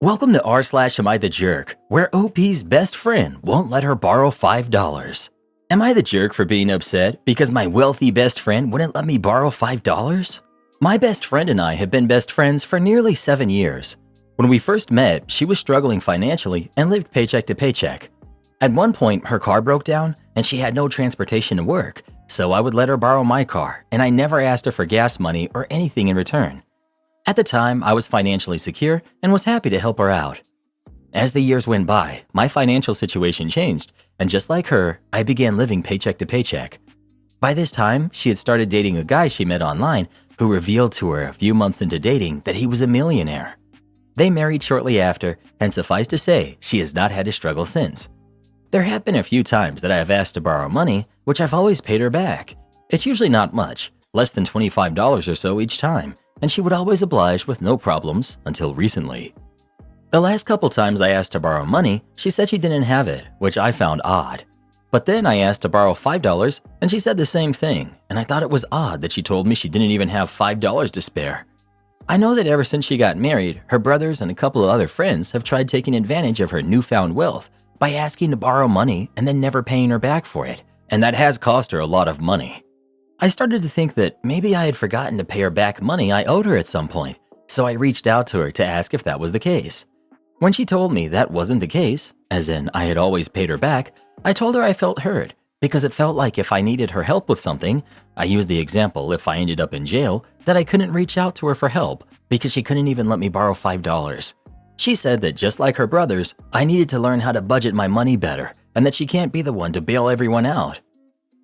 Welcome to r/Am I the Jerk, where OP's best friend won't let her borrow $5. Am I the jerk for being upset because my wealthy best friend wouldn't let me borrow $5? My best friend and I have been best friends for nearly 7 years. When we first met, she was struggling financially and lived paycheck to paycheck. At one point, her car broke down and she had no transportation to work, so I would let her borrow my car, and I never asked her for gas money or anything in return. At the time, I was financially secure and was happy to help her out. As the years went by, my financial situation changed, and just like her, I began living paycheck to paycheck. By this time, she had started dating a guy she met online who revealed to her a few months into dating that he was a millionaire. They married shortly after, and suffice to say, she has not had to struggle since. There have been a few times that I have asked to borrow money, which I've always paid her back. It's usually not much, less than $25 or so each time, and she would always oblige with no problems until recently. The last couple times I asked to borrow money, she said she didn't have it, which I found odd. But then I asked to borrow $5 and she said the same thing, and I thought it was odd that she told me she didn't even have $5 to spare. I know that ever since she got married, her brothers and a couple of other friends have tried taking advantage of her newfound wealth by asking to borrow money and then never paying her back for it, and that has cost her a lot of money. I started to think that maybe I had forgotten to pay her back money I owed her at some point, so I reached out to her to ask if that was the case. When she told me that wasn't the case, as in I had always paid her back, I told her I felt hurt because it felt like if I needed her help with something, I used the example if I ended up in jail, that I couldn't reach out to her for help because she couldn't even let me borrow $5. She said that just like her brothers, I needed to learn how to budget my money better and that she can't be the one to bail everyone out.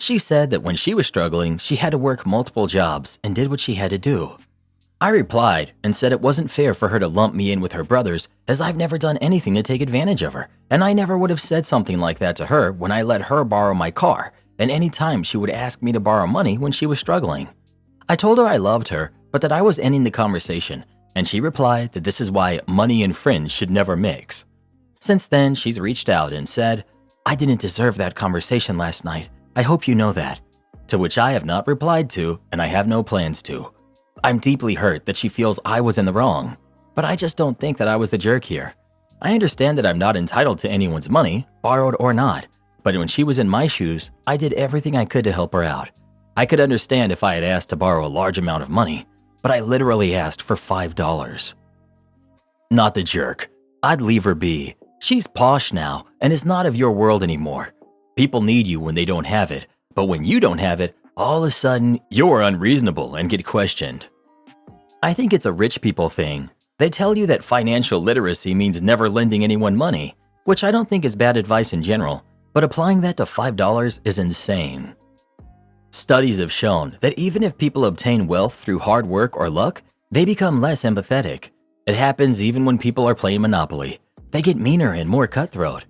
She said that when she was struggling, she had to work multiple jobs and did what she had to do. I replied and said it wasn't fair for her to lump me in with her brothers as I've never done anything to take advantage of her, and I never would have said something like that to her when I let her borrow my car and any time she would ask me to borrow money when she was struggling. I told her I loved her, but that I was ending the conversation, and she replied that this is why money and friends should never mix. Since then, she's reached out and said, "I didn't deserve that conversation last night. I hope you know that," to which I have not replied to, and I have no plans to. I'm deeply hurt that she feels I was in the wrong, but I just don't think that I was the jerk here. I understand that I'm not entitled to anyone's money, borrowed or not, but when she was in my shoes, I did everything I could to help her out. I could understand if I had asked to borrow a large amount of money, but I literally asked for $5. Not the jerk. I'd leave her be. She's posh now and is not of your world anymore. People need you when they don't have it, but when you don't have it, all of a sudden, you're unreasonable and get questioned. I think it's a rich people thing. They tell you that financial literacy means never lending anyone money, which I don't think is bad advice in general, but applying that to $5 is insane. Studies have shown that even if people obtain wealth through hard work or luck, they become less empathetic. It happens even when people are playing Monopoly. They get meaner and more cutthroat.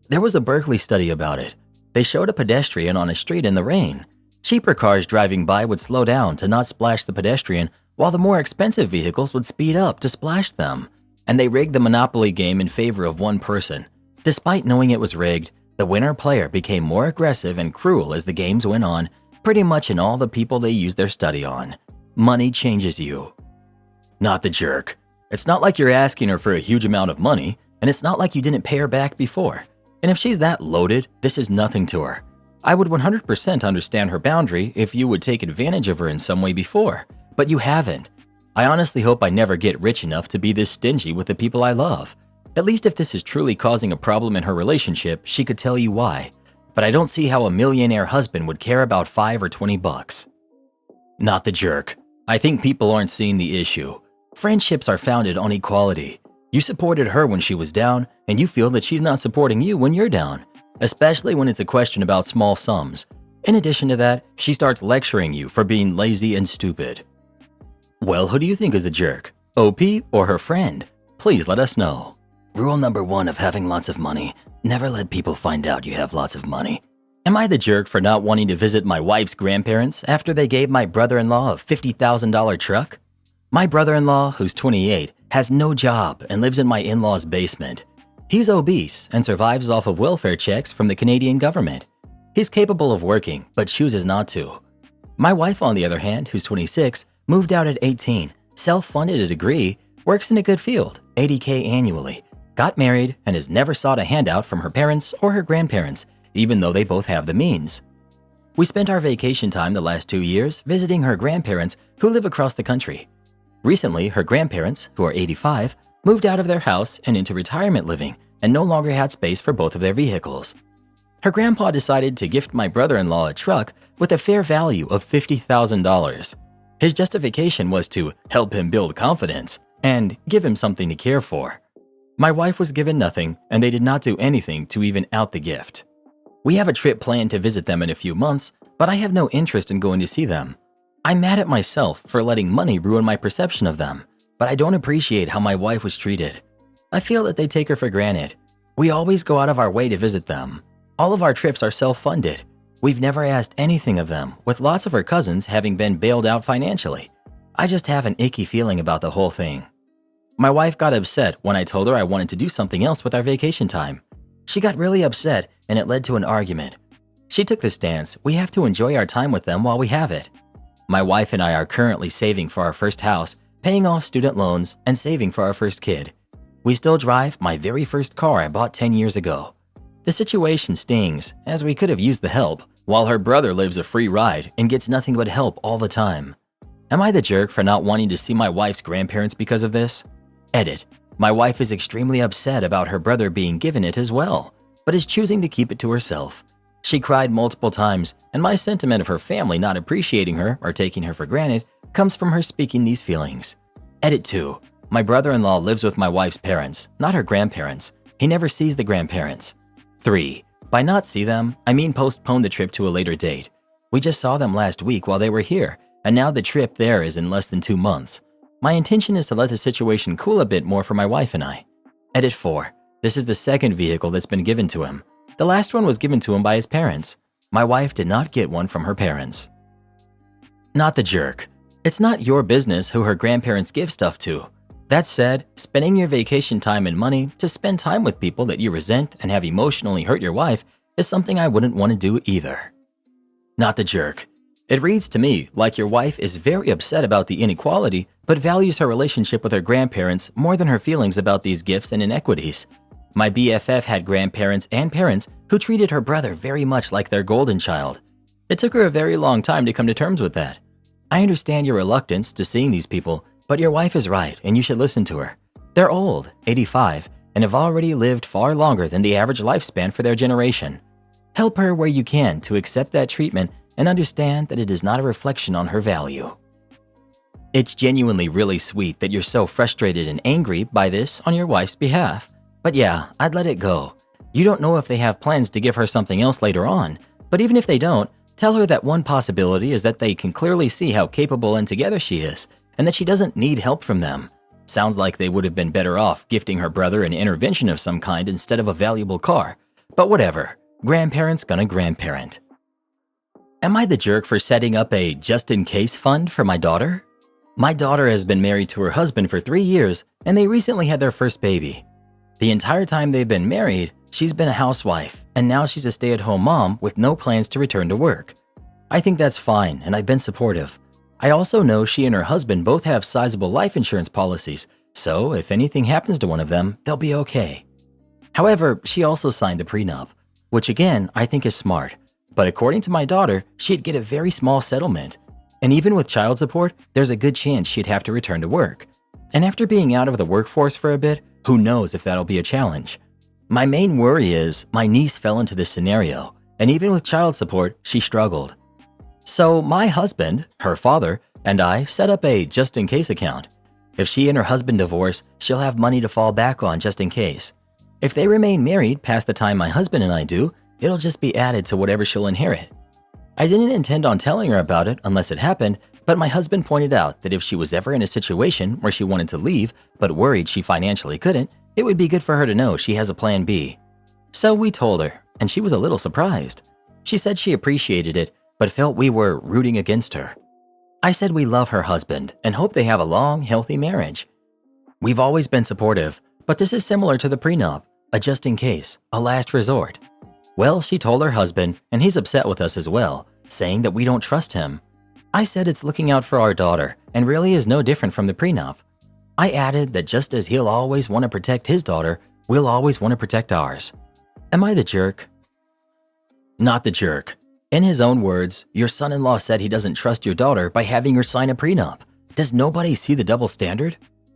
There was a Berkeley study about it. They showed a pedestrian on a street in the rain. Cheaper cars driving by would slow down to not splash the pedestrian, while the more expensive vehicles would speed up to splash them. And they rigged the Monopoly game in favor of one person. Despite knowing it was rigged, the winner player became more aggressive and cruel as the games went on, pretty much in all the people they used their study on. Money changes you. Not the jerk. It's not like you're asking her for a huge amount of money, and it's not like you didn't pay her back before. And if she's that loaded, this is nothing to her. I would 100% understand her boundary if you would take advantage of her in some way before, but you haven't. I honestly hope I never get rich enough to be this stingy with the people I love. At least if this is truly causing a problem in her relationship, she could tell you why. But I don't see how a millionaire husband would care about $5 or $20. Not the jerk. I think people aren't seeing the issue. Friendships are founded on equality. You supported her when she was down, and you feel that she's not supporting you when you're down, especially when it's a question about small sums. In addition to that, she starts lecturing you for being lazy and stupid. Well, who do you think is the jerk? OP or her friend? Please let us know. Rule number 1 of having lots of money: never let people find out you have lots of money. Am I the jerk for not wanting to visit my wife's grandparents after they gave my brother-in-law a $50,000 truck? My brother-in-law, who's 28, has no job and lives in my in-law's basement. He's obese and survives off of welfare checks from the Canadian government. He's capable of working, but chooses not to. My wife, on the other hand, who's 26, moved out at 18, self-funded a degree, works in a good field, $80K annually, got married, and has never sought a handout from her parents or her grandparents, even though they both have the means. We spent our vacation time the last 2 years visiting her grandparents who live across the country. Recently, her grandparents, who are 85, moved out of their house and into retirement living and no longer had space for both of their vehicles. Her grandpa decided to gift my brother-in-law a truck with a fair value of $50,000. His justification was to help him build confidence and give him something to care for. My wife was given nothing, and they did not do anything to even out the gift. We have a trip planned to visit them in a few months, but I have no interest in going to see them. I'm mad at myself for letting money ruin my perception of them, but I don't appreciate how my wife was treated. I feel that they take her for granted. We always go out of our way to visit them. All of our trips are self-funded. We've never asked anything of them, with lots of her cousins having been bailed out financially. I just have an icky feeling about the whole thing. My wife got upset when I told her I wanted to do something else with our vacation time. She got really upset and it led to an argument. She took the stance we have to enjoy our time with them while we have it. My wife and I are currently saving for our first house, paying off student loans, and saving for our first kid. We still drive my very first car I bought 10 years ago. The situation stings, as we could have used the help, while her brother lives a free ride and gets nothing but help all the time. Am I the jerk for not wanting to see my wife's grandparents because of this? Edit. My wife is extremely upset about her brother being given it as well, but is choosing to keep it to herself. She cried multiple times, and my sentiment of her family not appreciating her or taking her for granted comes from her speaking these feelings. Edit 2. My brother-in-law lives with my wife's parents, not her grandparents. He never sees the grandparents. 3. By not see them, I mean postpone the trip to a later date. We just saw them last week while they were here, and now the trip there is in less than 2 months. My intention is to let the situation cool a bit more for my wife and I. Edit 4. This is the second vehicle that's been given to him. The last one was given to him by his parents. My wife did not get one from her parents. Not the jerk. It's not your business who her grandparents give stuff to. That said, spending your vacation time and money to spend time with people that you resent and have emotionally hurt your wife is something I wouldn't want to do either. Not the jerk. It reads to me like your wife is very upset about the inequality but values her relationship with her grandparents more than her feelings about these gifts and inequities. My BFF had grandparents and parents who treated her brother very much like their golden child. It took her a very long time to come to terms with that. I understand your reluctance to seeing these people, but your wife is right and you should listen to her. They're old, 85, and have already lived far longer than the average lifespan for their generation. Help her where you can to accept that treatment and understand that it is not a reflection on her value. It's genuinely really sweet that you're so frustrated and angry by this on your wife's behalf. But yeah, I'd let it go. You don't know if they have plans to give her something else later on, but even if they don't, tell her that one possibility is that they can clearly see how capable and together she is, and that she doesn't need help from them. Sounds like they would have been better off gifting her brother an intervention of some kind instead of a valuable car. But whatever, grandparent's gonna grandparent. Am I the jerk for setting up a just-in-case fund for my daughter? My daughter has been married to her husband for 3 years, and they recently had their first baby. The entire time they've been married, she's been a housewife, and now she's a stay-at-home mom with no plans to return to work. I think that's fine, and I've been supportive. I also know she and her husband both have sizable life insurance policies, so if anything happens to one of them, they'll be okay. However, she also signed a prenup, which again, I think is smart. But according to my daughter, she'd get a very small settlement. And even with child support, there's a good chance she'd have to return to work. And after being out of the workforce for a bit, who knows if that'll be a challenge. My main worry is my niece fell into this scenario, and even with child support, she struggled. So my husband, her father, and I set up a just-in-case account. If she and her husband divorce, she'll have money to fall back on just in case. If they remain married past the time my husband and I do, it'll just be added to whatever she'll inherit. I didn't intend on telling her about it unless it happened, but my husband pointed out that if she was ever in a situation where she wanted to leave but worried she financially couldn't, it would be good for her to know she has a plan B. So we told her, and she was a little surprised. She said she appreciated it, but felt we were rooting against her. I said we love her husband and hope they have a long, healthy marriage. We've always been supportive, but this is similar to the prenup, a just in case, a last resort. Well, she told her husband, and he's upset with us as well, saying that we don't trust him. I said it's looking out for our daughter and really is no different from the prenup. I added that just as he'll always want to protect his daughter, we'll always want to protect ours. Am I the jerk? Not the jerk. In his own words, your son-in-law said he doesn't trust your daughter by having her sign a prenup. Does nobody see the double standard?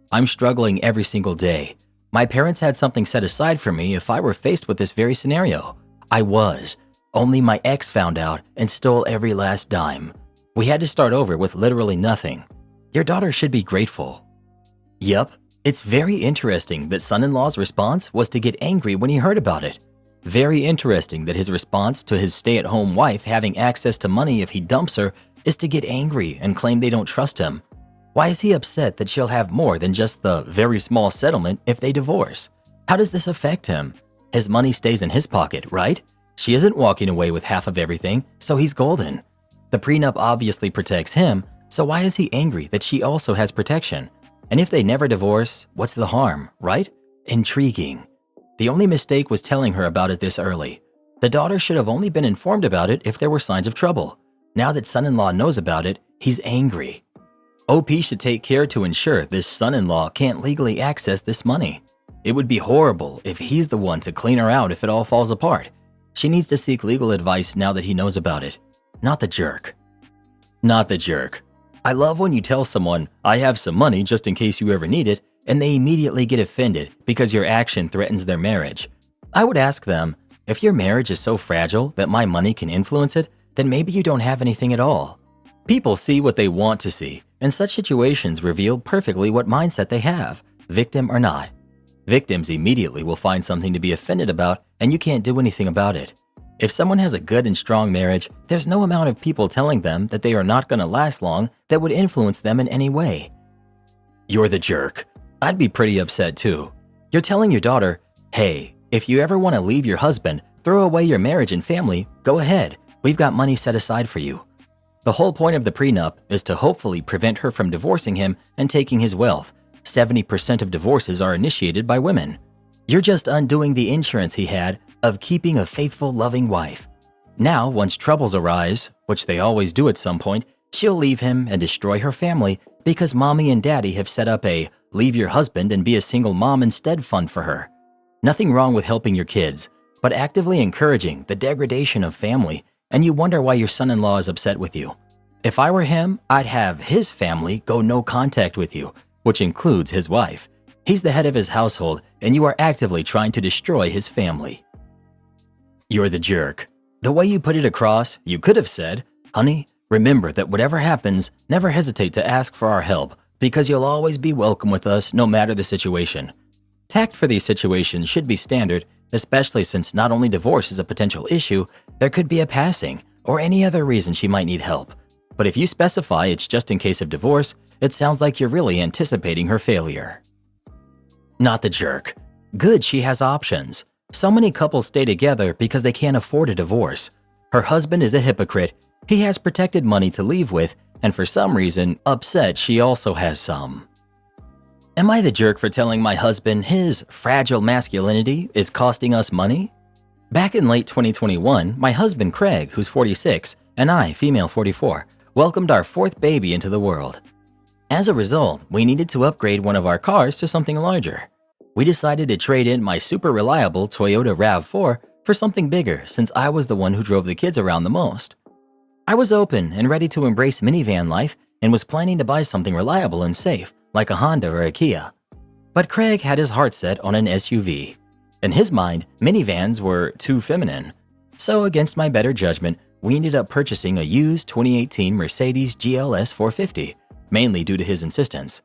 I'm struggling every single day. My parents had something set aside for me if I were faced with this very scenario. I was. Only my ex found out and stole every last dime. We had to start over with literally nothing. Your daughter should be grateful. Yup, it's very interesting that son-in-law's response was to get angry when he heard about it. Very interesting that his response to his stay-at-home wife having access to money if he dumps her is to get angry and claim they don't trust him. Why is he upset that she'll have more than just the very small settlement if they divorce? How does this affect him? His money stays in his pocket, right? She isn't walking away with half of everything, so he's golden. The prenup obviously protects him, so why is he angry that she also has protection? And if they never divorce, what's the harm, right? Intriguing. The only mistake was telling her about it this early. The daughter should have only been informed about it if there were signs of trouble. Now that son-in-law knows about it, he's angry. OP should take care to ensure this son-in-law can't legally access this money. It would be horrible if he's the one to clean her out if it all falls apart. She needs to seek legal advice now that he knows about it. Not the jerk. Not the jerk. I love when you tell someone, I have some money just in case you ever need it, and they immediately get offended because your action threatens their marriage. I would ask them, if your marriage is so fragile that my money can influence it, then maybe you don't have anything at all. People see what they want to see, and such situations reveal perfectly what mindset they have, victim or not. Victims immediately will find something to be offended about, and you can't do anything about it. If someone has a good and strong marriage, there's no amount of people telling them that they are not going to last long that would influence them in any way. You're the jerk. I'd be pretty upset too. You're telling your daughter, hey, if you ever want to leave your husband, throw away your marriage and family, go ahead. We've got money set aside for you. The whole point of the prenup is to hopefully prevent her from divorcing him and taking his wealth. 70% of divorces are initiated by women. You're just undoing the insurance he had of keeping a faithful, loving wife. Now, once troubles arise, which they always do at some point, she'll leave him and destroy her family because mommy and daddy have set up a leave your husband and be a single mom instead fund for her. Nothing wrong with helping your kids, but actively encouraging the degradation of family, and you wonder why your son-in-law is upset with you. If I were him, I'd have his family go no contact with you, which includes his wife. He's the head of his household, and you are actively trying to destroy his family. You're the jerk. The way you put it across, you could have said, honey, remember that whatever happens, never hesitate to ask for our help, because you'll always be welcome with us no matter the situation. Tact for these situations should be standard, especially since not only divorce is a potential issue, there could be a passing or any other reason she might need help. But if you specify it's just in case of divorce, it sounds like you're really anticipating her failure. Not the jerk. Good she has options. So many couples stay together because they can't afford a divorce. Her husband is a hypocrite. He has protected money to leave with, and for some reason, upset she also has some. Am I the jerk for telling my husband his fragile masculinity is costing us money? Back in late 2021, my husband Craig, who's 46, and I, female 44, welcomed our fourth baby into the world. As a result, we needed to upgrade one of our cars to something larger. We decided to trade in my super reliable Toyota RAV4 for something bigger since I was the one who drove the kids around the most. I was open and ready to embrace minivan life and was planning to buy something reliable and safe, like a Honda or a Kia. But Craig had his heart set on an SUV. In his mind, minivans were too feminine. So against my better judgment, we ended up purchasing a used 2018 Mercedes GLS 450, mainly due to his insistence.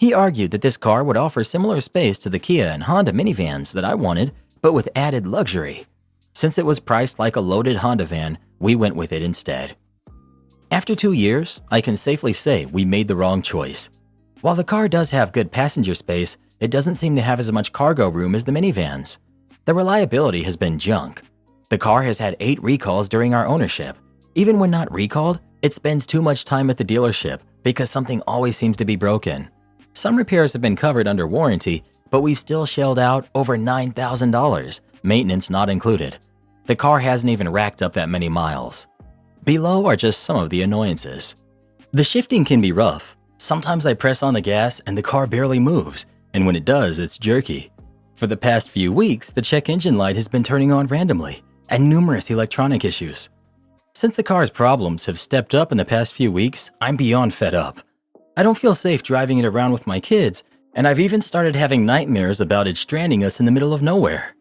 He argued that this car would offer similar space to the Kia and Honda minivans that I wanted, but with added luxury. Since it was priced like a loaded Honda van, we went with it instead. After 2 years, I can safely say we made the wrong choice. While the car does have good passenger space, it doesn't seem to have as much cargo room as the minivans. The reliability has been junk. The car has had 8 recalls during our ownership. Even when not recalled, it spends too much time at the dealership because something always seems to be broken. Some repairs have been covered under warranty, but we've still shelled out over $9,000, maintenance not included. The car hasn't even racked up that many miles. Below are just some of the annoyances. The shifting can be rough. Sometimes I press on the gas and the car barely moves, and when it does, it's jerky. For the past few weeks, the check engine light has been turning on randomly, and numerous electronic issues. Since the car's problems have stepped up in the past few weeks, I'm beyond fed up. I don't feel safe driving it around with my kids, and I've even started having nightmares about it stranding us in the middle of nowhere.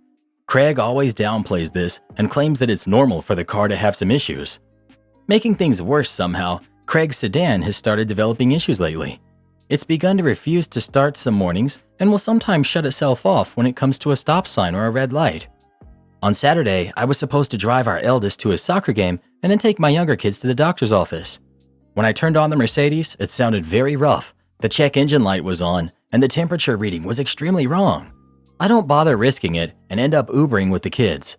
Craig always downplays this and claims that it's normal for the car to have some issues. Making things worse somehow, Craig's sedan has started developing issues lately. It's begun to refuse to start some mornings and will sometimes shut itself off when it comes to a stop sign or a red light. On Saturday, I was supposed to drive our eldest to his soccer game and then take my younger kids to the doctor's office. When I turned on the Mercedes, it sounded very rough. The check engine light was on, and the temperature reading was extremely wrong. I don't bother risking it and end up Ubering with the kids.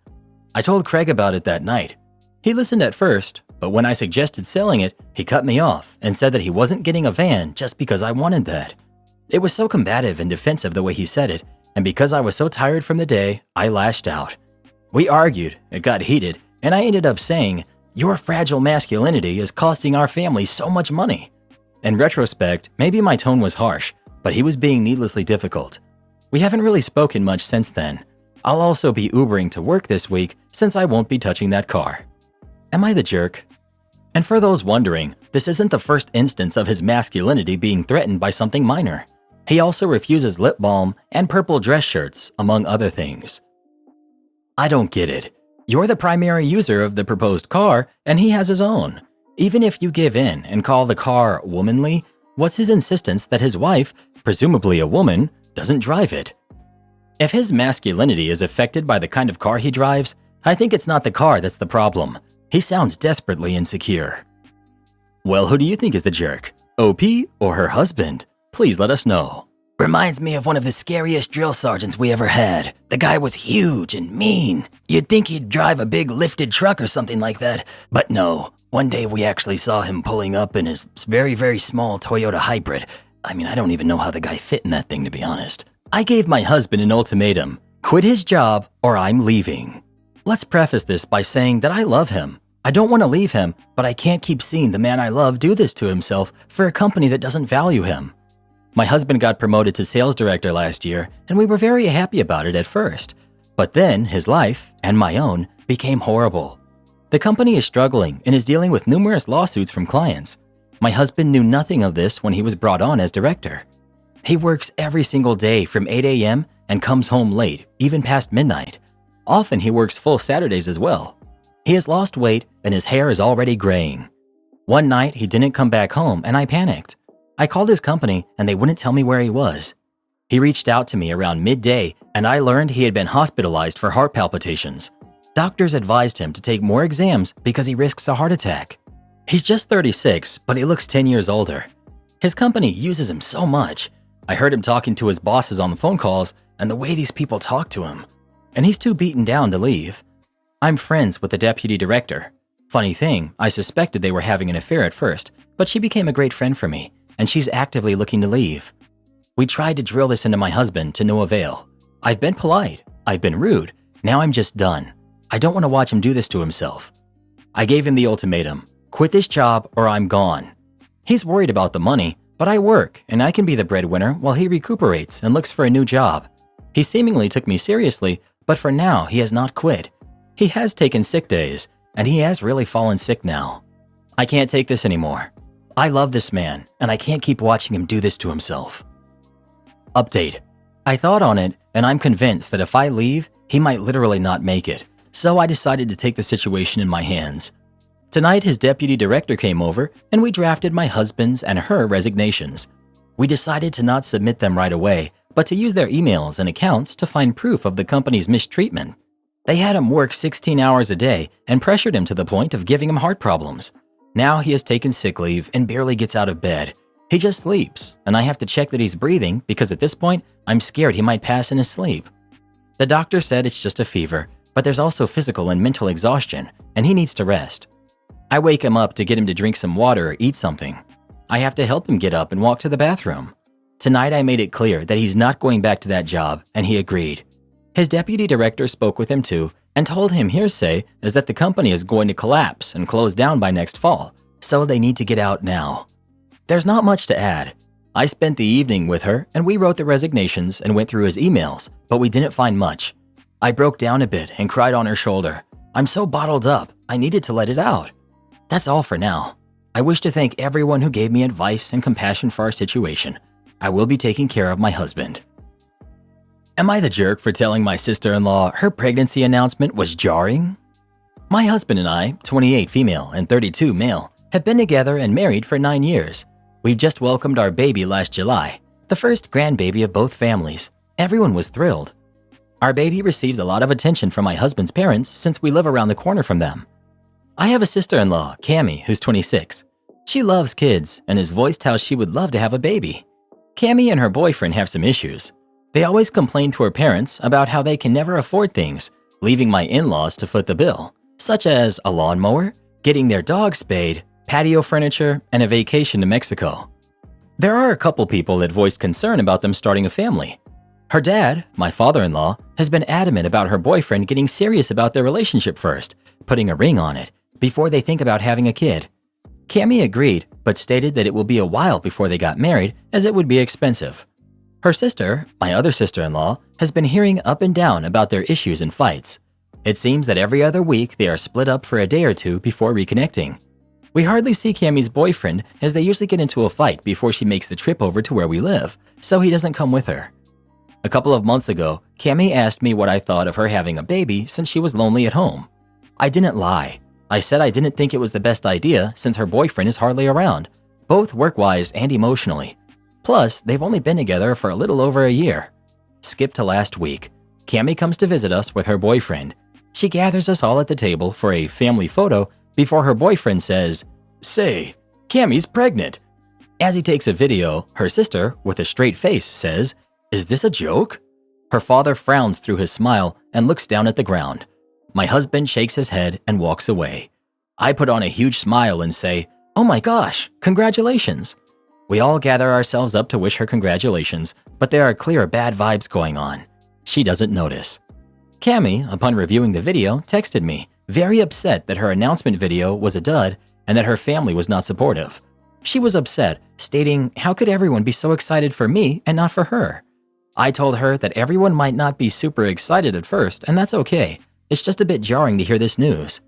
I told Craig about it that night. He listened at first, but when I suggested selling it, he cut me off and said that he wasn't getting a van just because I wanted that. It was so combative and defensive the way he said it, and because I was so tired from the day, I lashed out. We argued, it got heated, and I ended up saying, "Your fragile masculinity is costing our family so much money." In retrospect, maybe my tone was harsh, but he was being needlessly difficult. We haven't really spoken much since then. I'll also be Ubering to work this week since I won't be touching that car. Am I the jerk? And for those wondering, this isn't the first instance of his masculinity being threatened by something minor. He also refuses lip balm and purple dress shirts, among other things. I don't get it. You're the primary user of the proposed car, and he has his own. Even if you give in and call the car womanly, what's his insistence that his wife, presumably a woman, doesn't drive it? If his masculinity is affected by the kind of car he drives, I think it's not the car that's the problem. He sounds desperately insecure. Well, who do you think is the jerk? OP or her husband? Please let us know. Reminds me of one of the scariest drill sergeants we ever had. The guy was huge and mean. You'd think he'd drive a big lifted truck or something like that. But no, one day we actually saw him pulling up in his very, very small Toyota hybrid. I mean, I don't even know how the guy fit in that thing, to be honest. I gave my husband an ultimatum. Quit his job or I'm leaving. Let's preface this by saying that I love him. I don't want to leave him, but I can't keep seeing the man I love do this to himself for a company that doesn't value him. My husband got promoted to sales director last year, and we were very happy about it at first. But then his life, and my own, became horrible. The company is struggling and is dealing with numerous lawsuits from clients. My husband knew nothing of this when he was brought on as director. He works every single day from 8 a.m. and comes home late, even past midnight. Often he works full Saturdays as well. He has lost weight and his hair is already graying. One night he didn't come back home and I panicked. I called his company and they wouldn't tell me where he was. He reached out to me around midday and I learned he had been hospitalized for heart palpitations. Doctors advised him to take more exams because he risks a heart attack. He's just 36, but he looks 10 years older. His company uses him so much. I heard him talking to his bosses on the phone calls and the way these people talk to him. And he's too beaten down to leave. I'm friends with the deputy director. Funny thing, I suspected they were having an affair at first, but she became a great friend for me, and she's actively looking to leave. We tried to drill this into my husband to no avail. I've been polite, I've been rude, now I'm just done. I don't want to watch him do this to himself. I gave him the ultimatum, quit this job or I'm gone. He's worried about the money, but I work and I can be the breadwinner while he recuperates and looks for a new job. He seemingly took me seriously, but for now he has not quit. He has taken sick days, and he has really fallen sick now. I can't take this anymore. I love this man, and I can't keep watching him do this to himself. Update. I thought on it, and I'm convinced that if I leave, he might literally not make it, so I decided to take the situation in my hands. Tonight, his deputy director came over, and we drafted my husband's and her resignations. We decided to not submit them right away, but to use their emails and accounts to find proof of the company's mistreatment. They had him work 16 hours a day and pressured him to the point of giving him heart problems. Now he has taken sick leave and barely gets out of bed. He just sleeps, and I have to check that he's breathing because at this point, I'm scared he might pass in his sleep. The doctor said it's just a fever, but there's also physical and mental exhaustion, and he needs to rest. I wake him up to get him to drink some water or eat something. I have to help him get up and walk to the bathroom. Tonight I made it clear that he's not going back to that job, and he agreed. His deputy director spoke with him too and told him hearsay is that the company is going to collapse and close down by next fall, so they need to get out now. There's not much to add. I spent the evening with her and we wrote the resignations and went through his emails, but we didn't find much. I broke down a bit and cried on her shoulder. I'm so bottled up, I needed to let it out. That's all for now. I wish to thank everyone who gave me advice and compassion for our situation. I will be taking care of my husband. Am I the jerk for telling my sister-in-law her pregnancy announcement was jarring? My husband and I, 28 female and 32 male, have been together and married for 9 years. We've just welcomed our baby last July, the first grandbaby of both families. Everyone was thrilled. Our baby receives a lot of attention from my husband's parents since we live around the corner from them. I have a sister-in-law, Cammie, who's 26. She loves kids and has voiced how she would love to have a baby. Cammie and her boyfriend have some issues. They always complain to her parents about how they can never afford things, leaving my in-laws to foot the bill, such as a lawnmower, getting their dog spayed, patio furniture, and a vacation to Mexico. There are a couple people that voiced concern about them starting a family. Her dad, my father-in-law, has been adamant about her boyfriend getting serious about their relationship first, putting a ring on it, before they think about having a kid. Cammie agreed, but stated that it will be a while before they got married as it would be expensive. Her sister, my other sister-in-law, has been hearing up and down about their issues and fights. It seems that every other week they are split up for a day or two before reconnecting. We hardly see Cammie's boyfriend as they usually get into a fight before she makes the trip over to where we live, so he doesn't come with her. A couple of months ago, Cammie asked me what I thought of her having a baby since she was lonely at home. I didn't lie. I said I didn't think it was the best idea since her boyfriend is hardly around, both work-wise and emotionally. Plus, they've only been together for a little over a year. Skip to last week. Cammie comes to visit us with her boyfriend. She gathers us all at the table for a family photo before her boyfriend says, "Say, Cammie's pregnant." As he takes a video, her sister, with a straight face, says, "Is this a joke?" Her father frowns through his smile and looks down at the ground. My husband shakes his head and walks away. I put on a huge smile and say, "Oh my gosh, congratulations." We all gather ourselves up to wish her congratulations, but there are clear bad vibes going on. She doesn't notice. Cammie, upon reviewing the video, texted me, very upset that her announcement video was a dud and that her family was not supportive. She was upset, stating, "How could everyone be so excited for me and not for her?" I told her that everyone might not be super excited at first, and that's okay. It's just a bit jarring to hear this news.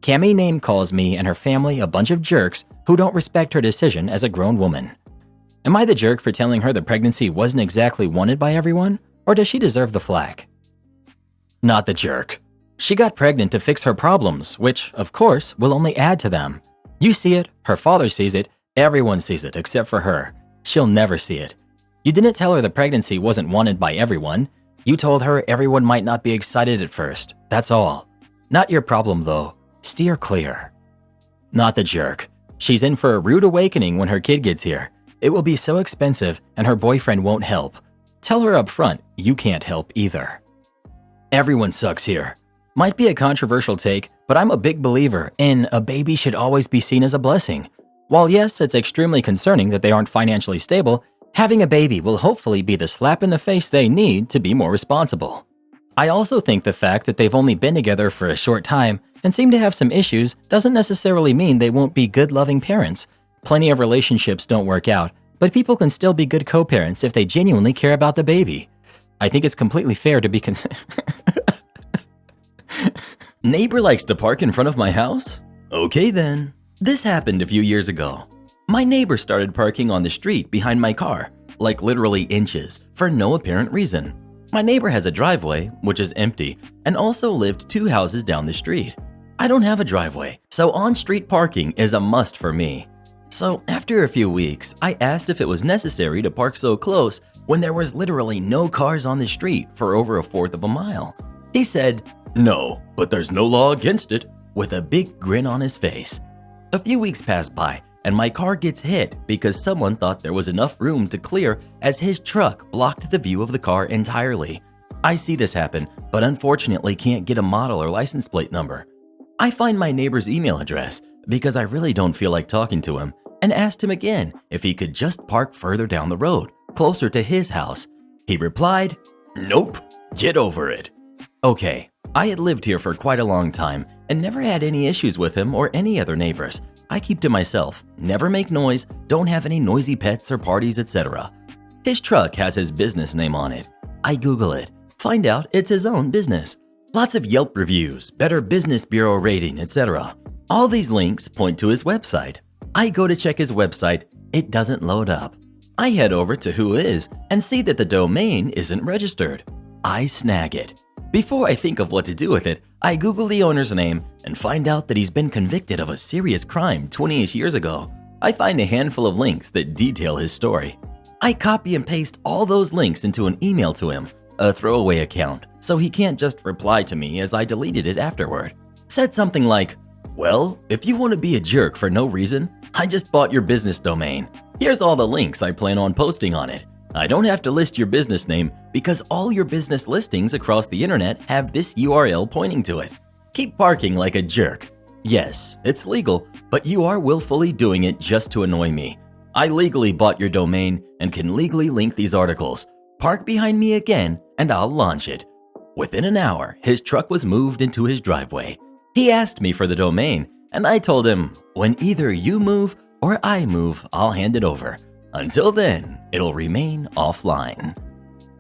Cammie name calls me and her family a bunch of jerks who don't respect her decision as a grown woman. Am I the jerk for telling her the pregnancy wasn't exactly wanted by everyone, or does she deserve the flack? Not the jerk. She got pregnant to fix her problems, which, of course, will only add to them. You see it, her father sees it, everyone sees it except for her. She'll never see it. You didn't tell her the pregnancy wasn't wanted by everyone. You told her everyone might not be excited at first, that's all. Not your problem though. Steer clear. Not the jerk. She's in for a rude awakening when her kid gets here. It will be so expensive and her boyfriend won't help. Tell her up front you can't help either. Everyone sucks here. Might be a controversial take, but I'm a big believer in a baby should always be seen as a blessing. While yes, it's extremely concerning that they aren't financially stable, having a baby will hopefully be the slap in the face they need to be more responsible. I also think the fact that they've only been together for a short time and seem to have some issues doesn't necessarily mean they won't be good loving parents. Plenty of relationships don't work out, but people can still be good co-parents if they genuinely care about the baby. I think it's completely fair to be Neighbor likes to park in front of my house? Okay then. This happened a few years ago. My neighbor started parking on the street behind my car, like literally inches, for no apparent reason. My neighbor has a driveway, which is empty, and also lived 2 houses down the street. I don't have a driveway, so on-street parking is a must for me. So after a few weeks, I asked if it was necessary to park so close when there was literally no cars on the street for over 1/4 of a mile. He said, "No, but there's no law against it," with a big grin on his face. A few weeks pass by, and my car gets hit because someone thought there was enough room to clear as his truck blocked the view of the car entirely. I see this happen, but unfortunately can't get a model or license plate number. I find my neighbor's email address because I really don't feel like talking to him and asked him again if he could just park further down the road, closer to his house. He replied, "Nope, get over it." Okay, I had lived here for quite a long time and never had any issues with him or any other neighbors, I keep to myself, never make noise, don't have any noisy pets or parties, etc. His truck has his business name on it. I Google it, find out it's his own business. Lots of Yelp reviews, Better Business Bureau rating, etc. All these links point to his website. I go to check his website, it doesn't load up. I head over to Who Is and see that the domain isn't registered. I snag it. Before I think of what to do with it, I Google the owner's name and find out that he's been convicted of a serious crime 28 years ago. I find a handful of links that detail his story. I copy and paste all those links into an email to him, a throwaway account, so he can't just reply to me as I deleted it afterward. Said something like, "Well, if you want to be a jerk for no reason, I just bought your business domain. Here's all the links I plan on posting on it. I don't have to list your business name because all your business listings across the internet have this URL pointing to it. Keep barking like a jerk. Yes, it's legal, but you are willfully doing it just to annoy me. I legally bought your domain and can legally link these articles. Park behind me again and I'll launch it." Within an hour, his truck was moved into his driveway. He asked me for the domain and I told him, "When either you move or I move, I'll hand it over. Until then, it'll remain offline."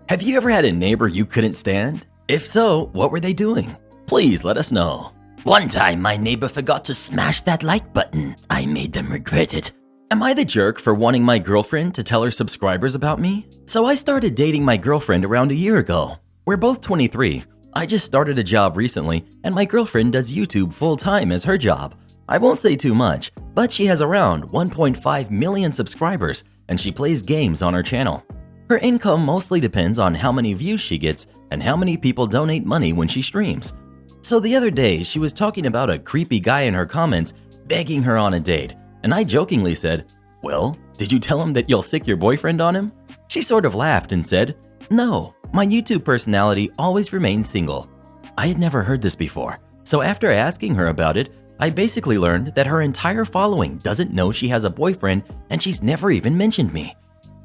Have you ever had a neighbor you couldn't stand? If so, what were they doing? Please let us know. "One time, my neighbor forgot to smash that like button. I made them regret it." Am I the jerk for wanting my girlfriend to tell her subscribers about me? So I started dating my girlfriend around a year ago. We're both 23. I just started a job recently, and my girlfriend does YouTube full-time as her job. I won't say too much, but she has around 1.5 million subscribers, and she plays games on her channel. Her income mostly depends on how many views she gets and how many people donate money when she streams. So the other day, she was talking about a creepy guy in her comments begging her on a date, and I jokingly said, "Well, did you tell him that you'll sick your boyfriend on him?" She sort of laughed and said, "No, my YouTube personality always remains single." I had never heard this before, so after asking her about it, I basically learned that her entire following doesn't know she has a boyfriend and she's never even mentioned me.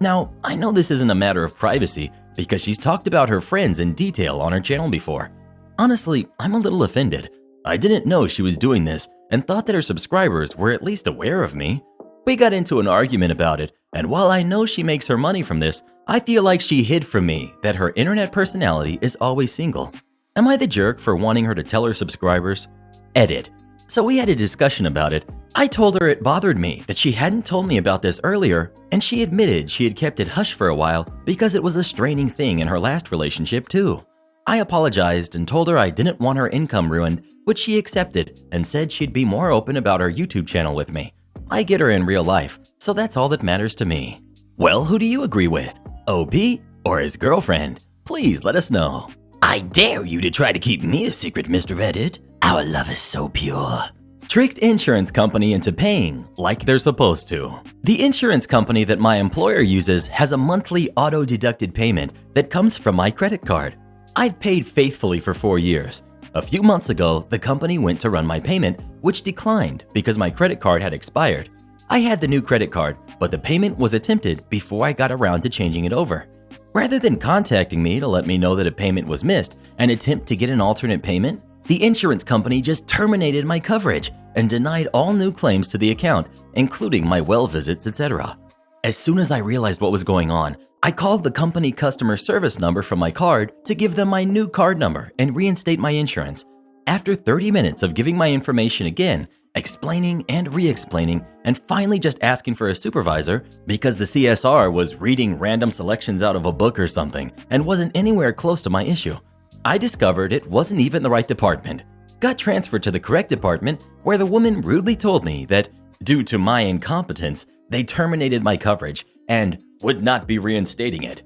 Now, I know this isn't a matter of privacy because she's talked about her friends in detail on her channel before. Honestly, I'm a little offended. I didn't know she was doing this and thought that her subscribers were at least aware of me. We got into an argument about it, and while I know she makes her money from this, I feel like she hid from me that her internet personality is always single. Am I the jerk for wanting her to tell her subscribers? Edit. So we had a discussion about it. I told her it bothered me that she hadn't told me about this earlier, and she admitted she had kept it hush for a while because it was a straining thing in her last relationship too. I apologized and told her I didn't want her income ruined, which she accepted and said she'd be more open about her YouTube channel with me. I get her in real life, so that's all that matters to me. Well, who do you agree with? OP or his girlfriend? Please let us know. I dare you to try to keep me a secret, Mr. Reddit. Our love is so pure. Tricked insurance company into paying like they're supposed to. The insurance company that my employer uses has a monthly auto-deducted payment that comes from my credit card. I've paid faithfully for 4 years. A few months ago, the company went to run my payment, which declined because my credit card had expired. I had the new credit card, but the payment was attempted before I got around to changing it over. Rather than contacting me to let me know that a payment was missed and attempt to get an alternate payment, the insurance company just terminated my coverage and denied all new claims to the account, including my well visits, etc. As soon as I realized what was going on, I called the company customer service number from my card to give them my new card number and reinstate my insurance. After 30 minutes of giving my information again, explaining and re-explaining, and finally just asking for a supervisor because the CSR was reading random selections out of a book or something and wasn't anywhere close to my issue, I discovered it wasn't even the right department. Got transferred to the correct department where the woman rudely told me that, due to my incompetence, they terminated my coverage and would not be reinstating it.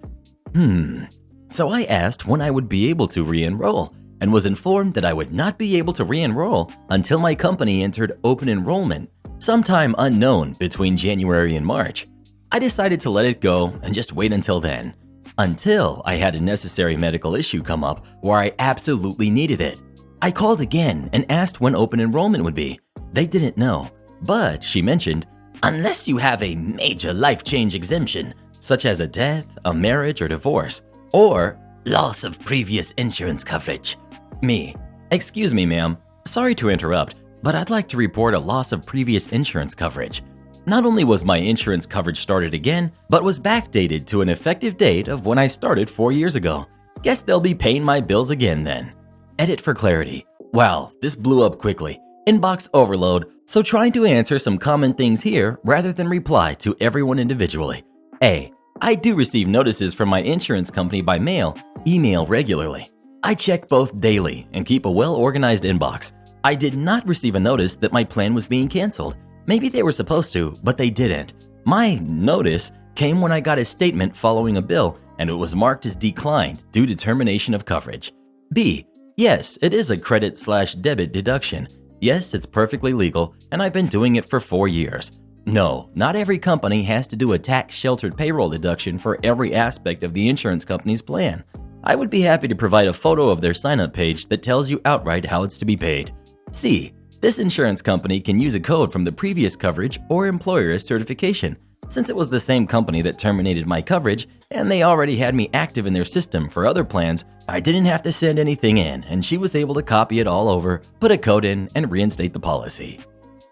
So I asked when I would be able to re-enroll and was informed that I would not be able to re-enroll until my company entered open enrollment, sometime unknown between January and March. I decided to let it go and just wait until then, until I had a necessary medical issue come up where I absolutely needed it. I called again and asked when open enrollment would be. They didn't know, but she mentioned, unless you have a major life change exemption, such as a death, a marriage, or divorce, or loss of previous insurance coverage. Me, excuse me, ma'am, sorry to interrupt, but I'd like to report a loss of previous insurance coverage. Not only was my insurance coverage started again, but was backdated to an effective date of when I started 4 years ago. Guess they'll be paying my bills again then. Edit for clarity. Wow, this blew up quickly. Inbox overload, so trying to answer some common things here rather than reply to everyone individually. A. I do receive notices from my insurance company by mail, email regularly. I check both daily and keep a well-organized inbox. I did not receive a notice that my plan was being canceled. Maybe they were supposed to, but they didn't. My notice came when I got a statement following a bill and it was marked as declined due to termination of coverage. B. Yes, it is a credit/debit deduction. Yes, it's perfectly legal and I've been doing it for 4 years. No, not every company has to do a tax-sheltered payroll deduction for every aspect of the insurance company's plan. I would be happy to provide a photo of their sign-up page that tells you outright how it's to be paid. C. This insurance company can use a code from the previous coverage or employer's certification. Since it was the same company that terminated my coverage and they already had me active in their system for other plans, I didn't have to send anything in and she was able to copy it all over, put a code in, and reinstate the policy.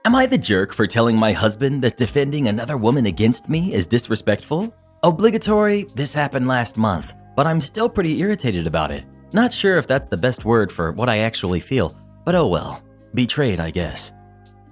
Am I the jerk for telling my husband that defending another woman against me is disrespectful? Obligatory, this happened last month, but I'm still pretty irritated about it. Not sure if that's the best word for what I actually feel, but oh well. Betrayed, I guess.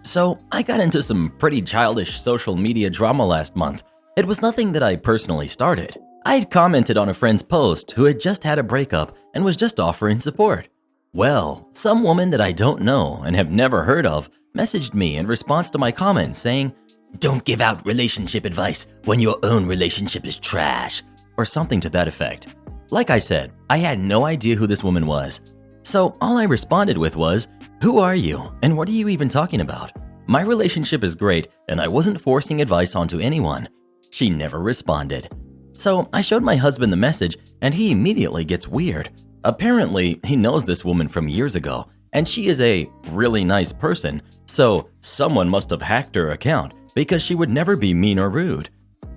So, I got into some pretty childish social media drama last month. It was nothing that I personally started. I had commented on a friend's post who had just had a breakup and was just offering support. Well, some woman that I don't know and have never heard of messaged me in response to my comment saying, "Don't give out relationship advice when your own relationship is trash," or something to that effect. Like I said, I had no idea who this woman was. So all I responded with was, "Who are you and what are you even talking about? My relationship is great and I wasn't forcing advice onto anyone." She never responded. So I showed my husband the message and he immediately gets weird. Apparently, he knows this woman from years ago and she is a really nice person, so someone must have hacked her account because she would never be mean or rude.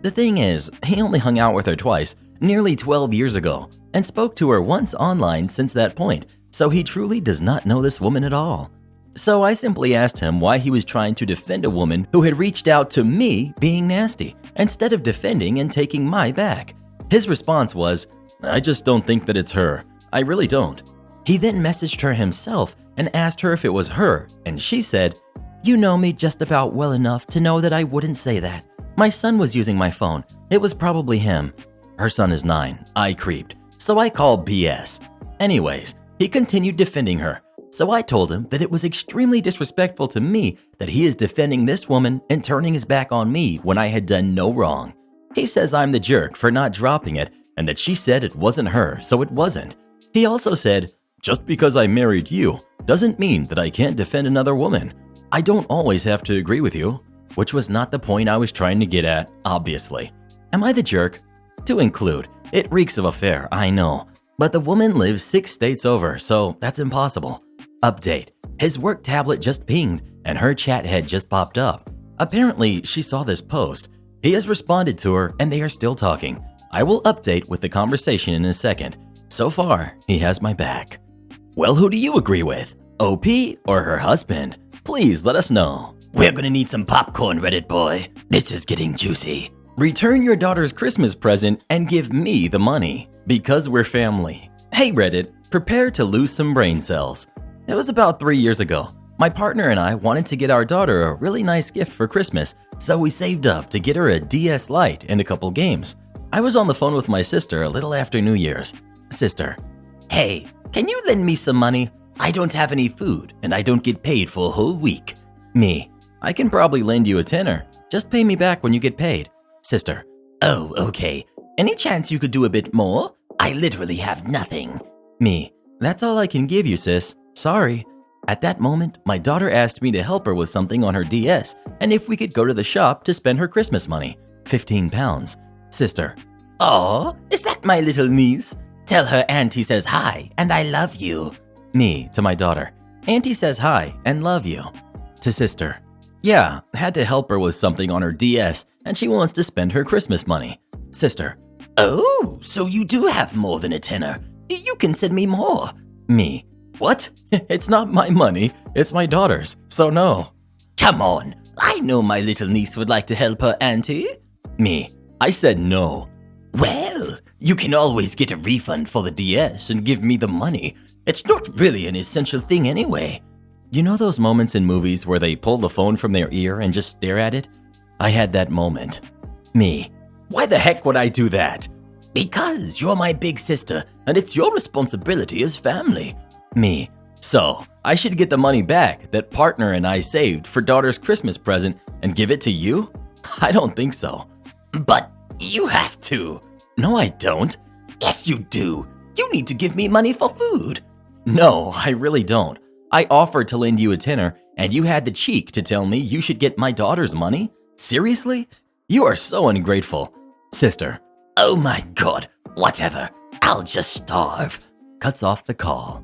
The thing is, he only hung out with her twice, nearly 12 years ago, and spoke to her once online since that point, so he truly does not know this woman at all. So I simply asked him why he was trying to defend a woman who had reached out to me being nasty, instead of defending and taking my back. His response was, "I just don't think that it's her. I really don't." He then messaged her himself and asked her if it was her, and she said, "You know me just about well enough to know that I wouldn't say that. My son was using my phone. It was probably him." Her son is 9. I creeped, so I called BS. Anyways, he continued defending her, so I told him that it was extremely disrespectful to me that he is defending this woman and turning his back on me when I had done no wrong. He says I'm the jerk for not dropping it and that she said it wasn't her, so it wasn't. He also said, "Just because I married you doesn't mean that I can't defend another woman. I don't always have to agree with you," which was not the point I was trying to get at, obviously. Am I the jerk? To include, it reeks of affair, I know. But the woman lives 6 states over, so that's impossible. Update. His work tablet just pinged and her chat had just popped up. Apparently, she saw this post. He has responded to her and they are still talking. I will update with the conversation in a second. So far, he has my back. Well, who do you agree with? OP or her husband? Please let us know. We're gonna need some popcorn, Reddit boy. This is getting juicy. Return your daughter's Christmas present and give me the money, because we're family. Hey Reddit, prepare to lose some brain cells. It was about 3 years ago. My partner and I wanted to get our daughter a really nice gift for Christmas, so we saved up to get her a DS Lite and a couple games. I was on the phone with my sister a little after New Year's. Sister, "Hey, can you lend me some money? I don't have any food and I don't get paid for a whole week." Me, "I can probably lend you a tenner. Just pay me back when you get paid." Sister, "Oh, okay. Any chance you could do a bit more? I literally have nothing." Me, "That's all I can give you, sis. Sorry." At that moment, my daughter asked me to help her with something on her DS and if we could go to the shop to spend her Christmas money, £15. Sister, "Aw, is that my little niece? Tell her auntie says hi and I love you." Me, to my daughter, "Auntie says hi and love you." To sister, "Yeah, had to help her with something on her DS and she wants to spend her Christmas money." Sister, "Oh, so you do have more than a tenner. You can send me more." Me, What? It's not my money, it's my daughter's, so no. Come on, I know my little niece would like to help her auntie. Me, I said no. Well, you can always get a refund for the DS and give me the money. It's not really an essential thing anyway. You know those moments in movies where they pull the phone from their ear and just stare at it? I had that moment. Me, why the heck would I do that? Because you're my big sister and it's your responsibility as family. Me, so I should get the money back that partner and I saved for daughter's Christmas present and give it to you? I don't think so. But you have to. No, I don't. Yes, you do. You need to give me money for food. No, I really don't. I offered to lend you a tenner and you had the cheek to tell me you should get my daughter's money? Seriously? You are so ungrateful. Sister. Oh my God, whatever. I'll just starve. Cuts off the call.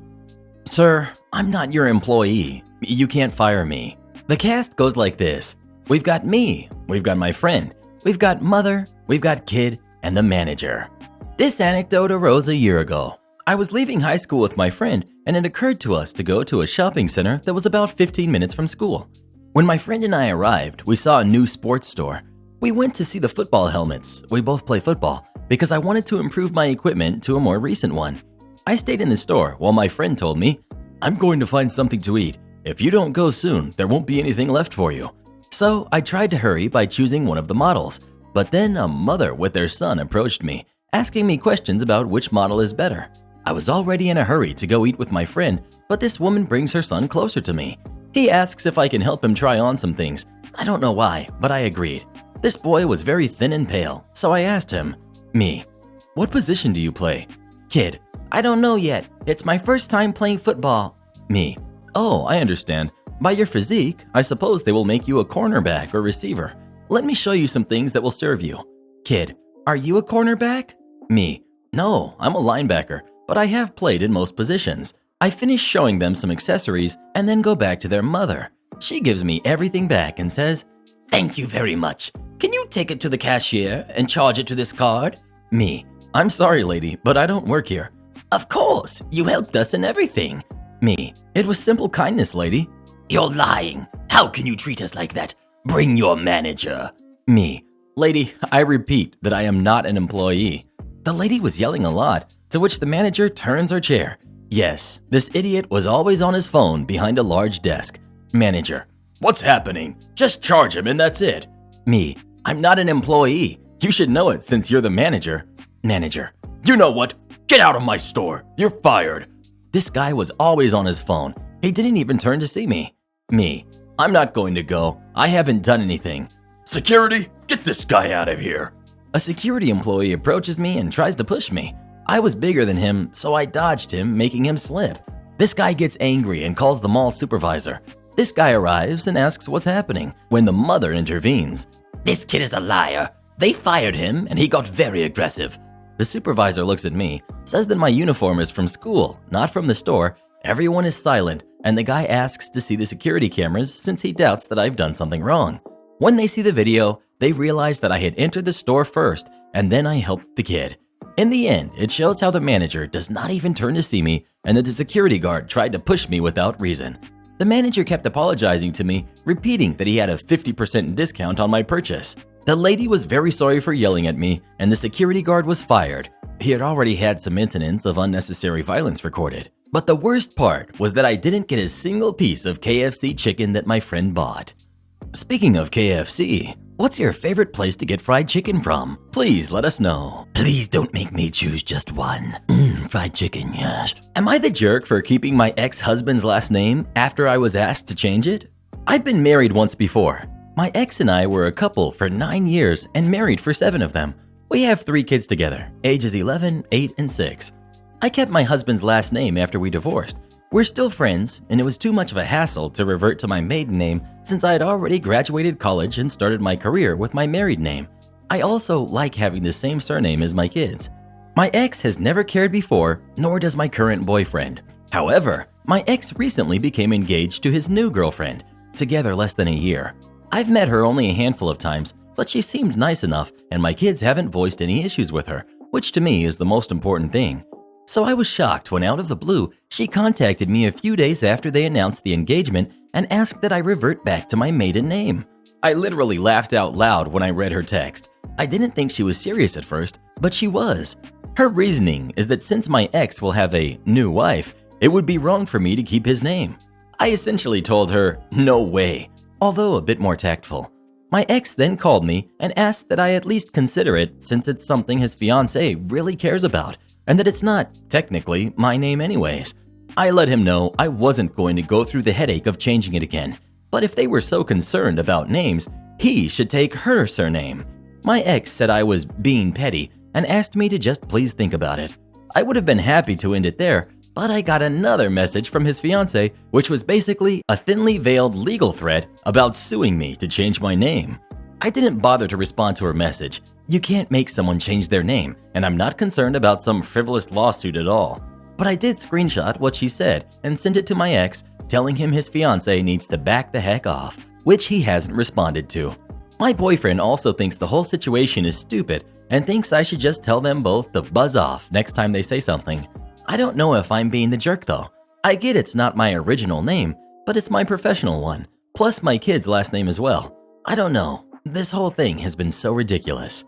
Sir, I'm not your employee. You can't fire me. The cast goes like this. We've got me, we've got my friend, we've got mother, we've got kid, and the manager. This anecdote arose a year ago. I was leaving high school with my friend, and it occurred to us to go to a shopping center that was about 15 minutes from school. When my friend and I arrived, we saw a new sports store. We went to see the football helmets. We both play football because I wanted to improve my equipment to a more recent one. I stayed in the store while my friend told me, I'm going to find something to eat. If you don't go soon, there won't be anything left for you. So I tried to hurry by choosing one of the models, but then a mother with their son approached me, asking me questions about which model is better. I was already in a hurry to go eat with my friend, but this woman brings her son closer to me. He asks if I can help him try on some things. I don't know why, but I agreed. This boy was very thin and pale, so I asked him, Me, what position do you play? Kid, I don't know yet. It's my first time playing football. Me, oh, I understand. By your physique, I suppose they will make you a cornerback or receiver. Let me show you some things that will serve you. Kid, are you a cornerback? Me, no, I'm a linebacker, but I have played in most positions. I finish showing them some accessories and then go back to their mother. She gives me everything back and says, Thank you very much. Can you take it to the cashier and charge it to this card? Me, I'm sorry, lady, but I don't work here. Of course, you helped us in everything. Me, it was simple kindness, lady. You're lying. How can you treat us like that? Bring your manager. Me, lady, I repeat that I am not an employee. The lady was yelling a lot, to which the manager turns her chair. Yes, this idiot was always on his phone behind a large desk. Manager, what's happening? Just charge him and that's it. Me, I'm not an employee. You should know it since you're the manager. Manager, you know what? Get out of my store. You're fired. This guy was always on his phone. He didn't even turn to see me. Me, I'm not going to go. I haven't done anything. Security, get this guy out of here. A security employee approaches me and tries to push me. I was bigger than him, so I dodged him, making him slip. This guy gets angry and calls the mall supervisor. This guy arrives and asks what's happening when the mother intervenes. This kid is a liar. They fired him and he got very aggressive. The supervisor looks at me, says that my uniform is from school, not from the store. Everyone is silent, and the guy asks to see the security cameras since he doubts that I've done something wrong. When they see the video, they realize that I had entered the store first, and then I helped the kid. In the end, it shows how the manager does not even turn to see me and that the security guard tried to push me without reason. The manager kept apologizing to me, repeating that he had a 50% discount on my purchase. The lady was very sorry for yelling at me, and the security guard was fired. He had already had some incidents of unnecessary violence recorded. But the worst part was that I didn't get a single piece of KFC chicken that my friend bought. Speaking of KFC, what's your favorite place to get fried chicken from? Please let us know. Please don't make me choose just one. Fried chicken, yes. Am I the jerk for keeping my ex-husband's last name after I was asked to change it? I've been married once before. My ex and I were a couple for 9 years and married for 7 of them. We have 3 kids together, ages 11, 8, and 6. I kept my husband's last name after we divorced. We're still friends, and it was too much of a hassle to revert to my maiden name since I had already graduated college and started my career with my married name. I also like having the same surname as my kids. My ex has never cared before, nor does my current boyfriend. However, my ex recently became engaged to his new girlfriend, together less than a year. I've met her only a handful of times, but she seemed nice enough, and my kids haven't voiced any issues with her, which to me is the most important thing. So I was shocked when out of the blue, she contacted me a few days after they announced the engagement and asked that I revert back to my maiden name. I literally laughed out loud when I read her text. I didn't think she was serious at first, but she was. Her reasoning is that since my ex will have a new wife, it would be wrong for me to keep his name. I essentially told her, no way, although a bit more tactful. My ex then called me and asked that I at least consider it since it's something his fiance really cares about and that it's not, technically, my name anyways. I let him know I wasn't going to go through the headache of changing it again, but if they were so concerned about names, he should take her surname. My ex said I was being petty and asked me to just please think about it. I would have been happy to end it there, but I got another message from his fiance, which was basically a thinly veiled legal threat about suing me to change my name. I didn't bother to respond to her message. You can't make someone change their name, and I'm not concerned about some frivolous lawsuit at all. But I did screenshot what she said and sent it to my ex, telling him his fiance needs to back the heck off, which he hasn't responded to. My boyfriend also thinks the whole situation is stupid and thinks I should just tell them both to buzz off next time they say something. I don't know if I'm being the jerk though. I get it's not my original name, but it's my professional one, plus my kid's last name as well. I don't know. This whole thing has been so ridiculous.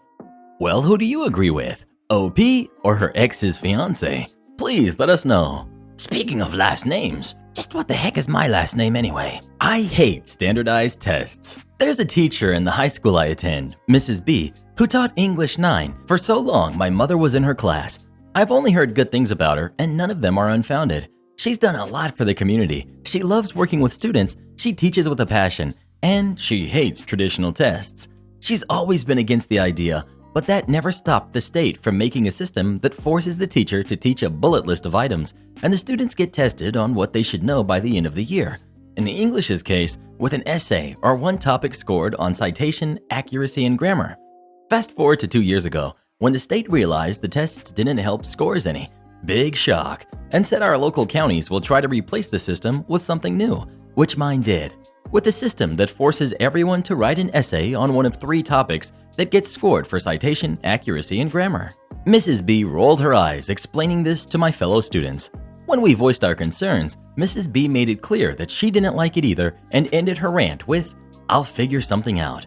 Well, who do you agree with? OP or her ex's fiance? Please let us know. Speaking of last names, just what the heck is my last name anyway? I hate standardized tests. There's a teacher in the high school I attend, Mrs. B, who taught English 9. For so long, my mother was in her class. I've only heard good things about her, and none of them are unfounded. She's done a lot for the community. She loves working with students, she teaches with a passion, and she hates traditional tests. She's always been against the idea, but that never stopped the state from making a system that forces the teacher to teach a bullet list of items, and the students get tested on what they should know by the end of the year. In English's case, with an essay or one topic scored on citation, accuracy, and grammar. Fast forward to 2 years ago, when the state realized the tests didn't help scores any. Big shock, and said our local counties will try to replace the system with something new, which mine did. With a system that forces everyone to write an essay on one of 3 topics that gets scored for citation, accuracy, and grammar. Mrs. B rolled her eyes explaining this to my fellow students. When we voiced our concerns, Mrs. B made it clear that she didn't like it either and ended her rant with, "I'll figure something out."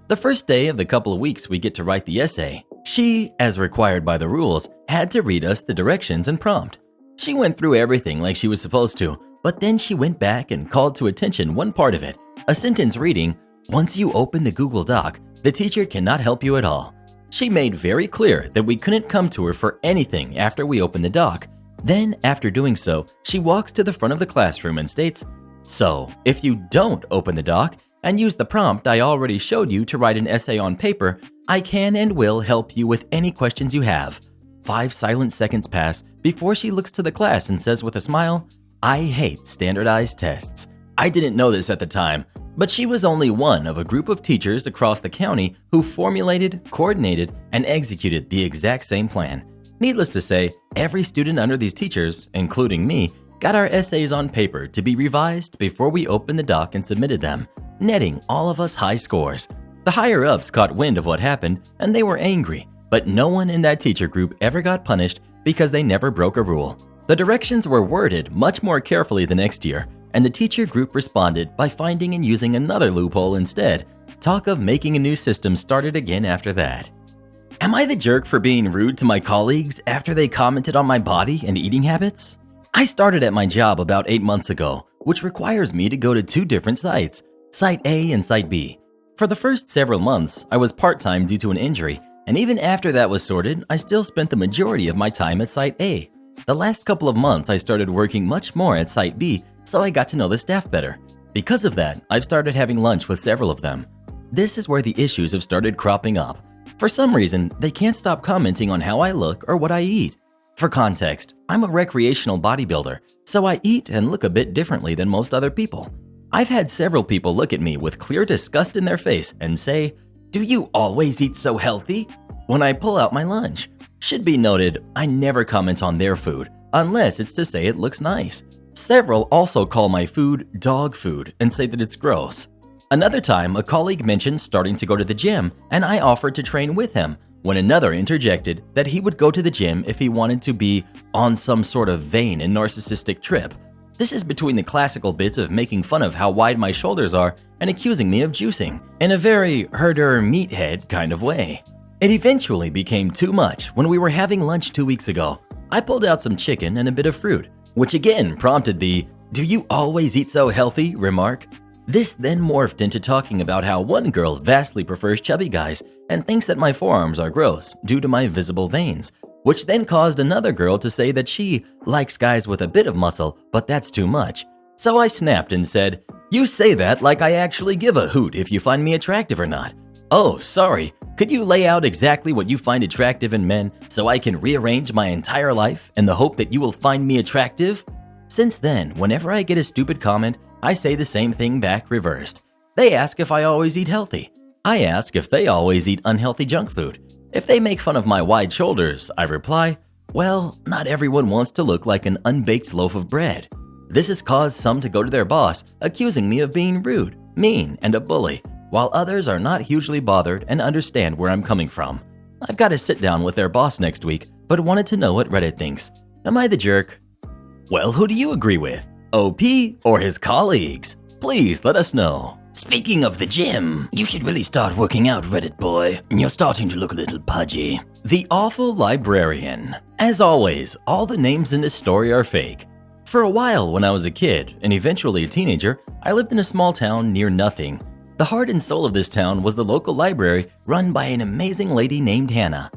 The first day of the couple of weeks we get to write the essay, she, as required by the rules, had to read us the directions and prompt. She went through everything like she was supposed to, but then she went back and called to attention one part of it, a sentence reading, "Once you open the Google Doc, the teacher cannot help you at all." She made very clear that we couldn't come to her for anything after we opened the doc. Then, after doing so, she walks to the front of the classroom and states, "So, if you don't open the doc and use the prompt I already showed you to write an essay on paper, I can and will help you with any questions you have." 5 silent seconds pass before she looks to the class and says with a smile, "I hate standardized tests." I didn't know this at the time, but she was only one of a group of teachers across the county who formulated, coordinated, and executed the exact same plan. Needless to say, every student under these teachers, including me, got our essays on paper to be revised before we opened the doc and submitted them, netting all of us high scores. The higher-ups caught wind of what happened, and they were angry, but no one in that teacher group ever got punished because they never broke a rule. The directions were worded much more carefully the next year, and the teacher group responded by finding and using another loophole instead. Talk of making a new system started again after that. Am I the jerk for being rude to my colleagues after they commented on my body and eating habits? I started at my job about 8 months ago, which requires me to go to 2 different sites, Site A and Site B. For the first several months, I was part-time due to an injury, and even after that was sorted, I still spent the majority of my time at Site A. The last couple of months, I started working much more at Site B, so I got to know the staff better. Because of that, I've started having lunch with several of them. This is where the issues have started cropping up. For some reason, they can't stop commenting on how I look or what I eat. For context, I'm a recreational bodybuilder, so I eat and look a bit differently than most other people. I've had several people look at me with clear disgust in their face and say, "Do you always eat so healthy?" when I pull out my lunch. Should be noted, I never comment on their food, unless it's to say it looks nice. Several also call my food dog food and say that it's gross. Another time, a colleague mentioned starting to go to the gym, and I offered to train with him, when another interjected that he would go to the gym if he wanted to be on some sort of vain and narcissistic trip. This is between the classical bits of making fun of how wide my shoulders are and accusing me of juicing, in a very herder meathead kind of way. It eventually became too much when we were having lunch 2 weeks ago. I pulled out some chicken and a bit of fruit, which again prompted the "do you always eat so healthy?" remark. This then morphed into talking about how one girl vastly prefers chubby guys and thinks that my forearms are gross due to my visible veins, which then caused another girl to say that she likes guys with a bit of muscle, but that's too much. So I snapped and said, "You say that like I actually give a hoot if you find me attractive or not. Oh, sorry, could you lay out exactly what you find attractive in men so I can rearrange my entire life in the hope that you will find me attractive?" Since then, whenever I get a stupid comment, I say the same thing back reversed. They ask if I always eat healthy. I ask if they always eat unhealthy junk food. If they make fun of my wide shoulders, I reply, "Well, not everyone wants to look like an unbaked loaf of bread." This has caused some to go to their boss, accusing me of being rude, mean, and a bully, while others are not hugely bothered and understand where I'm coming from. I've got to sit down with their boss next week, but wanted to know what Reddit thinks. Am I the jerk? Well, who do you agree with? OP or his colleagues? Please let us know. Speaking of the gym, you should really start working out, Reddit boy. You're starting to look a little pudgy. The Awful Librarian. As always, all the names in this story are fake. For a while when I was a kid, and eventually a teenager, I lived in a small town near nothing. The heart and soul of this town was the local library run by an amazing lady named Hannah.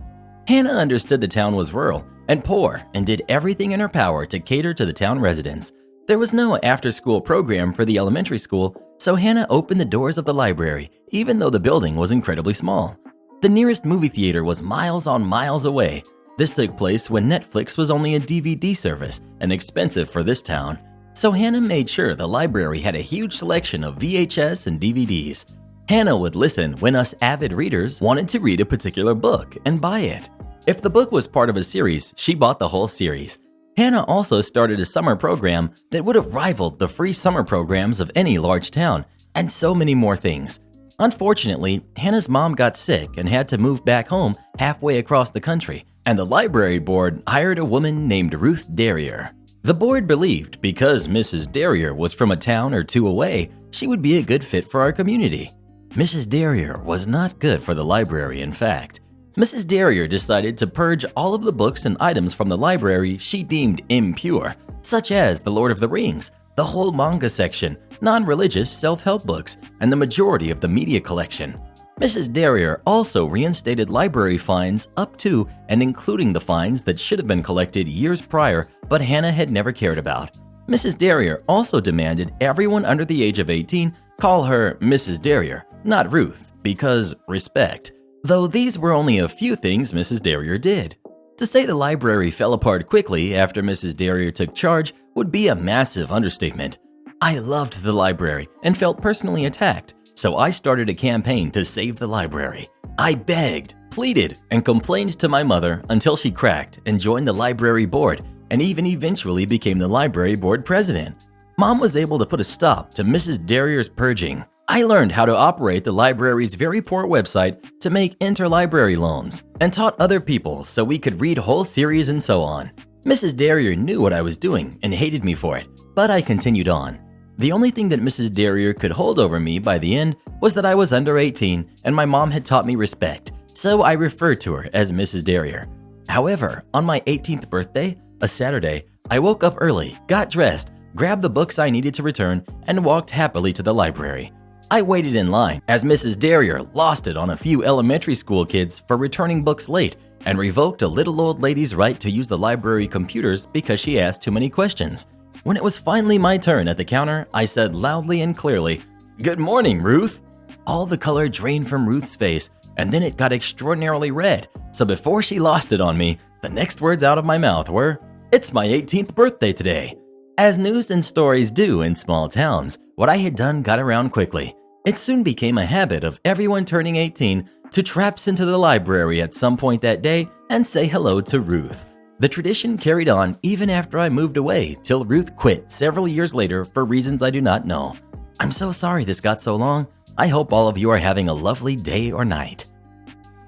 Hannah understood the town was rural and poor and did everything in her power to cater to the town residents. There was no after-school program for the elementary school, so Hannah opened the doors of the library, even though the building was incredibly small. The nearest movie theater was miles on miles away. This took place when Netflix was only a DVD service and expensive for this town. So Hannah made sure the library had a huge selection of VHS and DVDs. Hannah would listen when us avid readers wanted to read a particular book and buy it. If the book was part of a series, she bought the whole series. Hannah also started a summer program that would have rivaled the free summer programs of any large town, and so many more things. Unfortunately, Hannah's mom got sick and had to move back home halfway across the country, and the library board hired a woman named Ruth Derrier. The board believed because Mrs. Derrier was from a town or two away, she would be a good fit for our community. Mrs. Derrier was not good for the library, in fact. Mrs. Derrier decided to purge all of the books and items from the library she deemed impure, such as The Lord of the Rings, the whole manga section, non-religious self-help books, and the majority of the media collection. Mrs. Derrier also reinstated library fines up to and including the fines that should have been collected years prior but Hannah had never cared about. Mrs. Derrier also demanded everyone under the age of 18 call her Mrs. Derrier, not Ruth, because respect. Though these were only a few things Mrs. Derrier did. To say the library fell apart quickly after Mrs. Derrier took charge would be a massive understatement. I loved the library and felt personally attacked, so I started a campaign to save the library. I begged, pleaded, and complained to my mother until she cracked and joined the library board and even eventually became the library board president. Mom was able to put a stop to Mrs. Derrier's purging. I learned how to operate the library's very poor website to make interlibrary loans and taught other people so we could read whole series and so on. Mrs. Derrier knew what I was doing and hated me for it, but I continued on. The only thing that Mrs. Derrier could hold over me by the end was that I was under 18 and my mom had taught me respect, so I referred to her as Mrs. Derrier. However, on my 18th birthday, a Saturday, I woke up early, got dressed, grabbed the books I needed to return, and walked happily to the library. I waited in line as Mrs. Derrier lost it on a few elementary school kids for returning books late and revoked a little old lady's right to use the library computers because she asked too many questions. When it was finally my turn at the counter, I said loudly and clearly, "Good morning, Ruth." All the color drained from Ruth's face, and then it got extraordinarily red, so before she lost it on me, the next words out of my mouth were, "It's my 18th birthday today." As news and stories do in small towns, what I had done got around quickly. It soon became a habit of everyone turning 18 to traipse into the library at some point that day and say hello to Ruth. The tradition carried on even after I moved away till Ruth quit several years later for reasons I do not know. I'm so sorry this got so long. I hope all of you are having a lovely day or night.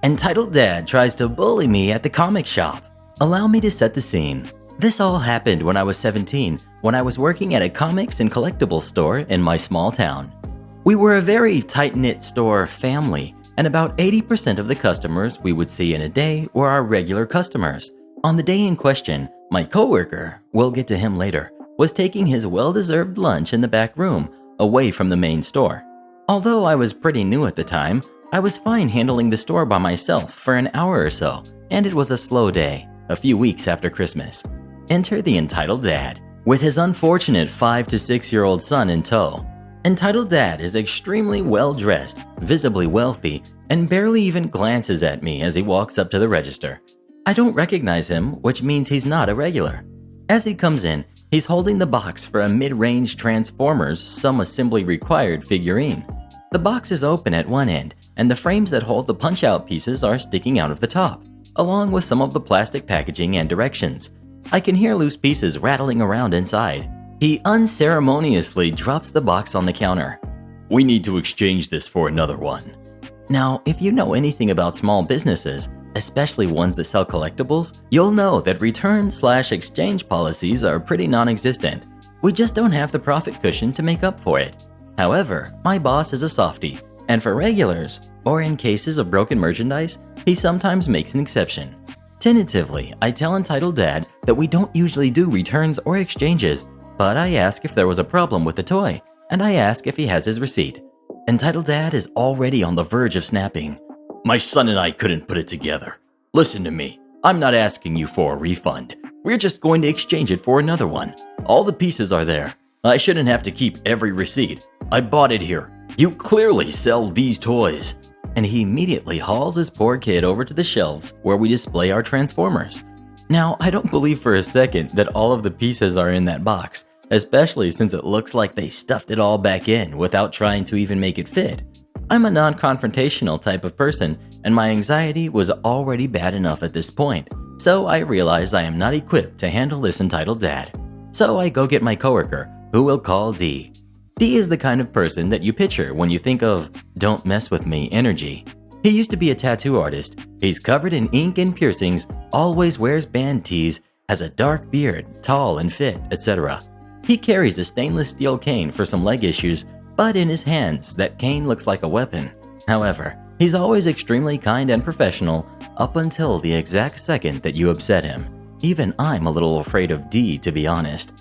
Entitled Dad tries to bully me at the comic shop. Allow me to set the scene. This all happened when I was 17, when I was working at a comics and collectibles store in my small town. We were a very tight-knit store family, and about 80% of the customers we would see in a day were our regular customers. On the day in question, my coworker, we'll get to him later, was taking his well-deserved lunch in the back room, away from the main store. Although I was pretty new at the time, I was fine handling the store by myself for an hour or so, and it was a slow day, a few weeks after Christmas. Enter the Entitled Dad, with his unfortunate 5 to 6-year-old son in tow. Entitled Dad is extremely well-dressed, visibly wealthy, and barely even glances at me as he walks up to the register. I don't recognize him, which means he's not a regular. As he comes in, he's holding the box for a mid-range Transformers Some Assembly Required figurine. The box is open at one end, and the frames that hold the punch-out pieces are sticking out of the top, along with some of the plastic packaging and directions. I can hear loose pieces rattling around inside. He unceremoniously drops the box on the counter. "We need to exchange this for another one." Now, if you know anything about small businesses, especially ones that sell collectibles, you'll know that return/exchange policies are pretty non-existent. We just don't have the profit cushion to make up for it. However, my boss is a softie, and for regulars, or in cases of broken merchandise, he sometimes makes an exception. Tentatively, I tell Entitled Dad that we don't usually do returns or exchanges, but I ask if there was a problem with the toy, and I ask if he has his receipt. Entitled Dad is already on the verge of snapping. "My son and I couldn't put it together. Listen to me, I'm not asking you for a refund. We're just going to exchange it for another one. All the pieces are there. I shouldn't have to keep every receipt. I bought it here. You clearly sell these toys." And he immediately hauls his poor kid over to the shelves where we display our Transformers. Now, I don't believe for a second that all of the pieces are in that box, especially since it looks like they stuffed it all back in without trying to even make it fit. I'm a non-confrontational type of person, and my anxiety was already bad enough at this point, so I realize I am not equipped to handle this Entitled Dad. So I go get my coworker, who we'll call D. D is the kind of person that you picture when you think of "don't mess with me" energy. He used to be a tattoo artist. He's covered in ink and piercings, always wears band tees, has a dark beard, tall and fit, etc. He carries a stainless steel cane for some leg issues, but in his hands, that cane looks like a weapon. However, he's always extremely kind and professional up until the exact second that you upset him. Even I'm a little afraid of D, to be honest.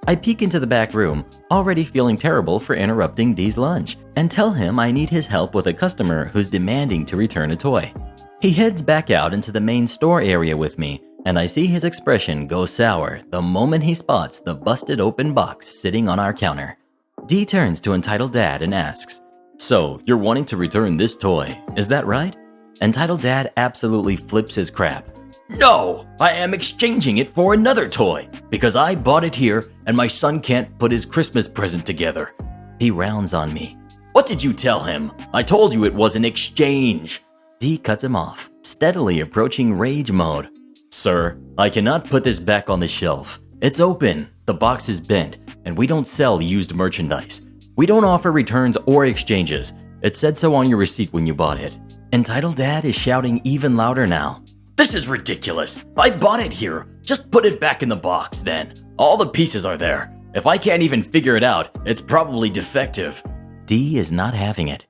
I peek into the back room, already feeling terrible for interrupting D's lunch, and tell him I need his help with a customer who's demanding to return a toy. He heads back out into the main store area with me, and I see his expression go sour the moment he spots the busted open box sitting on our counter. D turns to Entitled Dad and asks, "So, you're wanting to return this toy, is that right?" Entitled Dad absolutely flips his crap. "No, I am exchanging it for another toy, because I bought it here and my son can't put his Christmas present together." He rounds on me. "What did you tell him? I told you it was an exchange." D cuts him off, steadily approaching rage mode. "Sir, I cannot put this back on the shelf. It's open, the box is bent, and we don't sell used merchandise. We don't offer returns or exchanges. It said so on your receipt when you bought it." Entitled Dad is shouting even louder now. "This is ridiculous. I bought it here. Just put it back in the box then. All the pieces are there. If I can't even figure it out, it's probably defective." D is not having it.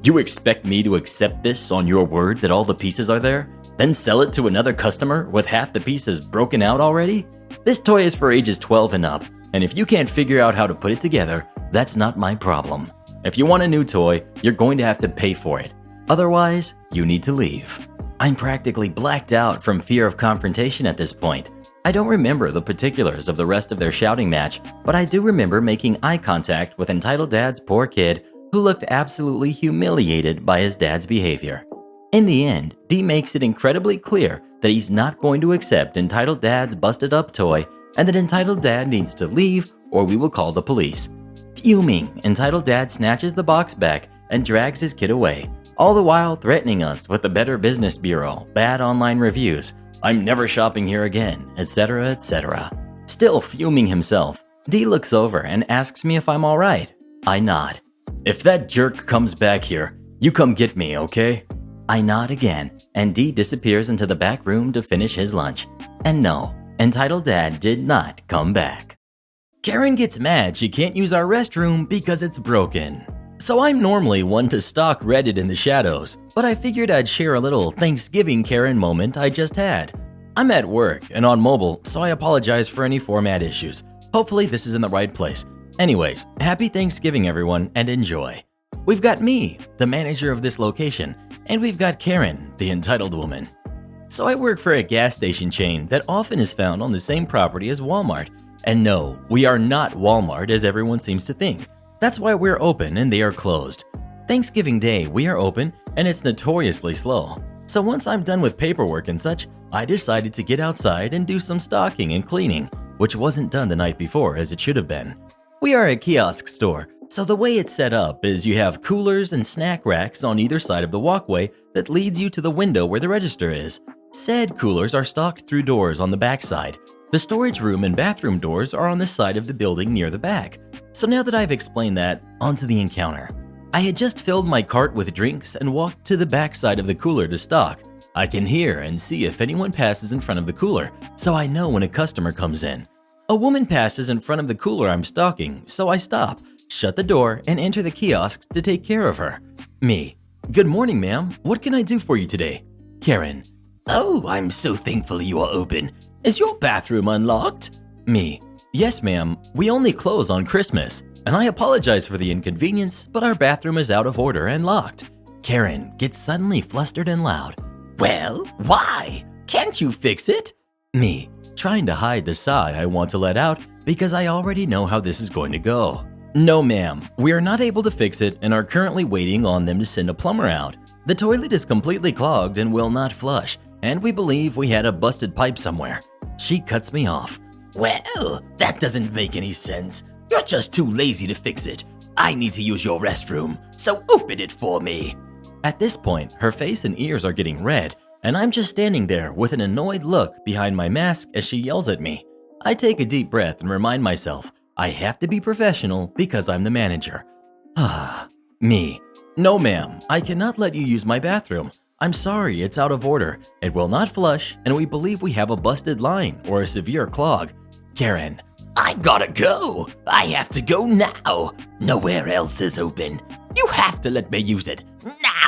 "You expect me to accept this on your word that all the pieces are there? Then sell it to another customer with half the pieces broken out already? This toy is for ages 12 and up, and if you can't figure out how to put it together, that's not my problem. If you want a new toy, you're going to have to pay for it. Otherwise, you need to leave." I'm practically blacked out from fear of confrontation at this point. I don't remember the particulars of the rest of their shouting match, but I do remember making eye contact with Entitled Dad's poor kid, who looked absolutely humiliated by his dad's behavior. In the end, D makes it incredibly clear that he's not going to accept Entitled Dad's busted up toy, and that Entitled Dad needs to leave or we will call the police. Fuming, Entitled Dad snatches the box back and drags his kid away, all the while threatening us with the Better Business Bureau, bad online reviews, "I'm never shopping here again," etc., etc. Still fuming himself, D looks over and asks me if I'm alright. I nod. "If that jerk comes back here, you come get me, okay?" I nod again, and D disappears into the back room to finish his lunch. And no, entitled dad did not come back. Karen gets mad she can't use our restroom because it's broken. So I'm normally one to stalk Reddit in the shadows, but I figured I'd share a little Thanksgiving Karen moment I just had. I'm at work and on mobile, so I apologize for any format issues. Hopefully this is in the right place. Anyways, happy Thanksgiving everyone and enjoy. We've got me, the manager of this location, and we've got Karen, the entitled woman. So I work for a gas station chain that often is found on the same property as Walmart. And no, we are not Walmart as everyone seems to think. That's why we're open and they are closed. Thanksgiving Day, we are open and it's notoriously slow. So once I'm done with paperwork and such, I decided to get outside and do some stocking and cleaning, which wasn't done the night before as it should have been. We are a kiosk store, so the way it's set up is you have coolers and snack racks on either side of the walkway that leads you to the window where the register is. Said coolers are stocked through doors on the back side. The storage room and bathroom doors are on the side of the building near the back. So now that I've explained that, onto the encounter. I had just filled my cart with drinks and walked to the back side of the cooler to stock. I can hear and see if anyone passes in front of the cooler, so I know when a customer comes in. A woman passes in front of the cooler I'm stocking, so I stop, shut the door, and enter the kiosk to take care of her. Me. Good morning, ma'am. What can I do for you today? Karen. Oh, I'm so thankful you are open. Is your bathroom unlocked? Me. Yes, ma'am. We only close on Christmas, and I apologize for the inconvenience, but our bathroom is out of order and locked. Karen gets suddenly flustered and loud. Well, why? Can't you fix it? Me. Trying to hide the sigh I want to let out because I already know how this is going to go. No, ma'am. We are not able to fix it and are currently waiting on them to send a plumber out. The toilet is completely clogged and will not flush, and we believe we had a busted pipe somewhere. She cuts me off. Well, that doesn't make any sense. You're just too lazy to fix it. I need to use your restroom, so open it for me. At this point, her face and ears are getting red, and I'm just standing there with an annoyed look behind my mask as she yells at me. I take a deep breath and remind myself I have to be professional because I'm the manager. Me. No, ma'am, I cannot let you use my bathroom. I'm sorry, it's out of order. It will not flush, and we believe we have a busted line or a severe clog. Karen. I gotta go. I have to go now. Nowhere else is open. You have to let me use it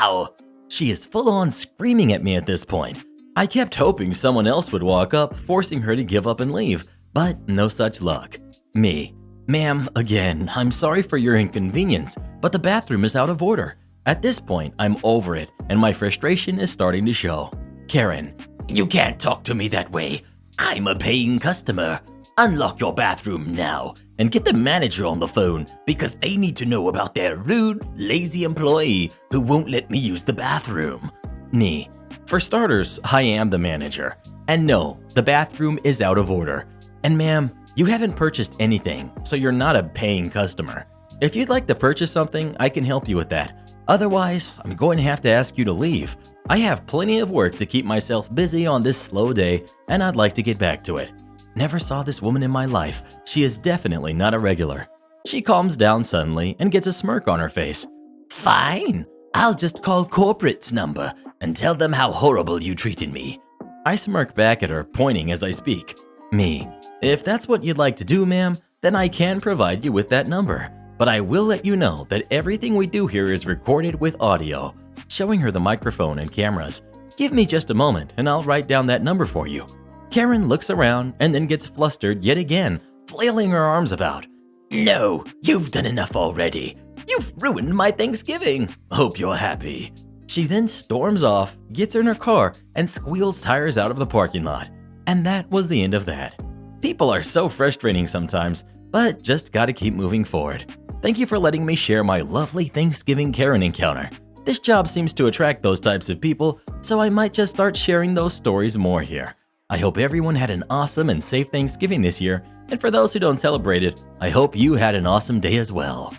now. She is full on screaming at me at this point. I kept hoping someone else would walk up, forcing her to give up and leave, but no such luck. Me. Ma'am, again, I'm sorry for your inconvenience, but the bathroom is out of order. At this point, I'm over it, and my frustration is starting to show. Karen. You can't talk to me that way. I'm a paying customer. Unlock your bathroom now and get the manager on the phone because they need to know about their rude, lazy employee who won't let me use the bathroom. Me. For starters, I am the manager. And no, the bathroom is out of order. And ma'am, you haven't purchased anything, so you're not a paying customer. If you'd like to purchase something, I can help you with that. Otherwise, I'm going to have to ask you to leave. I have plenty of work to keep myself busy on this slow day, and I'd like to get back to it. Never saw this woman in my life. She is definitely not a regular. She calms down suddenly and gets a smirk on her face. Fine, I'll just call corporate's number and tell them how horrible you treated me. I smirk back at her, pointing as I speak. Me. If that's what you'd like to do, ma'am, then I can provide you with that number. But I will let you know that everything we do here is recorded with audio. Showing her the microphone and cameras. Give me just a moment and I'll write down that number for you. Karen looks around and then gets flustered yet again, flailing her arms about. No, you've done enough already. You've ruined my Thanksgiving. Hope you're happy. She then storms off, gets in her car, and squeals tires out of the parking lot. And that was the end of that. People are so frustrating sometimes, but just gotta keep moving forward. Thank you for letting me share my lovely Thanksgiving Karen encounter. This job seems to attract those types of people, so I might just start sharing those stories more here. I hope everyone had an awesome and safe Thanksgiving this year, and for those who don't celebrate it, I hope you had an awesome day as well.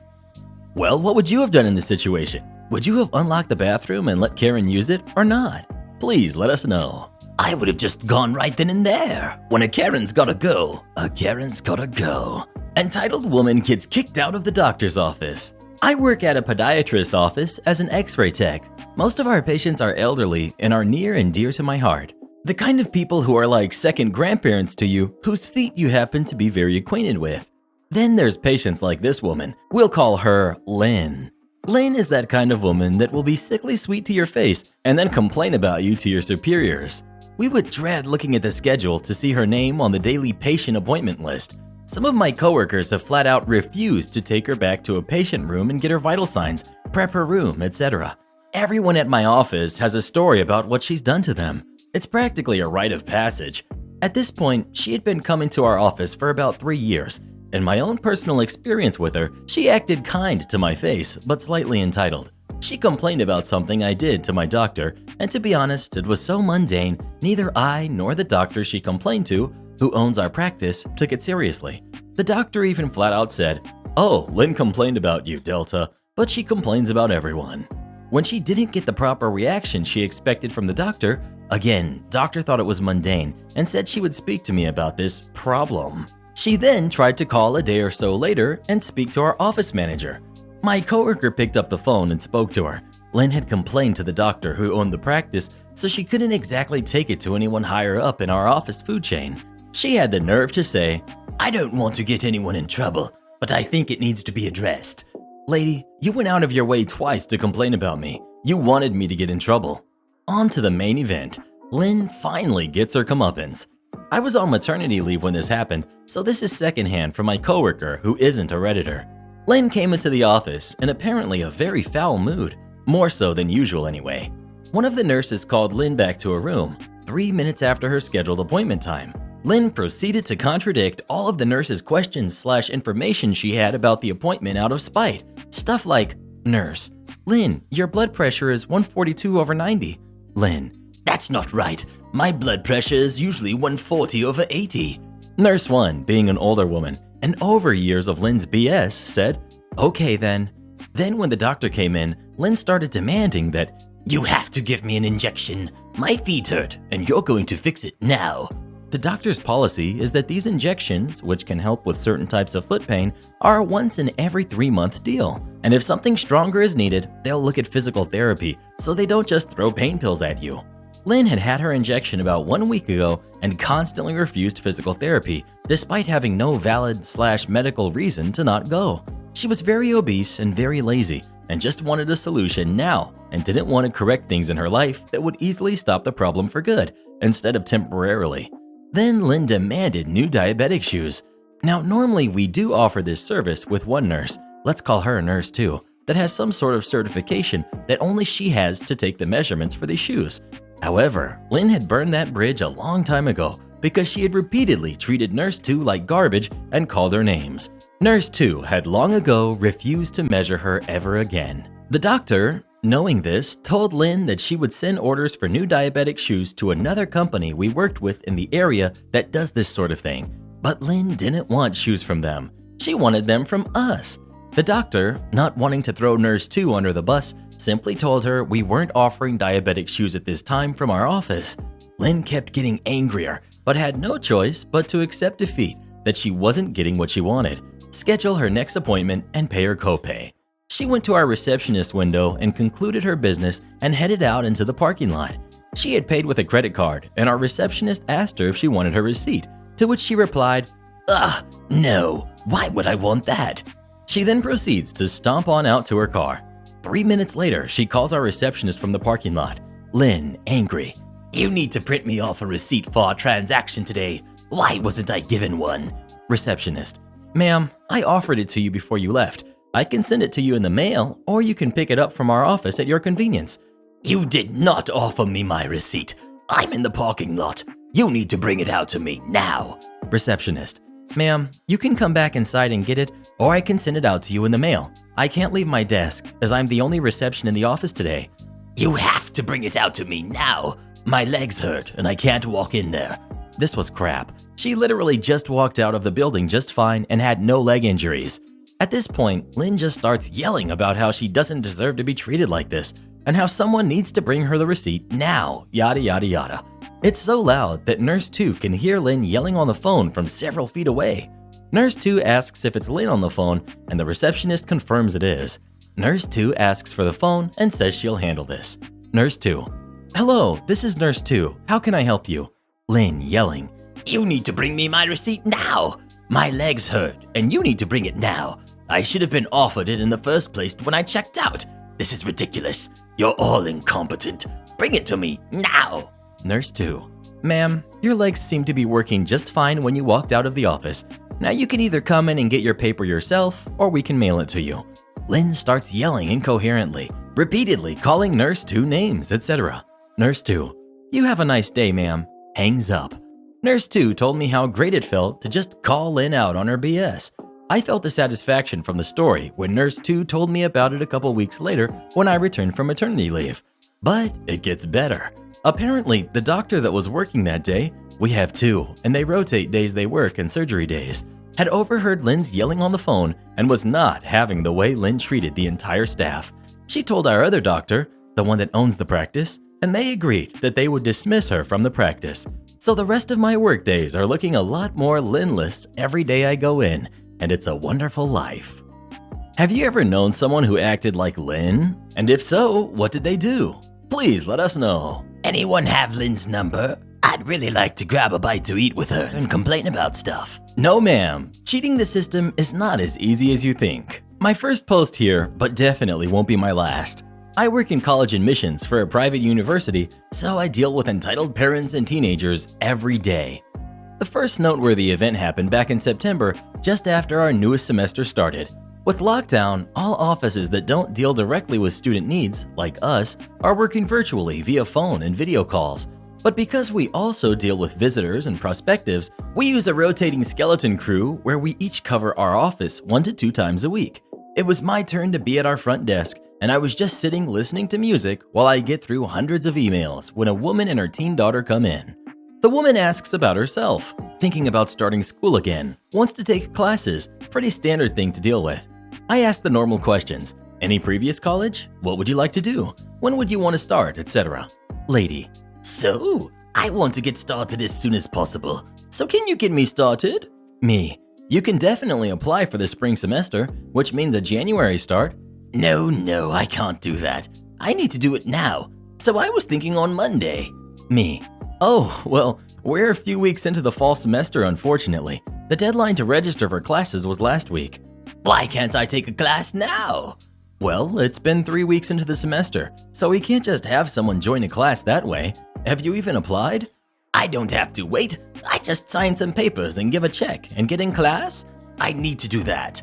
Well, what would you have done in this situation? Would you have unlocked the bathroom and let Karen use it or not? Please let us know. I would have just gone right then and there. When a Karen's gotta go, a Karen's gotta go. Entitled woman gets kicked out of the doctor's office. I work at a podiatrist's office as an x-ray tech. Most of our patients are elderly and are near and dear to my heart. The kind of people who are like second grandparents to you, whose feet you happen to be very acquainted with. Then there's patients like this woman. We'll call her Lynn. Lynn is that kind of woman that will be sickly sweet to your face and then complain about you to your superiors. We would dread looking at the schedule to see her name on the daily patient appointment list. Some of my coworkers have flat out refused to take her back to a patient room and get her vital signs, prep her room, etc. Everyone at my office has a story about what she's done to them. It's practically a rite of passage. At this point, she had been coming to our office for about 3 years. In my own personal experience with her, she acted kind to my face, but slightly entitled. She complained about something I did to my doctor, and to be honest, it was so mundane, neither I nor the doctor she complained to, who owns our practice, took it seriously. The doctor even flat out said, "Oh, Lynn complained about you, Delta, but she complains about everyone." When she didn't get the proper reaction she expected from the doctor, again, doctor thought it was mundane and said she would speak to me about this problem. She then tried to call a day or so later and speak to our office manager. My coworker picked up the phone and spoke to her. Lynn had complained to the doctor who owned the practice, so she couldn't exactly take it to anyone higher up in our office food chain. She had the nerve to say, "I don't want to get anyone in trouble, but I think it needs to be addressed. Lady, you went out of your way twice to complain about me. You wanted me to get in trouble." On to the main event. Lynn finally gets her comeuppance. I was on maternity leave when this happened, so this is secondhand from my coworker who isn't a Redditor. Lynn came into the office in apparently a very foul mood, more so than usual anyway. One of the nurses called Lynn back to her room 3 minutes after her scheduled appointment time. Lynn proceeded to contradict all of the nurse's questions/information she had about the appointment out of spite. Stuff like, "Nurse, Lynn, your blood pressure is 142/90. Lynn, that's not right. My blood pressure is usually 140/80. Nurse 1, being an older woman and over years of Lynn's BS, said, "Okay then." Then when the doctor came in, Lynn started demanding that, "You have to give me an injection. My feet hurt and you're going to fix it now." The doctor's policy is that these injections, which can help with certain types of foot pain, are a once in every 3-month deal. And if something stronger is needed, they'll look at physical therapy, so they don't just throw pain pills at you. Lynn had had her injection about 1 week ago and constantly refused physical therapy, despite having no valid/medical reason to not go. She was very obese and very lazy, and just wanted a solution now, and didn't want to correct things in her life that would easily stop the problem for good, instead of temporarily. Then Lynn demanded new diabetic shoes. Now normally we do offer this service with one nurse, let's call her Nurse 2, that has some sort of certification that only she has to take the measurements for these shoes. However, Lynn had burned that bridge a long time ago because she had repeatedly treated Nurse 2 like garbage and called her names. Nurse 2 had long ago refused to measure her ever again. The doctor, knowing this, told Lynn that she would send orders for new diabetic shoes to another company we worked with in the area that does this sort of thing. But Lynn didn't want shoes from them. She wanted them from us. The doctor, not wanting to throw Nurse 2 under the bus, simply told her we weren't offering diabetic shoes at this time from our office. Lynn kept getting angrier, but had no choice but to accept defeat that she wasn't getting what she wanted, schedule her next appointment, and pay her copay. She went to our receptionist window and concluded her business and headed out into the parking lot. She had paid with a credit card, and our receptionist asked her if she wanted her receipt, to which she replied, "No, why would I want that?" She then proceeds to stomp on out to her car. 3 minutes later, she calls our receptionist from the parking lot. Lynn, angry, "You need to print me off a receipt for our transaction today. Why wasn't I given one?" Receptionist, "Ma'am, I offered it to you before you left. I can send it to you in the mail, or you can pick it up from our office at your convenience." "You did not offer me my receipt. I'm in the parking lot. You need to bring it out to me now." Receptionist, "Ma'am, you can come back inside and get it, or I can send it out to you in the mail. I can't leave my desk, as I'm the only reception in the office today." "You have to bring it out to me now. My legs hurt and I can't walk in there." This was crap. She literally just walked out of the building just fine and had no leg injuries. At this point, Lynn just starts yelling about how she doesn't deserve to be treated like this, and how someone needs to bring her the receipt now, yada yada yada. It's so loud that Nurse 2 can hear Lynn yelling on the phone from several feet away. Nurse 2 asks if it's Lynn on the phone, and the receptionist confirms it is. Nurse 2 asks for the phone and says she'll handle this. Nurse 2. Hello, this is Nurse 2. How can I help you? Lynn yelling. You need to bring me my receipt now. My legs hurt and you need to bring it now. I should have been offered it in the first place when I checked out. This is ridiculous. You're all incompetent. Bring it to me now. Nurse 2. Ma'am, your legs seem to be working just fine when you walked out of the office. Now you can either come in and get your paper yourself or we can mail it to you. Lynn starts yelling incoherently, repeatedly calling Nurse 2 names, etc. Nurse 2. You have a nice day, ma'am. Hangs up. Nurse 2 told me how great it felt to just call Lynn out on her BS. I felt the satisfaction from the story when Nurse 2 told me about it a couple weeks later when I returned from maternity leave. But it gets better. Apparently, the doctor that was working that day, we have two, and they rotate days they work and surgery days, had overheard Lynn's yelling on the phone and was not having the way Lynn treated the entire staff. She told our other doctor, the one that owns the practice, and they agreed that they would dismiss her from the practice. So the rest of my work days are looking a lot more Lynn-less every day I go in, and it's a wonderful life. Have you ever known someone who acted like Lynn? And if so, what did they do? Please let us know. Anyone have Lynn's number? I'd really like to grab a bite to eat with her and complain about stuff. No ma'am, cheating the system is not as easy as you think. My first post here, but definitely won't be my last. I work in college admissions for a private university, so I deal with entitled parents and teenagers every day. The first noteworthy event happened back in September, just after our newest semester started. With lockdown, all offices that don't deal directly with student needs, like us, are working virtually via phone and video calls. But because we also deal with visitors and prospectives, we use a rotating skeleton crew where we each cover our office 1 to 2 times a week. It was my turn to be at our front desk, and I was just sitting listening to music while I get through hundreds of emails when a woman and her teen daughter come in. The woman asks about herself, thinking about starting school again, wants to take classes, pretty standard thing to deal with. I ask the normal questions. Any previous college? What would you like to do? When would you want to start, etc. Lady. So, I want to get started as soon as possible. So can you get me started? Me. You can definitely apply for the spring semester, which means a January start. No, I can't do that. I need to do it now. So I was thinking on Monday. Me. Oh, well, we're a few weeks into the fall semester, unfortunately. The deadline to register for classes was last week. Why can't I take a class now? Well, it's been 3 weeks into the semester, so we can't just have someone join a class that way. Have you even applied? I don't have to wait. I just sign some papers and give a check and get in class. I need to do that.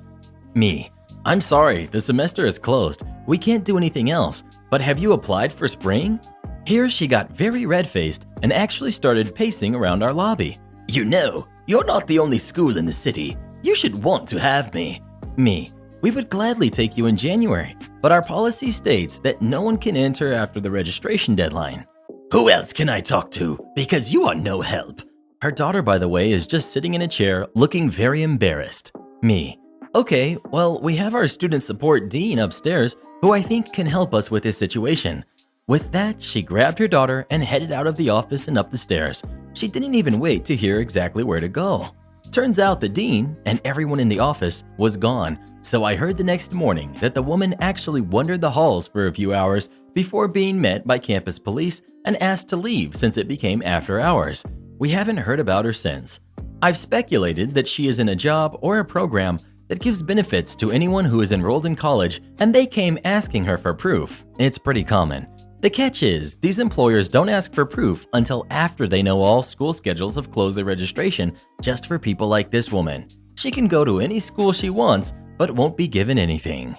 Me. I'm sorry, the semester is closed. We can't do anything else, but have you applied for spring? Here she got very red-faced and actually started pacing around our lobby. You know, you're not the only school in the city. You should want to have me. Me. We would gladly take you in January, but our policy states that no one can enter after the registration deadline. Who else can I talk to? Because you are no help. Her daughter, by the way, is just sitting in a chair looking very embarrassed. Me. Okay, well, we have our student support dean upstairs who I think can help us with this situation. With that, she grabbed her daughter and headed out of the office and up the stairs. She didn't even wait to hear exactly where to go. Turns out the dean and everyone in the office was gone, so I heard the next morning that the woman actually wandered the halls for a few hours before being met by campus police and asked to leave since it became after hours. We haven't heard about her since. I've speculated that she is in a job or a program that gives benefits to anyone who is enrolled in college, and they came asking her for proof. It's pretty common. The catch is, these employers don't ask for proof until after they know all school schedules have closed their registration just for people like this woman. She can go to any school she wants, but won't be given anything.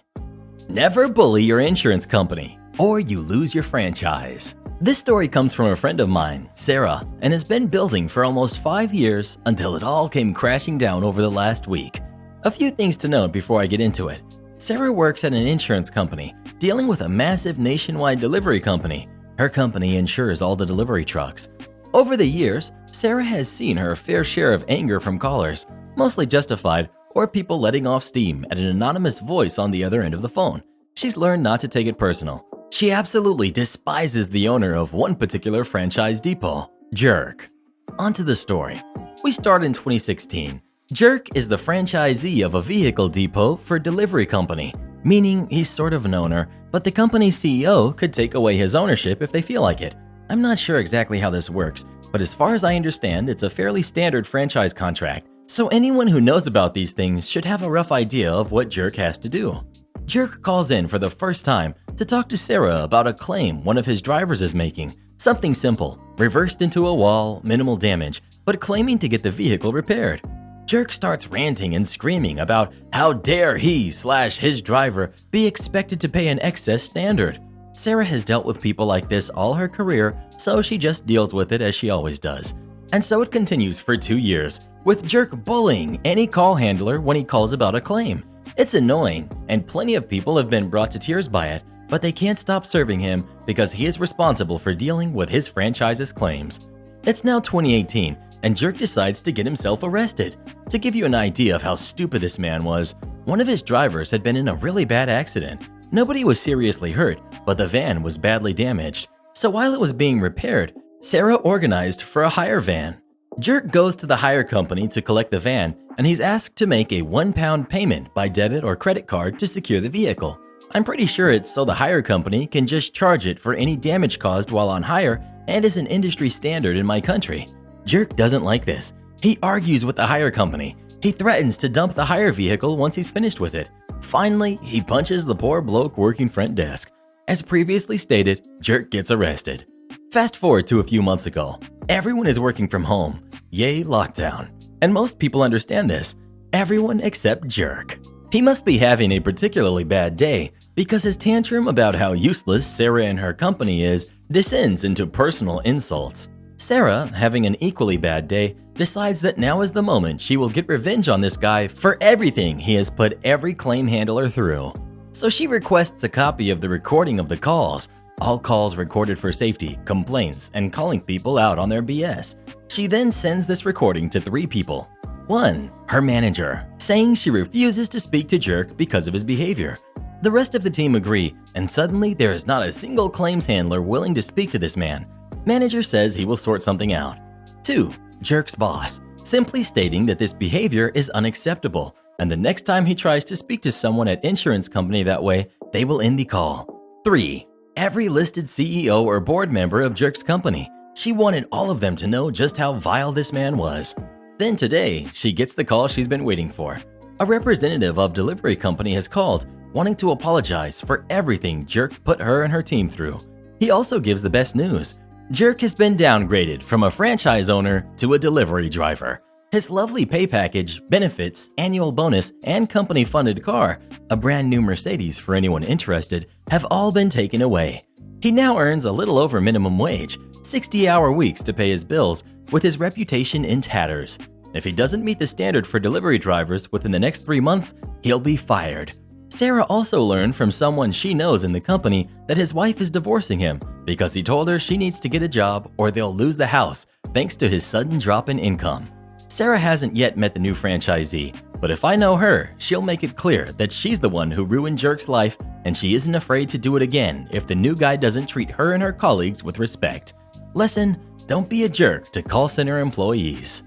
Never bully your insurance company, or you lose your franchise. This story comes from a friend of mine, Sarah, and has been building for almost 5 years until it all came crashing down over the last week. A few things to note before I get into it. Sarah works at an insurance company, dealing with a massive nationwide delivery company. Her company insures all the delivery trucks. Over the years, Sarah has seen her fair share of anger from callers, mostly justified, or people letting off steam at an anonymous voice on the other end of the phone. She's learned not to take it personal. She absolutely despises the owner of one particular franchise depot, Jerk. Onto the story. We start in 2016. Jerk is the franchisee of a vehicle depot for a delivery company. meaning he's sort of an owner, but the company's CEO could take away his ownership if they feel like it. I'm not sure exactly how this works, but as far as I understand, it's a fairly standard franchise contract, so anyone who knows about these things should have a rough idea of what Jerk has to do. Jerk calls in for the first time to talk to Sarah about a claim one of his drivers is making. Something simple, reversed into a wall, minimal damage, but claiming to get the vehicle repaired. Jerk starts ranting and screaming about how dare he/his driver be expected to pay an excess standard. Sarah has dealt with people like this all her career, so she just deals with it as she always does. And so it continues for 2 years, with Jerk bullying any call handler when he calls about a claim. It's annoying, and plenty of people have been brought to tears by it, but they can't stop serving him because he is responsible for dealing with his franchise's claims. It's now 2018, and Jerk decides to get himself arrested. To give you an idea of how stupid this man was, one of his drivers had been in a really bad accident. Nobody was seriously hurt, but the van was badly damaged. So while it was being repaired, Sarah organized for a hire van. Jerk goes to the hire company to collect the van, and he's asked to make a £1 payment by debit or credit card to secure the vehicle. I'm pretty sure it's so the hire company can just charge it for any damage caused while on hire and is an industry standard in my country. Jerk doesn't like this. He argues with the hire company. He threatens to dump the hire vehicle once he's finished with it. Finally, he punches the poor bloke working front desk. As previously stated, Jerk gets arrested. Fast forward to a few months ago. Everyone is working from home. Yay, lockdown. And most people understand this. Everyone except Jerk. He must be having a particularly bad day because his tantrum about how useless Sarah and her company is descends into personal insults. Sarah, having an equally bad day, decides that now is the moment she will get revenge on this guy for everything he has put every claim handler through. So she requests a copy of the recording of the calls, all calls recorded for safety, complaints, and calling people out on their BS. She then sends this recording to 3 people. 1. Her manager, saying she refuses to speak to Jerk because of his behavior. The rest of the team agree, and suddenly there is not a single claims handler willing to speak to this man. Manager says he will sort something out. 2. Jerk's boss, simply stating that this behavior is unacceptable, and the next time he tries to speak to someone at insurance company that way, they will end the call. 3. Every listed CEO or board member of Jerk's company. She wanted all of them to know just how vile this man was. Then today, she gets the call she's been waiting for. A representative of delivery company has called, wanting to apologize for everything Jerk put her and her team through. He also gives the best news. Jerk has been downgraded from a franchise owner to a delivery driver. His lovely pay package, benefits, annual bonus, and company-funded car, a brand new Mercedes for anyone interested, have all been taken away. He now earns a little over minimum wage, 60-hour weeks to pay his bills, with his reputation in tatters. If he doesn't meet the standard for delivery drivers within the next 3 months, he'll be fired. Sarah also learned from someone she knows in the company that his wife is divorcing him because he told her she needs to get a job or they'll lose the house thanks to his sudden drop in income. Sarah hasn't yet met the new franchisee, but if I know her, she'll make it clear that she's the one who ruined Jerk's life and she isn't afraid to do it again if the new guy doesn't treat her and her colleagues with respect. Lesson: don't be a jerk to call center employees.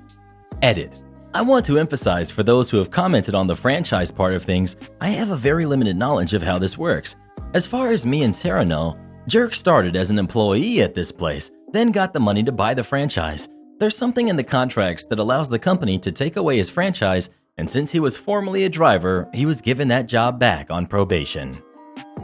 Edit. I want to emphasize for those who have commented on the franchise part of things, I have a very limited knowledge of how this works. As far as me and Sarah know, Jerk started as an employee at this place, then got the money to buy the franchise. There's something in the contracts that allows the company to take away his franchise, and since he was formerly a driver, he was given that job back on probation.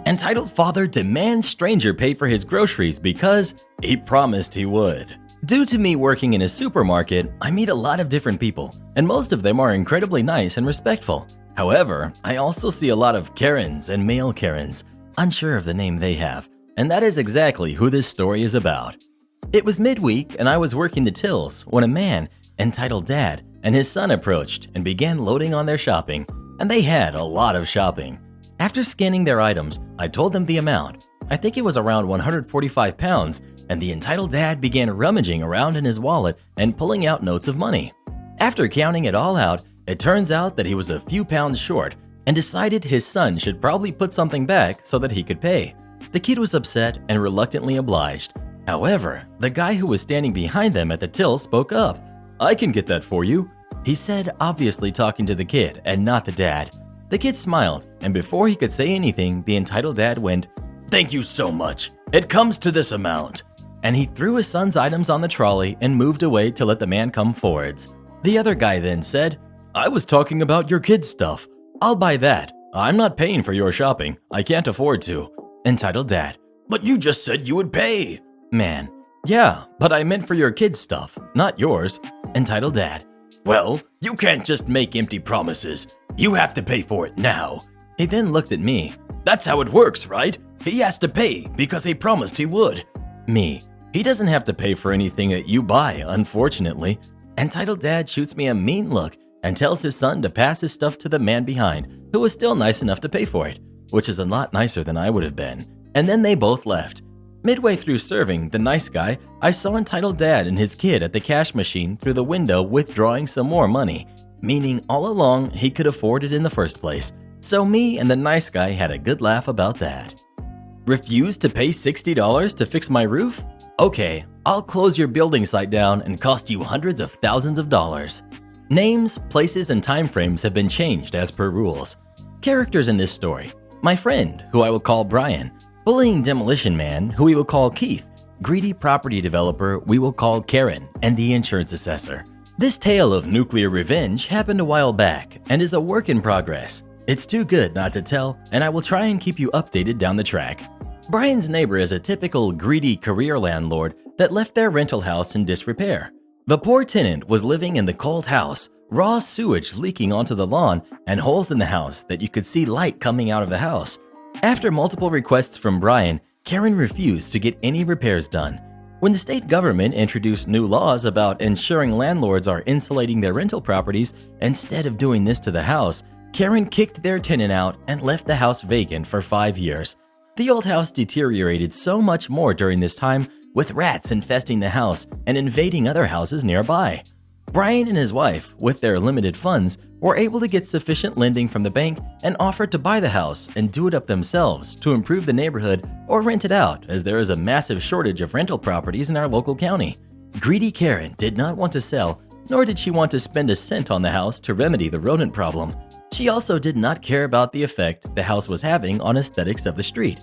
Entitled father demands stranger pay for his groceries because he promised he would. Due to me working in a supermarket, I meet a lot of different people, and most of them are incredibly nice and respectful. However, I also see a lot of Karens and male Karens, unsure of the name they have, and that is exactly who this story is about. It was midweek and I was working the tills when a man, entitled Dad, and his son approached and began loading on their shopping, and they had a lot of shopping. After scanning their items, I told them the amount. I think it was around 145 pounds, and the entitled Dad began rummaging around in his wallet and pulling out notes of money. After counting it all out, it turns out that he was a few pounds short and decided his son should probably put something back so that he could pay. The kid was upset and reluctantly obliged. However, the guy who was standing behind them at the till spoke up. "I can get that for you," he said, obviously talking to the kid and not the dad. The kid smiled, and before he could say anything, the entitled dad went, "Thank you so much. It comes to this amount." And he threw his son's items on the trolley and moved away to let the man come forwards. The other guy then said, "I was talking about your kid's stuff. I'll buy that. I'm not paying for your shopping. I can't afford to." Entitled dad, "But you just said you would pay." Man, "Yeah, but I meant for your kid's stuff, not yours." Entitled dad, "Well, you can't just make empty promises. You have to pay for it now." He then looked at me. "That's how it works, right? He has to pay because he promised he would." Me, "He doesn't have to pay for anything that you buy, unfortunately." Entitled dad shoots me a mean look and tells his son to pass his stuff to the man behind, who was still nice enough to pay for it, which is a lot nicer than I would have been. And then they both left. Midway through serving the nice guy, I saw entitled dad and his kid at the cash machine through the window withdrawing some more money, meaning all along he could afford it in the first place. So me and the nice guy had a good laugh about that. Refuse to pay $60 to fix my roof? Okay, I'll close your building site down and cost you hundreds of thousands of dollars. Names, places, and timeframes have been changed as per rules. Characters in this story: my friend, who I will call Brian; bullying demolition man, who we will call Keith; greedy property developer, we will call Karen; and the insurance assessor. This tale of nuclear revenge happened a while back and is a work in progress. It's too good not to tell, and I will try and keep you updated down the track. Brian's neighbor is a typical greedy career landlord that left their rental house in disrepair. The poor tenant was living in the cold house, raw sewage leaking onto the lawn, and holes in the house that you could see light coming out of the house. After multiple requests from Brian, Karen refused to get any repairs done. When the state government introduced new laws about ensuring landlords are insulating their rental properties instead of doing this to the house, Karen kicked their tenant out and left the house vacant for 5 years. The old house deteriorated so much more during this time, with rats infesting the house and invading other houses nearby. Brian and his wife, with their limited funds, were able to get sufficient lending from the bank and offered to buy the house and do it up themselves to improve the neighborhood or rent it out, as there is a massive shortage of rental properties in our local county. Greedy Karen did not want to sell, nor did she want to spend a cent on the house to remedy the rodent problem. She also did not care about the effect the house was having on aesthetics of the street.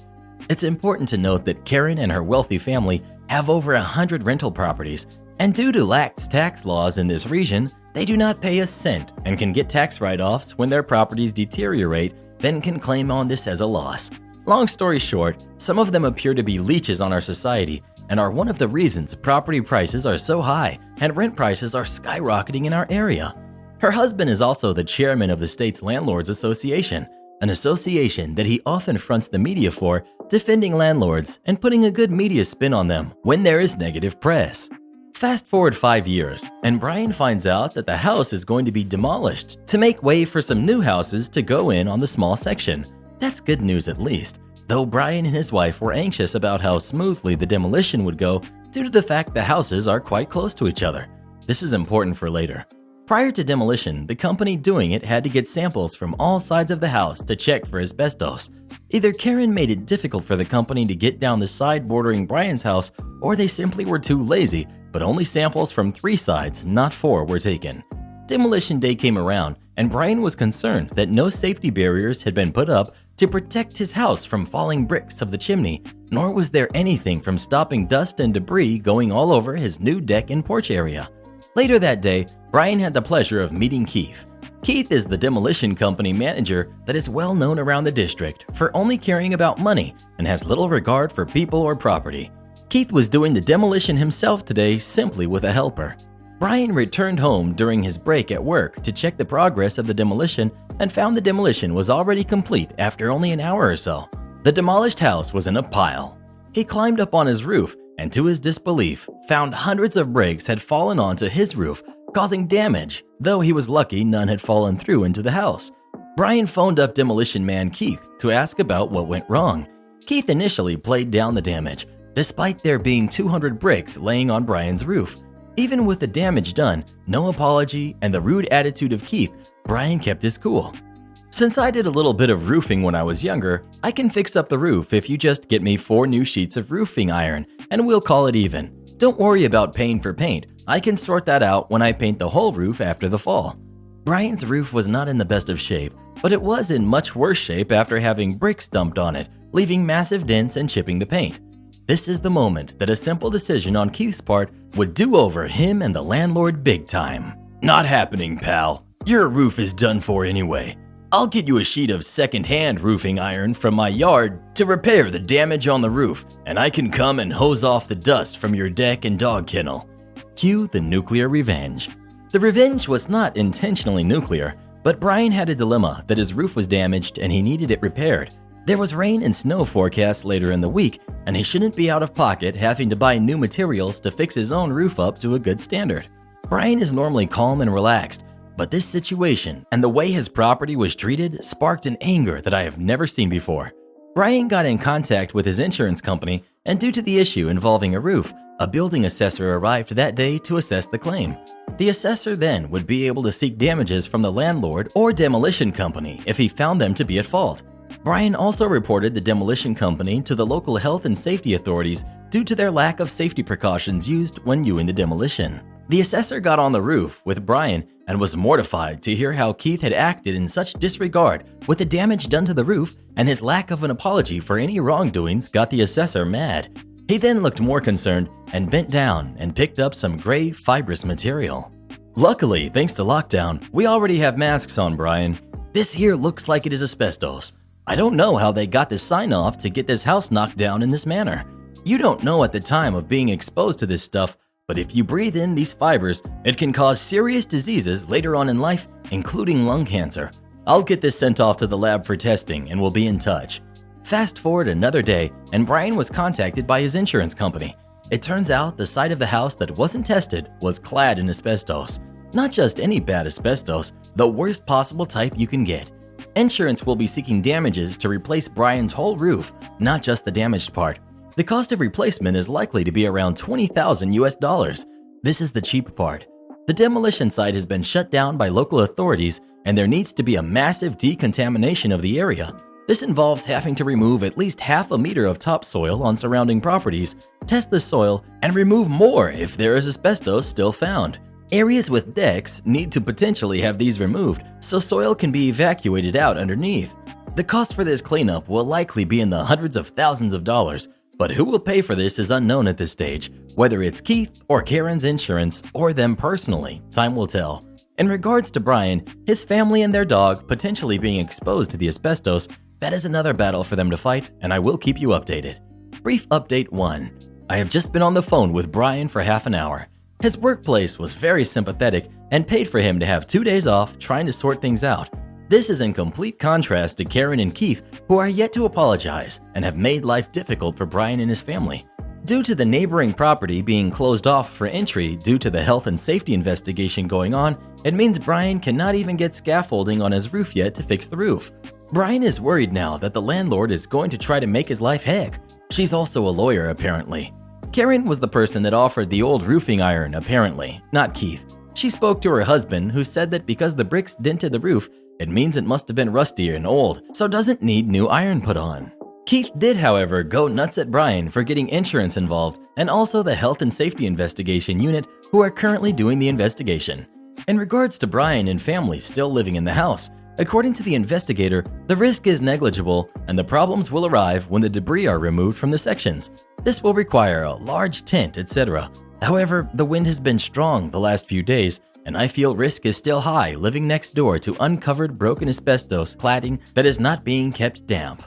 It's important to note that Karen and her wealthy family have over 100 rental properties, and due to lax tax laws in this region, they do not pay a cent and can get tax write-offs when their properties deteriorate, then can claim on this as a loss. Long story short, some of them appear to be leeches on our society and are one of the reasons property prices are so high and rent prices are skyrocketing in our area. Her husband is also the chairman of the state's Landlords Association, an association that he often fronts the media for, defending landlords and putting a good media spin on them when there is negative press. Fast forward 5 years, and Brian finds out that the house is going to be demolished to make way for some new houses to go in on the small section. That's good news at least, though Brian and his wife were anxious about how smoothly the demolition would go due to the fact the houses are quite close to each other. This is important for later. Prior to demolition, the company doing it had to get samples from all sides of the house to check for asbestos. Either Karen made it difficult for the company to get down the side bordering Brian's house, or they simply were too lazy, but only samples from 3 sides, not 4, were taken. Demolition day came around, and Brian was concerned that no safety barriers had been put up to protect his house from falling bricks of the chimney, nor was there anything from stopping dust and debris going all over his new deck and porch area. Later that day, Brian had the pleasure of meeting Keith. Keith is the demolition company manager that is well known around the district for only caring about money and has little regard for people or property. Keith was doing the demolition himself today simply with a helper. Brian returned home during his break at work to check the progress of the demolition and found the demolition was already complete after only an hour or so. The demolished house was in a pile. He climbed up on his roof and, to his disbelief, found hundreds of bricks had fallen onto his roof, causing damage, though he was lucky none had fallen through into the house. Brian phoned up demolition man Keith to ask about what went wrong. Keith initially played down the damage, despite there being 200 bricks laying on Brian's roof. Even with the damage done, no apology, and the rude attitude of Keith, Brian kept his cool. Since I did a little bit of roofing when I was younger, I can fix up the roof if you just get me 4 new sheets of roofing iron, and we'll call it even. Don't worry about paying for paint. I can sort that out when I paint the whole roof after the fall. Brian's roof was not in the best of shape, but it was in much worse shape after having bricks dumped on it, leaving massive dents and chipping the paint. This is the moment that a simple decision on Keith's part would do over him and the landlord big time. Not happening, pal. Your roof is done for anyway. I'll get you a sheet of second-hand roofing iron from my yard to repair the damage on the roof, and I can come and hose off the dust from your deck and dog kennel. Cue the nuclear revenge. The revenge was not intentionally nuclear, but Brian had a dilemma that his roof was damaged and he needed it repaired. There was rain and snow forecast later in the week, and he shouldn't be out of pocket having to buy new materials to fix his own roof up to a good standard. Brian is normally calm and relaxed, but this situation and the way his property was treated sparked an anger that I have never seen before. Brian got in contact with his insurance company, and due to the issue involving a roof, a building assessor arrived that day to assess the claim. The assessor then would be able to seek damages from the landlord or demolition company if he found them to be at fault. Brian also reported the demolition company to the local health and safety authorities due to their lack of safety precautions used when doing the demolition. The assessor got on the roof with Brian and was mortified to hear how Keith had acted in such disregard with the damage done to the roof, and his lack of an apology for any wrongdoings got the assessor mad. He then looked more concerned and bent down and picked up some gray fibrous material. Luckily, thanks to lockdown, we already have masks on, Brian. This here looks like it is asbestos. I don't know how they got this sign off to get this house knocked down in this manner. You don't know at the time of being exposed to this stuff, but if you breathe in these fibers, it can cause serious diseases later on in life, including lung cancer. I'll get this sent off to the lab for testing and we'll be in touch. Fast forward another day, and Brian was contacted by his insurance company. It turns out the side of the house that wasn't tested was clad in asbestos. Not just any bad asbestos, the worst possible type you can get. Insurance will be seeking damages to replace Brian's whole roof, not just the damaged part. The cost of replacement is likely to be around $20,000. This is the cheap part. The demolition site has been shut down by local authorities, and there needs to be a massive decontamination of the area. This involves having to remove at least half a meter of topsoil on surrounding properties, test the soil, and remove more if there is asbestos still found. Areas with decks need to potentially have these removed so soil can be evacuated out underneath. The cost for this cleanup will likely be in the hundreds of thousands of dollars, but who will pay for this is unknown at this stage. Whether it's Keith or Karen's insurance or them personally, time will tell. In regards to Brian, his family and their dog potentially being exposed to the asbestos, that is another battle for them to fight, and I will keep you updated. Brief update 1. I have just been on the phone with Brian for half an hour. His workplace was very sympathetic and paid for him to have 2 days off trying to sort things out. This is in complete contrast to Karen and Keith, who are yet to apologize and have made life difficult for Brian and his family. Due to the neighboring property being closed off for entry due to the health and safety investigation going on, it means Brian cannot even get scaffolding on his roof yet to fix the roof. Brian is worried now that the landlord is going to try to make his life heck. She's also a lawyer, apparently. Karen was the person that offered the old roofing iron, apparently, not Keith. She spoke to her husband, who said that because the bricks dented the roof, it means it must have been rusty and old, so doesn't need new iron put on. Keith did, however, go nuts at Brian for getting insurance involved, and also the health and safety investigation unit, who are currently doing the investigation. In regards to Brian and family still living in the house, according to the investigator, the risk is negligible and the problems will arrive when the debris are removed from the sections. This will require a large tent, etc. However, the wind has been strong the last few days, and I feel risk is still high living next door to uncovered broken asbestos cladding that is not being kept damp.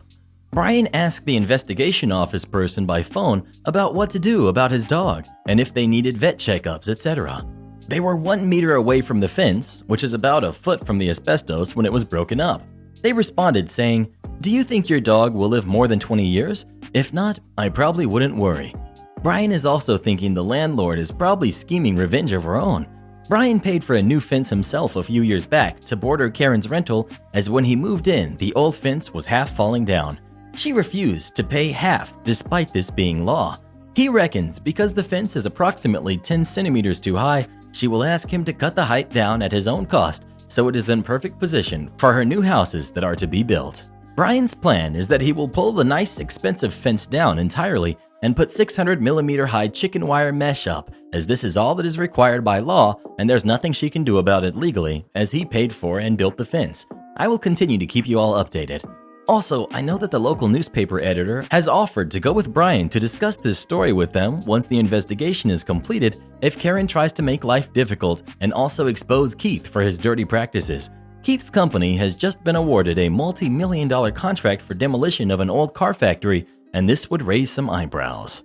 Brian asked the investigation office person by phone about what to do about his dog and if they needed vet checkups, etc. They were 1 meter away from the fence, which is about a foot from the asbestos when it was broken up. They responded saying, "Do you think your dog will live more than 20 years? If not, I probably wouldn't worry." Brian is also thinking the landlord is probably scheming revenge of her own. Brian paid for a new fence himself a few years back to border Karen's rental, as when he moved in, the old fence was half falling down. She refused to pay half despite this being law. He reckons because the fence is approximately 10 centimeters too high, she will ask him to cut the height down at his own cost so it is in perfect position for her new houses that are to be built. Brian's plan is that he will pull the nice expensive fence down entirely and put 600mm high chicken wire mesh up, as this is all that is required by law and there's nothing she can do about it legally, as he paid for and built the fence. I will continue to keep you all updated. Also, I know that the local newspaper editor has offered to go with Brian to discuss this story with them once the investigation is completed if Karen tries to make life difficult and also expose Keith for his dirty practices. Keith's company has just been awarded a multi-million-dollar contract for demolition of an old car factory, and this would raise some eyebrows.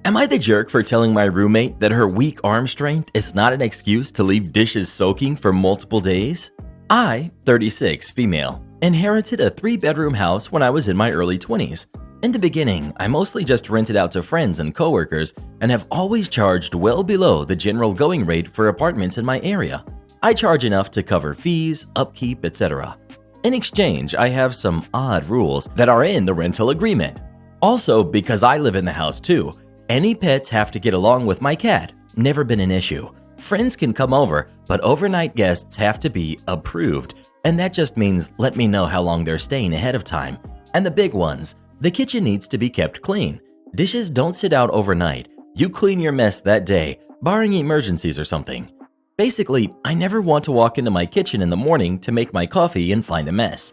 Am I the jerk for telling my roommate that her weak arm strength is not an excuse to leave dishes soaking for multiple days? I, 36, female, inherited a 3-bedroom house when I was in my early 20s. In the beginning, I mostly just rented out to friends and coworkers and have always charged well below the general going rate for apartments in my area. I charge enough to cover fees, upkeep, etc. In exchange, I have some odd rules that are in the rental agreement. Also, because I live in the house too, any pets have to get along with my cat. Never been an issue. Friends can come over, but overnight guests have to be approved, and that just means let me know how long they're staying ahead of time. And the big ones, the kitchen needs to be kept clean. Dishes don't sit out overnight. You clean your mess that day, barring emergencies or something. Basically, I never want to walk into my kitchen in the morning to make my coffee and find a mess.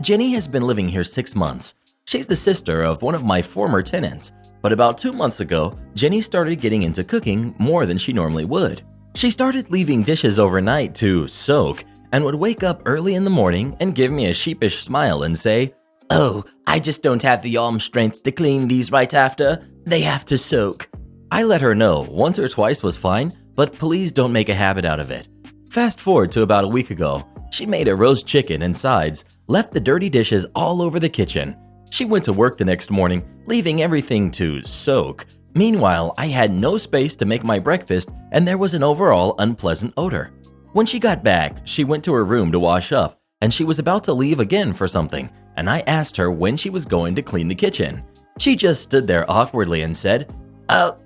Jenny has been living here 6 months. She's the sister of one of my former tenants, but about 2 months ago, Jenny started getting into cooking more than she normally would. She started leaving dishes overnight to soak and would wake up early in the morning and give me a sheepish smile and say, "Oh, I just don't have the arm strength to clean these right after. They have to soak." I let her know once or twice was fine, but please don't make a habit out of it. Fast forward to about a week ago, she made a roast chicken and sides, left the dirty dishes all over the kitchen. She went to work the next morning, leaving everything to soak. Meanwhile, I had no space to make my breakfast and there was an overall unpleasant odor. When she got back, she went to her room to wash up and she was about to leave again for something, and I asked her when she was going to clean the kitchen. She just stood there awkwardly and said,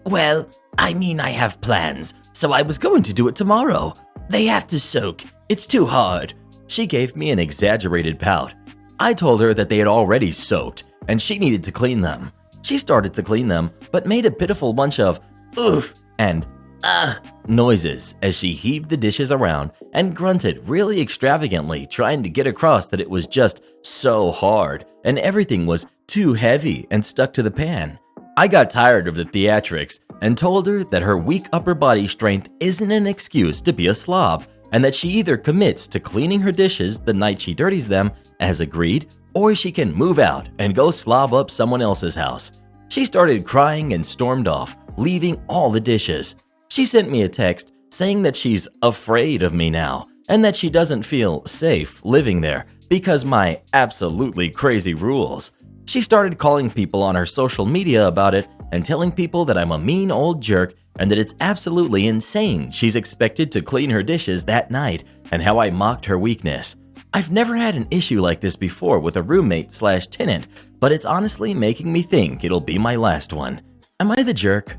well, I have plans, so I was going to do it tomorrow. They have to soak. It's too hard." She gave me an exaggerated pout. I told her that they had already soaked and she needed to clean them. She started to clean them, but made a pitiful bunch of "oof" and noises as she heaved the dishes around and grunted really extravagantly, trying to get across that it was just so hard and everything was too heavy and stuck to the pan. I got tired of the theatrics and told her that her weak upper body strength isn't an excuse to be a slob, and that she either commits to cleaning her dishes the night she dirties them, as agreed, or she can move out and go slob up someone else's house. She started crying and stormed off, leaving all the dishes. She sent me a text saying that she's afraid of me now and that she doesn't feel safe living there because my absolutely crazy rules. She started calling people on her social media about it and telling people that I'm a mean old jerk and that it's absolutely insane she's expected to clean her dishes that night and how I mocked her weakness. I've never had an issue like this before with a roommate/tenant, but it's honestly making me think it'll be my last one. Am I the jerk?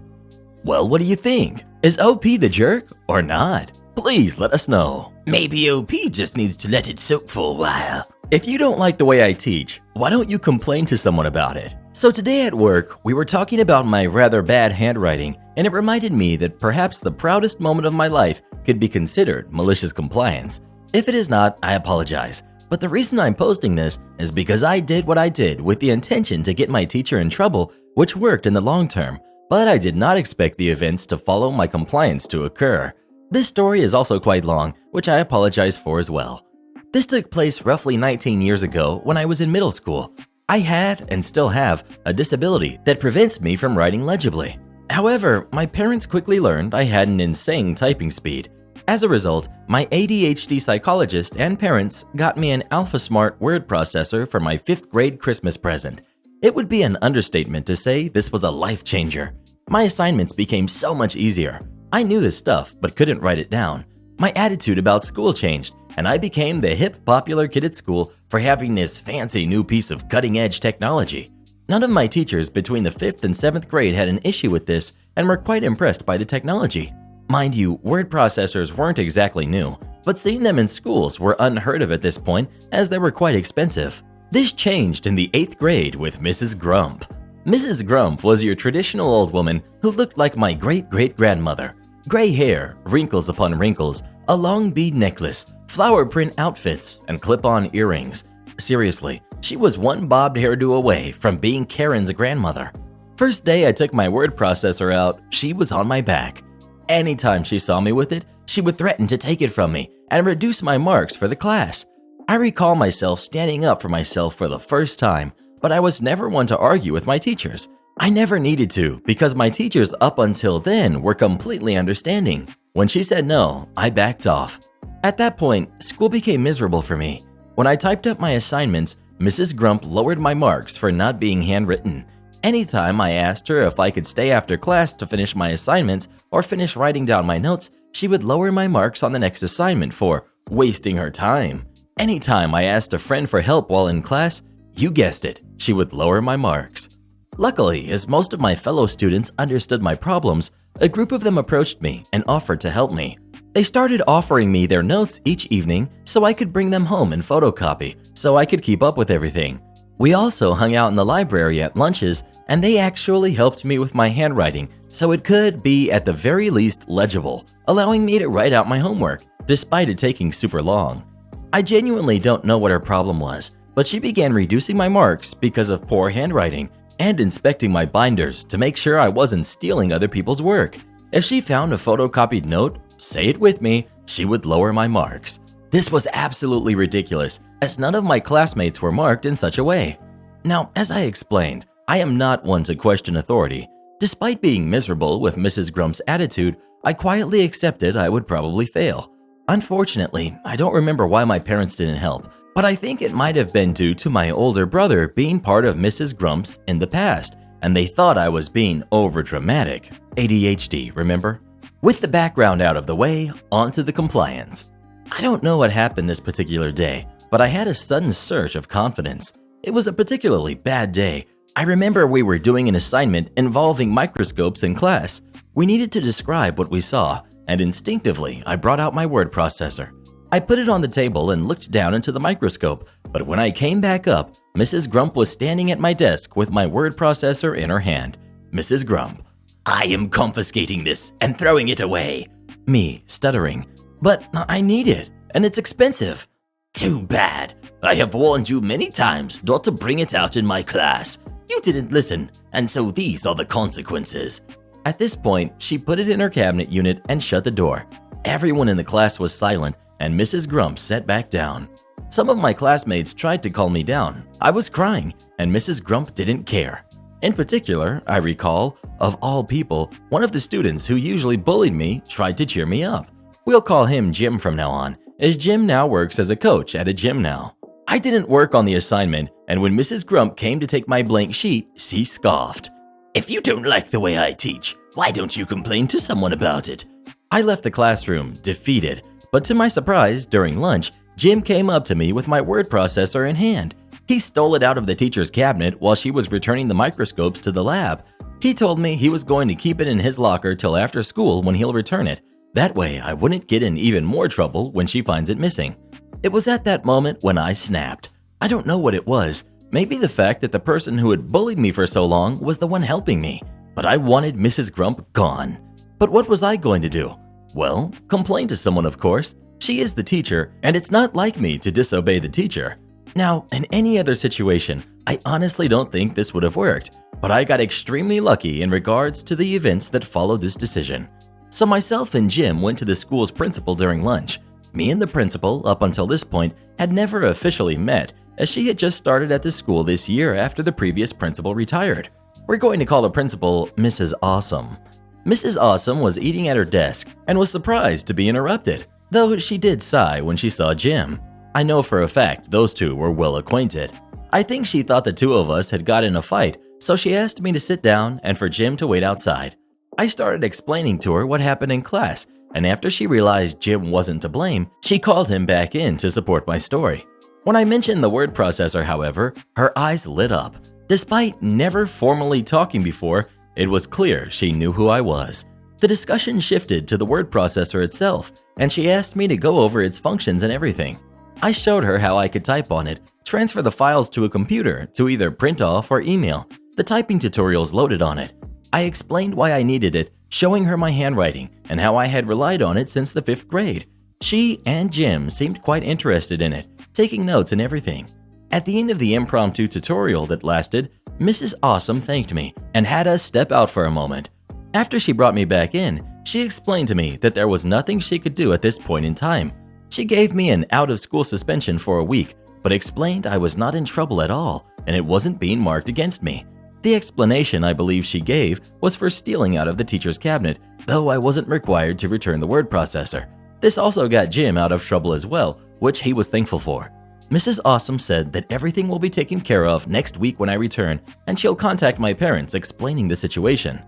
Well, what do you think? Is OP the jerk or not? Please let us know. Maybe OP just needs to let it soak for a while. If you don't like the way I teach, why don't you complain to someone about it? So today at work, we were talking about my rather bad handwriting, and it reminded me that perhaps the proudest moment of my life could be considered malicious compliance. If it is not, I apologize. But the reason I'm posting this is because I did what I did with the intention to get my teacher in trouble, which worked in the long term, but I did not expect the events to follow my compliance to occur. This story is also quite long, which I apologize for as well. This took place roughly 19 years ago when I was in middle school. I had, and still have, a disability that prevents me from writing legibly. However, my parents quickly learned I had an insane typing speed. As a result, my ADHD psychologist and parents got me an AlphaSmart word processor for my 5th grade Christmas present. It would be an understatement to say this was a life changer. My assignments became so much easier. I knew this stuff, but couldn't write it down. My attitude about school changed, and I became the hip, popular kid at school for having this fancy new piece of cutting-edge technology. None of my teachers between the 5th and 7th grade had an issue with this and were quite impressed by the technology. Mind you, word processors weren't exactly new, but seeing them in schools were unheard of at this point as they were quite expensive. This changed in the 8th grade with Mrs. Grump. Mrs. Grump was your traditional old woman who looked like my great-great-grandmother. Gray hair, wrinkles upon wrinkles, a long bead necklace, flower print outfits, and clip-on earrings. Seriously, she was one bobbed hairdo away from being Karen's grandmother. First day I took my word processor out, she was on my back. Anytime she saw me with it, she would threaten to take it from me and reduce my marks for the class. I recall myself standing up for myself for the first time, but I was never one to argue with my teachers. I never needed to because my teachers up until then were completely understanding. When she said no, I backed off. At that point, school became miserable for me. When I typed up my assignments, Mrs. Grump lowered my marks for not being handwritten. Anytime I asked her if I could stay after class to finish my assignments or finish writing down my notes, she would lower my marks on the next assignment for wasting her time. Anytime I asked a friend for help while in class, you guessed it, she would lower my marks. Luckily, as most of my fellow students understood my problems, a group of them approached me and offered to help me. They started offering me their notes each evening so I could bring them home and photocopy so I could keep up with everything. We also hung out in the library at lunches, and they actually helped me with my handwriting so it could be at the very least legible, allowing me to write out my homework, despite it taking super long. I genuinely don't know what her problem was, but she began reducing my marks because of poor handwriting and inspecting my binders to make sure I wasn't stealing other people's work. If she found a photocopied note, say it with me, she would lower my marks. This was absolutely ridiculous, as none of my classmates were marked in such a way. Now, as I explained, I am not one to question authority. Despite being miserable with Mrs. Grump's attitude, I quietly accepted I would probably fail. Unfortunately, I don't remember why my parents didn't help, but I think it might have been due to my older brother being part of Mrs. Grump's in the past, and they thought I was being overdramatic. ADHD, remember? With the background out of the way, on to the compliance. I don't know what happened this particular day, but I had a sudden surge of confidence. It was a particularly bad day. I remember we were doing an assignment involving microscopes in class. We needed to describe what we saw, and instinctively, I brought out my word processor. I put it on the table and looked down into the microscope, but when I came back up, Mrs. Grump was standing at my desk with my word processor in her hand. Mrs. Grump: "I am confiscating this and throwing it away." Me, stuttering: "But I need it, and it's expensive." "Too bad. I have warned you many times not to bring it out in my class. You didn't listen, and so these are the consequences." At this point, she put it in her cabinet unit and shut the door. Everyone in the class was silent, and Mrs. Grump sat back down. Some of my classmates tried to calm me down. I was crying, and Mrs. Grump didn't care. In particular, I recall, of all people, one of the students who usually bullied me tried to cheer me up. We'll call him Jim from now on, as Jim now works as a coach at a gym now. I didn't work on the assignment, and when Mrs. Grump came to take my blank sheet, she scoffed. "If you don't like the way I teach, why don't you complain to someone about it?" I left the classroom, defeated, but to my surprise, during lunch, Jim came up to me with my word processor in hand. He stole it out of the teacher's cabinet while she was returning the microscopes to the lab. He told me he was going to keep it in his locker till after school when he'll return it. That way, I wouldn't get in even more trouble when she finds it missing. It was at that moment when I snapped. I don't know what it was. Maybe the fact that the person who had bullied me for so long was the one helping me. But I wanted Mrs. Grump gone. But what was I going to do? Well, complain to someone, of course. She is the teacher, and it's not like me to disobey the teacher. Now, in any other situation, I honestly don't think this would have worked, but I got extremely lucky in regards to the events that followed this decision. So myself and Jim went to the school's principal during lunch. Me and the principal, up until this point, had never officially met, as she had just started at the school this year after the previous principal retired. We're going to call the principal Mrs. Awesome. Mrs. Awesome was eating at her desk and was surprised to be interrupted, though she did sigh when she saw Jim. I know for a fact those two were well acquainted. I think she thought the two of us had got in a fight, so she asked me to sit down and for Jim to wait outside. I started explaining to her what happened in class, and after she realized Jim wasn't to blame, she called him back in to support my story. When I mentioned the word processor, however, her eyes lit up. Despite never formally talking before, it was clear she knew who I was. The discussion shifted to the word processor itself, and she asked me to go over its functions and everything. I showed her how I could type on it, transfer the files to a computer to either print off or email. The typing tutorials loaded on it. I explained why I needed it, showing her my handwriting and how I had relied on it since the 5th grade. She and Jim seemed quite interested in it, taking notes and everything. At the end of the impromptu tutorial that lasted, Mrs. Awesome thanked me and had us step out for a moment. After she brought me back in, she explained to me that there was nothing she could do at this point in time. She gave me an out-of-school suspension for a week, but explained I was not in trouble at all and it wasn't being marked against me. The explanation I believe she gave was for stealing out of the teacher's cabinet, though I wasn't required to return the word processor. This also got Jim out of trouble as well, which he was thankful for. Mrs. Awesome said that everything will be taken care of next week when I return, and she'll contact my parents explaining the situation.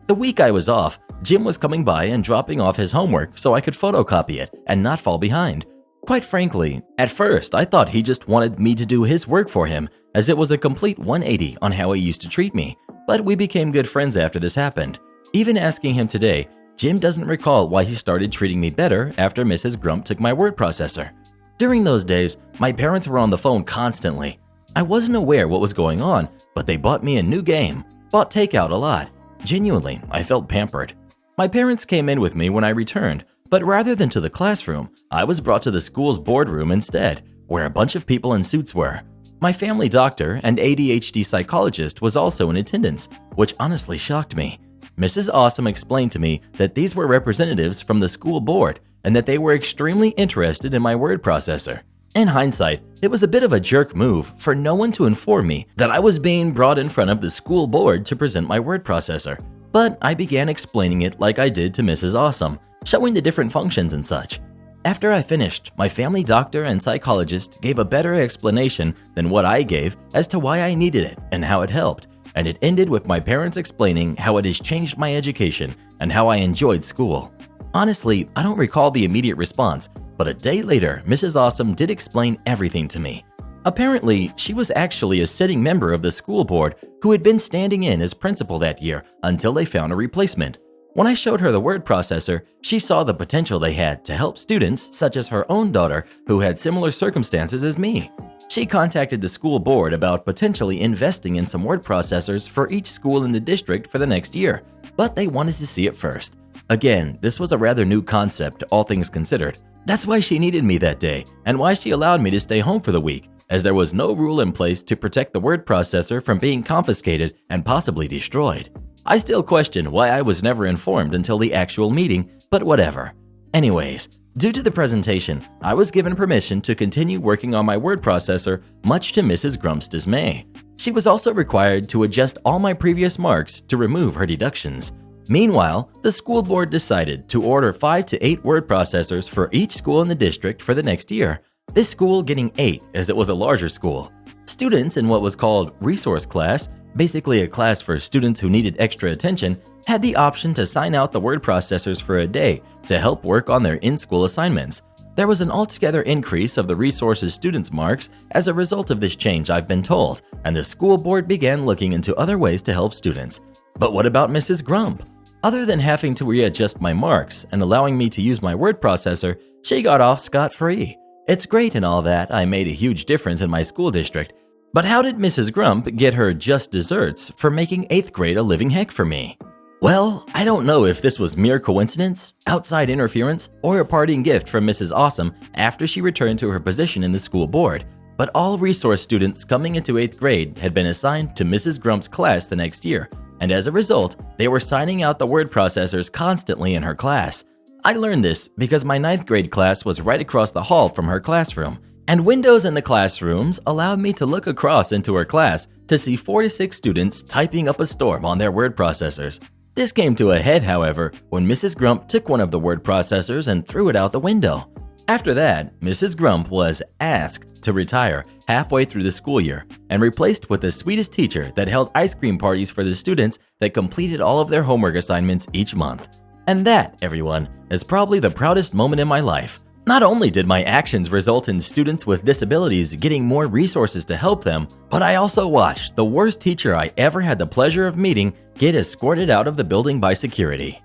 The week I was off, Jim was coming by and dropping off his homework so I could photocopy it and not fall behind. Quite frankly, at first I thought he just wanted me to do his work for him, as it was a complete 180 on how he used to treat me, but we became good friends after this happened. Even asking him today, Jim doesn't recall why he started treating me better after Mrs. Grump took my word processor. During those days, my parents were on the phone constantly. I wasn't aware what was going on, but they bought me a new game, bought takeout a lot. Genuinely, I felt pampered. My parents came in with me when I returned, but rather than to the classroom, I was brought to the school's boardroom instead, where a bunch of people in suits were. My family doctor and ADHD psychologist was also in attendance, which honestly shocked me. Mrs. Awesome explained to me that these were representatives from the school board and that they were extremely interested in my word processor. In hindsight, it was a bit of a jerk move for no one to inform me that I was being brought in front of the school board to present my word processor, but I began explaining it like I did to Mrs. Awesome, showing the different functions and such. After I finished, my family doctor and psychologist gave a better explanation than what I gave as to why I needed it and how it helped, and it ended with my parents explaining how it has changed my education and how I enjoyed school. Honestly, I don't recall the immediate response, but a day later, Mrs. Awesome did explain everything to me. Apparently, she was actually a sitting member of the school board who had been standing in as principal that year until they found a replacement. When I showed her the word processor, she saw the potential they had to help students such as her own daughter who had similar circumstances as me. She contacted the school board about potentially investing in some word processors for each school in the district for the next year, but they wanted to see it first. Again, this was a rather new concept, all things considered. That's why she needed me that day, and why she allowed me to stay home for the week, as there was no rule in place to protect the word processor from being confiscated and possibly destroyed. I still question why I was never informed until the actual meeting, but whatever. Anyways, due to the presentation, I was given permission to continue working on my word processor, much to Mrs. Grump's dismay. She was also required to adjust all my previous marks to remove her deductions. Meanwhile, the school board decided to order 5 to 8 word processors for each school in the district for the next year, this school getting 8 as it was a larger school. Students in what was called resource class, basically a class for students who needed extra attention, had the option to sign out the word processors for a day to help work on their in-school assignments. There was an altogether increase of the resources students' marks as a result of this change, I've been told, and the school board began looking into other ways to help students. But what about Mrs. Grump? Other than having to readjust my marks and allowing me to use my word processor, she got off scot-free. It's great and all that I made a huge difference in my school district, but how did Mrs. Grump get her just desserts for making 8th grade a living heck for me? Well, I don't know if this was mere coincidence, outside interference, or a parting gift from Mrs. Awesome after she returned to her position in the school board, but all resource students coming into 8th grade had been assigned to Mrs. Grump's class the next year, and as a result, they were signing out the word processors constantly in her class. I learned this because my 9th grade class was right across the hall from her classroom, and windows in the classrooms allowed me to look across into her class to see 4 to 6 students typing up a storm on their word processors. This came to a head, however, when Mrs. Grump took one of the word processors and threw it out the window. After that, Mrs. Grump was asked to retire halfway through the school year and replaced with the sweetest teacher that held ice cream parties for the students that completed all of their homework assignments each month. And that, everyone, is probably the proudest moment in my life. Not only did my actions result in students with disabilities getting more resources to help them, but I also watched the worst teacher I ever had the pleasure of meeting get escorted out of the building by security.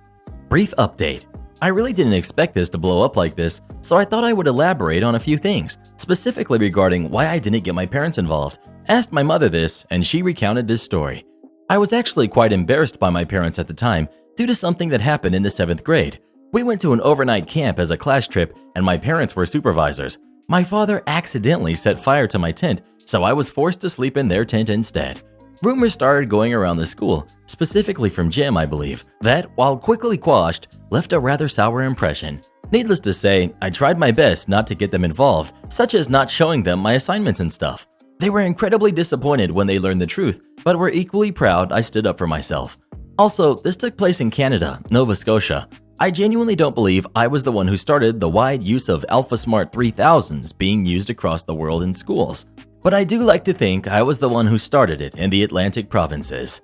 Brief update. I really didn't expect this to blow up like this, so I thought I would elaborate on a few things. specifically regarding why I didn't get my parents involved. Asked my mother this, and she recounted this story. I was actually quite embarrassed by my parents at the time due to something that happened in the 7th grade. We went to an overnight camp as a class trip, and my parents were supervisors. My father accidentally set fire to my tent, so I was forced to sleep in their tent instead. Rumors started going around the school, specifically from Jim, I believe, that, while quickly quashed, left a rather sour impression. Needless to say, I tried my best not to get them involved, such as not showing them my assignments and stuff. They were incredibly disappointed when they learned the truth, but were equally proud I stood up for myself. Also, this took place in Canada, Nova Scotia. I genuinely don't believe I was the one who started the wide use of Alpha Smart 3000s being used across the world in schools, but I do like to think I was the one who started it in the Atlantic provinces.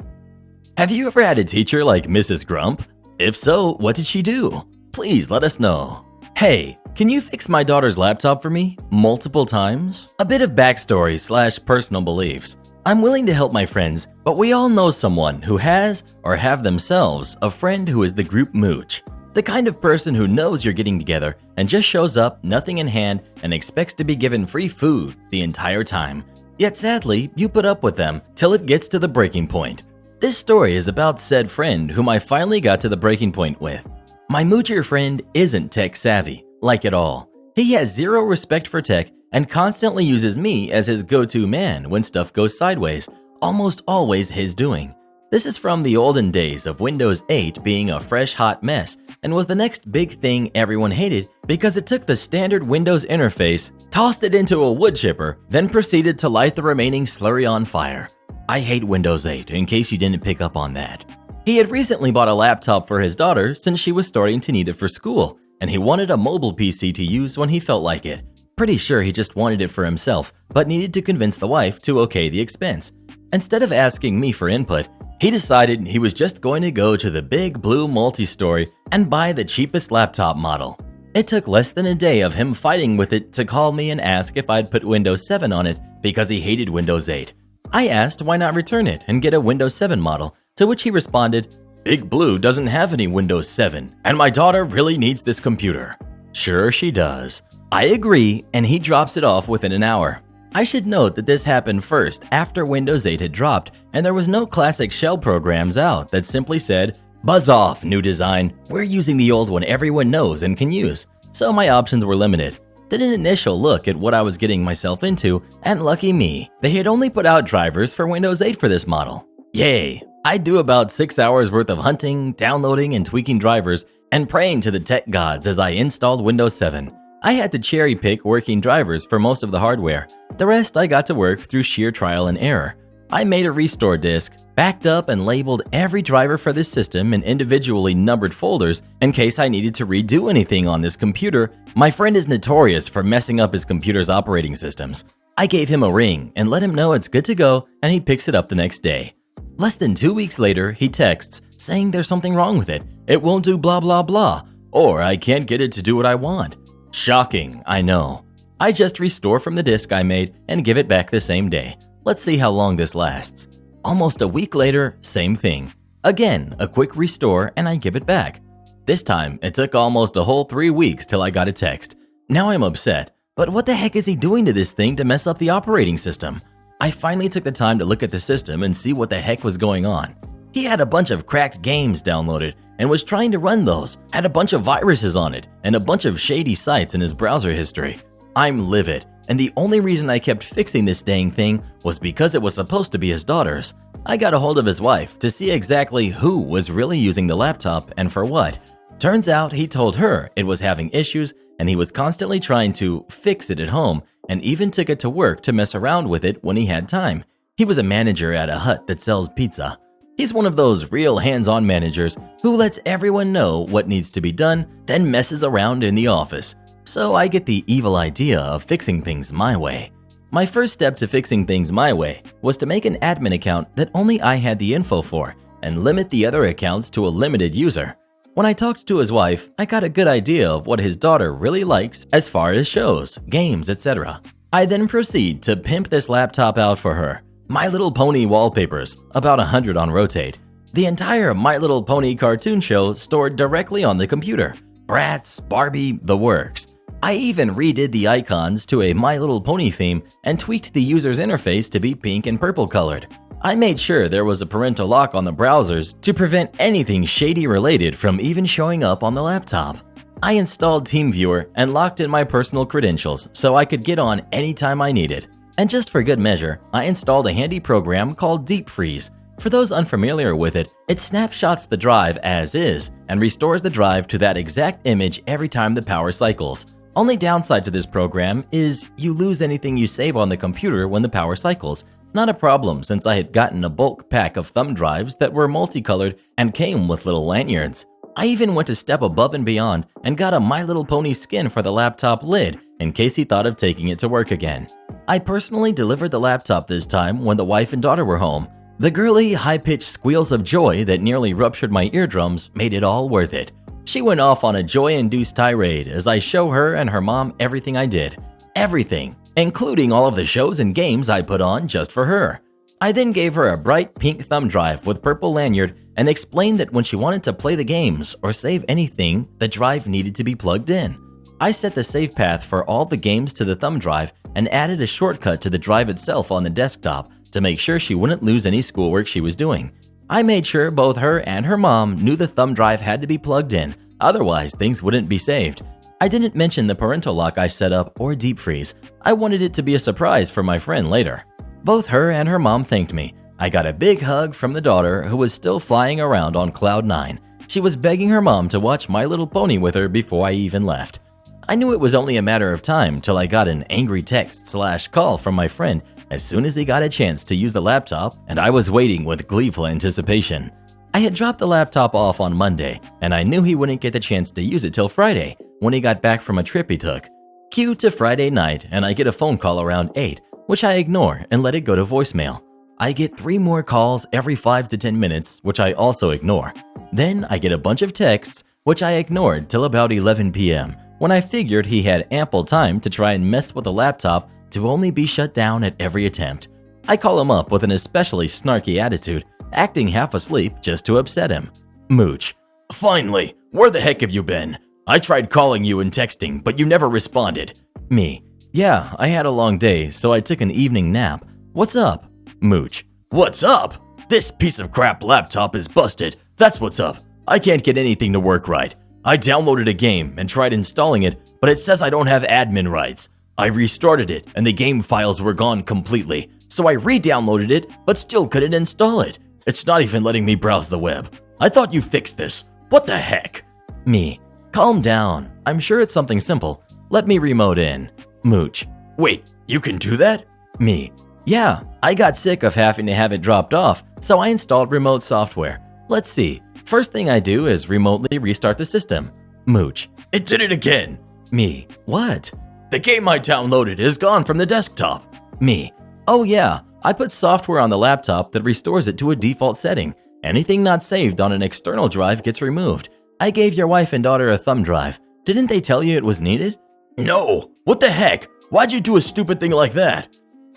Have you ever had a teacher like Mrs. Grump? If so, what did she do? Please let us know. Hey, can you fix my daughter's laptop for me? Multiple times? A bit of backstory / personal beliefs. I'm willing to help my friends, but we all know someone who has or have themselves a friend who is the group Mooch. The kind of person who knows you're getting together and just shows up, nothing in hand, and expects to be given free food the entire time. Yet sadly, you put up with them till it gets to the breaking point. This story is about said friend whom I finally got to the breaking point with. My Moocher friend isn't tech savvy, like at all. He has zero respect for tech and constantly uses me as his go-to man when stuff goes sideways, almost always his doing. This is from the olden days of Windows 8 being a fresh hot mess and was the next big thing everyone hated because it took the standard Windows interface, tossed it into a wood chipper, then proceeded to light the remaining slurry on fire. I hate Windows 8 in case you didn't pick up on that. He had recently bought a laptop for his daughter since she was starting to need it for school, and he wanted a mobile PC to use when he felt like it. Pretty sure he just wanted it for himself, but needed to convince the wife to okay the expense. Instead of asking me for input, he decided he was just going to go to the big blue multi-story and buy the cheapest laptop model. It took less than a day of him fighting with it to call me and ask if I'd put Windows 7 on it because he hated Windows 8. I asked why not return it and get a Windows 7 model, to which he responded, "Big Blue doesn't have any Windows 7, and my daughter really needs this computer." Sure she does. I agree, and he drops it off within an hour. I should note that this happened first after Windows 8 had dropped and there was no classic shell programs out that simply said, "Buzz off, new design, we're using the old one everyone knows and can use." So my options were limited. Did an initial look at what I was getting myself into, and lucky me, they had only put out drivers for Windows 8 for this model. Yay! I'd do about 6 hours worth of hunting, downloading, and tweaking drivers, and praying to the tech gods as I installed Windows 7. I had to cherry pick working drivers for most of the hardware. The rest I got to work through sheer trial and error. I made a restore disk, backed up and labeled every driver for this system in individually numbered folders in case I needed to redo anything on this computer. My friend is notorious for messing up his computer's operating systems. I gave him a ring and let him know it's good to go, and he picks it up the next day. Less than 2 weeks later, he texts saying there's something wrong with it. It won't do blah blah blah, or I can't get it to do what I want. Shocking, I know. I just restore from the disk I made and give it back the same day. Let's see how long this lasts. Almost a week later, same thing. Again, a quick restore and I give it back. This time, it took almost a whole 3 weeks till I got a text. Now I'm upset, but what the heck is he doing to this thing to mess up the operating system? I finally took the time to look at the system and see what the heck was going on. He had a bunch of cracked games downloaded and was trying to run those, had a bunch of viruses on it, and a bunch of shady sites in his browser history. I'm livid, and the only reason I kept fixing this dang thing was because it was supposed to be his daughter's. I got a hold of his wife to see exactly who was really using the laptop and for what. Turns out he told her it was having issues and he was constantly trying to fix it at home and even took it to work to mess around with it when he had time. He was a manager at a hut that sells pizza. He's one of those real hands-on managers who lets everyone know what needs to be done, then messes around in the office. So I get the evil idea of fixing things my way. My first step to fixing things my way was to make an admin account that only I had the info for and limit the other accounts to a limited user. When I talked to his wife, I got a good idea of what his daughter really likes as far as shows, games, etc. I then proceed to pimp this laptop out for her. My Little Pony wallpapers, about 100 on rotate. The entire My Little Pony cartoon show stored directly on the computer. Bratz, Barbie, the works. I even redid the icons to a My Little Pony theme and tweaked the user's interface to be pink and purple colored. I made sure there was a parental lock on the browsers to prevent anything shady related from even showing up on the laptop. I installed TeamViewer and locked in my personal credentials so I could get on anytime I needed. And just for good measure, I installed a handy program called Deep Freeze. For those unfamiliar with it, it snapshots the drive as is and restores the drive to that exact image every time the power cycles. Only downside to this program is you lose anything you save on the computer when the power cycles. Not a problem since I had gotten a bulk pack of thumb drives that were multicolored and came with little lanyards. I even went a step above and beyond and got a My Little Pony skin for the laptop lid in case he thought of taking it to work again. I personally delivered the laptop this time when the wife and daughter were home. The girly, high-pitched squeals of joy that nearly ruptured my eardrums made it all worth it. She went off on a joy-induced tirade as I show her and her mom everything I did. Everything, including all of the shows and games I put on just for her. I then gave her a bright pink thumb drive with purple lanyard and explained that when she wanted to play the games or save anything, the drive needed to be plugged in. I set the save path for all the games to the thumb drive and added a shortcut to the drive itself on the desktop to make sure she wouldn't lose any schoolwork she was doing. I made sure both her and her mom knew the thumb drive had to be plugged in, otherwise things wouldn't be saved. I didn't mention the parental lock I set up or deep freeze. I wanted it to be a surprise for my friend later. Both her and her mom thanked me. I got a big hug from the daughter who was still flying around on cloud 9. She was begging her mom to watch My Little Pony with her before I even left. I knew it was only a matter of time till I got an angry text/call from my friend as soon as he got a chance to use the laptop, and I was waiting with gleeful anticipation. I had dropped the laptop off on Monday, and I knew he wouldn't get the chance to use it till Friday when he got back from a trip he took. Cue to Friday night, and I get a phone call around 8, which I ignore and let it go to voicemail. I get 3 more calls every 5 to 10 minutes, which I also ignore. Then I get a bunch of texts, which I ignored till about 11 p.m., when I figured he had ample time to try and mess with the laptop to only be shut down at every attempt. I call him up with an especially snarky attitude, acting half asleep just to upset him. Mooch: "Finally, where the heck have you been? I tried calling you and texting, but you never responded." Me: "Yeah, I had a long day, so I took an evening nap. What's up?" Mooch: "What's up? This piece of crap laptop is busted. That's what's up. I can't get anything to work right. I downloaded a game and tried installing it, but it says I don't have admin rights. I restarted it and the game files were gone completely, so I re-downloaded it but still couldn't install it. It's not even letting me browse the web. I thought you fixed this. What the heck?" Me: "Calm down. I'm sure it's something simple. Let me remote in." Mooch: "Wait, you can do that?" Me: "Yeah, I got sick of having to have it dropped off, so I installed remote software. Let's see. First thing I do is remotely restart the system." Mooch: "It did it again." Me: "What?" "The game I downloaded is gone from the desktop." Me: "Oh yeah, I put software on the laptop that restores it to a default setting. Anything not saved on an external drive gets removed. I gave your wife and daughter a thumb drive. Didn't they tell you it was needed?" "No. What the heck? Why'd you do a stupid thing like that?"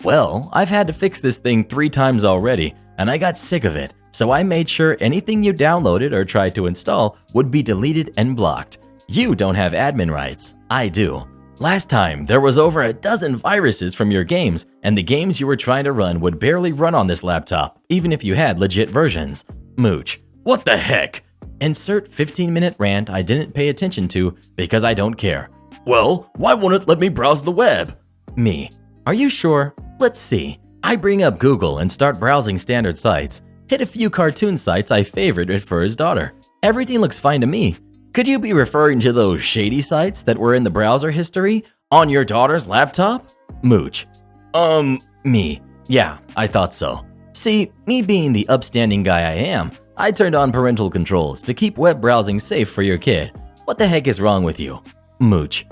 "Well, I've had to fix this thing 3 times already, and I got sick of it, so I made sure anything you downloaded or tried to install would be deleted and blocked. You don't have admin rights. I do. Last time, there was over a dozen viruses from your games, and the games you were trying to run would barely run on this laptop, even if you had legit versions." Mooch: "What the heck?" Insert 15-minute rant I didn't pay attention to because I don't care. "Well, why won't it let me browse the web?" Me: "Are you sure? Let's see." I bring up Google and start browsing standard sites. Hit a few cartoon sites I favorited for his daughter. Everything looks fine to me. Could you be referring to those shady sites that were in the browser history on your daughter's laptop? Mooch: Me: "Yeah, I thought so. See, me being the upstanding guy I am, I turned on parental controls to keep web browsing safe for your kid. What the heck is wrong with you?" Mooch: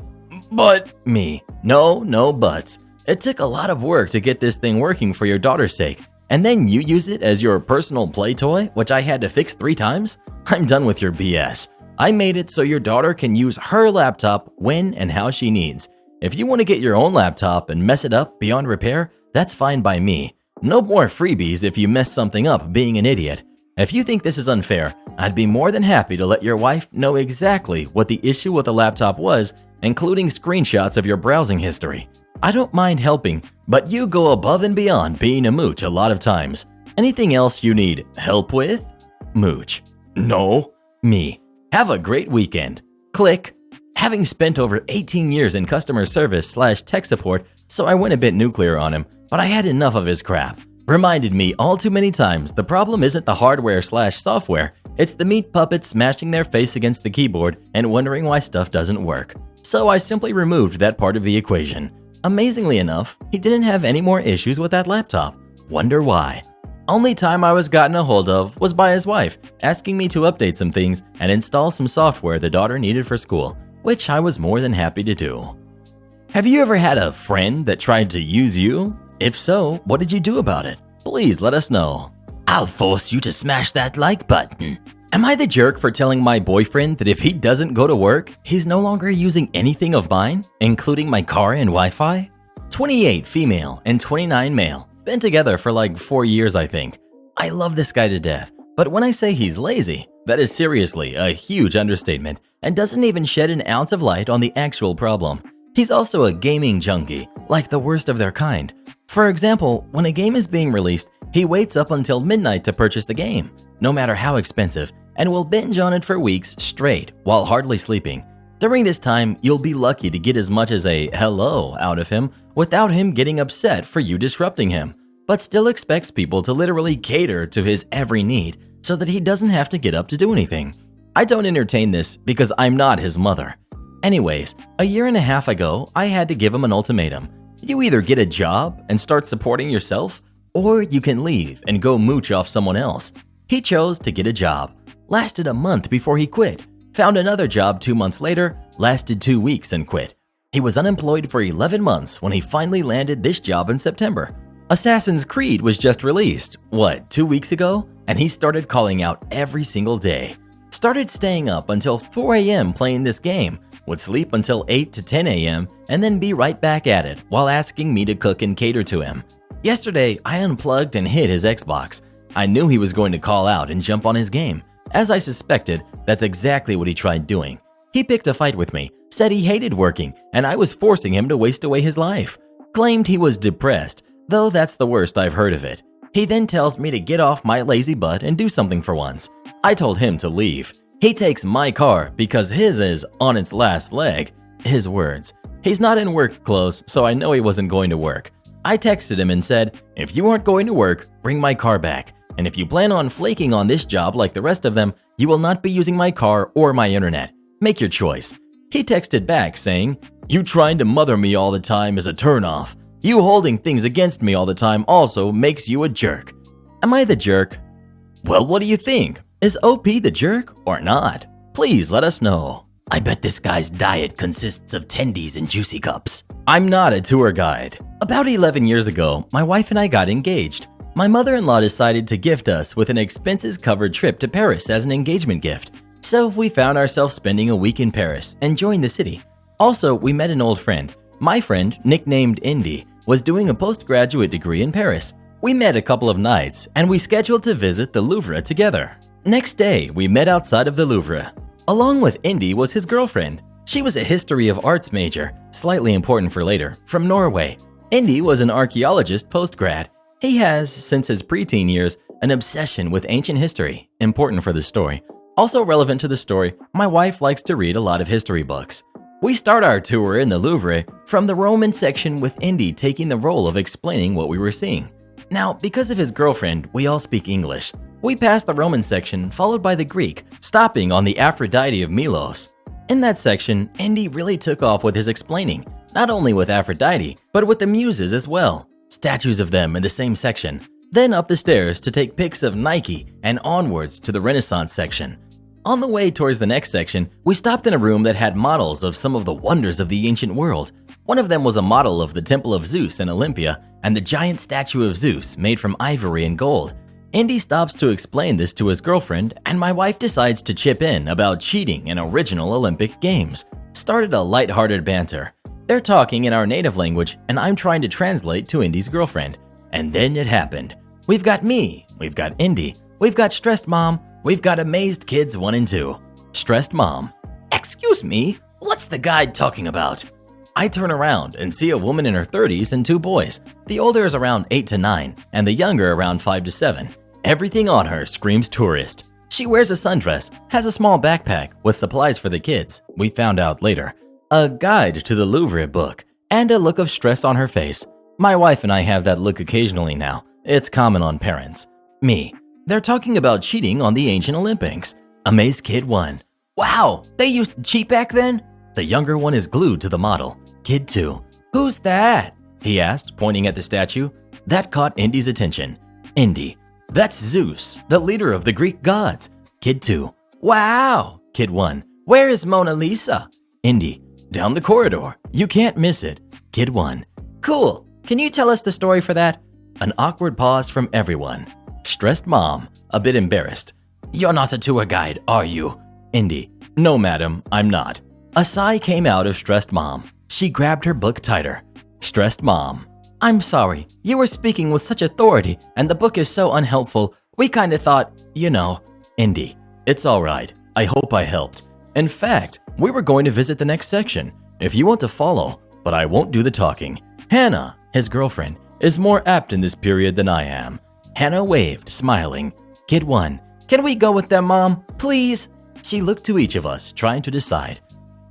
"But..." Me: No buts. It took a lot of work to get this thing working for your daughter's sake, and then you use it as your personal play toy, which I had to fix 3 times? I'm done with your BS. I made it so your daughter can use her laptop when and how she needs. If you want to get your own laptop and mess it up beyond repair, that's fine by me. No more freebies if you mess something up being an idiot. If you think this is unfair, I'd be more than happy to let your wife know exactly what the issue with the laptop was including screenshots of your browsing history. I don't mind helping, but you go above and beyond being a mooch a lot of times. Anything else you need help with? Mooch. No. Me. Have a great weekend. Click. Having spent over 18 years in customer service/tech support, so I went a bit nuclear on him, but I had enough of his crap. Reminded me all too many times the problem isn't the hardware/software, it's the meat puppets smashing their face against the keyboard and wondering why stuff doesn't work. So I simply removed that part of the equation. Amazingly enough, he didn't have any more issues with that laptop. Wonder why? Only time I was gotten a hold of was by his wife, asking me to update some things and install some software the daughter needed for school, which I was more than happy to do. Have you ever had a friend that tried to use you? If so, what did you do about it? Please let us know. I'll force you to smash that like button. Am I the jerk for telling my boyfriend that if he doesn't go to work, he's no longer using anything of mine, including my car and Wi-Fi? 28 female and 29 male. Been together for like 4 years, I think. I love this guy to death, but when I say he's lazy, that is seriously a huge understatement and doesn't even shed an ounce of light on the actual problem. He's also a gaming junkie, like the worst of their kind. For example, when a game is being released, he waits up until midnight to purchase the game, no matter how expensive, and will binge on it for weeks straight while hardly sleeping. During this time, you'll be lucky to get as much as a hello out of him without him getting upset for you disrupting him, but still expects people to literally cater to his every need so that he doesn't have to get up to do anything. I don't entertain this because I'm not his mother. Anyways, a year and a half ago, I had to give him an ultimatum. You either get a job and start supporting yourself, or you can leave and go mooch off someone else. He chose to get a job. Lasted a month before he quit. Found another job 2 months later, lasted 2 weeks and quit. He was unemployed for 11 months when he finally landed this job in September. Assassin's Creed was just released, 2 weeks ago? And he started calling out every single day. Started staying up until 4 a.m. playing this game, would sleep until 8 to 10 a.m. and then be right back at it while asking me to cook and cater to him. Yesterday, I unplugged and hid his Xbox. I knew he was going to call out and jump on his game. As I suspected, that's exactly what he tried doing. He picked a fight with me, said he hated working, and I was forcing him to waste away his life. Claimed he was depressed, though that's the worst I've heard of it. He then tells me to get off my lazy butt and do something for once. I told him to leave. He takes my car because his is on its last leg. His words. He's not in work clothes, so I know he wasn't going to work. I texted him and said, if you aren't going to work, bring my car back. And if you plan on flaking on this job like the rest of them, you will not be using my car or my internet. Make your choice. He texted back saying, you trying to mother me all the time is a turnoff. You holding things against me all the time also makes you a jerk. Am I the jerk? Well, what do you think? Is OP the jerk or not? Please let us know. I bet this guy's diet consists of tendies and juicy cups. I'm not a tour guide. About 11 years ago, my wife and I got engaged. My mother-in-law decided to gift us with an expenses-covered trip to Paris as an engagement gift. So we found ourselves spending a week in Paris, enjoying the city. Also, we met an old friend. My friend, nicknamed Indy, was doing a postgraduate degree in Paris. We met a couple of nights, and we scheduled to visit the Louvre together. Next day, we met outside of the Louvre. Along with Indy was his girlfriend. She was a history of arts major, slightly important for later, from Norway. Indy was an archaeologist post-grad. He has, since his preteen years, an obsession with ancient history, important for the story. Also relevant to the story, my wife likes to read a lot of history books. We start our tour in the Louvre from the Roman section with Indy taking the role of explaining what we were seeing. Now, because of his girlfriend, we all speak English. We pass the Roman section, followed by the Greek, stopping on the Aphrodite of Milos. In that section, Indy really took off with his explaining, not only with Aphrodite, but with the muses as well. Statues of them in the same section. Then up the stairs to take pics of Nike and onwards to the Renaissance section. On the way towards the next section, we stopped in a room that had models of some of the wonders of the ancient world. One of them was a model of the Temple of Zeus in Olympia and the giant statue of Zeus made from ivory and gold. Indy stops to explain this to his girlfriend, and my wife decides to chip in about cheating in original Olympic Games. Started a lighthearted banter. They're talking in our native language, and I'm trying to translate to Indy's girlfriend. And then it happened. We've got me, we've got Indy, we've got stressed mom, we've got amazed kids 1 and 2. Stressed mom. Excuse me, What's the guide talking about? I turn around and see a woman in her 30s and 2 boys. The older is around 8 to 9 and the younger around 5 to 7. Everything on her screams tourist. She wears a sundress, has a small backpack with supplies for the kids, we found out later, a guide to the Louvre book, and a look of stress on her face. My wife and I have that look occasionally now. It's common on parents. Me. They're talking about cheating on the ancient Olympics. Amazed Kid 1. Wow, they used to cheat back then? The younger one is glued to the model. Kid 2. Who's that? He asked, pointing at the statue. That caught Indy's attention. Indy. That's Zeus, the leader of the Greek gods. Kid 2. Wow. Kid 1. Where is Mona Lisa? Indy. Down the corridor. You can't miss it. Kid 1. Cool. Can you tell us the story for that? An awkward pause from everyone. Stressed mom, a bit embarrassed. You're not a tour guide, are you? Indy. No, madam, I'm not. A sigh came out of stressed mom. She grabbed her book tighter. Stressed mom. I'm sorry. You were speaking with such authority and the book is so unhelpful. We kind of thought, you know. Indy. It's all right. I hope I helped. In fact, we were going to visit the next section. If you want to follow, but I won't do the talking. Hannah, his girlfriend, is more apt in this period than I am. Hannah waved, smiling. Kid 1. Can we go with them, Mom? Please? She looked to each of us, trying to decide.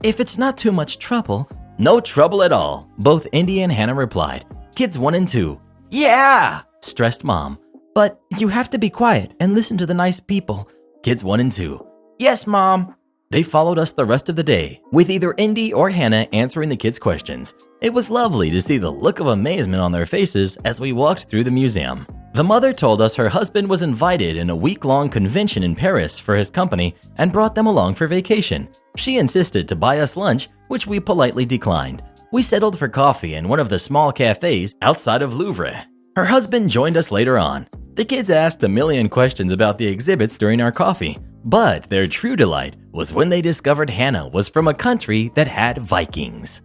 If it's not too much trouble. No trouble at all, both Indy and Hannah replied. Kids 1 and 2. Yeah! Stressed mom. But you have to be quiet and listen to the nice people. Kids 1 and 2. Yes, Mom. They followed us the rest of the day, with either Indy or Hannah answering the kids' questions. It was lovely to see the look of amazement on their faces as we walked through the museum. The mother told us her husband was invited in a week-long convention in Paris for his company and brought them along for vacation. She insisted to buy us lunch, which we politely declined. We settled for coffee in one of the small cafes outside of Louvre. Her husband joined us later on. The kids asked a million questions about the exhibits during our coffee, but their true delight was when they discovered Hannah was from a country that had Vikings.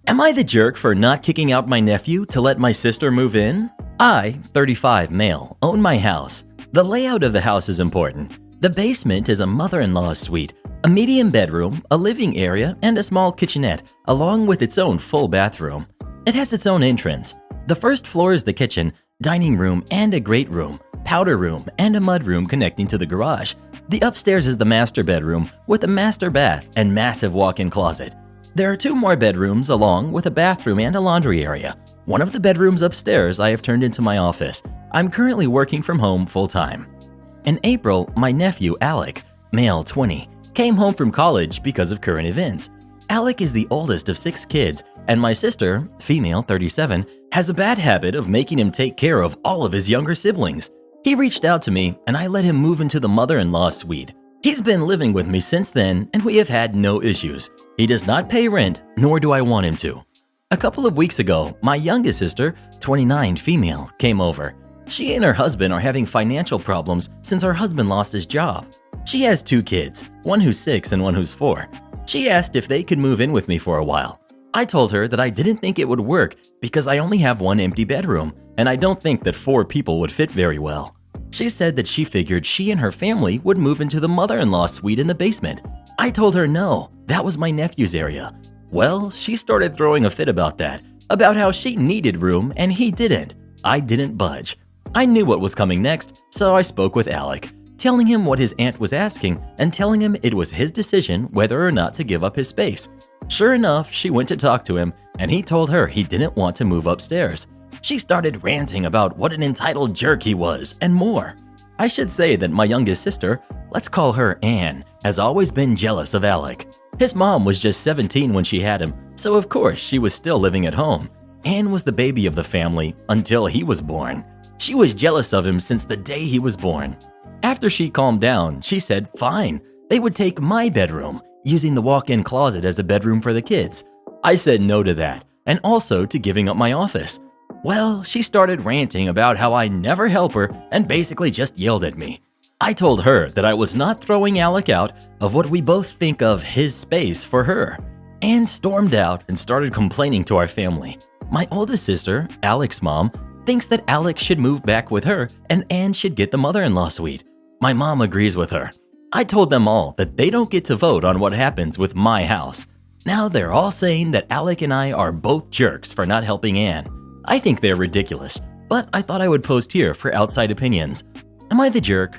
Am I the jerk for not kicking out my nephew to let my sister move in? I, 35 male, own my house. The layout of the house is important. The basement is a mother-in-law's suite, a medium bedroom, a living area, and a small kitchenette, along with its own full bathroom. It has its own entrance. The first floor is the kitchen, dining room, and a great room, powder room, and a mud room connecting to the garage. The upstairs is the master bedroom with a master bath and massive walk-in closet. There are 2 more bedrooms along with a bathroom and a laundry area. One of the bedrooms upstairs I have turned into my office. I'm currently working from home full-time. In April, my nephew Alec, male 20, came home from college because of current events. Alec is the oldest of 6 kids, and my sister, female 37, has a bad habit of making him take care of all of his younger siblings. He reached out to me and I let him move into the mother-in-law suite. He's been living with me since then and we have had no issues. He does not pay rent, nor do I want him to. A couple of weeks ago, my youngest sister, 29 female, came over. She and her husband are having financial problems since her husband lost his job. She has 2 kids, one who's 6 and one who's 4. She asked if they could move in with me for a while. I told her that I didn't think it would work because I only have 1 empty bedroom and I don't think that 4 people would fit very well. She said that she figured she and her family would move into the mother-in-law suite in the basement. I told her no, that was my nephew's area. Well, she started throwing a fit about that, about how she needed room and he didn't. I didn't budge. I knew what was coming next, so I spoke with Alec, telling him what his aunt was asking and telling him it was his decision whether or not to give up his space. Sure enough, she went to talk to him and he told her he didn't want to move upstairs. She started ranting about what an entitled jerk he was and more. I should say that my youngest sister, let's call her Anne, has always been jealous of Alec. His mom was just 17 when she had him, so of course she was still living at home. Anne was the baby of the family until he was born. She was jealous of him since the day he was born. After she calmed down, she said fine, they would take my bedroom, using the walk-in closet as a bedroom for the kids. I said no to that, and also to giving up my office. Well, she started ranting about how I never help her and basically just yelled at me. I told her that I was not throwing Alec out of what we both think of his space for her. Anne stormed out and started complaining to our family. My oldest sister, Alec's mom, thinks that Alec should move back with her and Anne should get the mother-in-law suite. My mom agrees with her. I told them all that they don't get to vote on what happens with my house. Now they're all saying that Alec and I are both jerks for not helping Anne. I think they're ridiculous, but I thought I would post here for outside opinions. Am I the jerk?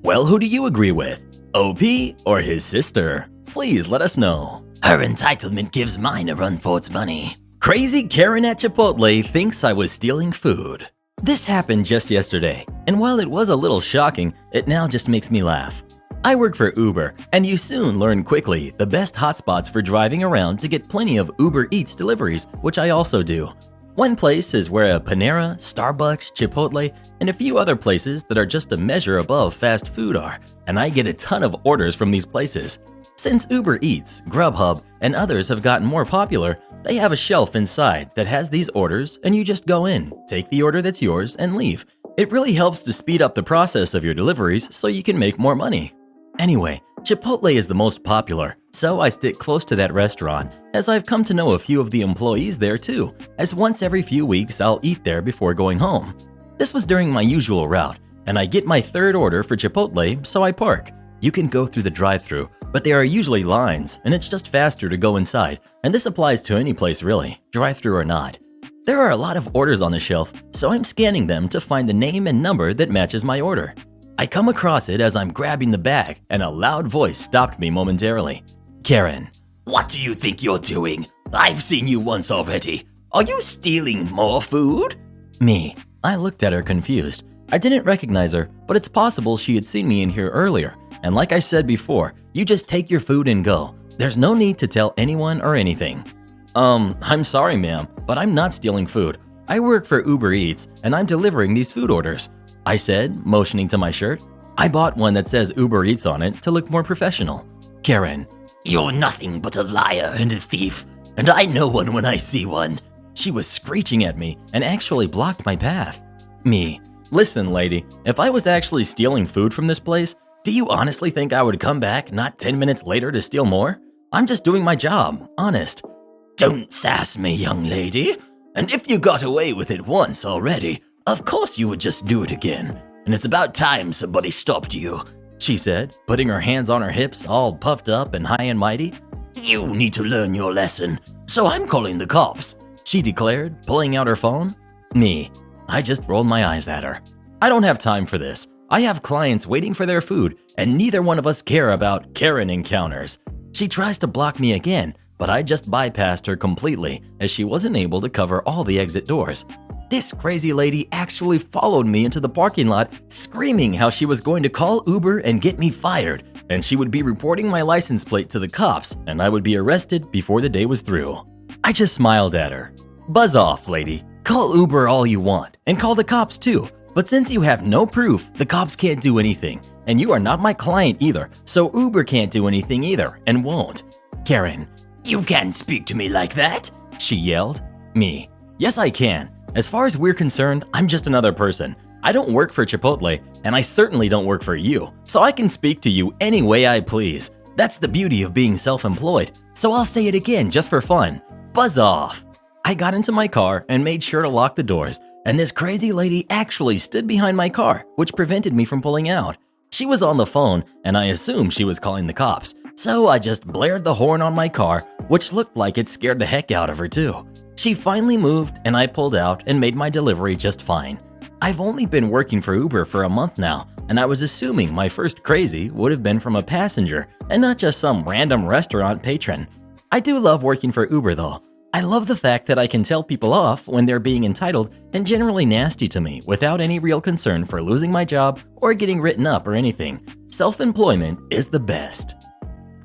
Well, who do you agree with? OP or his sister? Please let us know. Her entitlement gives mine a run for its money. Crazy Karen at Chipotle thinks I was stealing food. This happened just yesterday, and while it was a little shocking, it now just makes me laugh. I work for Uber, and you soon learn quickly the best hotspots for driving around to get plenty of Uber Eats deliveries, which I also do. One place is where a Panera, Starbucks, Chipotle, and a few other places that are just a measure above fast food are, and I get a ton of orders from these places. Since Uber Eats, Grubhub, and others have gotten more popular, they have a shelf inside that has these orders, and you just go in, take the order that's yours, and leave. It really helps to speed up the process of your deliveries so you can make more money. Anyway, Chipotle is the most popular, so I stick close to that restaurant, as I've come to know a few of the employees there too, as once every few weeks I'll eat there before going home. This was during my usual route, and I get my third order for Chipotle, so I park. You can go through the drive-thru, but there are usually lines, and it's just faster to go inside, and this applies to any place really, drive-thru or not. There are a lot of orders on the shelf, so I'm scanning them to find the name and number that matches my order. I come across it as I'm grabbing the bag, and a loud voice stopped me momentarily. Karen, what do you think you're doing? I've seen you once already. Are you stealing more food? Me. I looked at her confused. I didn't recognize her, but it's possible she had seen me in here earlier. And like I said before, you just take your food and go. There's no need to tell anyone or anything. I'm sorry, ma'am, but I'm not stealing food. I work for Uber Eats, and I'm delivering these food orders, I said, motioning to my shirt. I bought one that says Uber Eats on it to look more professional. Karen, you're nothing but a liar and a thief, and I know one when I see one. She was screeching at me and actually blocked my path. Me, listen, lady, if I was actually stealing food from this place, do you honestly think I would come back not 10 minutes later to steal more? I'm just doing my job, honest. Don't sass me, young lady. And if you got away with it once already, of course you would just do it again. And it's about time somebody stopped you, she said, putting her hands on her hips, all puffed up and high and mighty. You need to learn your lesson, so I'm calling the cops, she declared, pulling out her phone. Me, I just rolled my eyes at her. I don't have time for this. I have clients waiting for their food, and neither one of us care about Karen encounters. She tries to block me again, but I just bypassed her completely as she wasn't able to cover all the exit doors. This crazy lady actually followed me into the parking lot, screaming how she was going to call Uber and get me fired, and she would be reporting my license plate to the cops, and I would be arrested before the day was through. I just smiled at her. Buzz off, lady. Call Uber all you want, and call the cops too. But since you have no proof, the cops can't do anything, and you are not my client either, so Uber can't do anything either, and won't. Karen, you can't speak to me like that, she yelled. Me, yes I can. As far as we're concerned, I'm just another person. I don't work for Chipotle, and I certainly don't work for you, so I can speak to you any way I please. That's the beauty of being self-employed, so I'll say it again just for fun. Buzz off. I got into my car and made sure to lock the doors, and this crazy lady actually stood behind my car, which prevented me from pulling out. She was on the phone, and I assumed she was calling the cops, so I just blared the horn on my car, which looked like it scared the heck out of her too. She finally moved, and I pulled out and made my delivery just fine. I've only been working for Uber for a month now, and I was assuming my first crazy would have been from a passenger and not just some random restaurant patron. I do love working for Uber though. I love the fact that I can tell people off when they're being entitled and generally nasty to me without any real concern for losing my job or getting written up or anything. Self-employment is the best.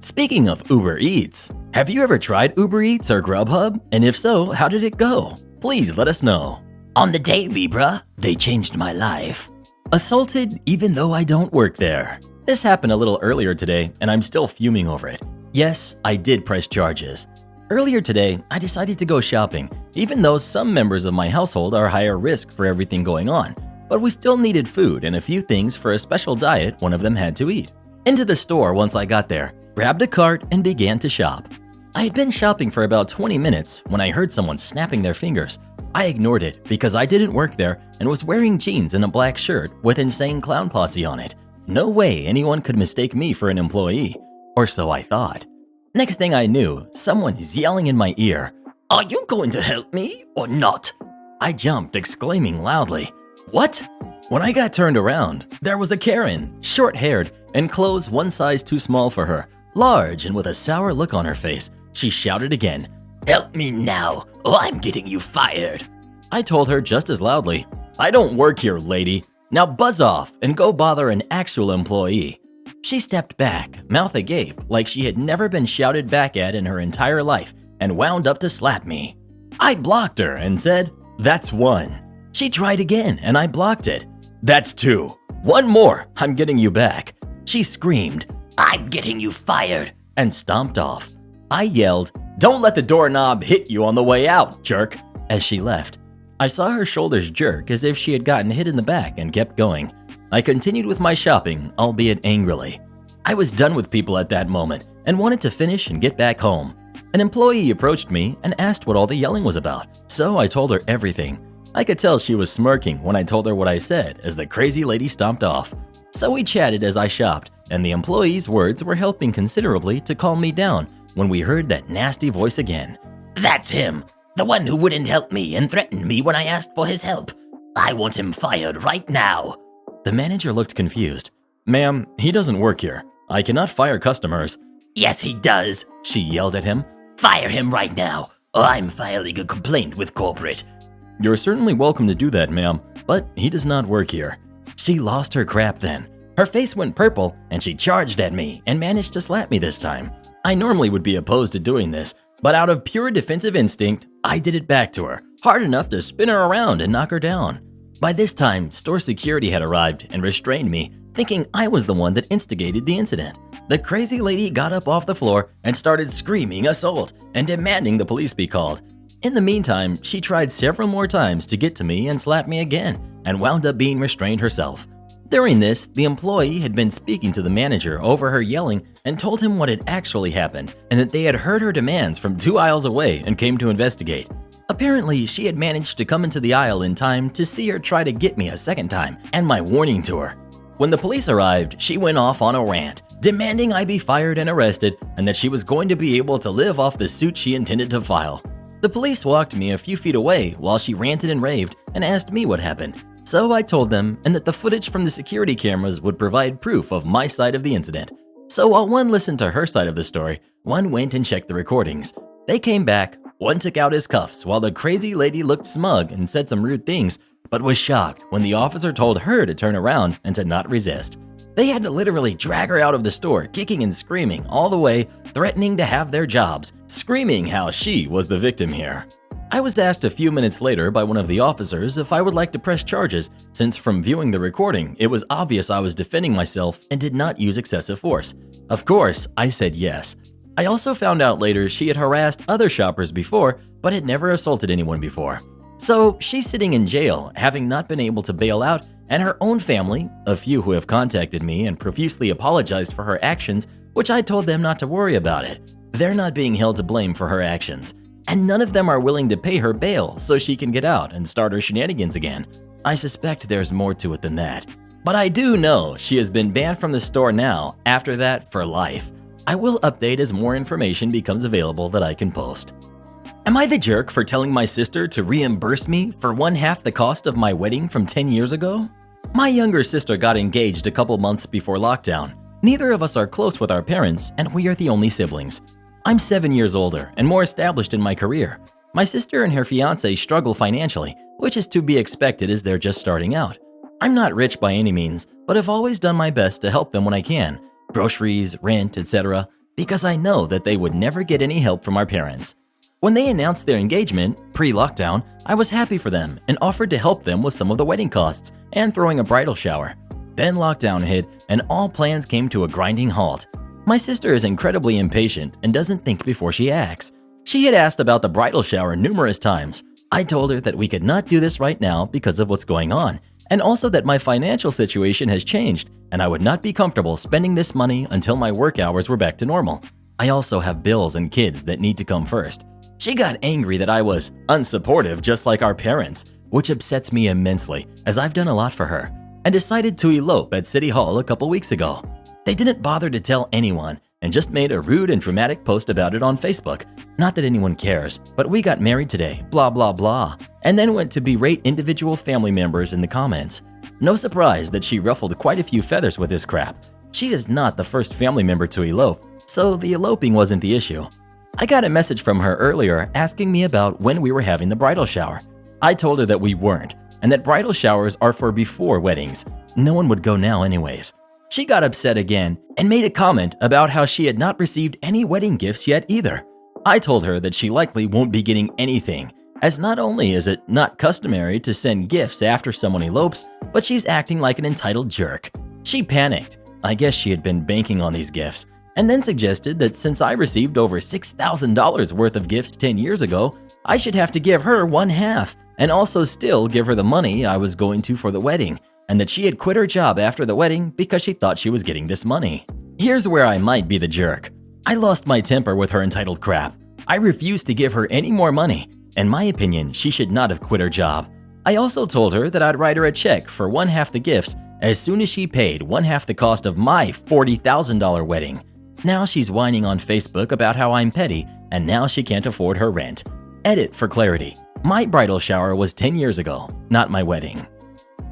Speaking of Uber Eats, have you ever tried Uber Eats or Grubhub? And if so, how did it go? Please let us know. On the daily, bruh, they changed my life. Assaulted even though I don't work there. This happened a little earlier today, and I'm still fuming over it. Yes, I did press charges. Earlier today, I decided to go shopping, even though some members of my household are higher risk for everything going on. But we still needed food and a few things for a special diet one of them had to eat. Into the store once I got there, grabbed a cart and began to shop. I had been shopping for about 20 minutes when I heard someone snapping their fingers. I ignored it because I didn't work there and was wearing jeans and a black shirt with Insane Clown Posse on it. No way anyone could mistake me for an employee, or so I thought. Next thing I knew, someone is yelling in my ear, "Are you going to help me or not?" I jumped, exclaiming loudly, "What?" When I got turned around, there was a Karen, short-haired and clothes one size too small for her, large and with a sour look on her face. She shouted again, "Help me now, or I'm getting you fired." I told her just as loudly, "I don't work here, lady. Now buzz off and go bother an actual employee." She stepped back, mouth agape, like she had never been shouted back at in her entire life, and wound up to slap me. I blocked her and said, "That's one." She tried again and I blocked it. "That's two. One more, I'm getting you back." She screamed, "I'm getting you fired," and stomped off. I yelled, "Don't let the doorknob hit you on the way out, jerk," as she left. I saw her shoulders jerk as if she had gotten hit in the back and kept going. I continued with my shopping, albeit angrily. I was done with people at that moment and wanted to finish and get back home. An employee approached me and asked what all the yelling was about, so I told her everything. I could tell she was smirking when I told her what I said as the crazy lady stomped off. So we chatted as I shopped, and the employee's words were helping considerably to calm me down when we heard that nasty voice again. "That's him, the one who wouldn't help me and threatened me when I asked for his help. I want him fired right now." The manager looked confused. "Ma'am, he doesn't work here. I cannot fire customers." "Yes, he does," she yelled at him. "Fire him right now, or I'm filing a complaint with corporate." "You're certainly welcome to do that, ma'am, but he does not work here." She lost her crap then. Her face went purple and she charged at me and managed to slap me this time. I normally would be opposed to doing this, but out of pure defensive instinct, I did it back to her, hard enough to spin her around and knock her down. By this time, store security had arrived and restrained me, thinking I was the one that instigated the incident. The crazy lady got up off the floor and started screaming assault and demanding the police be called. In the meantime, she tried several more times to get to me and slap me again, and wound up being restrained herself. During this, the employee had been speaking to the manager over her yelling and told him what had actually happened and that they had heard her demands from 2 aisles away and came to investigate. Apparently, she had managed to come into the aisle in time to see her try to get me a second time and my warning to her. When the police arrived, she went off on a rant, demanding I be fired and arrested and that she was going to be able to live off the suit she intended to file. The police walked me a few feet away while she ranted and raved and asked me what happened. So I told them and that the footage from the security cameras would provide proof of my side of the incident. So while one listened to her side of the story, one went and checked the recordings. They came back, one took out his cuffs while the crazy lady looked smug and said some rude things, but was shocked when the officer told her to turn around and to not resist. They had to literally drag her out of the store, kicking and screaming all the way, threatening to have their jobs, screaming how she was the victim here. I was asked a few minutes later by one of the officers if I would like to press charges, since from viewing the recording, it was obvious I was defending myself and did not use excessive force. Of course, I said yes. I also found out later she had harassed other shoppers before, but had never assaulted anyone before. So she's sitting in jail, having not been able to bail out, and her own family, a few who have contacted me and profusely apologized for her actions, which I told them not to worry about it. They're not being held to blame for her actions, and none of them are willing to pay her bail so she can get out and start her shenanigans again. I suspect there's more to it than that. But I do know she has been banned from the store now, after that, for life. I will update as more information becomes available that I can post. Am I the jerk for telling my sister to reimburse me for 1/2 the cost of my wedding from 10 years ago? My younger sister got engaged a couple months before lockdown. Neither of us are close with our parents, and we are the only siblings. I'm 7 years older and more established in my career. My sister and her fiance struggle financially, which is to be expected as they're just starting out. I'm not rich by any means, but have always done my best to help them when I can. Groceries, rent, etc., because I know that they would never get any help from our parents. When they announced their engagement, pre-lockdown, I was happy for them and offered to help them with some of the wedding costs and throwing a bridal shower. Then lockdown hit and all plans came to a grinding halt. My sister is incredibly impatient and doesn't think before she acts. She had asked about the bridal shower numerous times. I told her that we could not do this right now because of what's going on, and also that my financial situation has changed and I would not be comfortable spending this money until my work hours were back to normal. I also have bills and kids that need to come first. She got angry that I was unsupportive just like our parents, which upsets me immensely as I've done a lot for her, and decided to elope at City Hall a couple weeks ago. They didn't bother to tell anyone, and just made a rude and dramatic post about it on Facebook. Not that anyone cares, but we got married today, blah blah blah, and then went to berate individual family members in the comments. No surprise that she ruffled quite a few feathers with this crap. She is not the first family member to elope, so the eloping wasn't the issue. I got a message from her earlier asking me about when we were having the bridal shower. I told her that we weren't, and that bridal showers are for before weddings. No one would go now anyways. She got upset again and made a comment about how she had not received any wedding gifts yet either. I told her that she likely won't be getting anything, as not only is it not customary to send gifts after someone elopes, but she's acting like an entitled jerk. She panicked. I guess she had been banking on these gifts, and then suggested that since I received over $6,000 worth of gifts 10 years ago, I should have to give her one half, and also still give her the money I was going to for the wedding, and that she had quit her job after the wedding because she thought she was getting this money. Here's where I might be the jerk. I lost my temper with her entitled crap. I refused to give her any more money. In my opinion, she should not have quit her job. I also told her that I'd write her a check for one half the gifts as soon as she paid one half the cost of my $40,000 wedding. Now she's whining on Facebook about how I'm petty and now she can't afford her rent. Edit for clarity. My bridal shower was 10 years ago, not my wedding.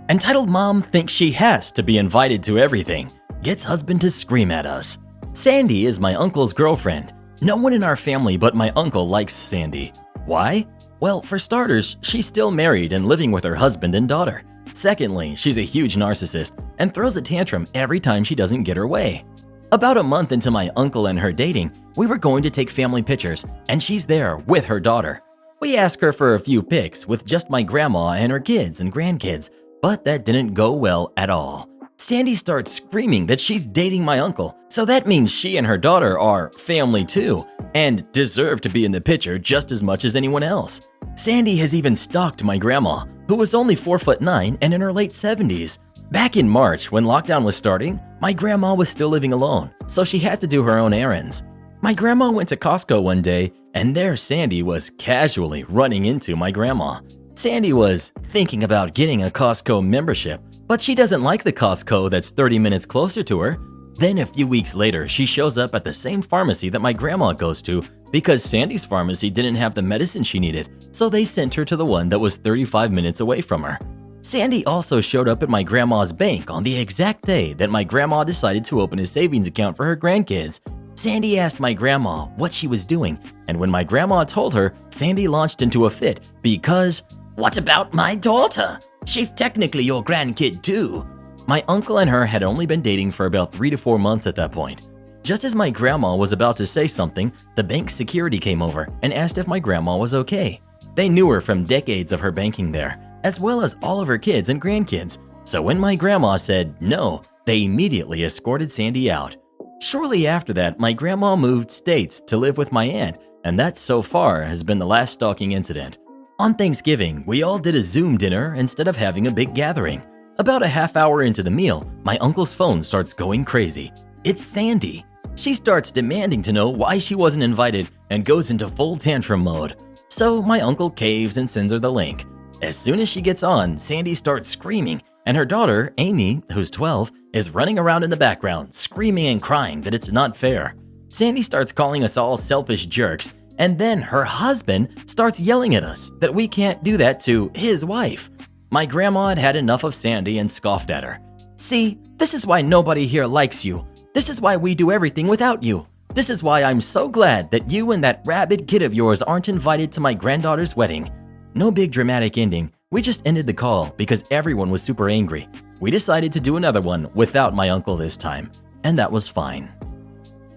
Entitled mom thinks she has to be invited to everything. Gets husband to scream at us. Sandy is my uncle's girlfriend. No one in our family but my uncle likes Sandy. Why? Well, for starters, she's still married and living with her husband and daughter. Secondly, she's a huge narcissist and throws a tantrum every time she doesn't get her way. About a month into my uncle and her dating, we were going to take family pictures, and she's there with her daughter. We asked her for a few pics with just my grandma and her kids and grandkids, but that didn't go well at all. Sandy starts screaming that she's dating my uncle, so that means she and her daughter are family too, and deserve to be in the picture just as much as anyone else. Sandy has even stalked my grandma, who was only 4'9" and in her late 70s. Back in March, when lockdown was starting, my grandma was still living alone, so she had to do her own errands. My grandma went to Costco one day, and there Sandy was casually running into my grandma. Sandy was thinking about getting a Costco membership, but she doesn't like the Costco that's 30 minutes closer to her. Then a few weeks later, she shows up at the same pharmacy that my grandma goes to because Sandy's pharmacy didn't have the medicine she needed, so they sent her to the one that was 35 minutes away from her. Sandy also showed up at my grandma's bank on the exact day that my grandma decided to open a savings account for her grandkids. Sandy asked my grandma what she was doing, and when my grandma told her, Sandy launched into a fit because, "What about my daughter? She's technically your grandkid too." My uncle and her had only been dating for about 3 to 4 months at that point. Just as my grandma was about to say something, the bank security came over and asked if my grandma was okay. They knew her from decades of her banking there, as well as all of her kids and grandkids. So when my grandma said no, they immediately escorted Sandy out. Shortly after that, my grandma moved states to live with my aunt, and that so far has been the last stalking incident. On Thanksgiving, we all did a Zoom dinner instead of having a big gathering. About a half hour into the meal, my uncle's phone starts going crazy. It's Sandy. She starts demanding to know why she wasn't invited and goes into full tantrum mode. So my uncle caves and sends her the link. As soon as she gets on, Sandy starts screaming, and her daughter, Amy, who's 12, is running around in the background, screaming and crying that it's not fair. Sandy starts calling us all selfish jerks, and then her husband starts yelling at us that we can't do that to his wife. My grandma had had enough of Sandy and scoffed at her. "See, this is why nobody here likes you. This is why we do everything without you. This is why I'm so glad that you and that rabid kid of yours aren't invited to my granddaughter's wedding." No big dramatic ending. We just ended the call because everyone was super angry. We decided to do another one without my uncle this time, and that was fine.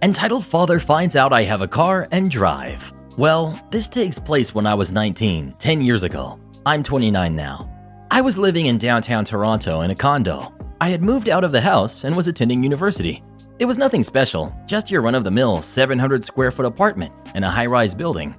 Entitled father finds out I have a car and drive. Well, this takes place when I was 19, 10 years ago. I'm 29 now. I was living in downtown Toronto in a condo. I had moved out of the house and was attending university. It was nothing special, just your run-of-the-mill 700 square foot apartment in a high-rise building.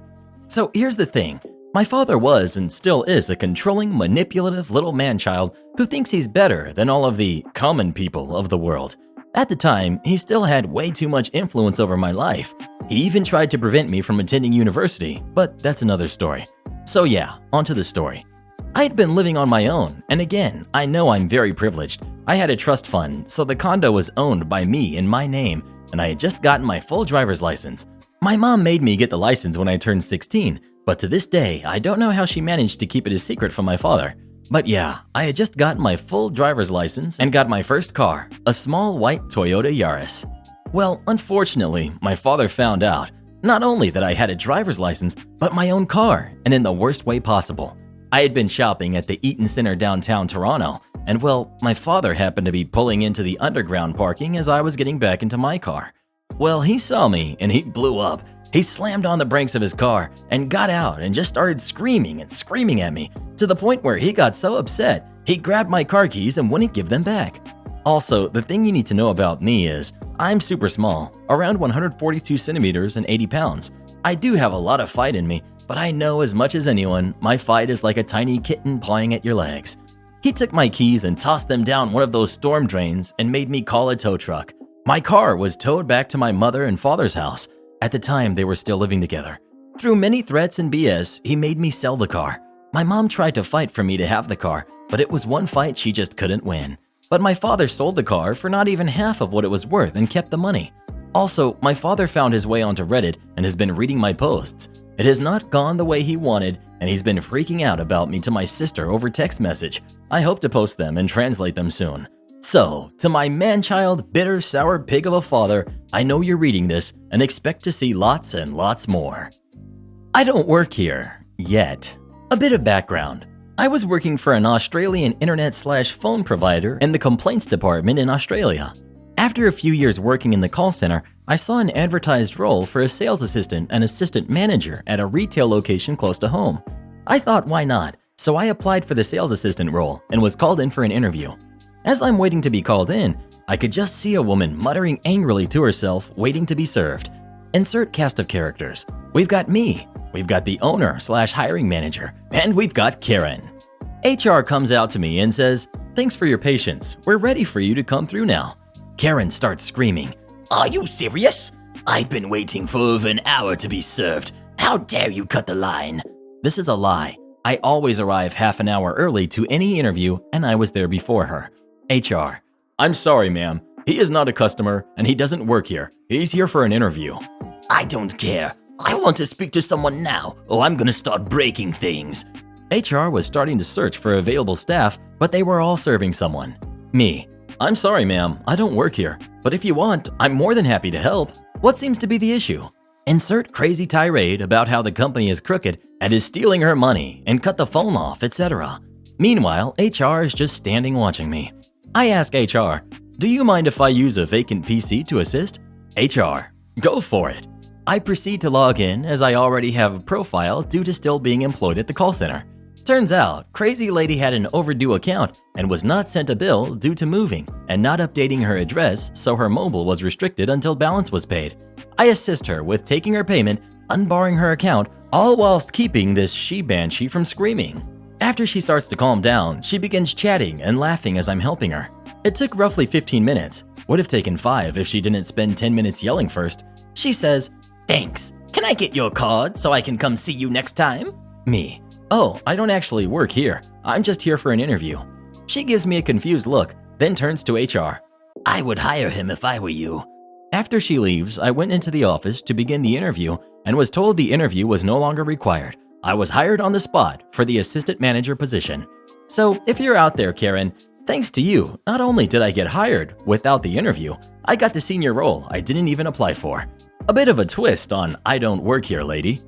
So here's the thing. My father was and still is a controlling, manipulative little man-child who thinks he's better than all of the common people of the world. At the time, he still had way too much influence over my life. He even tried to prevent me from attending university, but that's another story. So yeah, onto the story. I had been living on my own, and again, I know I'm very privileged. I had a trust fund, so the condo was owned by me in my name, and I had just gotten my full driver's license. My mom made me get the license when I turned 16, but to this day, I don't know how she managed to keep it a secret from my father. But yeah, I had just gotten my full driver's license and got my first car, a small white Toyota Yaris. Well, unfortunately, my father found out, not only that I had a driver's license, but my own car, and in the worst way possible. I had been shopping at the Eaton Center downtown Toronto, and well, my father happened to be pulling into the underground parking as I was getting back into my car. Well, he saw me and he blew up. He slammed on the brakes of his car and got out and just started screaming and screaming at me, to the point where he got so upset, he grabbed my car keys and wouldn't give them back. Also, the thing you need to know about me is, I'm super small, around 142 centimeters and 80 pounds. I do have a lot of fight in me, but I know as much as anyone, my fight is like a tiny kitten pawing at your legs. He took my keys and tossed them down one of those storm drains and made me call a tow truck. My car was towed back to my mother and father's house. At the time, they were still living together. Through many threats and BS, he made me sell the car. My mom tried to fight for me to have the car, but it was one fight she just couldn't win. But my father sold the car for not even half of what it was worth and kept the money. Also, my father found his way onto Reddit and has been reading my posts. It has not gone the way he wanted, and he's been freaking out about me to my sister over text message. I hope to post them and translate them soon. So, to my man-child, bitter, sour pig of a father, I know you're reading this and expect to see lots and lots more. I don't work here, yet. A bit of background. I was working for an Australian internet/phone provider in the complaints department in Australia. After a few years working in the call center, I saw an advertised role for a sales assistant and assistant manager at a retail location close to home. I thought, why not? So I applied for the sales assistant role and was called in for an interview. As I'm waiting to be called in, I could just see a woman muttering angrily to herself, waiting to be served. Insert cast of characters. We've got me, we've got the owner/hiring manager, and we've got Karen. HR comes out to me and says, "Thanks for your patience. We're ready for you to come through now." Karen starts screaming, "Are you serious? I've been waiting for over an hour to be served. How dare you cut the line?" This is a lie. I always arrive half an hour early to any interview, and I was there before her. HR, "I'm sorry, ma'am. He is not a customer, and he doesn't work here. He's here for an interview." "I don't care. I want to speak to someone now, or I'm gonna start breaking things." HR was starting to search for available staff, but they were all serving someone. Me, "I'm sorry, ma'am. I don't work here, but if you want, I'm more than happy to help. What seems to be the issue?" Insert crazy tirade about how the company is crooked and is stealing her money and cut the phone off, etc. Meanwhile, HR is just standing watching me. I ask HR, "Do you mind if I use a vacant PC to assist?" HR, "Go for it." I proceed to log in as I already have a profile due to still being employed at the call center. Turns out, crazy lady had an overdue account and was not sent a bill due to moving and not updating her address, so her mobile was restricted until balance was paid. I assist her with taking her payment, unbarring her account, all whilst keeping this she-banshee from screaming. After she starts to calm down, she begins chatting and laughing as I'm helping her. It took roughly 15 minutes. Would have taken 5 if she didn't spend 10 minutes yelling first. She says, "Thanks. Can I get your card so I can come see you next time?" Me, "Oh, I don't actually work here. I'm just here for an interview." She gives me a confused look, then turns to HR. "I would hire him if I were you." After she leaves, I went into the office to begin the interview and was told the interview was no longer required. I was hired on the spot for the assistant manager position. So if you're out there, Karen, thanks to you, not only did I get hired without the interview, I got the senior role I didn't even apply for. A bit of a twist on "I don't work here, lady."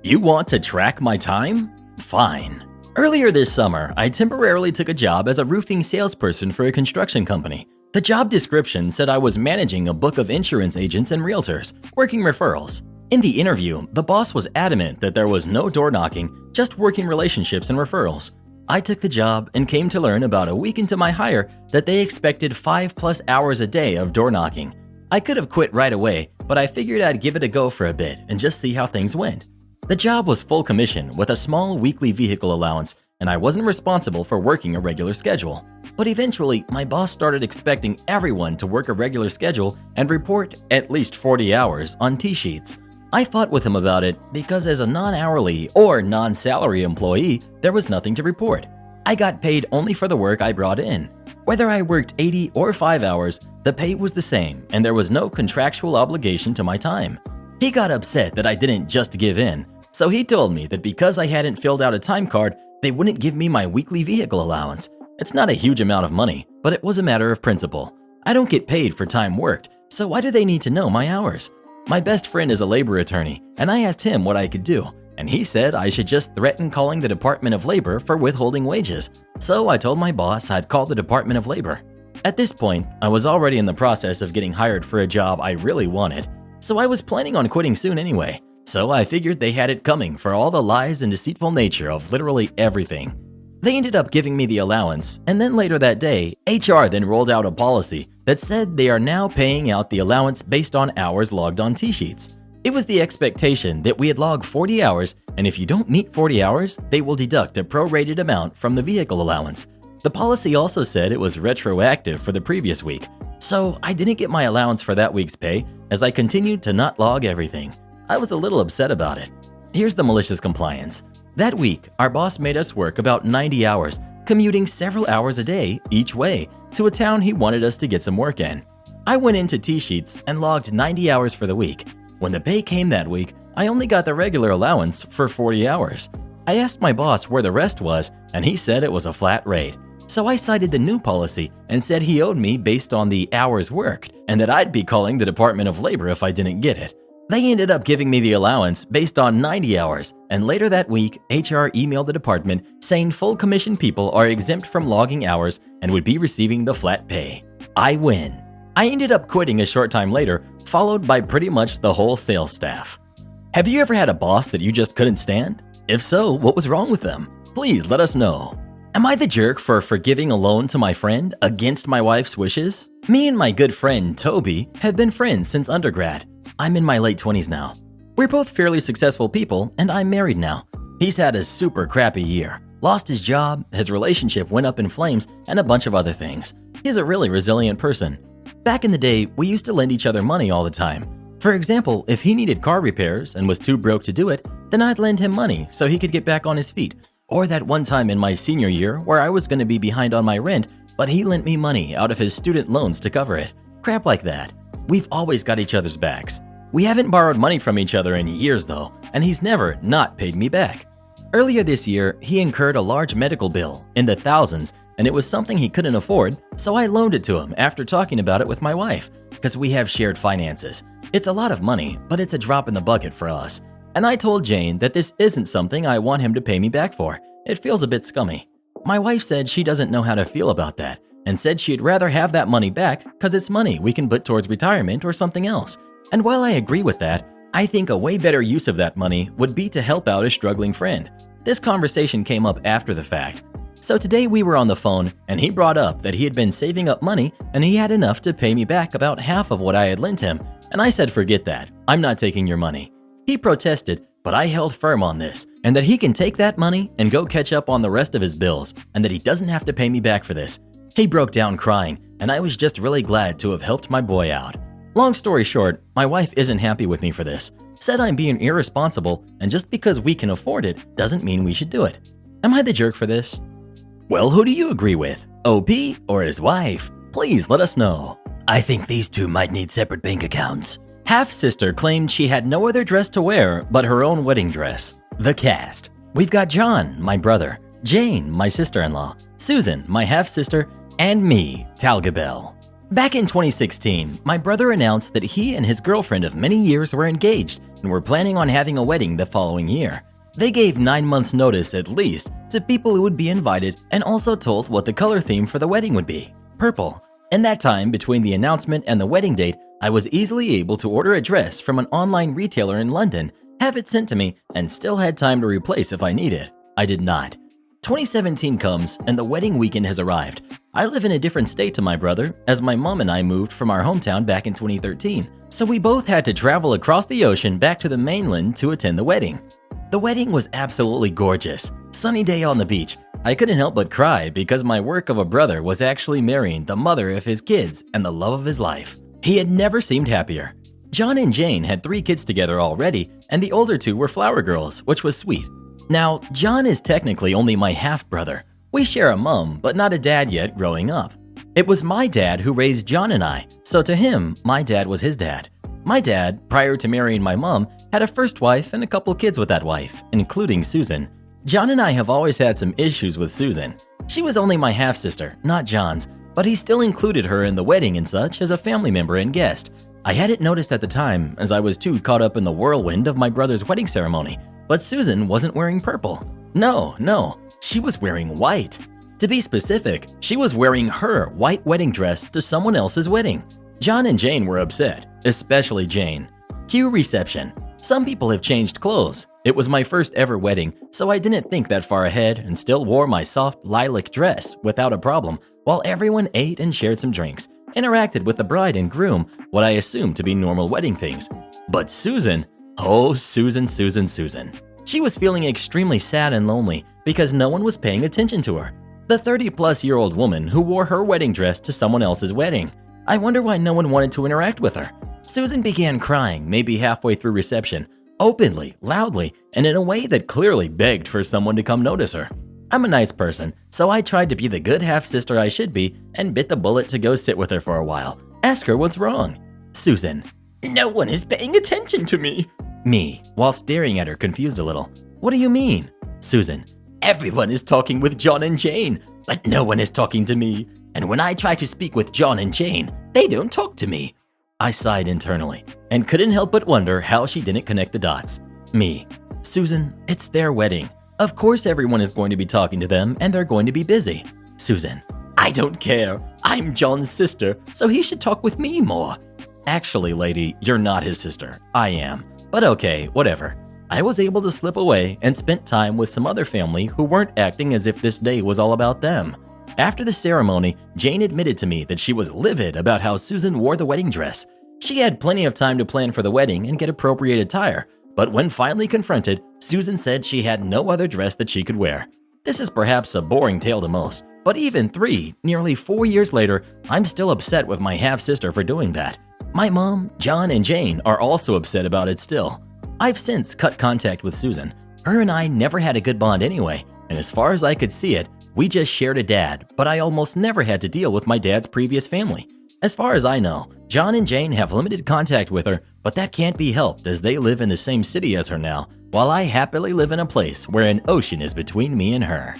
You want to track my time? Fine. Earlier this summer, I temporarily took a job as a roofing salesperson for a construction company. The job description said I was managing a book of insurance agents and realtors, working referrals. In the interview, the boss was adamant that there was no door knocking, just working relationships and referrals. I took the job and came to learn about a week into my hire that they expected 5+ hours a day of door knocking. I could have quit right away, but I figured I'd give it a go for a bit and just see how things went. The job was full commission with a small weekly vehicle allowance, and I wasn't responsible for working a regular schedule. But eventually, my boss started expecting everyone to work a regular schedule and report at least 40 hours on T-sheets. I fought with him about it because as a non-hourly or non-salary employee, there was nothing to report. I got paid only for the work I brought in. Whether I worked 80 or 5 hours, the pay was the same and there was no contractual obligation to my time. He got upset that I didn't just give in, so he told me that because I hadn't filled out a time card, they wouldn't give me my weekly vehicle allowance. It's not a huge amount of money, but it was a matter of principle. I don't get paid for time worked, so why do they need to know my hours? My best friend is a labor attorney, and I asked him what I could do, and he said I should just threaten calling the Department of Labor for withholding wages. So I told my boss I'd call the Department of Labor. At this point, I was already in the process of getting hired for a job I really wanted, so I was planning on quitting soon anyway. So I figured they had it coming for all the lies and deceitful nature of literally everything. They ended up giving me the allowance, and then later that day, HR then rolled out a policy that said they are now paying out the allowance based on hours logged on T-sheets. It was the expectation that we had logged 40 hours, and if you don't meet 40 hours, they will deduct a prorated amount from the vehicle allowance. The policy also said it was retroactive for the previous week, so I didn't get my allowance for that week's pay as I continued to not log everything. I was a little upset about it. Here's the malicious compliance. That week, our boss made us work about 90 hours, commuting several hours a day each way to a town he wanted us to get some work in. I went into T-sheets and logged 90 hours for the week. When the pay came that week, I only got the regular allowance for 40 hours. I asked my boss where the rest was, and he said it was a flat rate. So I cited the new policy and said he owed me based on the hours worked, and that I'd be calling the Department of Labor if I didn't get it. They ended up giving me the allowance based on 90 hours, and later that week, HR emailed the department saying full commission people are exempt from logging hours and would be receiving the flat pay. I win. I ended up quitting a short time later, followed by pretty much the whole sales staff. Have you ever had a boss that you just couldn't stand? If so, what was wrong with them? Please let us know. Am I the jerk for forgiving a loan to my friend against my wife's wishes? Me and my good friend Toby have been friends since undergrad. I'm in my late 20s now. We're both fairly successful people, and I'm married now. He's had a super crappy year, lost his job, his relationship went up in flames, and a bunch of other things. He's a really resilient person. Back in the day, we used to lend each other money all the time. For example, if he needed car repairs and was too broke to do it, then I'd lend him money so he could get back on his feet. Or that one time in my senior year where I was going to be behind on my rent, but he lent me money out of his student loans to cover it. Crap like that. We've always got each other's backs. We haven't borrowed money from each other in years though, and he's never not paid me back. Earlier this year, he incurred a large medical bill in the thousands, and it was something he couldn't afford, so I loaned it to him after talking about it with my wife, because we have shared finances. It's a lot of money, but it's a drop in the bucket for us. And I told Jane that this isn't something I want him to pay me back for. It feels a bit scummy. My wife said she doesn't know how to feel about that, and said she'd rather have that money back because it's money we can put towards retirement or something else. And while I agree with that, I think a way better use of that money would be to help out a struggling friend. This conversation came up after the fact. So today we were on the phone and he brought up that he had been saving up money and he had enough to pay me back about half of what I had lent him. And I said, forget that, I'm not taking your money. He protested, but I held firm on this and that he can take that money and go catch up on the rest of his bills and that he doesn't have to pay me back for this. He broke down crying and I was just really glad to have helped my boy out. Long story short, my wife isn't happy with me for this, said I'm being irresponsible, and just because we can afford it doesn't mean we should do it. Am I the jerk for this? Well, who do you agree with? OP or his wife? Please let us know. I think these two might need separate bank accounts. Half-sister claimed she had no other dress to wear but her own wedding dress. The cast. We've got John, my brother, Jane, my sister-in-law, Susan, my half-sister, and me, Talgabel. Back in 2016, my brother announced that he and his girlfriend of many years were engaged and were planning on having a wedding the following year. They gave 9 months notice at least to people who would be invited and also told what the color theme for the wedding would be, purple. In that time between the announcement and the wedding date, I was easily able to order a dress from an online retailer in London, have it sent to me, and still had time to replace if I needed. I did not. 2017 comes and the wedding weekend has arrived. I live in a different state to my brother as my mom and I moved from our hometown back in 2013. So we both had to travel across the ocean back to the mainland to attend the wedding. The wedding was absolutely gorgeous. Sunny day on the beach. I couldn't help but cry because my work of a brother was actually marrying the mother of his kids and the love of his life. He had never seemed happier. John and Jane had 3 kids together already, and the older 2 were flower girls, which was sweet. Now, John is technically only my half-brother. We share a mom, but not a dad yet growing up. It was my dad who raised John and I, so to him, my dad was his dad. My dad, prior to marrying my mom, had a first wife and a couple kids with that wife, including Susan. John and I have always had some issues with Susan. She was only my half-sister, not John's, but he still included her in the wedding and such as a family member and guest. I hadn't noticed at the time, as I was too caught up in the whirlwind of my brother's wedding ceremony, but Susan wasn't wearing purple. No, she was wearing white. To be specific, she was wearing her white wedding dress to someone else's wedding. John and Jane were upset, especially Jane. Cue reception. Some people have changed clothes. It was my first ever wedding, so I didn't think that far ahead and still wore my soft lilac dress without a problem while everyone ate and shared some drinks, interacted with the bride and groom, what I assumed to be normal wedding things. But Susan, oh Susan. She was feeling extremely sad and lonely because no one was paying attention to her. The 30-plus-year-old woman who wore her wedding dress to someone else's wedding. I wonder why no one wanted to interact with her. Susan began crying maybe halfway through reception, openly, loudly, and in a way that clearly begged for someone to come notice her. I'm a nice person, so I tried to be the good half-sister I should be and bit the bullet to go sit with her for a while. Ask her what's wrong. Susan, no one is paying attention to me. Me, while staring at her confused a little. What do you mean? Susan, everyone is talking with John and Jane, but no one is talking to me. And when I try to speak with John and Jane, they don't talk to me. I sighed internally and couldn't help but wonder how she didn't connect the dots. Me, Susan, it's their wedding. Of course everyone is going to be talking to them and they're going to be busy. Susan, I don't care. I'm John's sister, so he should talk with me more. Actually, lady, you're not his sister. I am. But okay, whatever. I was able to slip away and spent time with some other family who weren't acting as if this day was all about them. After the ceremony, Jane admitted to me that she was livid about how Susan wore the wedding dress. She had plenty of time to plan for the wedding and get appropriate attire, but when finally confronted, Susan said she had no other dress that she could wear. This is perhaps a boring tale to most, but even nearly 4 years later, I'm still upset with my half-sister for doing that. My mom, John, and Jane are also upset about it still. I've since cut contact with Susan. Her and I never had a good bond anyway, and as far as I could see it, we just shared a dad, but I almost never had to deal with my dad's previous family. As far as I know, John and Jane have limited contact with her, but that can't be helped as they live in the same city as her now, while I happily live in a place where an ocean is between me and her.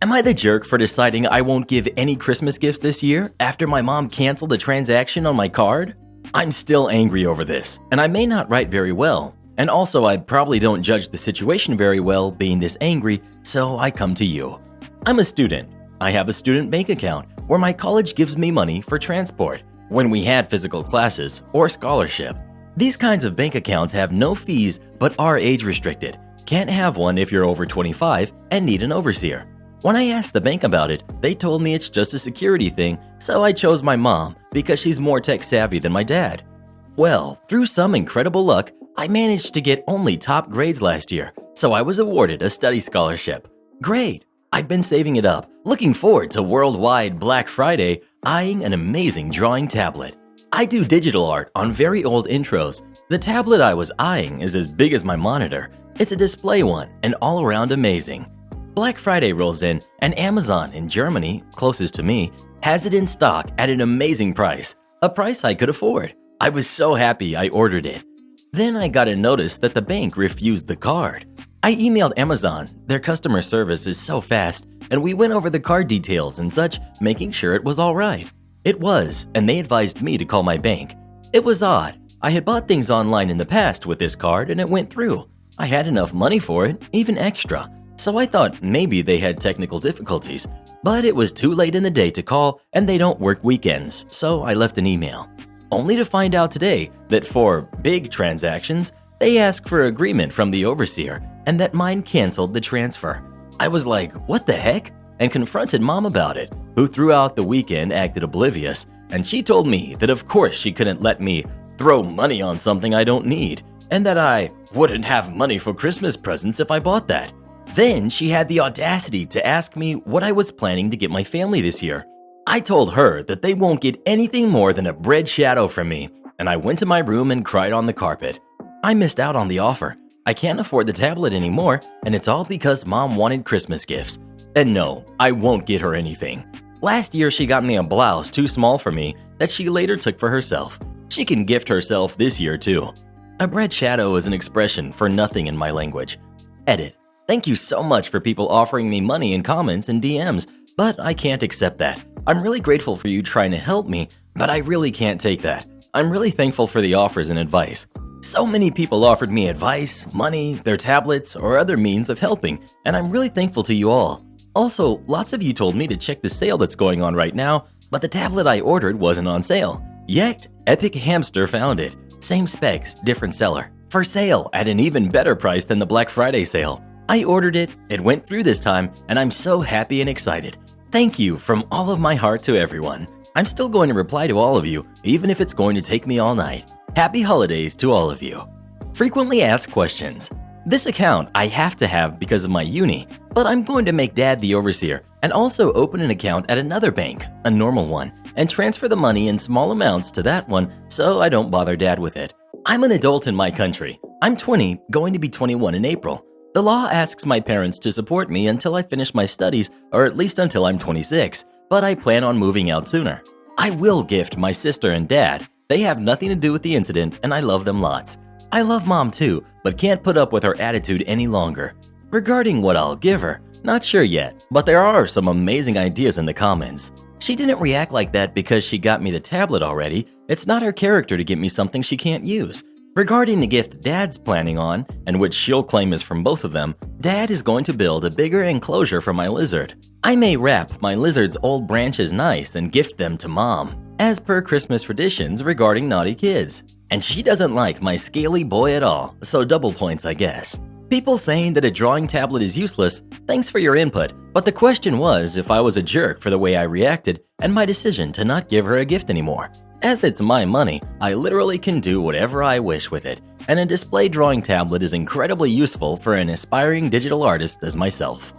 Am I the jerk for deciding I won't give any Christmas gifts this year after my mom canceled a transaction on my card? I'm still angry over this, and I may not write very well. And also, I probably don't judge the situation very well being this angry, so I come to you. I'm a student. I have a student bank account where my college gives me money for transport when we had physical classes or scholarship. These kinds of bank accounts have no fees but are age restricted. Can't have one if you're over 25 and need an overseer. When I asked the bank about it, they told me it's just a security thing, so I chose my mom because she's more tech savvy than my dad. Well, through some incredible luck, I managed to get only top grades last year, so I was awarded a study scholarship. Great! I've been saving it up, looking forward to worldwide Black Friday, eyeing an amazing drawing tablet. I do digital art on very old intros. The tablet I was eyeing is as big as my monitor. It's a display one and all around amazing. Black Friday rolls in and Amazon in Germany, closest to me, has it in stock at an amazing price, a price I could afford. I was so happy I ordered it. Then I got a notice that the bank refused the card. I emailed Amazon, their customer service is so fast, and we went over the card details and such, making sure it was all right. It was, and they advised me to call my bank. It was odd. I had bought things online in the past with this card and it went through. I had enough money for it, even extra, so I thought maybe they had technical difficulties. But it was too late in the day to call and they don't work weekends, so I left an email. Only to find out today that for big transactions, they ask for agreement from the overseer and that mine canceled the transfer. I was like, what the heck? And confronted mom about it, who throughout the weekend acted oblivious, and she told me that of course she couldn't let me throw money on something I don't need, and that I wouldn't have money for Christmas presents if I bought that. Then she had the audacity to ask me what I was planning to get my family this year. I told her that they won't get anything more than a bread shadow from me, and I went to my room and cried on the carpet. I missed out on the offer. I can't afford the tablet anymore, and it's all because mom wanted Christmas gifts. And no, I won't get her anything. Last year, she got me a blouse too small for me that she later took for herself. She can gift herself this year too. A bread shadow is an expression for nothing in my language. Edit. Thank you so much for people offering me money in comments and DMs, but I can't accept that. I'm really grateful for you trying to help me, but I really can't take that. I'm really thankful for the offers and advice. So many people offered me advice, money, their tablets, or other means of helping, and I'm really thankful to you all. Also, lots of you told me to check the sale that's going on right now, but the tablet I ordered wasn't on sale. Yet, Epic Hamster found it. Same specs, different seller. For sale at an even better price than the Black Friday sale. I ordered it, it went through this time, and I'm so happy and excited. Thank you from all of my heart to everyone. I'm still going to reply to all of you, even if it's going to take me all night. Happy holidays to all of you. Frequently asked questions. This account I have to have because of my uni, but I'm going to make Dad the overseer and also open an account at another bank, a normal one, and transfer the money in small amounts to that one so I don't bother Dad with it. I'm an adult in my country. I'm 20, going to be 21 in April. The law asks my parents to support me until I finish my studies, or at least until I'm 26, but I plan on moving out sooner. I will gift my sister and dad. They have nothing to do with the incident, and I love them lots. I love Mom too, but can't put up with her attitude any longer. Regarding what I'll give her, not sure yet, but there are some amazing ideas in the comments. She didn't react like that because she got me the tablet already. It's not her character to get me something she can't use. Regarding the gift Dad's planning on, and which she'll claim is from both of them, Dad is going to build a bigger enclosure for my lizard. I may wrap my lizard's old branches nice and gift them to Mom, as per Christmas traditions regarding naughty kids. And she doesn't like my scaly boy at all, so double points I guess. People saying that a drawing tablet is useless, thanks for your input, but the question was if I was a jerk for the way I reacted and my decision to not give her a gift anymore. As it's my money, I literally can do whatever I wish with it, and a display drawing tablet is incredibly useful for an aspiring digital artist as myself.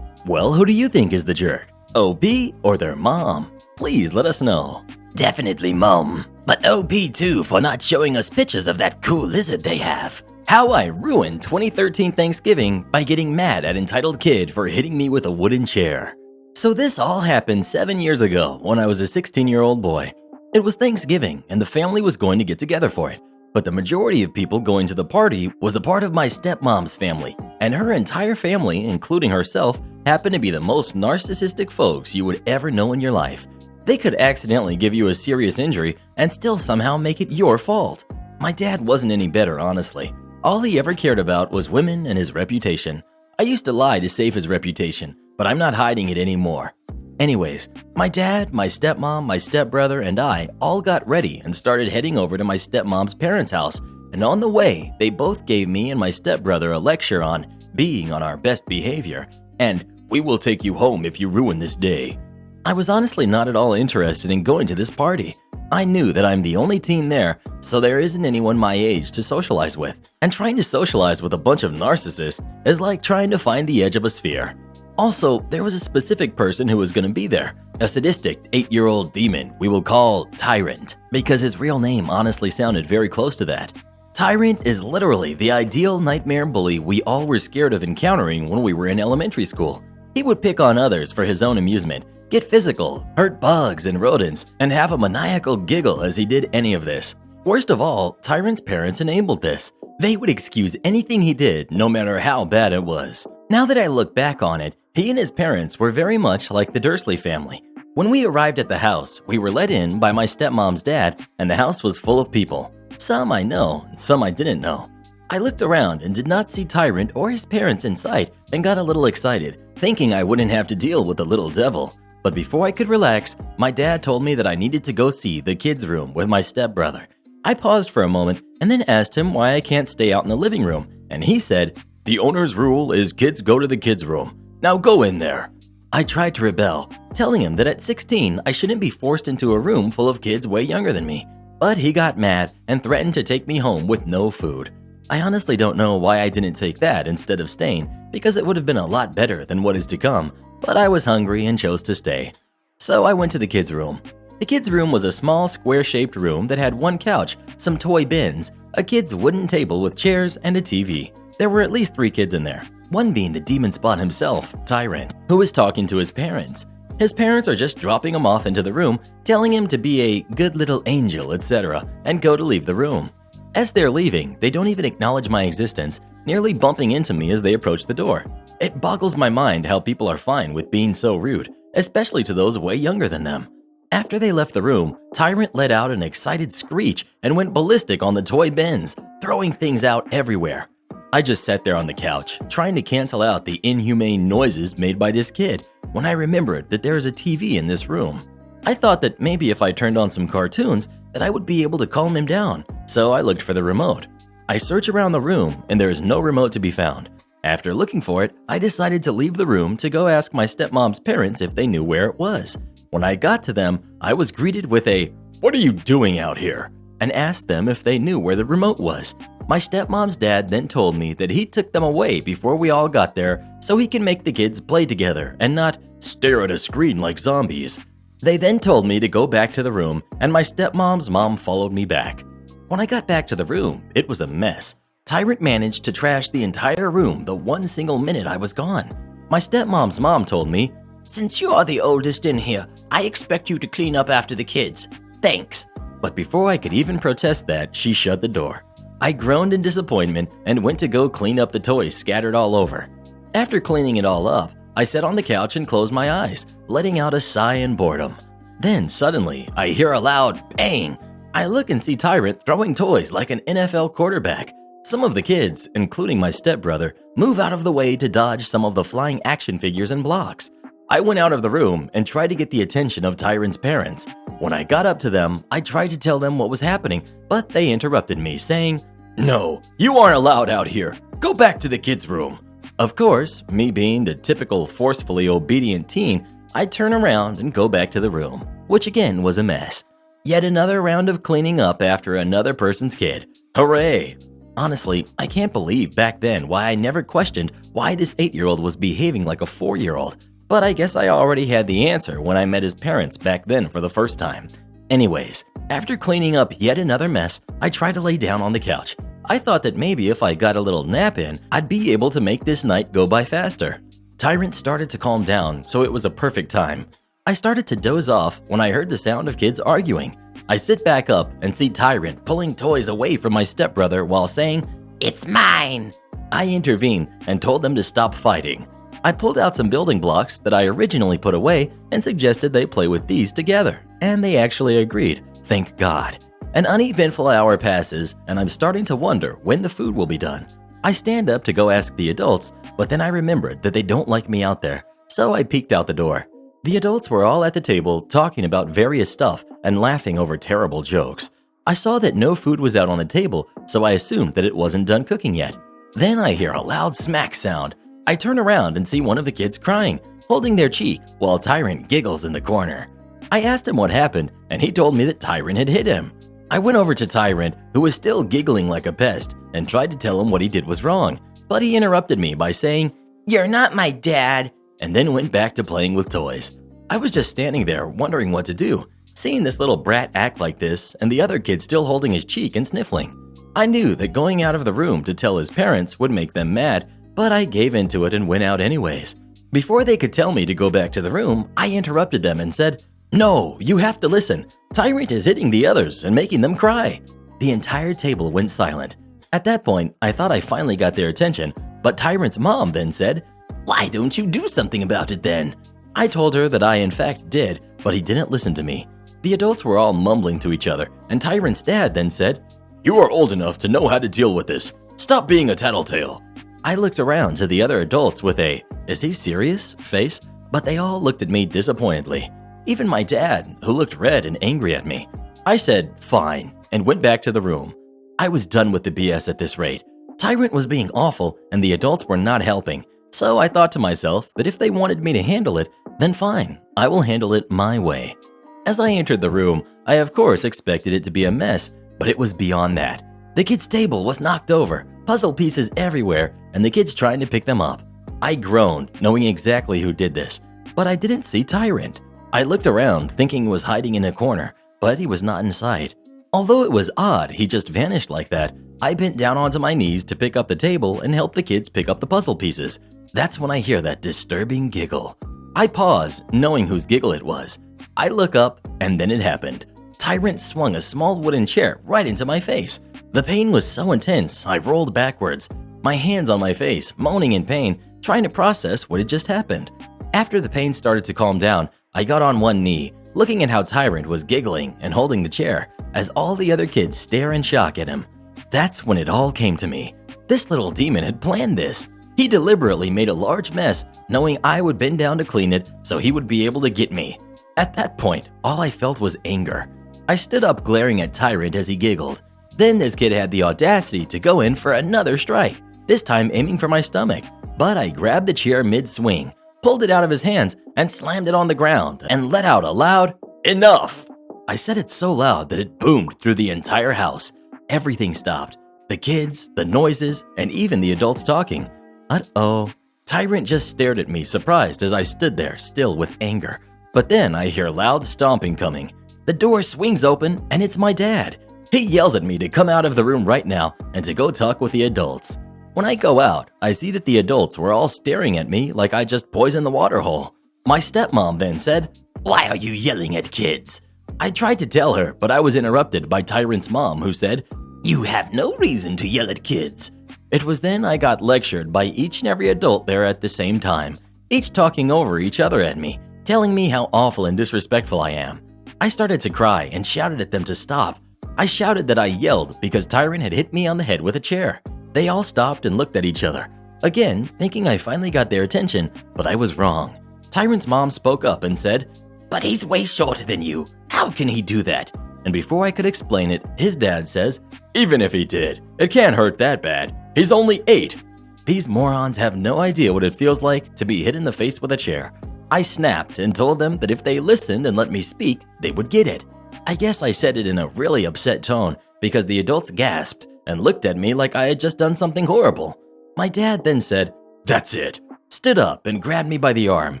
Well, who do you think is the jerk? OP or their mom? Please let us know. Definitely Mom, but OP too for not showing us pictures of that cool lizard they have. How I ruined 2013 Thanksgiving by getting mad at entitled kid for hitting me with a wooden chair. So this all happened 7 years ago when I was a 16-year-old boy. It was Thanksgiving and the family was going to get together for it, but the majority of people going to the party was a part of my stepmom's family, and her entire family, including herself, happened to be the most narcissistic folks you would ever know in your life. They could accidentally give you a serious injury and still somehow make it your fault. My dad wasn't any better, honestly. All he ever cared about was women and his reputation. I used to lie to save his reputation, but I'm not hiding it anymore. Anyways, my dad, my stepmom, my stepbrother, and I all got ready and started heading over to my stepmom's parents' house, and on the way, they both gave me and my stepbrother a lecture on being on our best behavior, and we will take you home if you ruin this day. I was honestly not at all interested in going to this party. I knew that I'm the only teen there, so there isn't anyone my age to socialize with, and trying to socialize with a bunch of narcissists is like trying to find the edge of a sphere. Also, there was a specific person who was going to be there, a sadistic 8-year-old demon we will call Tyrant, because his real name honestly sounded very close to that. Tyrant is literally the ideal nightmare bully we all were scared of encountering when we were in elementary school. He would pick on others for his own amusement, get physical, hurt bugs and rodents, and have a maniacal giggle as he did any of this. Worst of all, Tyrant's parents enabled this. They would excuse anything he did, no matter how bad it was. Now that I look back on it, he and his parents were very much like the Dursley family. When we arrived at the house, we were let in by my stepmom's dad, and the house was full of people. Some I know, some I didn't know. I looked around and did not see Tyrant or his parents in sight and got a little excited, thinking I wouldn't have to deal with the little devil. But before I could relax, my dad told me that I needed to go see the kids' room with my stepbrother. I paused for a moment and then asked him why I can't stay out in the living room, and he said, "The owner's rule is kids go to the kids' room. Now go in there." I tried to rebel, telling him that at 16 I shouldn't be forced into a room full of kids way younger than me. But he got mad and threatened to take me home with no food. I honestly don't know why I didn't take that instead of staying, because it would have been a lot better than what is to come, but I was hungry and chose to stay. So I went to the kids' room. The kids' room was a small square-shaped room that had one couch, some toy bins, a kid's wooden table with chairs, and a TV. There were at least 3 kids in there, one being the demon spot himself, Tyrant, who was talking to his parents. His parents are just dropping him off into the room, telling him to be a good little angel, etc., and go to leave the room. As they're leaving, they don't even acknowledge my existence, nearly bumping into me as they approach the door. It boggles my mind how people are fine with being so rude, especially to those way younger than them. After they left the room, Tyrant let out an excited screech and went ballistic on the toy bins, throwing things out everywhere. I just sat there on the couch, trying to cancel out the inhumane noises made by this kid, when I remembered that there is a TV in this room. I thought that maybe if I turned on some cartoons, that I would be able to calm him down, so I looked for the remote. I search around the room, and there is no remote to be found. After looking for it, I decided to leave the room to go ask my stepmom's parents if they knew where it was. When I got to them, I was greeted with a, "What are you doing out here?" and asked them if they knew where the remote was. My stepmom's dad then told me that he took them away before we all got there so he can make the kids play together and not stare at a screen like zombies. They then told me to go back to the room, and my stepmom's mom followed me back. When I got back to the room, it was a mess. Tyrant managed to trash the entire room the one single minute I was gone. My stepmom's mom told me, "Since you are the oldest in here, I expect you to clean up after the kids. Thanks." But before I could even protest that, she shut the door. I groaned in disappointment and went to go clean up the toys scattered all over. After cleaning it all up, I sat on the couch and closed my eyes, letting out a sigh in boredom. Then suddenly, I hear a loud bang. I look and see Tyrant throwing toys like an NFL quarterback. Some of the kids, including my stepbrother, move out of the way to dodge some of the flying action figures and blocks. I went out of the room and tried to get the attention of Tyrant's parents. When I got up to them, I tried to tell them what was happening, but they interrupted me, saying, "No, you aren't allowed out here. Go back to the kids' room." Of course, me being the typical forcefully obedient teen, I turn around and go back to the room, which again was a mess. Yet another round of cleaning up after another person's kid. Hooray! Honestly, I can't believe back then why I never questioned why this 8-year-old was behaving like a 4-year-old. But I guess I already had the answer when I met his parents back then for the first time. Anyways, after cleaning up yet another mess, I tried to lay down on the couch. I thought that maybe if I got a little nap in, I'd be able to make this night go by faster. Tyrant started to calm down, so it was a perfect time. I started to doze off when I heard the sound of kids arguing. I sit back up and see Tyrant pulling toys away from my stepbrother while saying, "It's mine." I intervened and told them to stop fighting. I pulled out some building blocks that I originally put away and suggested they play with these together, and they actually agreed, thank God. An uneventful hour passes, and I'm starting to wonder when the food will be done. I stand up to go ask the adults, but then I remembered that they don't like me out there, so I peeked out the door. The adults were all at the table talking about various stuff and laughing over terrible jokes. I saw that no food was out on the table, so I assumed that it wasn't done cooking yet. Then I hear a loud smack sound. I turn around and see one of the kids crying, holding their cheek, while Tyrant giggles in the corner. I asked him what happened, and he told me that Tyrant had hit him. I went over to Tyrant, who was still giggling like a pest, and tried to tell him what he did was wrong, but he interrupted me by saying, "You're not my dad," and then went back to playing with toys. I was just standing there wondering what to do, seeing this little brat act like this and the other kid still holding his cheek and sniffling. I knew that going out of the room to tell his parents would make them mad, but I gave into it and went out anyways. Before they could tell me to go back to the room, I interrupted them and said, "No, you have to listen. Tyrant is hitting the others and making them cry." The entire table went silent. At that point, I thought I finally got their attention, but Tyrant's mom then said, "Why don't you do something about it then?" I told her that I in fact did, but he didn't listen to me. The adults were all mumbling to each other, and Tyrant's dad then said, "You are old enough to know how to deal with this. Stop being a tattletale." I looked around to the other adults with a, "Is he serious?" face, but they all looked at me disappointedly. Even my dad, who looked red and angry at me. I said, "Fine," and went back to the room. I was done with the BS at this rate. Tyrant was being awful, and the adults were not helping, so I thought to myself that if they wanted me to handle it, then fine, I will handle it my way. As I entered the room, I of course expected it to be a mess, but it was beyond that. The kids' table was knocked over, puzzle pieces everywhere, and the kids trying to pick them up. I groaned, knowing exactly who did this, but I didn't see Tyrant. I looked around, thinking he was hiding in a corner, but he was not in sight. Although it was odd he just vanished like that, I bent down onto my knees to pick up the table and help the kids pick up the puzzle pieces. That's when I hear that disturbing giggle. I pause, knowing whose giggle it was. I look up, and then it happened. Tyrant swung a small wooden chair right into my face. The pain was so intense, I rolled backwards, my hands on my face, moaning in pain, trying to process what had just happened. After the pain started to calm down, I got on one knee, looking at how Tyrant was giggling and holding the chair, as all the other kids stare in shock at him. That's when it all came to me. This little demon had planned this. He deliberately made a large mess, knowing I would bend down to clean it so he would be able to get me. At that point, all I felt was anger. I stood up glaring at Tyrant as he giggled. Then this kid had the audacity to go in for another strike, this time aiming for my stomach. But I grabbed the chair mid-swing, pulled it out of his hands, and slammed it on the ground and let out a loud, "Enough!" I said it so loud that it boomed through the entire house. Everything stopped. The kids, the noises, and even the adults talking. Uh-oh. Tyrant just stared at me, surprised as I stood there, still with anger. But then I hear loud stomping coming. The door swings open, and it's my dad. He yells at me to come out of the room right now and to go talk with the adults. When I go out, I see that the adults were all staring at me like I just poisoned the water hole. My stepmom then said, "Why are you yelling at kids?" I tried to tell her, but I was interrupted by Tyrant's mom, who said, "You have no reason to yell at kids." It was then I got lectured by each and every adult there at the same time, each talking over each other at me, telling me how awful and disrespectful I am. I started to cry and shouted at them to stop. I shouted that I yelled because Tyrant had hit me on the head with a chair. They all stopped and looked at each other, again thinking I finally got their attention, but I was wrong. Tyrant's mom spoke up and said, "But he's way shorter than you. How can he do that?" And before I could explain it, his dad says, "Even if he did, it can't hurt that bad. He's only 8. These morons have no idea what it feels like to be hit in the face with a chair. I snapped and told them that if they listened and let me speak, they would get it. I guess I said it in a really upset tone because the adults gasped and looked at me like I had just done something horrible. My dad then said, "That's it," stood up and grabbed me by the arm.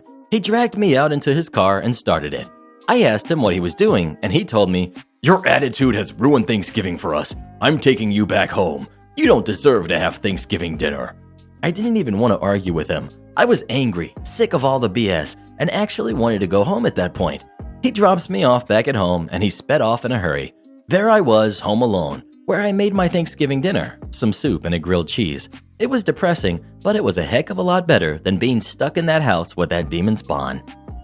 He dragged me out into his car and started it. I asked him what he was doing, and he told me, "Your attitude has ruined Thanksgiving for us. I'm taking you back home. You don't deserve to have Thanksgiving dinner." I didn't even want to argue with him. I was angry, sick of all the BS, and actually wanted to go home at that point. He drops me off back at home, and he sped off in a hurry. There I was, home alone, where I made my Thanksgiving dinner, some soup and a grilled cheese. It was depressing, but it was a heck of a lot better than being stuck in that house with that demon spawn.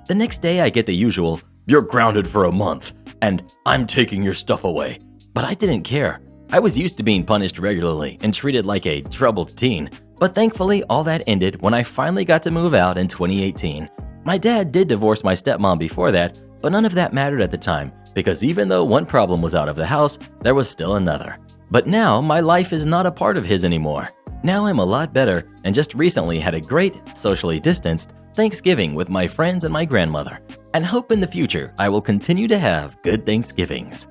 The next day I get the usual, "You're grounded for a month," and "I'm taking your stuff away." But I didn't care. I was used to being punished regularly and treated like a troubled teen. But thankfully, all that ended when I finally got to move out in 2018. My dad did divorce my stepmom before that, but none of that mattered at the time, because even though one problem was out of the house, there was still another. But now, my life is not a part of his anymore. Now I'm a lot better, and just recently had a great, socially distanced, Thanksgiving with my friends and my grandmother, and hope in the future I will continue to have good Thanksgivings.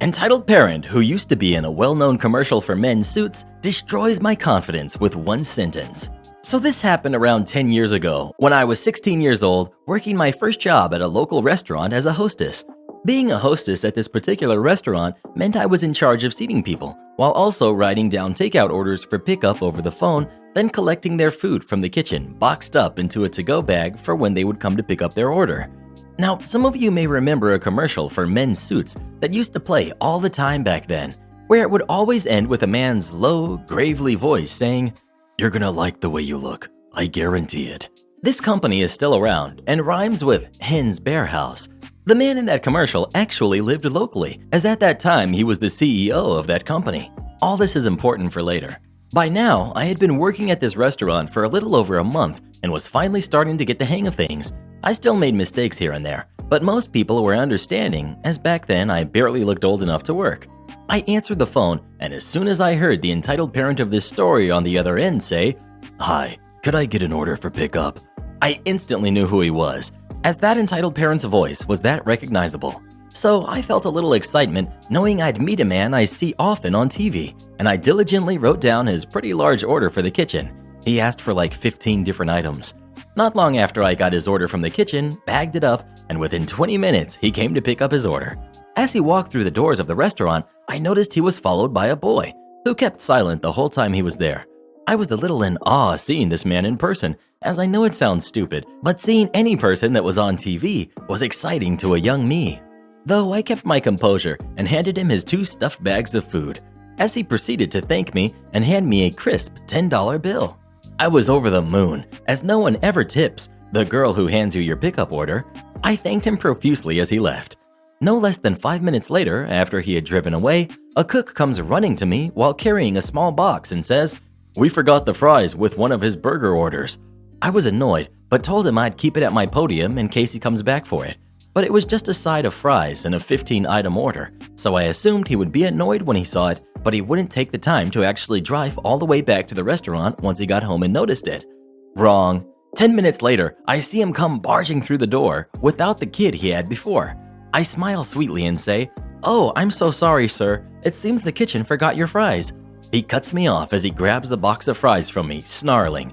Entitled parent who used to be in a well-known commercial for men's suits destroys my confidence with one sentence. So this happened around 10 years ago when I was 16 years old, working my first job at a local restaurant as a hostess. Being a hostess at this particular restaurant meant I was in charge of seating people, while also writing down takeout orders for pickup over the phone, then collecting their food from the kitchen, boxed up into a to-go bag for when they would come to pick up their order. Now, some of you may remember a commercial for men's suits that used to play all the time back then, where it would always end with a man's low, gravely voice saying, "You're gonna like the way you look, I guarantee it." This company is still around and rhymes with Hen's Bear House. The man in that commercial actually lived locally, as at that time he was the CEO of that company. All this is important for later. By now, I had been working at this restaurant for a little over a month and was finally starting to get the hang of things. I still made mistakes here and there, but most people were understanding, as back then I barely looked old enough to work. I answered the phone, and as soon as I heard the entitled parent of this story on the other end say, "Hi, could I get an order for pickup?" I instantly knew who he was, as that entitled parent's voice was that recognizable. So I felt a little excitement knowing I'd meet a man I see often on TV, and I diligently wrote down his pretty large order for the kitchen. He asked for like 15 different items. Not long after I got his order from the kitchen, bagged it up, and within 20 minutes, he came to pick up his order. As he walked through the doors of the restaurant, I noticed he was followed by a boy, who kept silent the whole time he was there. I was a little in awe seeing this man in person, as I know it sounds stupid, but seeing any person that was on TV was exciting to a young me. Though I kept my composure and handed him his 2 stuffed bags of food, as he proceeded to thank me and hand me a crisp $10 bill. I was over the moon, as no one ever tips the girl who hands you your pickup order. I thanked him profusely as he left. No less than 5 minutes later, after he had driven away, a cook comes running to me while carrying a small box and says, "We forgot the fries with one of his burger orders." I was annoyed, but told him I'd keep it at my podium in case he comes back for it. But it was just a side of fries and a 15-item order, so I assumed he would be annoyed when he saw it, but he wouldn't take the time to actually drive all the way back to the restaurant once he got home and noticed it. Wrong. 10 minutes later, I see him come barging through the door without the kid he had before. I smile sweetly and say, "Oh, I'm so sorry, sir. It seems the kitchen forgot your fries." He cuts me off as he grabs the box of fries from me, snarling,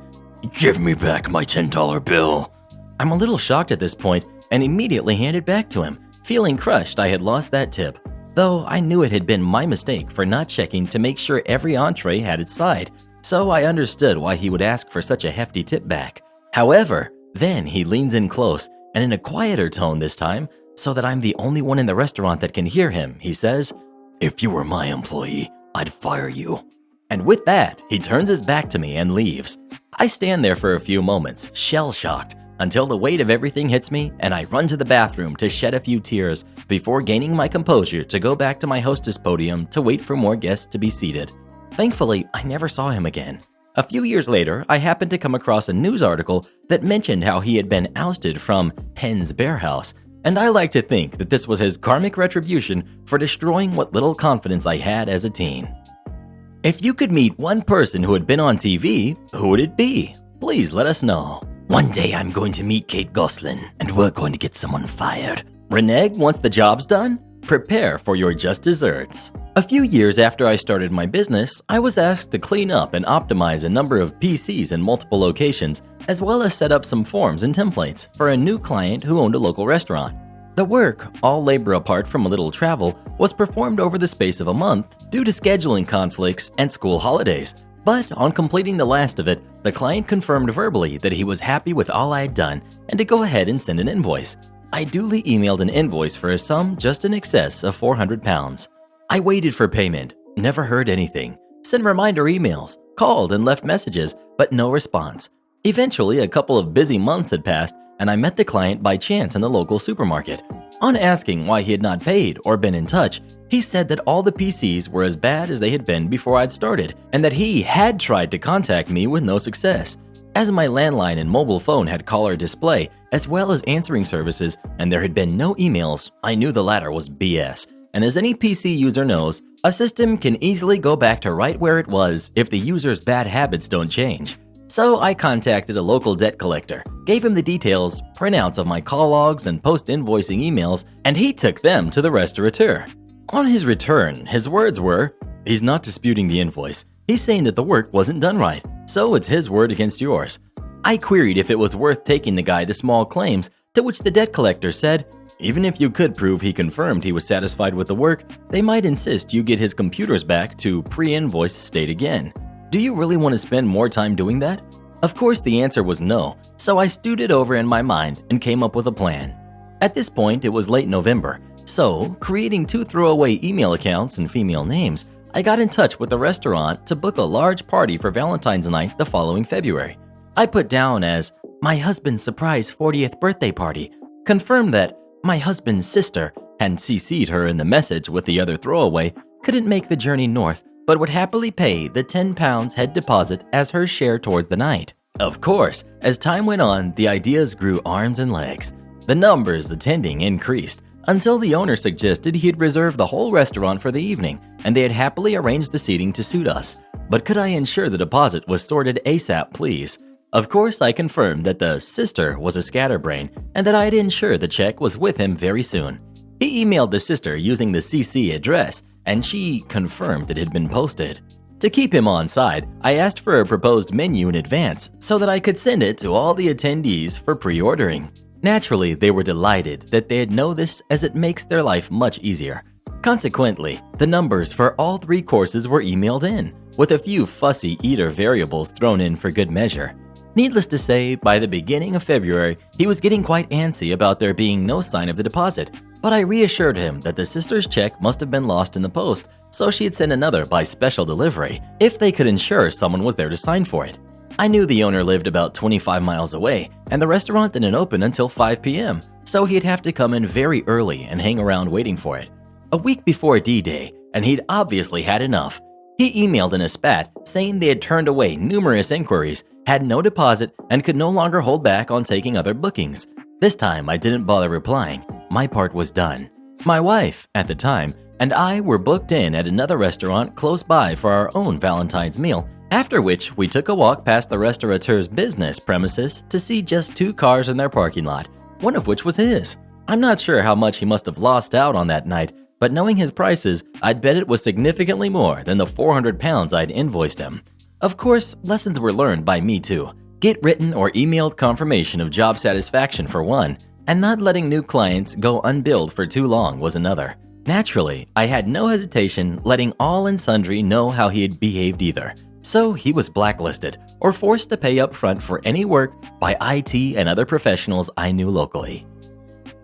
"Give me back my $10 bill." I'm a little shocked at this point and immediately hand it back to him, feeling crushed I had lost that tip, though I knew it had been my mistake for not checking to make sure every entree had its side, so I understood why he would ask for such a hefty tip back. However, then he leans in close, and in a quieter tone this time, so that I'm the only one in the restaurant that can hear him, he says, "If you were my employee, I'd fire you." And with that, he turns his back to me and leaves. I stand there for a few moments, shell-shocked, until the weight of everything hits me and I run to the bathroom to shed a few tears before gaining my composure to go back to my hostess podium to wait for more guests to be seated. Thankfully, I never saw him again. A few years later, I happened to come across a news article that mentioned how he had been ousted from Hen's Bear House, and I like to think that this was his karmic retribution for destroying what little confidence I had as a teen. If you could meet one person who had been on TV, who would it be? Please let us know. One day I'm going to meet Kate Gosselin, and we're going to get someone fired. Renege once the job's done? Prepare for your just desserts. A few years after I started my business, I was asked to clean up and optimize a number of PCs in multiple locations, as well as set up some forms and templates for a new client who owned a local restaurant. The work, all labor apart from a little travel, was performed over the space of a month due to scheduling conflicts and school holidays. But on completing the last of it, the client confirmed verbally that he was happy with all I had done and to go ahead and send an invoice. I duly emailed an invoice for a sum just in excess of £400. I waited for payment, never heard anything, sent reminder emails, called and left messages, but no response. Eventually, a couple of busy months had passed and I met the client by chance in the local supermarket. On asking why he had not paid or been in touch, he said that all the PCs were as bad as they had been before I'd started, and that he had tried to contact me with no success. As my landline and mobile phone had caller display, as well as answering services, and there had been no emails, I knew the latter was BS. And as any PC user knows, a system can easily go back to right where it was if the user's bad habits don't change. So I contacted a local debt collector, gave him the details, printouts of my call logs and post-invoicing emails, and he took them to the restaurateur. On his return, his words were, "He's not disputing the invoice. He's saying that the work wasn't done right, so it's his word against yours." I queried if it was worth taking the guy to small claims, to which the debt collector said, "Even if you could prove he confirmed he was satisfied with the work, they might insist you get his computers back to pre-invoice state again. Do you really want to spend more time doing that?" Of course, the answer was no, so I stewed it over in my mind and came up with a plan. At this point, it was late November, so creating 2 throwaway email accounts and female names, I got in touch with the restaurant to book a large party for Valentine's night the following February. I put down as my husband's surprise 40th birthday party, confirmed that my husband's sister, hadn't CC'd her in the message with the other throwaway, couldn't make the journey north, but would happily pay the £10 head deposit as her share towards the night. Of course, as time went on, the ideas grew arms and legs. The numbers attending increased, until the owner suggested he had reserved the whole restaurant for the evening, and they had happily arranged the seating to suit us. But could I ensure the deposit was sorted ASAP, please? Of course, I confirmed that the sister was a scatterbrain, and that I'd ensure the check was with him very soon. He emailed the sister using the CC address, and she confirmed it had been posted. To keep him on side, I asked for a proposed menu in advance so that I could send it to all the attendees for pre-ordering. Naturally, they were delighted that they'd know this, as it makes their life much easier. Consequently, the numbers for all 3 courses were emailed in, with a few fussy eater variables thrown in for good measure. Needless to say, by the beginning of February, he was getting quite antsy about there being no sign of the deposit, but I reassured him that the sister's check must have been lost in the post, so she'd send another by special delivery if they could ensure someone was there to sign for it. I knew the owner lived about 25 miles away, and the restaurant didn't open until 5 p.m., so he'd have to come in very early and hang around waiting for it. A week before D-Day, and he'd obviously had enough. He emailed in a spat saying they had turned away numerous inquiries, had no deposit, and could no longer hold back on taking other bookings. This time, I didn't bother replying. My part was done. My wife, at the time, and I were booked in at another restaurant close by for our own Valentine's meal, after which we took a walk past the restaurateur's business premises to see just 2 cars in their parking lot, one of which was his. I'm not sure how much he must have lost out on that night, but knowing his prices, I'd bet it was significantly more than the 400 pounds I'd invoiced him. Of course, lessons were learned by me too. Get written or emailed confirmation of job satisfaction for one, and not letting new clients go unbilled for too long was another. Naturally, I had no hesitation letting all and sundry know how he had behaved either. So he was blacklisted or forced to pay up front for any work by IT and other professionals I knew locally.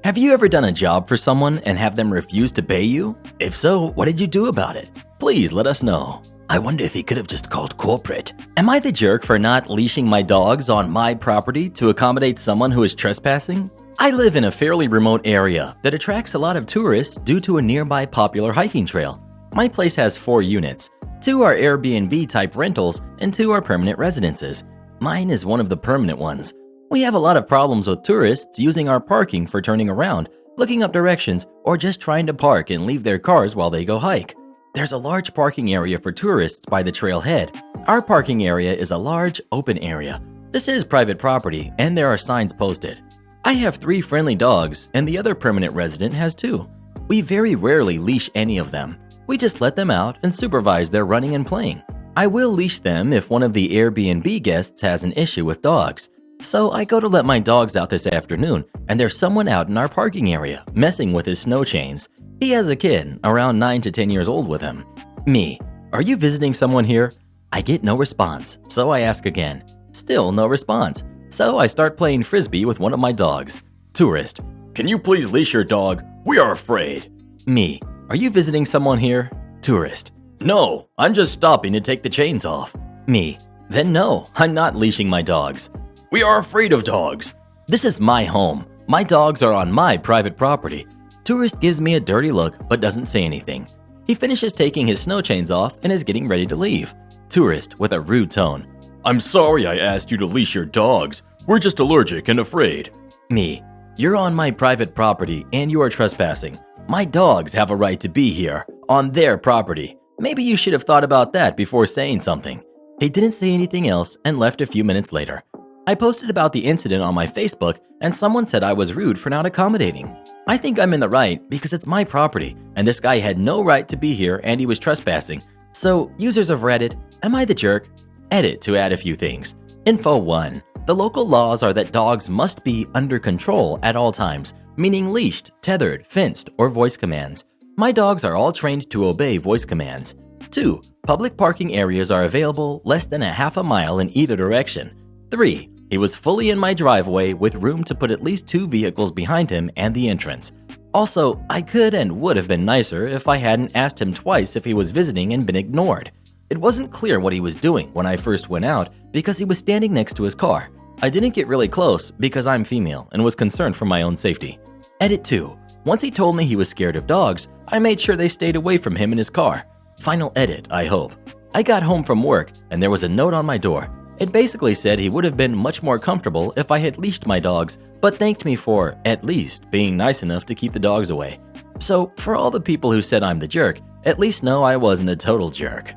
Have you ever done a job for someone and have them refuse to pay you? If so, what did you do about it? Please let us know. I wonder if he could have just called corporate. Am I the jerk for not leashing my dogs on my property to accommodate someone who is trespassing? I live in a fairly remote area that attracts a lot of tourists due to a nearby popular hiking trail. My place has 4 units. 2 are Airbnb type rentals and 2 are permanent residences. Mine is one of the permanent ones. We have a lot of problems with tourists using our parking for turning around, looking up directions, or just trying to park and leave their cars while they go hike. There's a large parking area for tourists by the trailhead. Our parking area is a large, open area. This is private property, and there are signs posted. I have 3 friendly dogs, and the other permanent resident has 2. We very rarely leash any of them. We just let them out and supervise their running and playing. I will leash them if one of the Airbnb guests has an issue with dogs. So I go to let my dogs out this afternoon, and there's someone out in our parking area messing with his snow chains. He has a kid, around 9 to 10 years old with him. Me, are you visiting someone here? I get no response, so I ask again. Still no response, so I start playing frisbee with one of my dogs. Tourist, can you please leash your dog? We are afraid. Me, are you visiting someone here? Tourist, no, I'm just stopping to take the chains off. Me, then no, I'm not leashing my dogs. We are afraid of dogs. This is my home. My dogs are on my private property. Tourist gives me a dirty look but doesn't say anything. He finishes taking his snow chains off and is getting ready to leave. Tourist with a rude tone. I'm sorry I asked you to leash your dogs. We're just allergic and afraid. Me, you're on my private property and you are trespassing. My dogs have a right to be here, on their property. Maybe you should have thought about that before saying something. He didn't say anything else and left a few minutes later. I posted about the incident on my Facebook and someone said I was rude for not accommodating. I think I'm in the right because it's my property and this guy had no right to be here and he was trespassing. So, users of Reddit, am I the jerk? Edit to add a few things. Info 1. The local laws are that dogs must be under control at all times, meaning leashed, tethered, fenced, or voice commands. My dogs are all trained to obey voice commands. 2. Public parking areas are available less than a half a mile in either direction. 3. He was fully in my driveway with room to put at least 2 vehicles behind him and the entrance. Also, I could and would have been nicer if I hadn't asked him twice if he was visiting and been ignored. It wasn't clear what he was doing when I first went out because he was standing next to his car. I didn't get really close because I'm female and was concerned for my own safety. Edit 2. Once he told me he was scared of dogs, I made sure they stayed away from him in his car. Final edit, I hope. I got home from work and there was a note on my door. It basically said he would have been much more comfortable if I had leashed my dogs, but thanked me for, at least, being nice enough to keep the dogs away. So, for all the people who said I'm the jerk, at least know I wasn't a total jerk.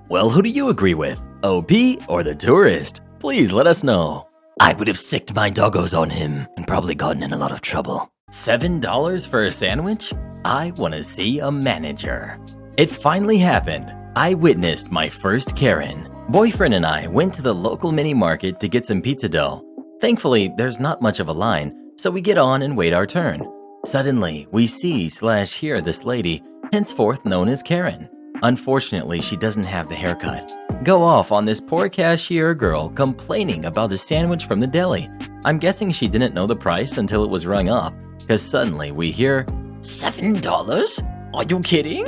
Well, who do you agree with? OP or the tourist? Please let us know. I would have sicked my doggos on him and probably gotten in a lot of trouble. $7 for a sandwich? I want to see a manager. It finally happened. I witnessed my first Karen. Boyfriend and I went to the local mini market to get some pizza dough. Thankfully, there's not much of a line, so we get on and wait our turn. Suddenly, we see/hear this lady, henceforth known as Karen. Unfortunately, she doesn't have the haircut. Go off on this poor cashier girl complaining about the sandwich from the deli. I'm guessing she didn't know the price until it was rung up, because suddenly we hear, $7? Are you kidding?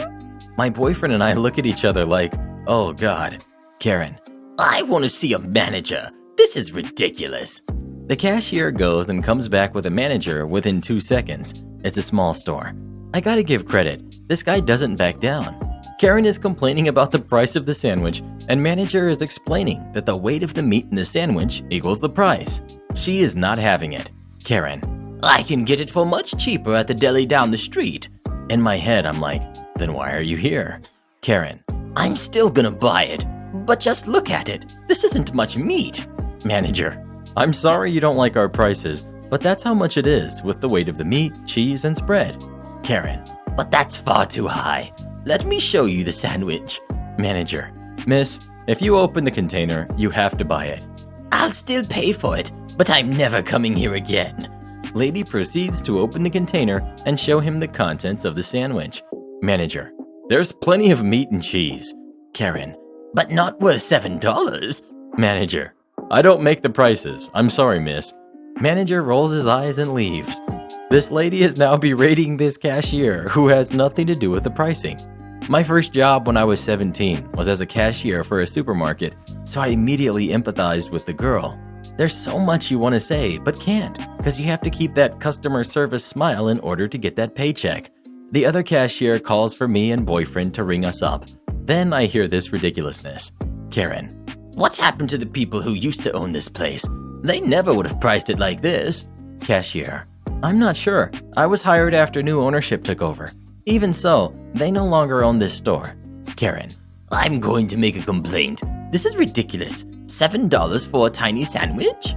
My boyfriend and I look at each other like, oh God. Karen, I want to see a manager. This is ridiculous. The cashier goes and comes back with a manager within 2 seconds. It's a small store. I gotta give credit. This guy doesn't back down. Karen is complaining about the price of the sandwich, and manager is explaining that the weight of the meat in the sandwich equals the price. She is not having it. Karen, I can get it for much cheaper at the deli down the street. In my head, I'm like, then why are you here? Karen, I'm still gonna buy it, but just look at it. This isn't much meat. Manager, I'm sorry you don't like our prices, but that's how much it is with the weight of the meat, cheese, and spread. Karen, but that's far too high. Let me show you the sandwich. Manager, miss, if you open the container, you have to buy it. I'll still pay for it, but I'm never coming here again. Lady proceeds to open the container and show him the contents of the sandwich. Manager, there's plenty of meat and cheese. Karen, but not worth $7. Manager, I don't make the prices. I'm sorry, miss. Manager rolls his eyes and leaves. This lady is now berating this cashier who has nothing to do with the pricing. My first job when I was 17 was as a cashier for a supermarket, so I immediately empathized with the girl. There's so much you want to say, but can't, because you have to keep that customer service smile in order to get that paycheck. The other cashier calls for me and boyfriend to ring us up. Then I hear this ridiculousness. Karen, what's happened to the people who used to own this place? They never would have priced it like this. Cashier, I'm not sure. I was hired after new ownership took over. Even so, they no longer own this store. Karen, I'm going to make a complaint. This is ridiculous. $7 for a tiny sandwich?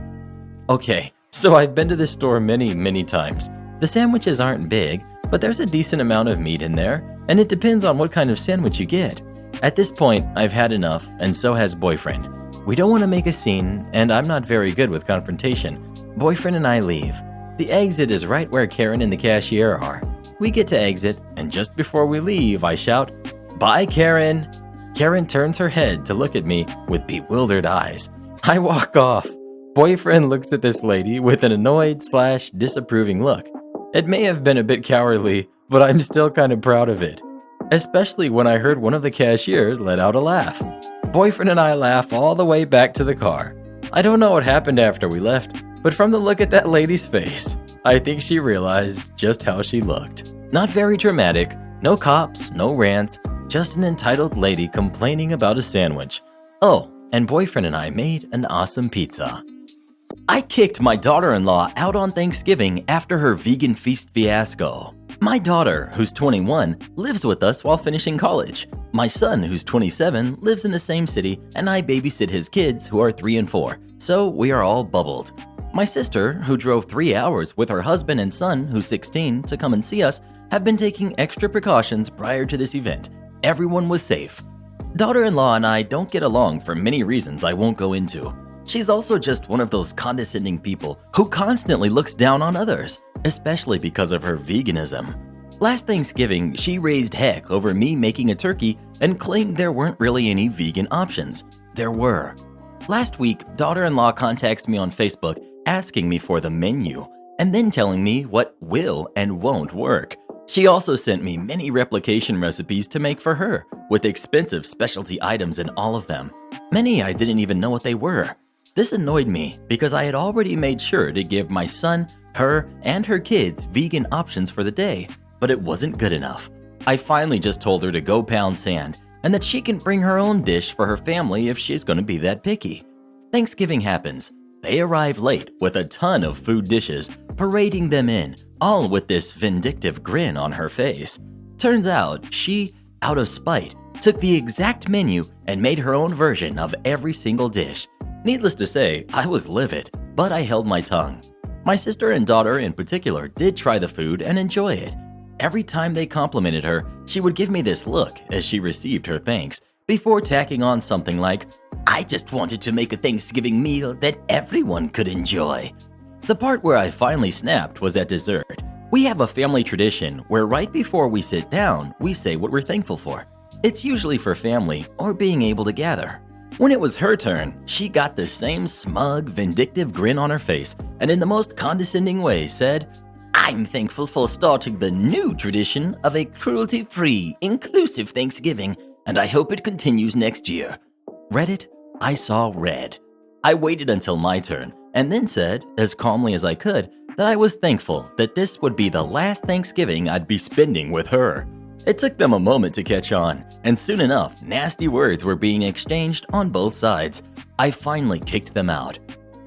Okay, so I've been to this store many times. The sandwiches aren't big, but there's a decent amount of meat in there, and it depends on what kind of sandwich you get. At this point, I've had enough, and so has boyfriend. We don't want to make a scene, and I'm not very good with confrontation. Boyfriend and I leave. The exit is right where Karen and the cashier are. We get to exit, and just before we leave, I shout, "Bye, Karen!" Karen turns her head to look at me with bewildered eyes. I walk off. Boyfriend looks at this lady with an annoyed/disapproving look. It may have been a bit cowardly, but I'm still kind of proud of it. Especially when I heard one of the cashiers let out a laugh. Boyfriend and I laugh all the way back to the car. I don't know what happened after we left, but from the look at that lady's face, I think she realized just how she looked. Not very dramatic, no cops, no rants, just an entitled lady complaining about a sandwich. Oh, and boyfriend and I made an awesome pizza. I kicked my daughter-in-law out on Thanksgiving after her vegan feast fiasco. My daughter, who's 21, lives with us while finishing college. My son, who's 27, lives in the same city, and I babysit his kids, who are 3 and 4, so we are all bubbled. My sister, who drove 3 hours with her husband and son, who's 16, to come and see us, have been taking extra precautions prior to this event. Everyone was safe. Daughter-in-law and I don't get along for many reasons I won't go into. She's also just one of those condescending people who constantly looks down on others, especially because of her veganism. Last Thanksgiving, she raised heck over me making a turkey and claimed there weren't really any vegan options. There were. Last week, daughter-in-law contacts me on Facebook asking me for the menu and then telling me what will and won't work. She also sent me many replication recipes to make for her, with expensive specialty items in all of them. Many I didn't even know what they were. This annoyed me because I had already made sure to give my son, her, and her kids vegan options for the day, but it wasn't good enough. I finally just told her to go pound sand and that she can bring her own dish for her family if she's going to be that picky. Thanksgiving happens. They arrive late with a ton of food dishes, parading them in, all with this vindictive grin on her face. Turns out she, out of spite, took the exact menu and made her own version of every single dish. Needless to say, I was livid, but I held my tongue. My sister and daughter in particular did try the food and enjoy it. Every time they complimented her, she would give me this look as she received her thanks, before tacking on something like, "I just wanted to make a Thanksgiving meal that everyone could enjoy." The part where I finally snapped was at dessert. We have a family tradition where right before we sit down, we say what we're thankful for. It's usually for family or being able to gather. When it was her turn, she got the same smug, vindictive grin on her face and in the most condescending way said, "I'm thankful for starting the new tradition of a cruelty-free, inclusive Thanksgiving, and I hope it continues next year." Reddit, I saw red. I waited until my turn and then said, as calmly as I could, that I was thankful that this would be the last Thanksgiving I'd be spending with her. It took them a moment to catch on, and soon enough, nasty words were being exchanged on both sides. I finally kicked them out.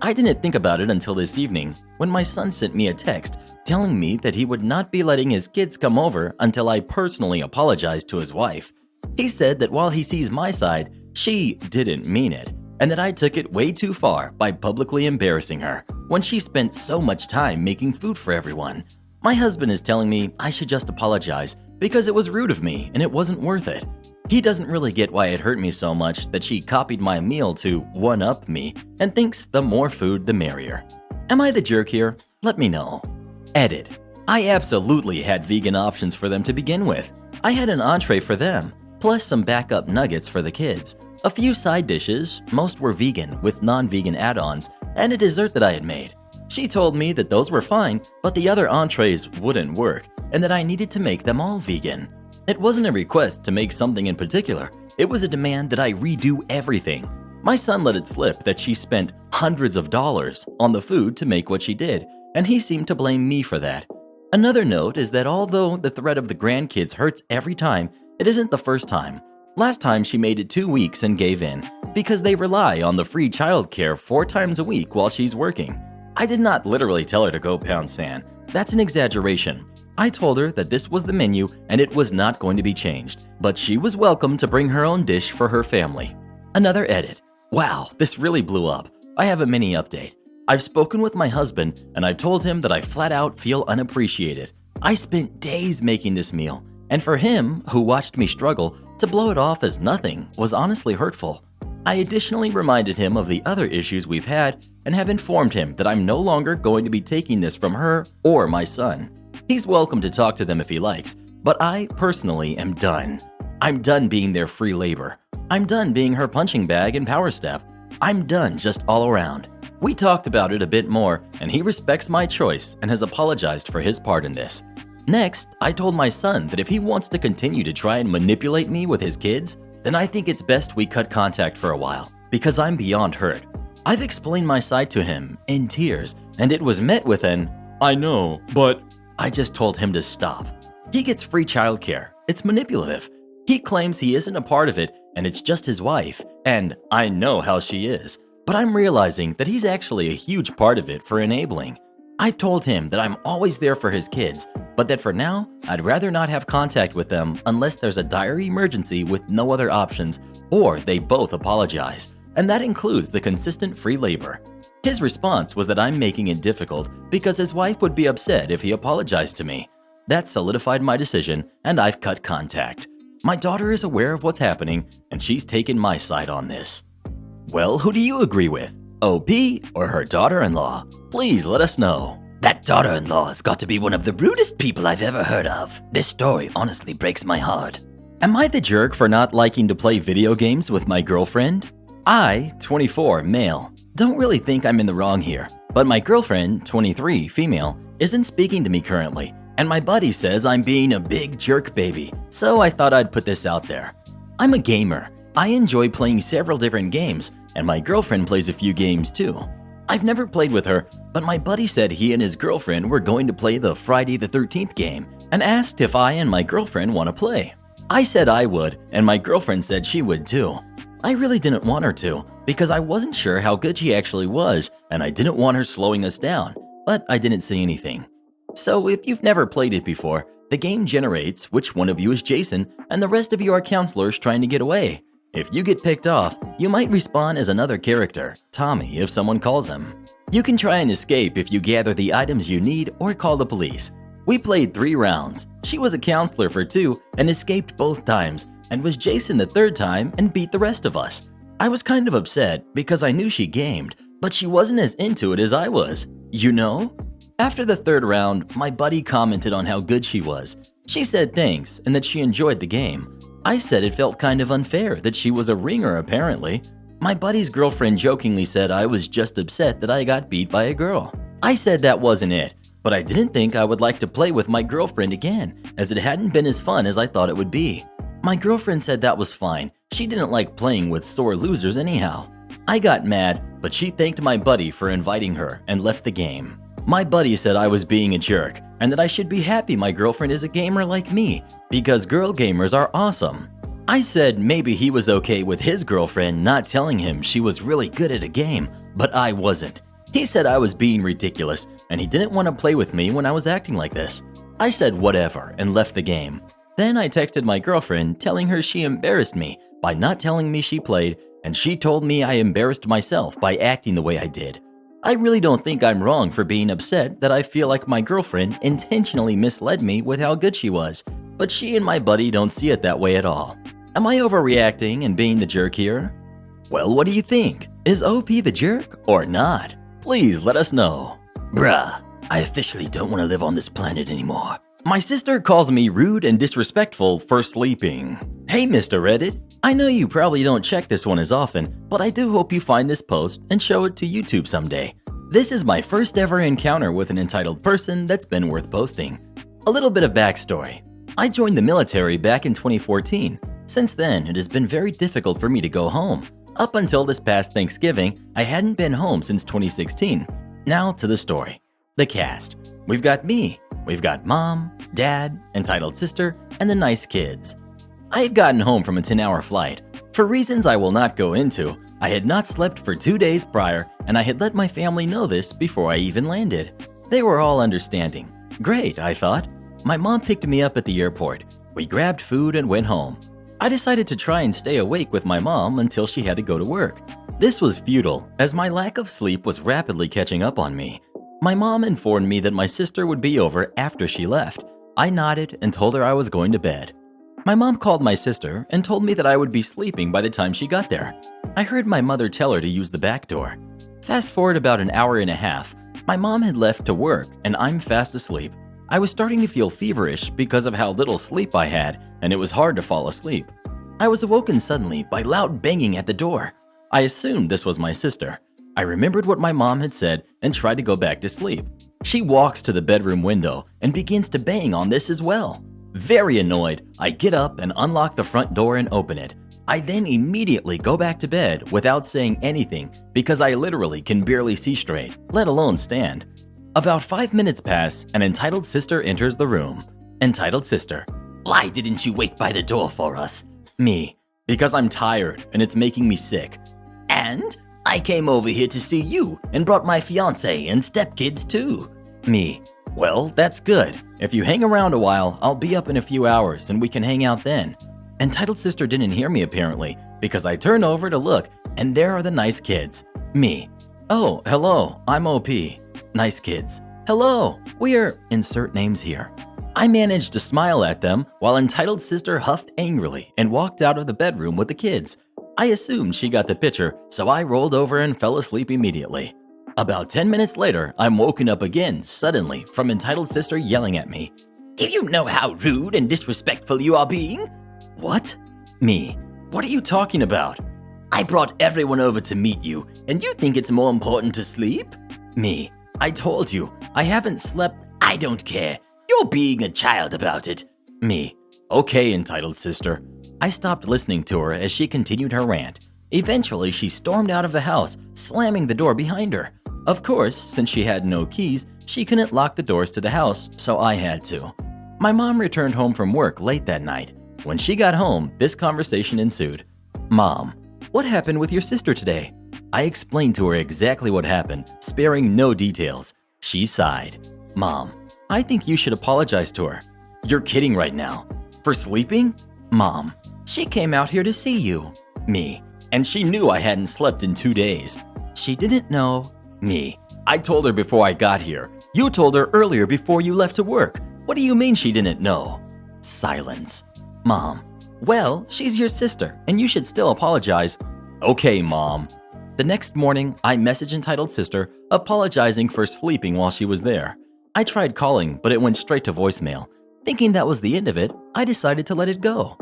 I didn't think about it until this evening, when my son sent me a text telling me that he would not be letting his kids come over until I personally apologized to his wife. He said that while he sees my side, she didn't mean it, and that I took it way too far by publicly embarrassing her when she spent so much time making food for everyone. My husband is telling me I should just apologize because it was rude of me and it wasn't worth it. He doesn't really get why it hurt me so much that she copied my meal to one-up me and thinks the more food the merrier. Am I the jerk here? Let me know. Edit. I absolutely had vegan options for them to begin with. I had an entree for them, plus some backup nuggets for the kids, a few side dishes, most were vegan with non-vegan add-ons, and a dessert that I had made. She told me that those were fine, but the other entrees wouldn't work, and that I needed to make them all vegan. It wasn't a request to make something in particular, it was a demand that I redo everything. My son let it slip that she spent hundreds of dollars on the food to make what she did, and he seemed to blame me for that. Another note is that although the threat of the grandkids hurts every time, it isn't the first time. Last time she made it 2 weeks and gave in, because they rely on the free childcare 4 times a week while she's working. I did not literally tell her to go pound sand. That's an exaggeration. I told her that this was the menu and it was not going to be changed, but she was welcome to bring her own dish for her family. Another edit. Wow, this really blew up. I have a mini update. I've spoken with my husband and I've told him that I flat out feel unappreciated. I spent days making this meal, and for him, who watched me struggle, to blow it off as nothing was honestly hurtful. I additionally reminded him of the other issues we've had and have informed him that I'm no longer going to be taking this from her or my son. He's welcome to talk to them if he likes, but I personally am done. I'm done being their free labor. I'm done being her punching bag and power step. I'm done just all around. We talked about it a bit more, and he respects my choice and has apologized for his part in this. Next, I told my son that if he wants to continue to try and manipulate me with his kids, then I think it's best we cut contact for a while, because I'm beyond hurt. I've explained my side to him in tears, and it was met with an, "I know, but..." I just told him to stop. He gets free childcare. It's manipulative. He claims he isn't a part of it, and it's just his wife, and I know how she is. But I'm realizing that he's actually a huge part of it for enabling. I've told him that I'm always there for his kids, but that for now, I'd rather not have contact with them unless there's a dire emergency with no other options, or they both apologize, and that includes the consistent free labor. His response was that I'm making it difficult because his wife would be upset if he apologized to me. That solidified my decision, and I've cut contact. My daughter is aware of what's happening, and she's taken my side on this. Well, who do you agree with? OP or her daughter-in-law? Please let us know. That daughter-in-law has got to be one of the rudest people I've ever heard of. This story honestly breaks my heart. Am I the jerk for not liking to play video games with my girlfriend? I, 24, male, don't really think I'm in the wrong here, but my girlfriend, 23, female, isn't speaking to me currently, and my buddy says I'm being a big jerk baby, so I thought I'd put this out there. I'm a gamer. I enjoy playing several different games, and my girlfriend plays a few games too. I've never played with her, but my buddy said he and his girlfriend were going to play the Friday the 13th game and asked if I and my girlfriend want to play. I said I would, and my girlfriend said she would too. I really didn't want her to because I wasn't sure how good she actually was, and I didn't want her slowing us down, but I didn't say anything. So if you've never played it before, the game generates which one of you is Jason and the rest of you are counselors trying to get away. If you get picked off, you might respawn as another character, Tommy if someone calls him. You can try and escape if you gather the items you need or call the police. We played 3 rounds. She was a counselor for 2 and escaped both times, and was Jason the 3rd time and beat the rest of us. I was kind of upset because I knew she gamed, but she wasn't as into it as I was, you know? After the 3rd round, my buddy commented on how good she was. She said thanks and that she enjoyed the game. I said it felt kind of unfair that she was a ringer apparently. My buddy's girlfriend jokingly said I was just upset that I got beat by a girl. I said that wasn't it, but I didn't think I would like to play with my girlfriend again, as it hadn't been as fun as I thought it would be. My girlfriend said that was fine. She didn't like playing with sore losers anyhow. I got mad, but she thanked my buddy for inviting her and left the game. My buddy said I was being a jerk and that I should be happy my girlfriend is a gamer like me because girl gamers are awesome. I said maybe he was okay with his girlfriend not telling him she was really good at a game, but I wasn't. He said I was being ridiculous and he didn't want to play with me when I was acting like this. I said whatever and left the game. Then I texted my girlfriend telling her she embarrassed me by not telling me she played, and she told me I embarrassed myself by acting the way I did. I really don't think I'm wrong for being upset that I feel like my girlfriend intentionally misled me with how good she was, but she and my buddy don't see it that way at all. Am I overreacting and being the jerk here? Well, what do you think? Is OP the jerk or not? Please let us know. Bruh, I officially don't want to live on this planet anymore. My sister calls me rude and disrespectful for sleeping. Hey, Mr. Reddit. I know you probably don't check this one as often, but I do hope you find this post and show it to YouTube someday. This is my first ever encounter with an entitled person that's been worth posting. A little bit of backstory. I joined the military back in 2014. Since then, it has been very difficult for me to go home. Up until this past Thanksgiving, I hadn't been home since 2016. Now to the story. The cast. We've got me. We've got mom, dad, entitled sister, and the nice kids. I had gotten home from a 10-hour flight. For reasons I will not go into, I had not slept for 2 days prior, and I had let my family know this before I even landed. They were all understanding. Great, I thought. My mom picked me up at the airport. We grabbed food and went home. I decided to try and stay awake with my mom until she had to go to work. This was futile, as my lack of sleep was rapidly catching up on me. My mom informed me that my sister would be over after she left. I nodded and told her I was going to bed. My mom called my sister and told me that I would be sleeping by the time she got there. I heard my mother tell her to use the back door. Fast forward about an hour and a half, my mom had left to work and I'm fast asleep. I was starting to feel feverish because of how little sleep I had, and it was hard to fall asleep. I was awoken suddenly by loud banging at the door. I assumed this was my sister. I remembered what my mom had said and tried to go back to sleep. She walks to the bedroom window and begins to bang on this as well. Very annoyed, I get up and unlock the front door and open it. I then immediately go back to bed without saying anything because I literally can barely see straight, let alone stand. About 5 minutes pass, an entitled sister enters the room. Entitled sister: why didn't you wait by the door for us? Me: because I'm tired and it's making me sick. And I came over here to see you and brought my fiance and stepkids too. Me: well, that's good. If you hang around a while, I'll be up in a few hours and we can hang out then. Entitled sister didn't hear me apparently, because I turn over to look and there are the nice kids. Me: oh, hello, I'm OP. Nice kids: hello, we're insert names here. I managed to smile at them while entitled sister huffed angrily and walked out of the bedroom with the kids. I assumed she got the picture, so I rolled over and fell asleep immediately. About 10 minutes later, I'm woken up again suddenly from entitled sister yelling at me. Do you know how rude and disrespectful you are being? What? Me: what are you talking about? I brought everyone over to meet you, and you think it's more important to sleep? Me: I told you, I haven't slept. I don't care. You're being a child about it. Me: okay, entitled sister. I stopped listening to her as she continued her rant. Eventually, she stormed out of the house, slamming the door behind her. Of course, since she had no keys, she couldn't lock the doors to the house, so I had to. My mom returned home from work late that night. When she got home, this conversation ensued. Mom: what happened with your sister today? I explained to her exactly what happened, sparing no details. She sighed. Mom: I think you should apologize to her. You're kidding right now. For sleeping? Mom: she came out here to see you. Me: and she knew I hadn't slept in 2 days. She didn't know. Me: I told her before I got here. You told her earlier before you left to work. What do you mean she didn't know? Silence. Mom: well, she's your sister, and you should still apologize. Okay, Mom. The next morning, I messaged entitled sister, apologizing for sleeping while she was there. I tried calling, but it went straight to voicemail. Thinking that was the end of it, I decided to let it go.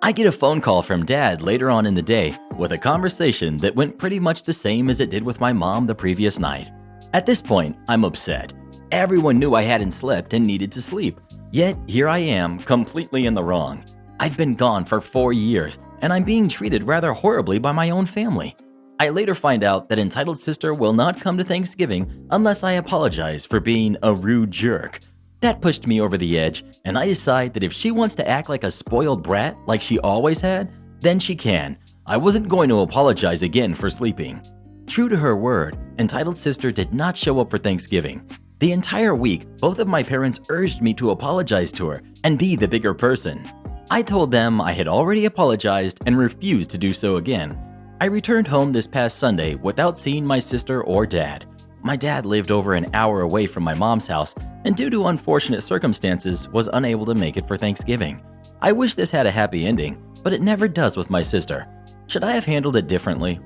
I get a phone call from Dad later on in the day with a conversation that went pretty much the same as it did with my mom the previous night. At this point, I'm upset. Everyone knew I hadn't slept and needed to sleep. Yet, here I am, completely in the wrong. I've been gone for 4 years, and I'm being treated rather horribly by my own family. I later find out that entitled sister will not come to Thanksgiving unless I apologize for being a rude jerk. That pushed me over the edge, and I decide that if she wants to act like a spoiled brat like she always had, then she can. I wasn't going to apologize again for sleeping. True to her word, entitled sister did not show up for Thanksgiving. The entire week, both of my parents urged me to apologize to her and be the bigger person. I told them I had already apologized and refused to do so again. I returned home this past Sunday without seeing my sister or dad. My dad lived over an hour away from my mom's house and due to unfortunate circumstances was unable to make it for Thanksgiving. I wish this had a happy ending, but it never does with my sister. Should I have handled it differently?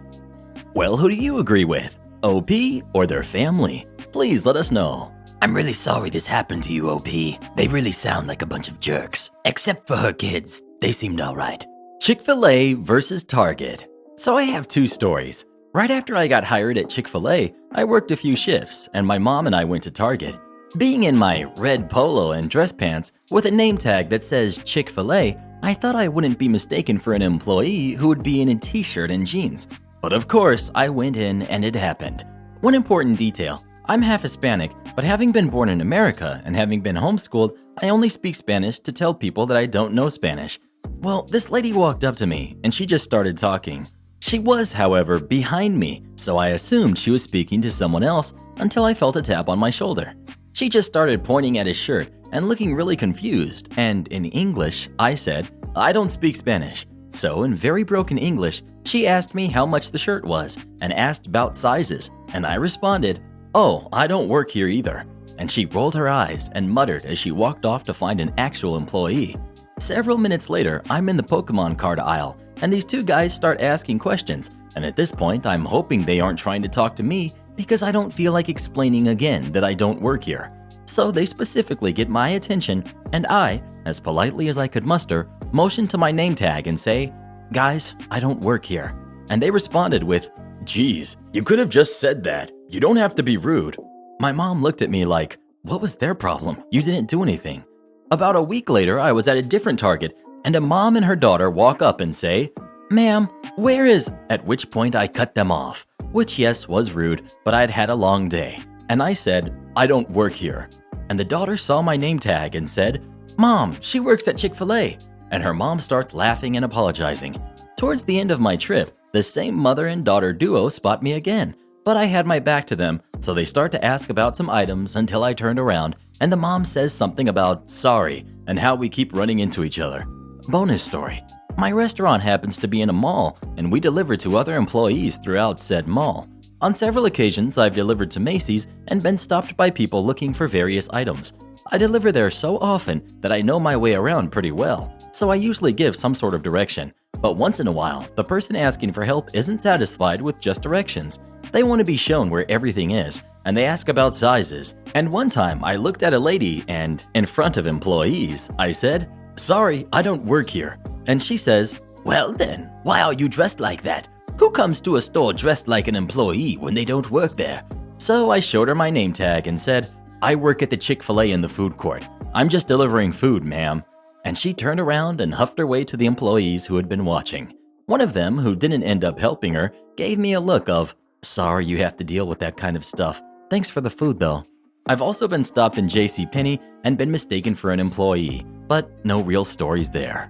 Well, who do you agree with? OP or their family? Please let us know. I'm really sorry this happened to you, OP. They really sound like a bunch of jerks. Except for her kids. They seemed alright. Chick-fil-A versus Target. So I have 2 stories. Right after I got hired at Chick-fil-A, I worked a few shifts, and my mom and I went to Target. Being in my red polo and dress pants with a name tag that says Chick-fil-A, I thought I wouldn't be mistaken for an employee who would be in a t-shirt and jeans. But of course, I went in and it happened. One important detail, I'm half Hispanic, but having been born in America and having been homeschooled, I only speak Spanish to tell people that I don't know Spanish. Well, this lady walked up to me and she just started talking. She was, however, behind me, so I assumed she was speaking to someone else until I felt a tap on my shoulder. She just started pointing at his shirt and looking really confused, and in English, I said, I don't speak Spanish. So in very broken English, she asked me how much the shirt was and asked about sizes, and I responded, oh, I don't work here either. And she rolled her eyes and muttered as she walked off to find an actual employee. Several minutes later, I'm in the Pokemon card aisle, and these 2 guys start asking questions, and at this point, I'm hoping they aren't trying to talk to me because I don't feel like explaining again that I don't work here. So they specifically get my attention, and I, as politely as I could muster, motion to my name tag and say, guys, I don't work here. And they responded with, geez, you could have just said that. You don't have to be rude. My mom looked at me like, what was their problem? You didn't do anything. About a week later, I was at a different Target, and a mom and her daughter walk up and say, ma'am, where is… At which point I cut them off, which yes, was rude, but I'd had a long day. And I said, I don't work here. And the daughter saw my name tag and said, Mom, she works at Chick-fil-A. And her mom starts laughing and apologizing. Towards the end of my trip, the same mother and daughter duo spot me again, but I had my back to them, so they start to ask about some items until I turned around, and the mom says something about sorry and how we keep running into each other. Bonus story. My restaurant happens to be in a mall, and we deliver to other employees throughout said mall. On several occasions, I've delivered to Macy's and been stopped by people looking for various items. I deliver there so often that I know my way around pretty well, so I usually give some sort of direction. But once in a while, the person asking for help isn't satisfied with just directions. They want to be shown where everything is, and they ask about sizes. And one time, I looked at a lady and, in front of employees, I said, "Sorry, I don't work here." And she says, "Well then, why are you dressed like that? Who comes to a store dressed like an employee when they don't work there?" So I showed her my name tag and said, "I work at the Chick-fil-A in the food court. I'm just delivering food, ma'am." And she turned around and huffed her way to the employees who had been watching. One of them, who didn't end up helping her, gave me a look of, "Sorry you have to deal with that kind of stuff. Thanks for the food though." I've also been stopped in JCPenney and been mistaken for an employee, but no real stories there.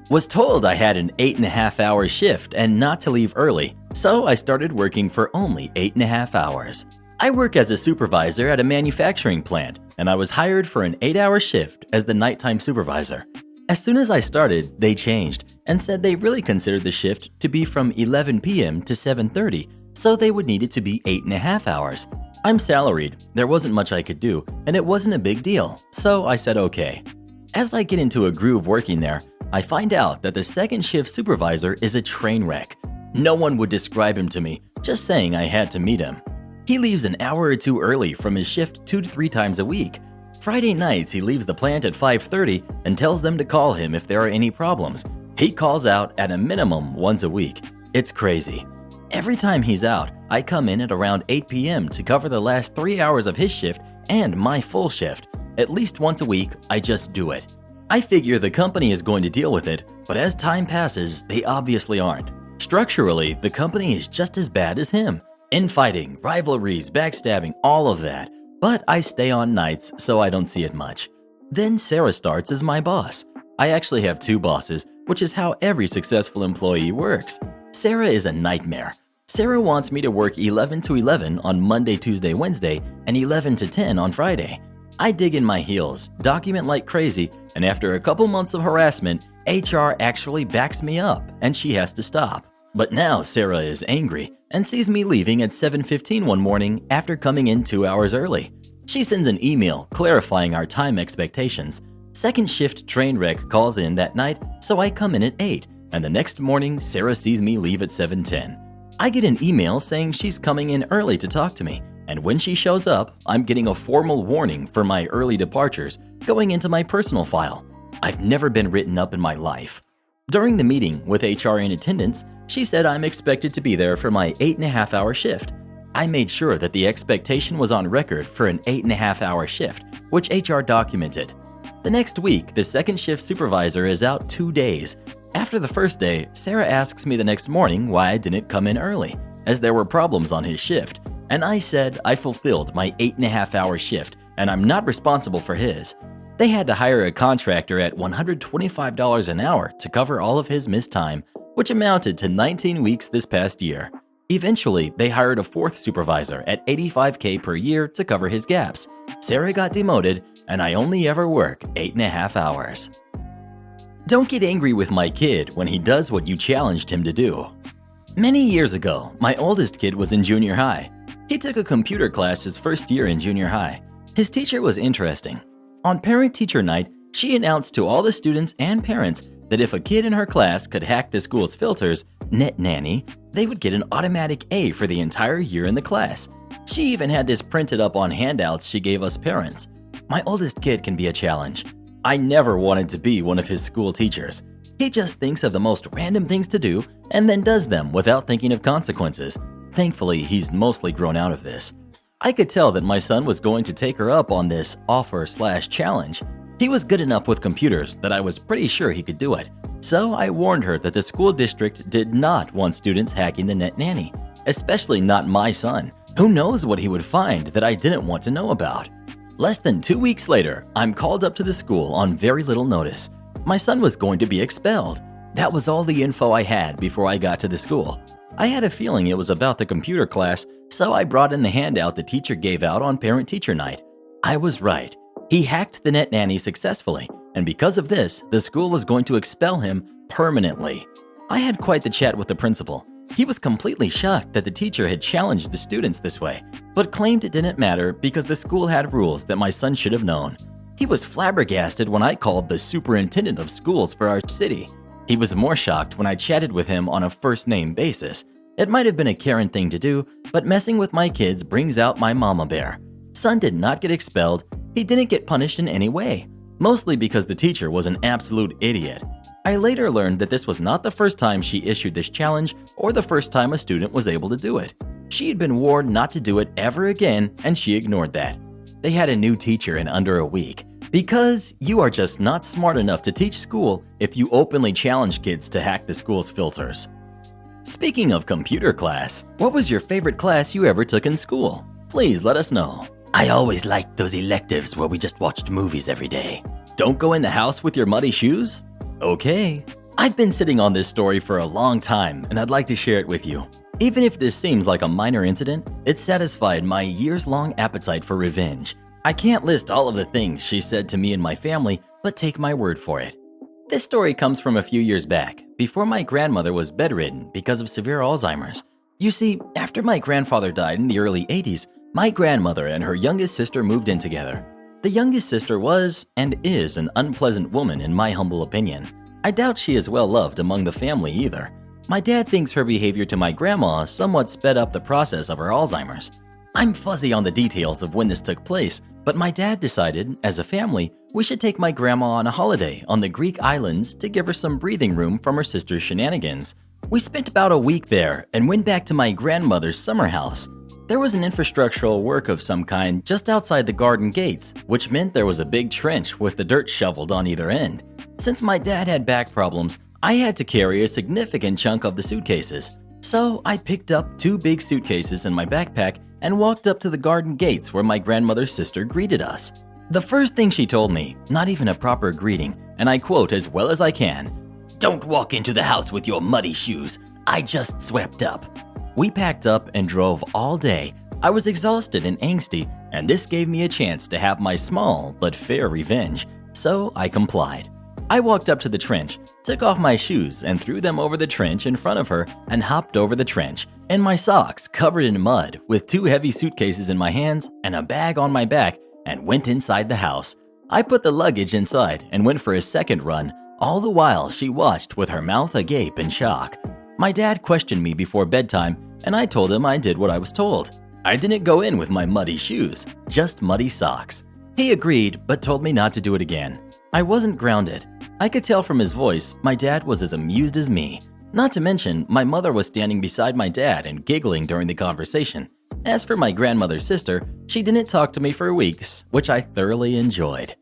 Was told I had an 8.5-hour shift and not to leave early, so I started working for only 8.5 hours. I work as a supervisor at a manufacturing plant, and I was hired for an 8-hour shift as the nighttime supervisor. As soon as I started, they changed and said they really considered the shift to be from 11 p.m. to 7:30, so they would need it to be 8.5 hours. I'm salaried, there wasn't much I could do, and it wasn't a big deal, so I said okay. As I get into a groove working there, I find out that the second shift supervisor is a train wreck. No one would describe him to me, just saying I had to meet him. He leaves an hour or two early from his shift 2 to 3 times a week. Friday nights he leaves the plant at 5:30 and tells them to call him if there are any problems. He calls out at a minimum once a week. It's crazy. Every time he's out, I come in at around 8 p.m. to cover the last 3 hours of his shift and my full shift. At least once a week, I just do it. I figure the company is going to deal with it, but as time passes, they obviously aren't. Structurally, the company is just as bad as him. Infighting, rivalries, backstabbing, all of that. But I stay on nights, so I don't see it much. Then Sarah starts as my boss. I actually have 2 bosses, which is how every successful employee works. Sarah is a nightmare. Sarah wants me to work 11 to 11 on Monday, Tuesday, Wednesday, and 11 to 10 on Friday. I dig in my heels, document like crazy, and after a couple months of harassment, HR actually backs me up and she has to stop. But now Sarah is angry and sees me leaving at 7:15 one morning after coming in 2 hours early. She sends an email clarifying our time expectations. Second shift train wreck calls in that night, so I come in at 8, and the next morning Sarah sees me leave at 7:10. I get an email saying she's coming in early to talk to me, and when she shows up, I'm getting a formal warning for my early departures going into my personal file. I've never been written up in my life. During the meeting with HR in attendance, she said I'm expected to be there for my 8.5-hour shift. I made sure that the expectation was on record for an 8.5-hour shift, which HR documented. The next week, the second shift supervisor is out 2 days. After the first day, Sarah asks me the next morning why I didn't come in early, as there were problems on his shift, and I said I fulfilled my 8.5-hour shift and I'm not responsible for his. They had to hire a contractor at $125 an hour to cover all of his missed time, which amounted to 19 weeks this past year. Eventually, they hired a 4th supervisor at $85K per year to cover his gaps. Sarah got demoted, and I only ever work 8.5 hours. Don't get angry with my kid when he does what you challenged him to do. Many years ago, my oldest kid was in junior high. He took a computer class his first year in junior high. His teacher was interesting. On parent-teacher night, she announced to all the students and parents that if a kid in her class could hack the school's filters, Net Nanny, they would get an automatic A for the entire year in the class. She even had this printed up on handouts she gave us parents. My oldest kid can be a challenge. I never wanted to be one of his school teachers. He just thinks of the most random things to do and then does them without thinking of consequences. Thankfully, he's mostly grown out of this. I could tell that my son was going to take her up on this offer/challenge. He was good enough with computers that I was pretty sure he could do it. So I warned her that the school district did not want students hacking the Net Nanny, especially not my son. Who knows what he would find that I didn't want to know about. Less than 2 weeks later, I'm called up to the school on very little notice. My son was going to be expelled. That was all the info I had before I got to the school. I had a feeling it was about the computer class, so I brought in the handout the teacher gave out on parent-teacher night. I was right. He hacked the Net Nanny successfully, and because of this, the school was going to expel him permanently. I had quite the chat with the principal. He was completely shocked that the teacher had challenged the students this way, but claimed it didn't matter because the school had rules that my son should have known. He was flabbergasted when I called the superintendent of schools for our city. He was more shocked when I chatted with him on a first-name basis. It might have been a Karen thing to do, but messing with my kids brings out my mama bear. Son did not get expelled. He didn't get punished in any way, mostly because the teacher was an absolute idiot. I later learned that this was not the first time she issued this challenge or the first time a student was able to do it. She had been warned not to do it ever again, and she ignored that. They had a new teacher in under a week. Because you are just not smart enough to teach school if you openly challenge kids to hack the school's filters. Speaking of computer class, what was your favorite class you ever took in school? Please let us know. I always liked those electives where we just watched movies every day. Don't go in the house with your muddy shoes? Okay. I've been sitting on this story for a long time and I'd like to share it with you. Even if this seems like a minor incident, it satisfied my years-long appetite for revenge. I can't list all of the things she said to me and my family, but take my word for it. This story comes from a few years back, before my grandmother was bedridden because of severe Alzheimer's. You see, after my grandfather died in the early 80s, my grandmother and her youngest sister moved in together. The youngest sister was, and is, an unpleasant woman in my humble opinion. I doubt she is well loved among the family either. My dad thinks her behavior to my grandma somewhat sped up the process of her Alzheimer's. I'm fuzzy on the details of when this took place, But my dad decided, as a family, we should take my grandma on a holiday on the Greek islands to give her some breathing room from her sister's shenanigans. We spent about a week there and went back to my grandmother's summer house. There was an infrastructural work of some kind just outside the garden gates, which meant there was a big trench with the dirt shoveled on either end. Since my dad had back problems, I had to carry a significant chunk of the suitcases. So I picked up 2 big suitcases in my backpack and walked up to the garden gates where my grandmother's sister greeted us. The first thing she told me, not even a proper greeting, and I quote as well as I can, "Don't walk into the house with your muddy shoes. I just swept up." We packed up and drove all day. I was exhausted and angsty, and this gave me a chance to have my small but fair revenge, so I complied. I walked up to the trench, took off my shoes and threw them over the trench in front of her and hopped over the trench, in my socks covered in mud, with 2 heavy suitcases in my hands and a bag on my back, and went inside the house. I put the luggage inside and went for a second run, all the while she watched with her mouth agape in shock. My dad questioned me before bedtime, and I told him I did what I was told. I didn't go in with my muddy shoes, just muddy socks. He agreed, but told me not to do it again. I wasn't grounded. I could tell from his voice my dad was as amused as me. Not to mention, my mother was standing beside my dad and giggling during the conversation. As for my grandmother's sister, she didn't talk to me for weeks, which I thoroughly enjoyed.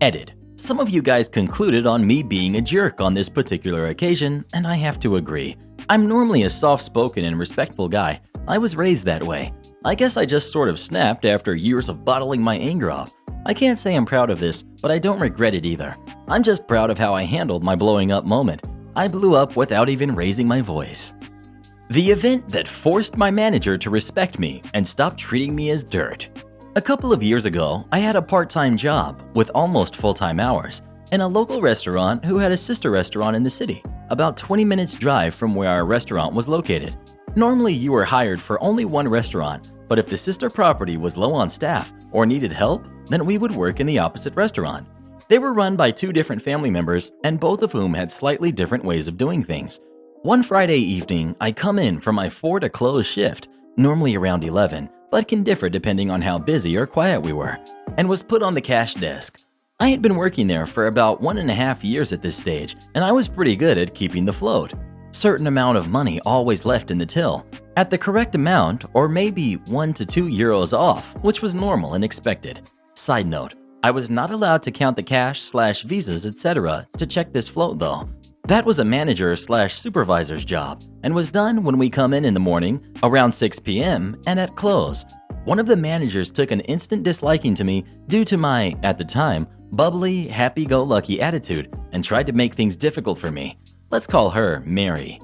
Edit. Some of you guys concluded on me being a jerk on this particular occasion, and I have to agree. I'm normally a soft-spoken and respectful guy. I was raised that way. I guess I just sort of snapped after years of bottling my anger off. I can't say I'm proud of this, but I don't regret it either. I'm just proud of how I handled my blowing up moment. I blew up without even raising my voice. The event that forced my manager to respect me and stop treating me as dirt. A couple of years ago, I had a part-time job with almost full-time hours in a local restaurant who had a sister restaurant in the city, about 20 minutes drive from where our restaurant was located. Normally, you were hired for only one restaurant, but if the sister property was low on staff or needed help, then we would work in the opposite restaurant. They were run by 2 different family members, and both of whom had slightly different ways of doing things. One Friday evening, I come in for my 4 to close shift, normally around 11, but can differ depending on how busy or quiet we were, and was put on the cash desk. I had been working there for about 1.5 years at this stage, and I was pretty good at keeping the float. Certain amount of money always left in the till, at the correct amount or maybe 1 to 2 euros off, which was normal and expected. Side note, I was not allowed to count the cash/visas, etc. to check this float though. That was a manager/supervisor's job and was done when we come in the morning around 6 p.m. and at close. One of the managers took an instant disliking to me due to my, at the time, bubbly, happy-go-lucky attitude and tried to make things difficult for me. Let's call her Mary.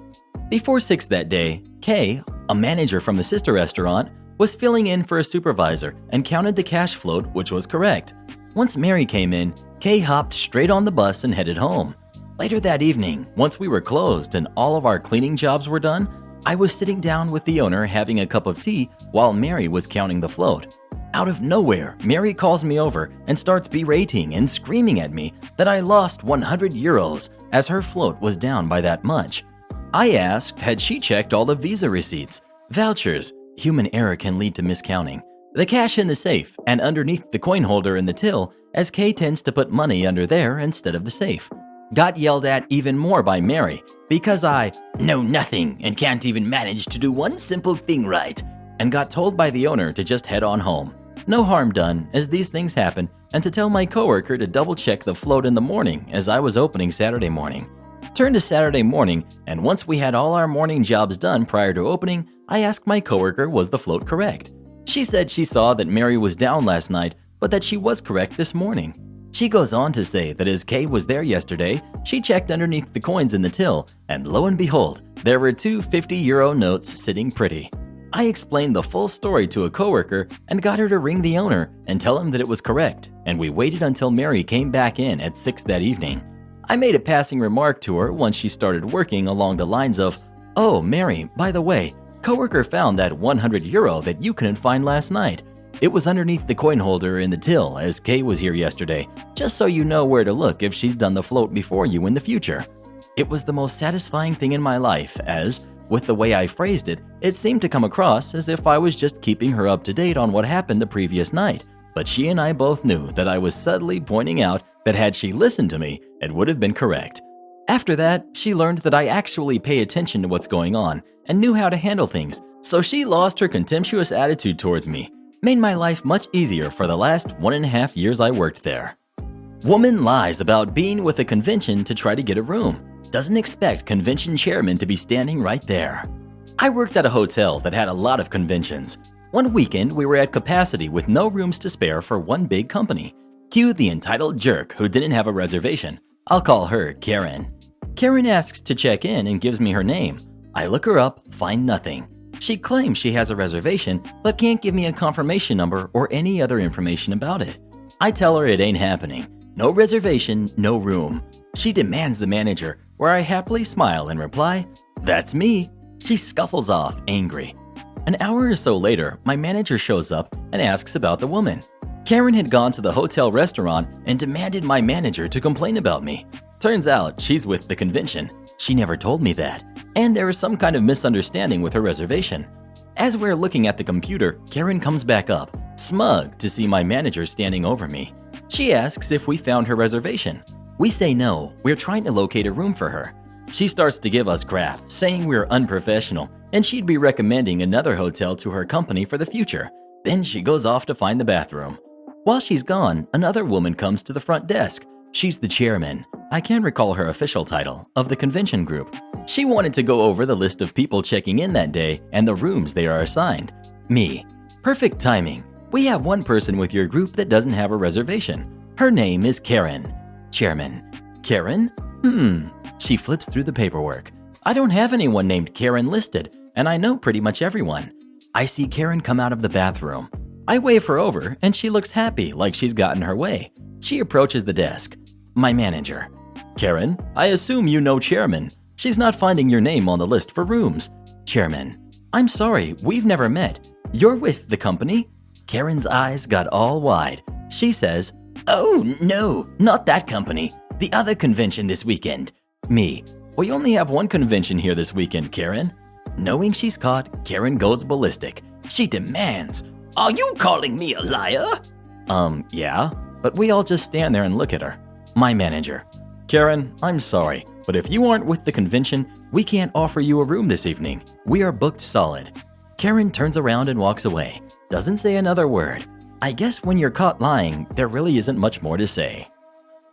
Before 6 that day, Kay, a manager from the sister restaurant, was filling in for a supervisor and counted the cash float, which was correct. Once Mary came in, Kay hopped straight on the bus and headed home. Later that evening, once we were closed and all of our cleaning jobs were done, I was sitting down with the owner having a cup of tea while Mary was counting the float. Out of nowhere, Mary calls me over and starts berating and screaming at me that I lost 100 euros as her float was down by that much. I asked had she checked all the visa receipts, vouchers, human error can lead to miscounting, the cash in the safe, and underneath the coin holder in the till, as Kay tends to put money under there instead of the safe. Got yelled at even more by Mary because I know nothing and can't even manage to do one simple thing right, and got told by the owner to just head on home. No harm done, as these things happen, and to tell my coworker to double check the float in the morning as I was opening Saturday morning. Turned to Saturday morning, and once we had all our morning jobs done prior to opening, I asked my coworker was the float correct. She said she saw that Mary was down last night, but that she was correct this morning. She goes on to say that as Kay was there yesterday, she checked underneath the coins in the till, and lo and behold, there were 2 50-euro notes sitting pretty. I explained the full story to a coworker and got her to ring the owner and tell him that it was correct, and we waited until Mary came back in at 6 that evening. I made a passing remark to her once she started working along the lines of, "Oh, Mary, by the way, coworker found that 100 euro that you couldn't find last night. It was underneath the coin holder in the till as Kay was here yesterday, just so you know where to look if she's done the float before you in the future." It was the most satisfying thing in my life as, with the way I phrased it, it seemed to come across as if I was just keeping her up to date on what happened the previous night. but she and I both knew that I was subtly pointing out that had she listened to me, it would have been correct. After that, she learned that I actually pay attention to what's going on and knew how to handle things, so she lost her contemptuous attitude towards me. Made my life much easier for the last 1.5 years I worked there. Woman lies about being with a convention to try to get a room. Doesn't expect convention chairman to be standing right there. I worked at a hotel that had a lot of conventions. One weekend, we were at capacity with no rooms to spare for one big company. Cue the entitled jerk who didn't have a reservation. I'll call her Karen. Karen asks to check in and gives me her name. I look her up, find nothing. She claims she has a reservation, but can't give me a confirmation number or any other information about it. I tell her it ain't happening. No reservation, no room. She demands the manager, where I happily smile and reply, "That's me." She scuffles off, angry. An hour or so later, my manager shows up and asks about the woman. Karen had gone to the hotel restaurant and demanded my manager to complain about me. Turns out she's with the convention. She never told me that, and there is some kind of misunderstanding with her reservation. As we're looking at the computer, Karen comes back up, smug to see my manager standing over me. She asks if we found her reservation. We say no, we're trying to locate a room for her. She starts to give us crap, saying we're unprofessional and she'd be recommending another hotel to her company for the future. Then she goes off to find the bathroom. While she's gone, another woman comes to the front desk. She's the chairman, I can't recall her official title, of the convention group. She wanted to go over the list of people checking in that day and the rooms they are assigned. Me. Perfect timing. We have one person with your group that doesn't have a reservation. Her name is Karen. Chairman. Karen? She flips through the paperwork. I don't have anyone named Karen listed, and I know pretty much everyone. I see Karen come out of the bathroom. I wave her over, and she looks happy, like she's gotten her way. She approaches the desk. My manager. Karen, I assume you know Chairman. She's not finding your name on the list for rooms. Chairman. I'm sorry, we've never met. You're with the company? Karen's eyes got all wide. She says, "Oh, no, not that company. The other convention this weekend." Me. We only have one convention here this weekend, Karen. Knowing she's caught, Karen goes ballistic. She demands, "Are you calling me a liar?" Yeah, but we all just stand there and look at her. My manager. Karen, I'm sorry, but if you aren't with the convention, we can't offer you a room this evening. We are booked solid. Karen turns around and walks away. Doesn't say another word. I guess when you're caught lying, there really isn't much more to say.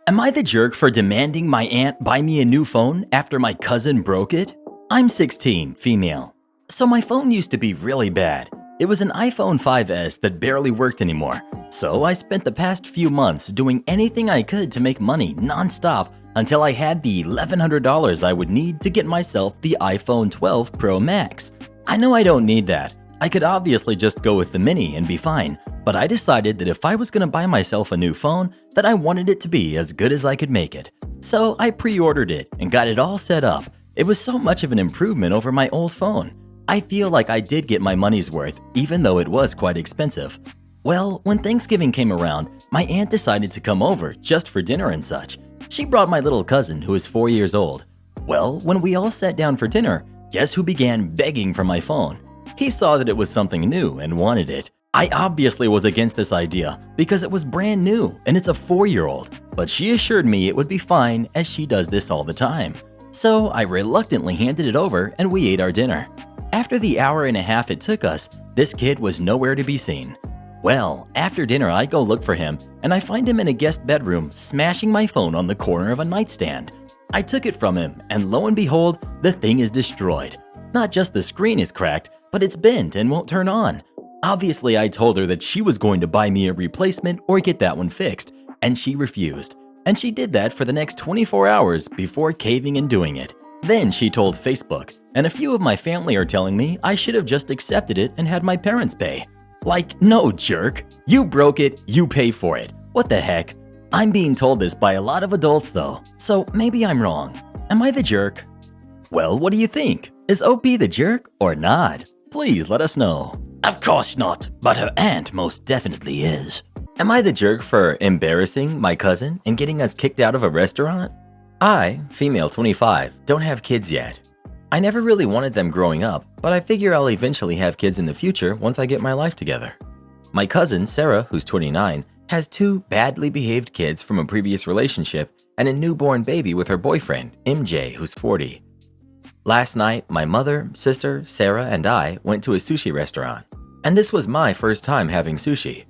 Am I the jerk for demanding my aunt buy me a new phone after my cousin broke it? I'm 16, female. So my phone used to be really bad. It was an iPhone 5S that barely worked anymore. So I spent the past few months doing anything I could to make money non-stop until I had the $1,100 I would need to get myself the iPhone 12 Pro Max. I know I don't need that. I could obviously just go with the mini and be fine, but I decided that if I was gonna buy myself a new phone, that I wanted it to be as good as I could make it. So I pre-ordered it and got it all set up. It was so much of an improvement over my old phone. I feel like I did get my money's worth, even though it was quite expensive. Well, when Thanksgiving came around, my aunt decided to come over just for dinner and such. She brought my little cousin, who is 4 years old. Well, when we all sat down for dinner, guess who began begging for my phone? He saw that it was something new and wanted it. I obviously was against this idea because it was brand new and it's a 4-year-old, but she assured me it would be fine as she does this all the time. So I reluctantly handed it over and we ate our dinner. After the hour and a half it took us, this kid was nowhere to be seen. Well, after dinner I go look for him and I find him in a guest bedroom smashing my phone on the corner of a nightstand. I took it from him and lo and behold, the thing is destroyed. Not just the screen is cracked, but it's bent and won't turn on. Obviously, I told her that she was going to buy me a replacement or get that one fixed, and she refused. And she did that for the next 24 hours before caving and doing it. Then she told Facebook, and a few of my family are telling me I should have just accepted it and had my parents pay. Like, no, jerk. You broke it, you pay for it. What the heck? I'm being told this by a lot of adults though, so maybe I'm wrong. Am I the jerk? Well, what do you think? Is OP the jerk or not? Please let us know. Of course not, but her aunt most definitely is. Am I the jerk for embarrassing my cousin and getting us kicked out of a restaurant? I, female 25, don't have kids yet. I never really wanted them growing up, but I figure I'll eventually have kids in the future once I get my life together. My cousin, Sarah, who's 29, has 2 badly behaved kids from a previous relationship and a newborn baby with her boyfriend, MJ, who's 40. Last night, my mother, sister, Sarah, and I went to a sushi restaurant, and this was my first time having sushi.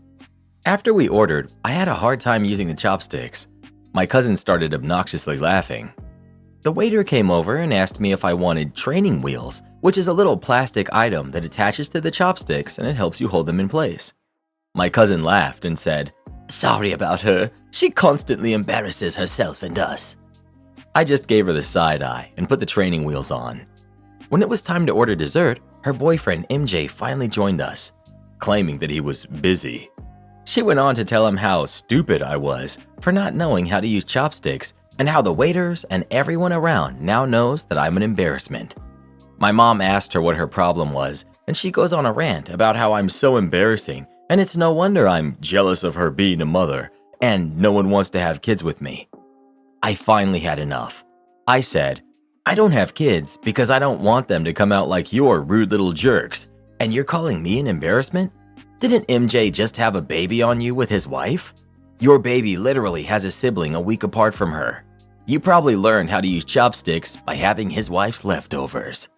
After we ordered, I had a hard time using the chopsticks. My cousin started obnoxiously laughing. The waiter came over and asked me if I wanted training wheels, which is a little plastic item that attaches to the chopsticks and it helps you hold them in place. My cousin laughed and said, "Sorry about her. She constantly embarrasses herself and us." I just gave her the side eye and put the training wheels on. When it was time to order dessert, her boyfriend MJ finally joined us, claiming that he was busy. She went on to tell him how stupid I was for not knowing how to use chopsticks and how the waiters and everyone around now knows that I'm an embarrassment. My mom asked her what her problem was, and she goes on a rant about how I'm so embarrassing and it's no wonder I'm jealous of her being a mother and no one wants to have kids with me. I finally had enough. I said, "I don't have kids because I don't want them to come out like your rude little jerks, and you're calling me an embarrassment? Didn't MJ just have a baby on you with his wife? Your baby literally has a sibling a week apart from her. You probably learned how to use chopsticks by having his wife's leftovers."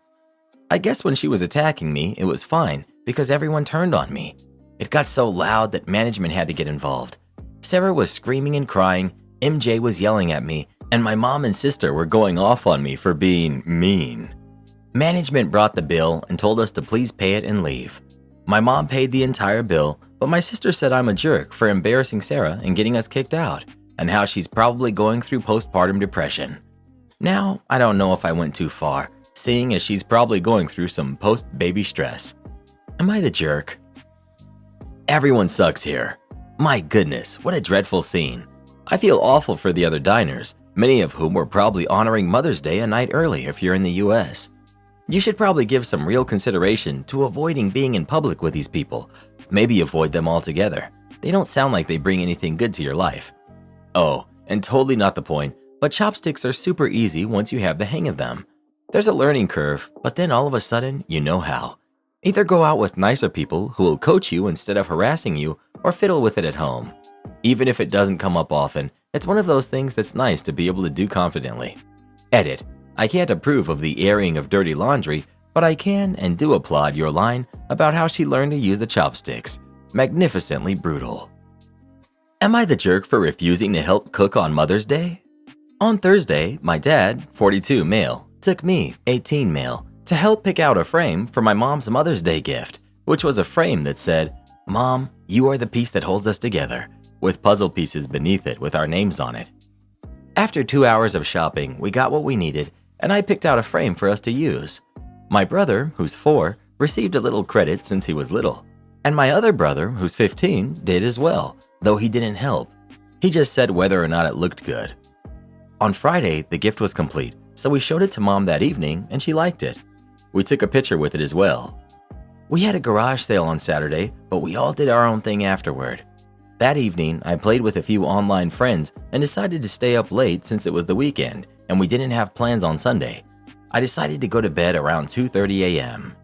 I guess when she was attacking me, it was fine because everyone turned on me. It got so loud that management had to get involved. Sarah was screaming and crying, MJ was yelling at me, and my mom and sister were going off on me for being mean. Management brought the bill and told us to please pay it and leave. My mom paid the entire bill, but my sister said I'm a jerk for embarrassing Sarah and getting us kicked out, and how she's probably going through postpartum depression. Now, I don't know if I went too far, seeing as she's probably going through some post-baby stress. Am I the jerk? Everyone sucks here. My goodness, what a dreadful scene. I feel awful for the other diners, many of whom were probably honoring Mother's Day a night early if you're in the US. You should probably give some real consideration to avoiding being in public with these people. Maybe avoid them altogether. They don't sound like they bring anything good to your life. Oh, and totally not the point, but chopsticks are super easy once you have the hang of them. There's a learning curve, but then all of a sudden, you know how. Either go out with nicer people who will coach you instead of harassing you, or fiddle with it at home. Even if it doesn't come up often, it's one of those things that's nice to be able to do confidently. Edit. I can't approve of the airing of dirty laundry, but I can and do applaud your line about how she learned to use the chopsticks. Magnificently brutal. Am I the jerk for refusing to help cook on Mother's Day? On Thursday, my dad, 42 male, took me, 18 male, to help pick out a frame for my mom's Mother's Day gift, which was a frame that said, "Mom, you are the piece that holds us together," with puzzle pieces beneath it with our names on it. After 2 hours of shopping, we got what we needed, and I picked out a frame for us to use. My brother, who's 4, received a little credit since he was little, and my other brother, who's 15, did as well, though he didn't help. He just said whether or not it looked good. On Friday, the gift was complete, so we showed it to Mom that evening, and she liked it. We took a picture with it as well. We had a garage sale on Saturday, but we all did our own thing afterward. That evening, I played with a few online friends and decided to stay up late since it was the weekend and we didn't have plans on Sunday. I decided to go to bed around 2:30 a.m.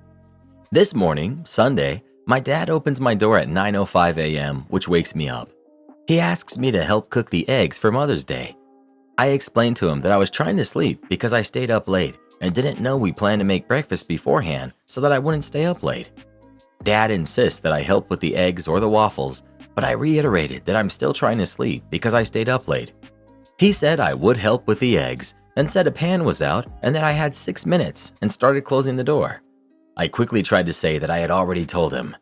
This morning, Sunday, my dad opens my door at 9:05 a.m., which wakes me up. He asks me to help cook the eggs for Mother's Day. I explained to him that I was trying to sleep because I stayed up late and didn't know we planned to make breakfast beforehand so that I wouldn't stay up late. Dad insists that I help with the eggs or the waffles, but I reiterated that I'm still trying to sleep because I stayed up late. He said I would help with the eggs and said a pan was out and that I had 6 minutes and started closing the door. I quickly tried to say that I had already told him.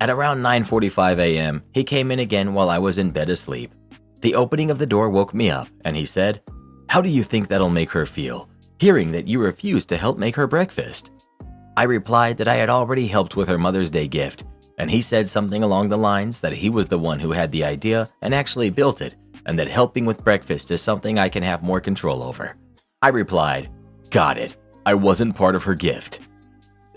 At around 9:45 a.m., he came in again while I was in bed asleep. The opening of the door woke me up and he said, "How do you think that'll make her feel, hearing that you refused to help make her breakfast?" I replied that I had already helped with her Mother's Day gift, and he said something along the lines that he was the one who had the idea and actually built it, and that helping with breakfast is something I can have more control over. I replied, "Got it. I wasn't part of her gift."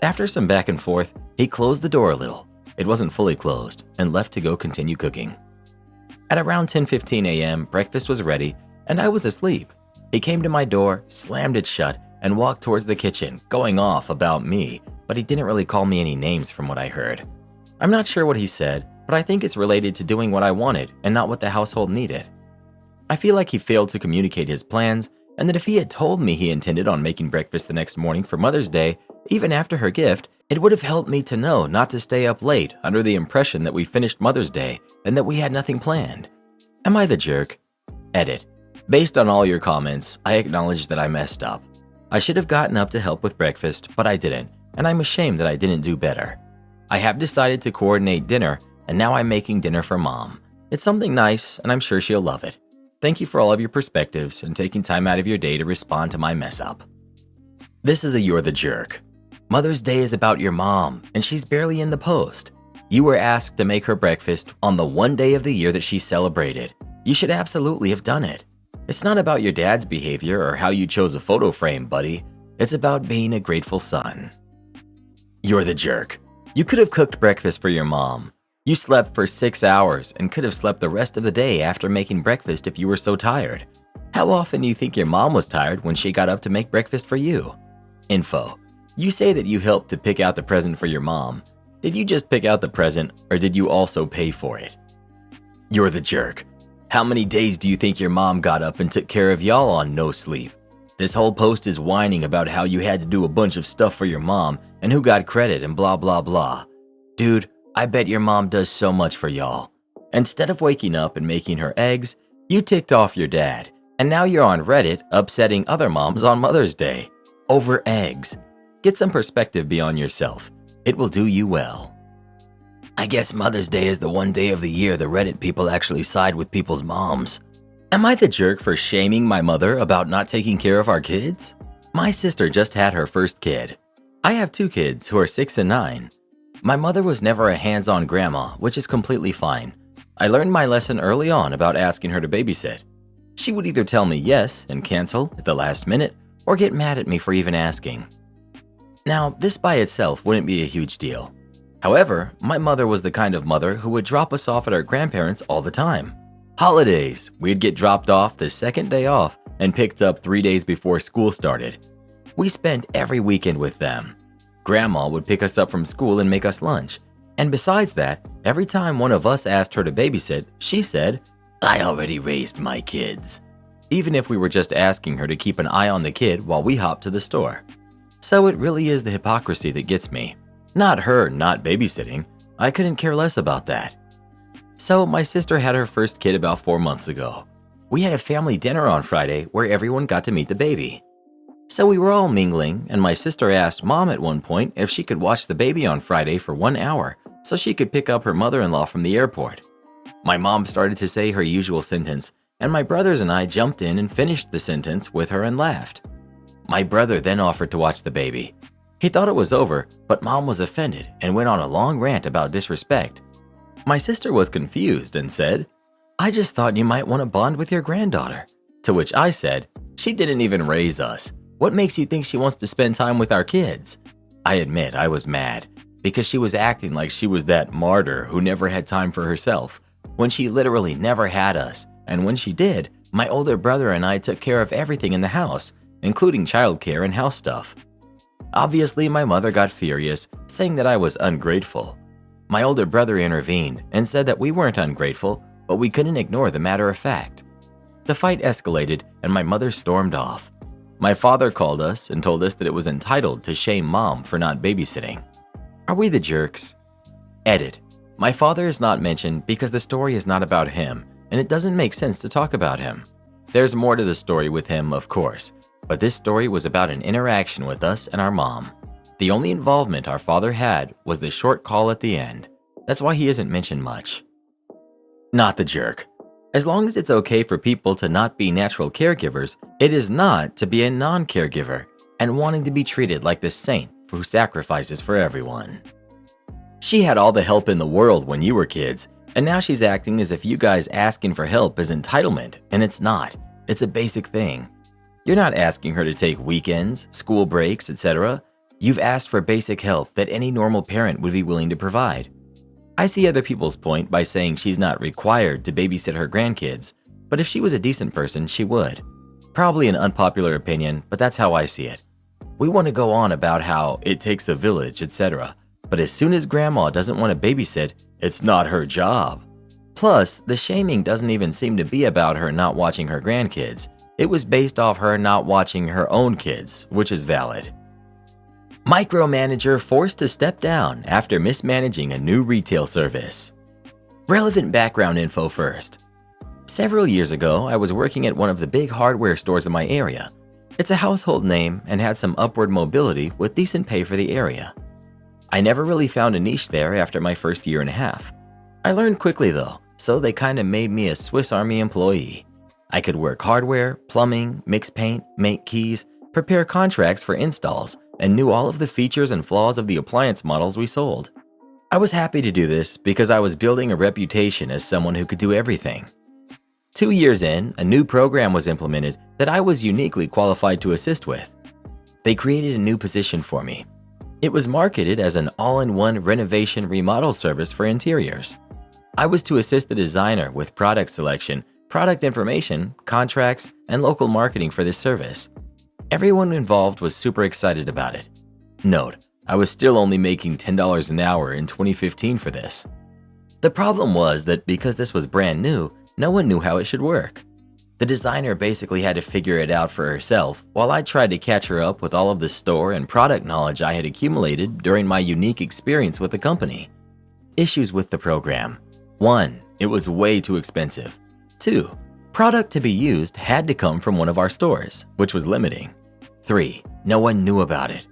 After some back and forth, he closed the door a little. It wasn't fully closed, and left to go continue cooking. At around 10:15 a.m., breakfast was ready, and I was asleep. He came to my door, slammed it shut, and walked towards the kitchen, going off about me, but he didn't really call me any names from what I heard. I'm not sure what he said, but I think it's related to doing what I wanted and not what the household needed. I feel like he failed to communicate his plans, and that if he had told me he intended on making breakfast the next morning for Mother's Day, even after her gift, it would have helped me to know not to stay up late under the impression that we finished Mother's Day and that we had nothing planned. Am I the jerk? Edit. Based on all your comments, I acknowledge that I messed up. I should have gotten up to help with breakfast, but I didn't, and I'm ashamed that I didn't do better. I have decided to coordinate dinner, and now I'm making dinner for Mom. It's something nice, and I'm sure she'll love it. Thank you for all of your perspectives and taking time out of your day to respond to my mess up. This is a You're the Jerk. Mother's Day is about your mom, and she's barely in the post. You were asked to make her breakfast on the one day of the year that she celebrated. You should absolutely have done it. It's not about your dad's behavior or how you chose a photo frame, buddy. It's about being a grateful son. You're the jerk. You could have cooked breakfast for your mom. You slept for 6 hours and could have slept the rest of the day after making breakfast if you were so tired. How often do you think your mom was tired when she got up to make breakfast for you? Info. You say that you helped to pick out the present for your mom. Did you just pick out the present, or did you also pay for it? You're the jerk. How many days do you think your mom got up and took care of y'all on no sleep? This whole post is whining about how you had to do a bunch of stuff for your mom and who got credit and blah blah blah. Dude, I bet your mom does so much for y'all. Instead of waking up and making her eggs, you ticked off your dad, and now you're on Reddit upsetting other moms on Mother's Day. Over eggs. Get some perspective beyond yourself. It will do you well. I guess Mother's Day is the one day of the year the Reddit people actually side with people's moms. Am I the jerk for shaming my mother about not taking care of our kids? My sister just had her first kid. I have 2 kids who are 6 and 9. My mother was never a hands-on grandma, which is completely fine. I learned my lesson early on about asking her to babysit. She would either tell me yes and cancel at the last minute, or get mad at me for even asking. Now, this by itself wouldn't be a huge deal. However, my mother was the kind of mother who would drop us off at our grandparents all the time. Holidays, we'd get dropped off the second day off and picked up 3 days before school started. We spent every weekend with them. Grandma would pick us up from school and make us lunch. And besides that, every time one of us asked her to babysit, she said, "I already raised my kids." Even if we were just asking her to keep an eye on the kid while we hopped to the store. So it really is the hypocrisy that gets me. Not her not babysitting. I couldn't care less about that. So my sister had her first kid about 4 months ago. We had a family dinner on Friday where everyone got to meet the baby. So we were all mingling, and my sister asked Mom at one point if she could watch the baby on Friday for 1 hour so she could pick up her mother-in-law from the airport. My mom started to say her usual sentence, and my brothers and I jumped in and finished the sentence with her and laughed. My brother then offered to watch the baby. He thought it was over, but Mom was offended and went on a long rant about disrespect. My sister was confused and said, "I just thought you might want to bond with your granddaughter." To which I said, "She didn't even raise us. What makes you think she wants to spend time with our kids?" I admit I was mad because she was acting like she was that martyr who never had time for herself, when she literally never had us, and when she did, my older brother and I took care of everything in the house, including childcare and house stuff. Obviously, my mother got furious, saying that I was ungrateful. My older brother intervened and said that we weren't ungrateful, but we couldn't ignore the matter of fact. The fight escalated and my mother stormed off. My father called us and told us that it was entitled to shame Mom for not babysitting. Are we the jerks? Edit. My father is not mentioned because the story is not about him, and it doesn't make sense to talk about him. There's more to the story with him, of course, but this story was about an interaction with us and our mom. The only involvement our father had was the short call at the end. That's why he isn't mentioned much. Not the jerk. As long as it's okay for people to not be natural caregivers, it is not to be a non-caregiver and wanting to be treated like the saint who sacrifices for everyone. She had all the help in the world when you were kids, and now she's acting as if you guys asking for help is entitlement, and it's not. It's a basic thing. You're not asking her to take weekends, school breaks, etc. You've asked for basic help that any normal parent would be willing to provide. I see other people's point by saying she's not required to babysit her grandkids, but if she was a decent person, she would. Probably an unpopular opinion, but that's how I see it. We want to go on about how it takes a village, etc. But as soon as grandma doesn't want to babysit, it's not her job. Plus, the shaming doesn't even seem to be about her not watching her grandkids. It was based off her not watching her own kids, which is valid. Micromanager forced to step down after mismanaging a new retail service. Relevant background info first. Several years ago, I was working at one of the big hardware stores in my area. It's a household name and had some upward mobility with decent pay for the area. I never really found a niche there after my first year and a half. I learned quickly though, so they kinda made me a Swiss Army employee. I could work hardware, plumbing, mix paint, make keys, prepare contracts for installs, and knew all of the features and flaws of the appliance models we sold. I was happy to do this because I was building a reputation as someone who could do everything. 2 years in, a new program was implemented that I was uniquely qualified to assist with. They created a new position for me. It was marketed as an all-in-one renovation remodel service for interiors. I was to assist the designer with product selection, product information, contracts, and local marketing for this service. Everyone involved was super excited about it. Note, I was still only making $10 an hour in 2015 for this. The problem was that because this was brand new, no one knew how it should work. The designer basically had to figure it out for herself while I tried to catch her up with all of the store and product knowledge I had accumulated during my unique experience with the company. Issues with the program. 1. It was way too expensive. 2. Product to be used had to come from one of our stores, which was limiting. 3. No one knew about it.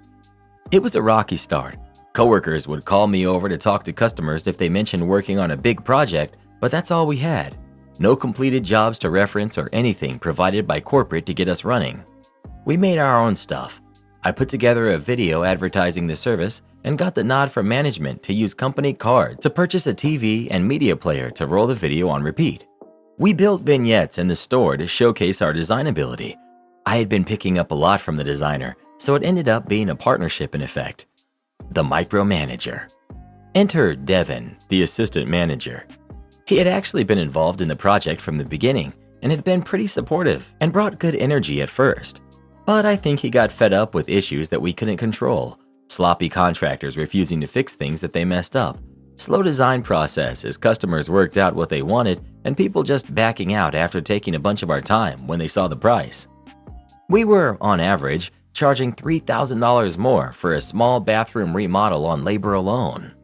It was a rocky start. Coworkers would call me over to talk to customers if they mentioned working on a big project, but that's all we had. No completed jobs to reference or anything provided by corporate to get us running. We made our own stuff. I put together a video advertising the service and got the nod from management to use company card to purchase a TV and media player to roll the video on repeat. We built vignettes in the store to showcase our design ability. I had been picking up a lot from the designer, so it ended up being a partnership in effect. The Micromanager. Enter Devin, the assistant manager. He had actually been involved in the project from the beginning and had been pretty supportive and brought good energy at first. But I think he got fed up with issues that we couldn't control. Sloppy contractors refusing to fix things that they messed up. Slow design process as customers worked out what they wanted and people just backing out after taking a bunch of our time when they saw the price. We were, on average, charging $3,000 more for a small bathroom remodel on labor alone.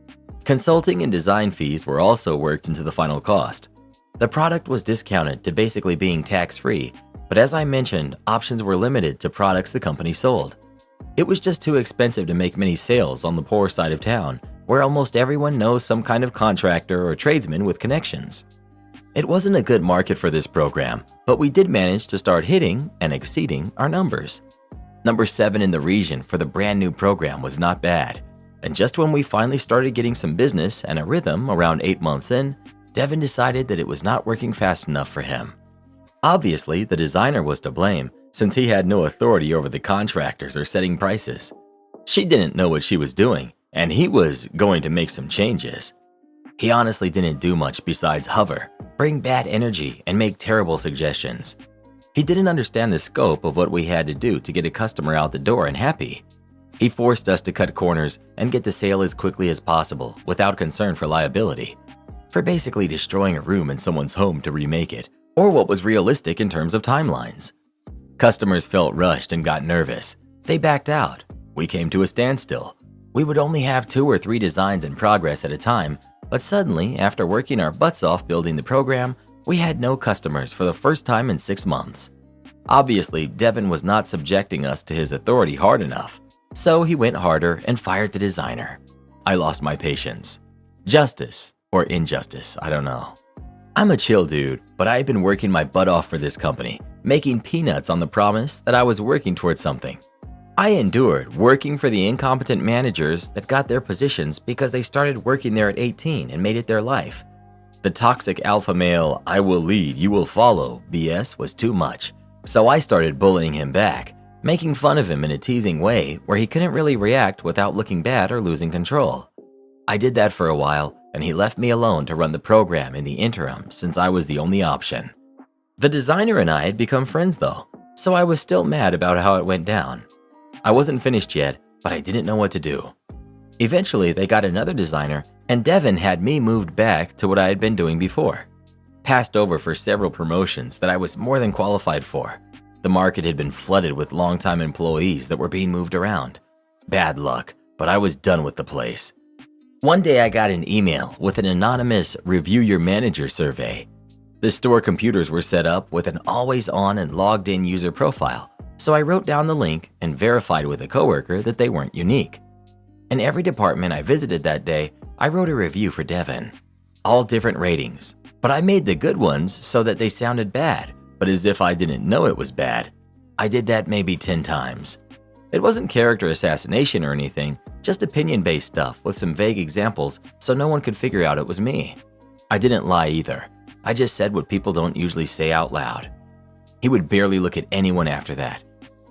Consulting and design fees were also worked into the final cost. The product was discounted to basically being tax-free, but as I mentioned, options were limited to products the company sold. It was just too expensive to make many sales on the poor side of town, where almost everyone knows some kind of contractor or tradesman with connections. It wasn't a good market for this program, but we did manage to start hitting and exceeding our numbers. Number 7 in the region for the brand new program was not bad. And just when we finally started getting some business and a rhythm around 8 months in, Devin decided that it was not working fast enough for him. Obviously, the designer was to blame since he had no authority over the contractors or setting prices. She didn't know what she was doing, and he was going to make some changes. He honestly didn't do much besides hover, bring bad energy, and make terrible suggestions. He didn't understand the scope of what we had to do to get a customer out the door and happy. He forced us to cut corners and get the sale as quickly as possible without concern for liability, for basically destroying a room in someone's home to remake it, or what was realistic in terms of timelines. Customers felt rushed and got nervous. They backed out. We came to a standstill. We would only have 2 or 3 designs in progress at a time, but suddenly, after working our butts off building the program, we had no customers for the first time in 6 months. Obviously, Devin was not subjecting us to his authority hard enough. So he went harder and fired the designer. I lost my patience. Justice or injustice, I don't know. I'm a chill dude, but I had been working my butt off for this company, making peanuts on the promise that I was working towards something. I endured working for the incompetent managers that got their positions because they started working there at 18 and made it their life. The toxic alpha male, I will lead, you will follow BS was too much, so I started bullying him back, making fun of him in a teasing way where he couldn't really react without looking bad or losing control. I did that for a while, and he left me alone to run the program in the interim since I was the only option. The designer and I had become friends though, so I was still mad about how it went down. I wasn't finished yet, but I didn't know what to do. Eventually, they got another designer, and Devin had me moved back to what I had been doing before. Passed over for several promotions that I was more than qualified for. The market had been flooded with longtime employees that were being moved around. Bad luck, but I was done with the place. One day I got an email with an anonymous review your manager survey. The store computers were set up with an always-on and logged-in user profile, so I wrote down the link and verified with a coworker that they weren't unique. In every department I visited that day, I wrote a review for Devin. All different ratings, but I made the good ones so that they sounded bad, but as if I didn't know it was bad. I did that maybe 10 times. It wasn't character assassination or anything, just opinion-based stuff with some vague examples so no one could figure out it was me. I didn't lie either. I just said what people don't usually say out loud. He would barely look at anyone after that.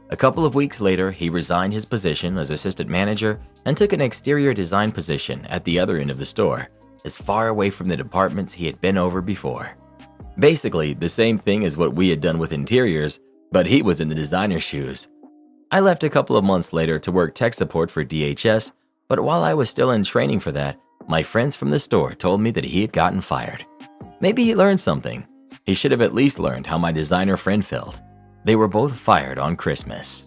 A couple of weeks later, he resigned his position as assistant manager and took an exterior design position at the other end of the store, as far away from the departments he had been over before. Basically, the same thing as what we had done with interiors, but he was in the designer's shoes. I left a couple of months later to work tech support for DHS, but while I was still in training for that, my friends from the store told me that he had gotten fired. Maybe he learned something. He should have at least learned how my designer friend felt. They were both fired on Christmas.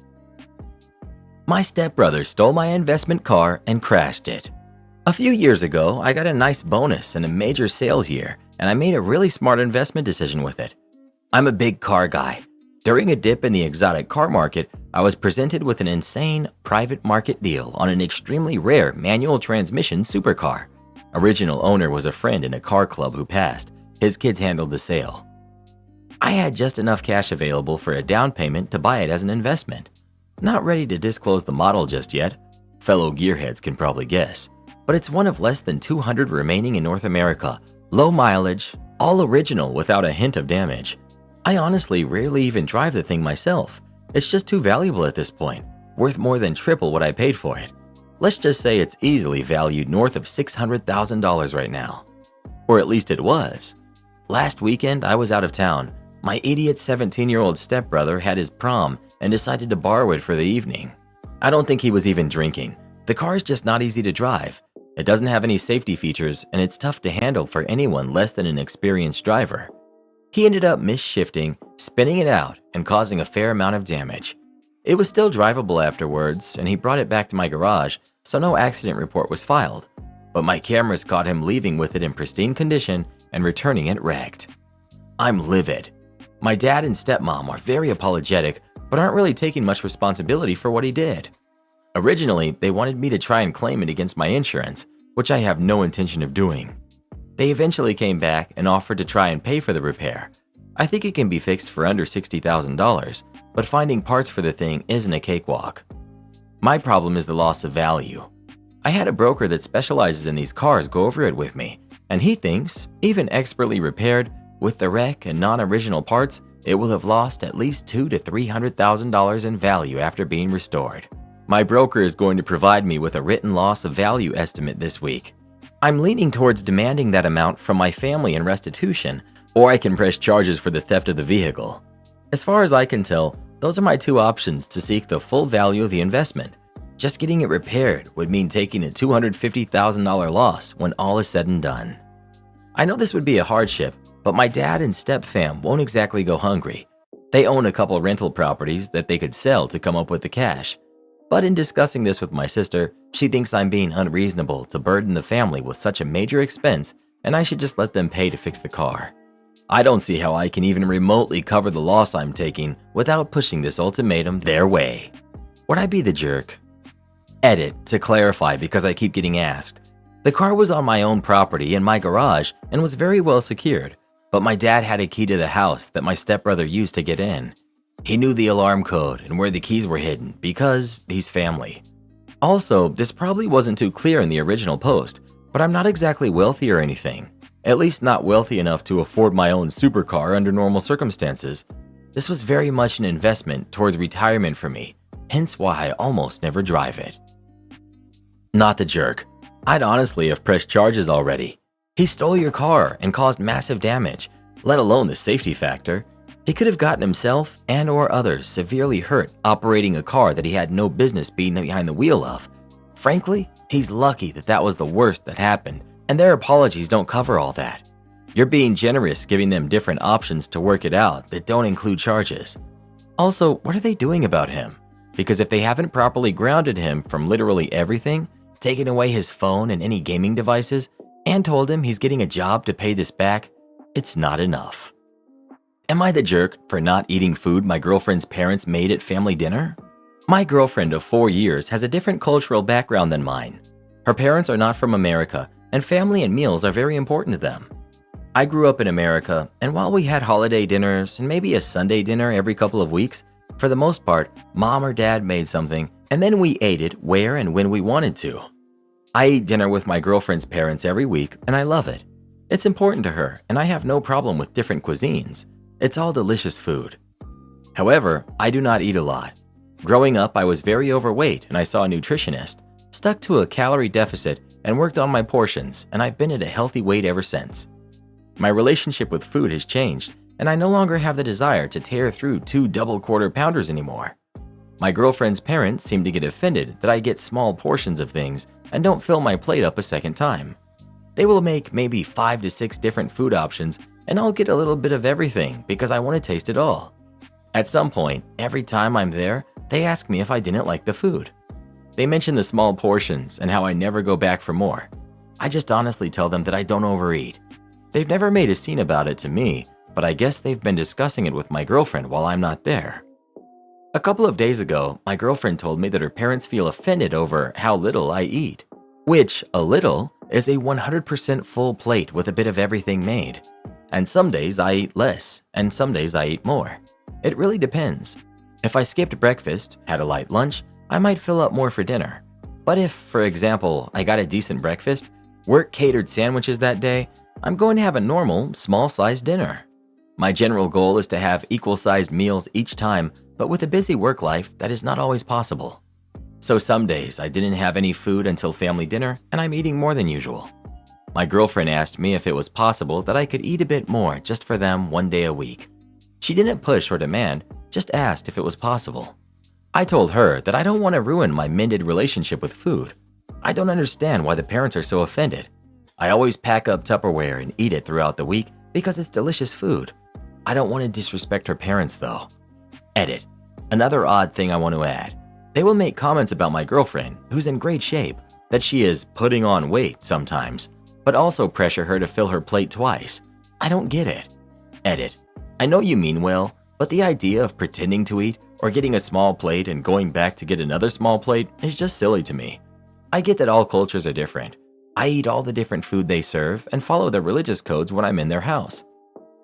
My stepbrother stole my investment car and crashed it. A few years ago, I got a nice bonus in a major sales year, and I made a really smart investment decision with it. I'm a big car guy. During a dip in the exotic car market, I was presented with an insane private market deal on an extremely rare manual transmission supercar. Original owner was a friend in a car club who passed. His kids handled the sale. I had just enough cash available for a down payment to buy it as an investment. Not ready to disclose the model just yet. Fellow gearheads can probably guess. But it's one of less than 200 remaining in North America, low mileage, all original without a hint of damage. I honestly rarely even drive the thing myself. It's just too valuable at this point, worth more than triple what I paid for it. Let's just say it's easily valued north of $600,000 right now. Or at least it was. Last weekend, I was out of town. My idiot 17-year-old stepbrother had his prom and decided to borrow it for the evening. I don't think he was even drinking. The car is just not easy to drive. It doesn't have any safety features, and it's tough to handle for anyone less than an experienced driver. He ended up misshifting, spinning it out, and causing a fair amount of damage. It was still drivable afterwards, and he brought it back to my garage, so no accident report was filed. But my cameras caught him leaving with it in pristine condition and returning it wrecked. I'm livid. My dad and stepmom are very apologetic, but aren't really taking much responsibility for what he did. Originally, they wanted me to try and claim it against my insurance, which I have no intention of doing. They eventually came back and offered to try and pay for the repair. I think it can be fixed for under $60,000, but finding parts for the thing isn't a cakewalk. My problem is the loss of value. I had a broker that specializes in these cars go over it with me, and he thinks, even expertly repaired, with the wreck and non-original parts, it will have lost at least $200,000 to $300,000 in value after being restored. My broker is going to provide me with a written loss of value estimate this week. I'm leaning towards demanding that amount from my family in restitution, or I can press charges for the theft of the vehicle. As far as I can tell, those are my two options to seek the full value of the investment. Just getting it repaired would mean taking a $250,000 loss when all is said and done. I know this would be a hardship, but my dad and step-fam won't exactly go hungry. They own a couple rental properties that they could sell to come up with the cash. But in discussing this with my sister, she thinks I'm being unreasonable to burden the family with such a major expense, and I should just let them pay to fix the car. I don't see how I can even remotely cover the loss I'm taking without pushing this ultimatum their way. Would I be the jerk? Edit, to clarify because I keep getting asked. The car was on my own property in my garage and was very well secured, but my dad had a key to the house that my stepbrother used to get in. He knew the alarm code and where the keys were hidden because he's family. Also, this probably wasn't too clear in the original post, but I'm not exactly wealthy or anything. At least not wealthy enough to afford my own supercar under normal circumstances. This was very much an investment towards retirement for me, hence why I almost never drive it. Not the jerk. I'd honestly have pressed charges already. He stole your car and caused massive damage, let alone the safety factor. He could have gotten himself and or others severely hurt operating a car that he had no business being behind the wheel of. Frankly, He's lucky that that was the worst that happened, and their apologies don't cover all that. You're being generous giving them different options to work it out that don't include charges. Also, what are they doing about him? Because if they haven't properly grounded him from literally everything, taken away his phone and any gaming devices, and told him he's getting a job to pay this back, it's not enough. Am I the jerk for not eating food my girlfriend's parents made at family dinner? My girlfriend of 4 years has a different cultural background than mine. Her parents are not from America, and family and meals are very important to them. I grew up in America, and while we had holiday dinners and maybe a Sunday dinner every couple of weeks, for the most part, mom or dad made something, and then we ate it where and when we wanted to. I eat dinner with my girlfriend's parents every week, and I love it. It's important to her, and I have no problem with different cuisines. It's all delicious food. However, I do not eat a lot. Growing up, I was very overweight, and I saw a nutritionist, stuck to a calorie deficit, and worked on my portions, and I've been at a healthy weight ever since. My relationship with food has changed, and I no longer have the desire to tear through 2 double quarter pounders anymore. My girlfriend's parents seem to get offended that I get small portions of things and don't fill my plate up a second time. They will make maybe 5 to 6 different food options, and I'll get a little bit of everything because I want to taste it all. At some point, every time I'm there, they ask me if I didn't like the food. They mention the small portions and how I never go back for more. I just honestly tell them that I don't overeat. They've never made a scene about it to me, but I guess they've been discussing it with my girlfriend while I'm not there. A couple of days ago, my girlfriend told me that her parents feel offended over how little I eat, which, a little, is a 100% full plate with a bit of everything made. And some days I eat less, and some days I eat more. It really depends. If I skipped breakfast, had a light lunch, I might fill up more for dinner. But if, for example, I got a decent breakfast, work catered sandwiches that day, I'm going to have a normal, small-sized dinner. My general goal is to have equal-sized meals each time, but with a busy work life, that is not always possible. So some days I didn't have any food until family dinner, and I'm eating more than usual. My girlfriend asked me if it was possible that I could eat a bit more just for them 1 day a week. She didn't push or demand, just asked if it was possible. I told her that I don't want to ruin my mended relationship with food. I don't understand why the parents are so offended. I always pack up Tupperware and eat it throughout the week because it's delicious food. I don't want to disrespect her parents though. Edit. Another odd thing I want to add. They will make comments about my girlfriend, who's in great shape, that she is putting on weight sometimes, but also pressure her to fill her plate twice. I don't get it. Edit. I know you mean well, but the idea of pretending to eat or getting a small plate and going back to get another small plate is just silly to me. I get that all cultures are different. I eat all the different food they serve and follow their religious codes when I'm in their house.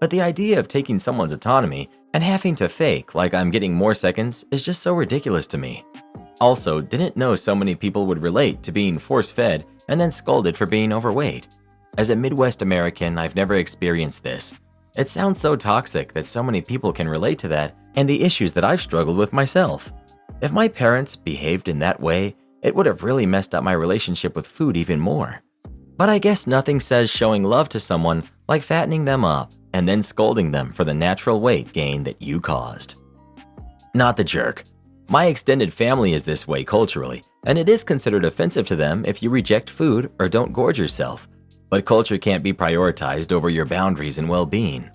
But the idea of taking someone's autonomy and having to fake like I'm getting more seconds is just so ridiculous to me. Also, didn't know so many people would relate to being force-fed and then scolded for being overweight. As a Midwest American, I've never experienced this. It sounds so toxic that so many people can relate to that and the issues that I've struggled with myself. If my parents behaved in that way, it would have really messed up my relationship with food even more. But I guess nothing says showing love to someone like fattening them up and then scolding them for the natural weight gain that you caused. Not the jerk. My extended family is this way culturally, and it is considered offensive to them if you reject food or don't gorge yourself. But culture can't be prioritized over your boundaries and well-being.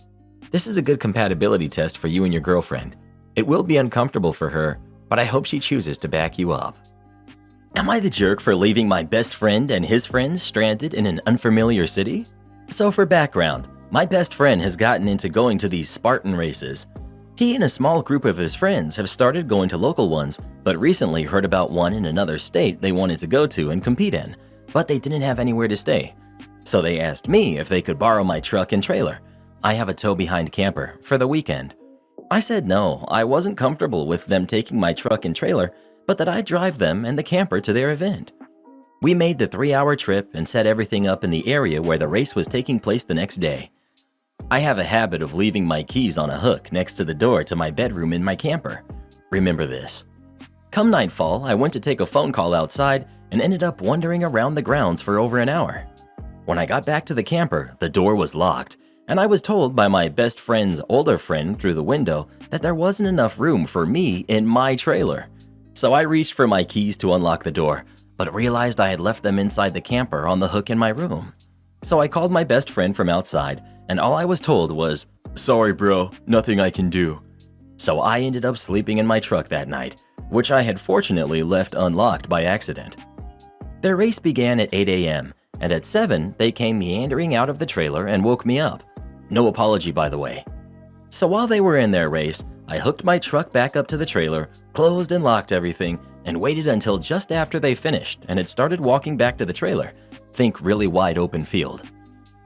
This is a good compatibility test for you and your girlfriend. It will be uncomfortable for her, but I hope she chooses to back you up. Am I the jerk for leaving my best friend and his friends stranded in an unfamiliar city? So for background, my best friend has gotten into going to these Spartan races. He and a small group of his friends have started going to local ones, but recently heard about one in another state they wanted to go to and compete in, but they didn't have anywhere to stay. So they asked me if they could borrow my truck and trailer. I have a tow-behind camper for the weekend. I said no, I wasn't comfortable with them taking my truck and trailer, but that I'd drive them and the camper to their event. We made the 3-hour trip and set everything up in the area where the race was taking place the next day. I have a habit of leaving my keys on a hook next to the door to my bedroom in my camper. Remember this. Come nightfall, I went to take a phone call outside and ended up wandering around the grounds for over an hour. When I got back to the camper, the door was locked, and I was told by my best friend's older friend through the window that there wasn't enough room for me in my trailer. So I reached for my keys to unlock the door. but realized I had left them inside the camper on the hook in my room. So I called my best friend from outside, and all I was told was, "Sorry bro, nothing I can do." So I ended up sleeping in my truck that night, which I had fortunately left unlocked by accident. Their race began at 8 a.m., and at 7 they came meandering out of the trailer and woke me up. No apology, by the way. So while they were in their race, I hooked my truck back up to the trailer, closed and locked everything, and waited until just after they finished and had started walking back to the trailer. Think really wide open field.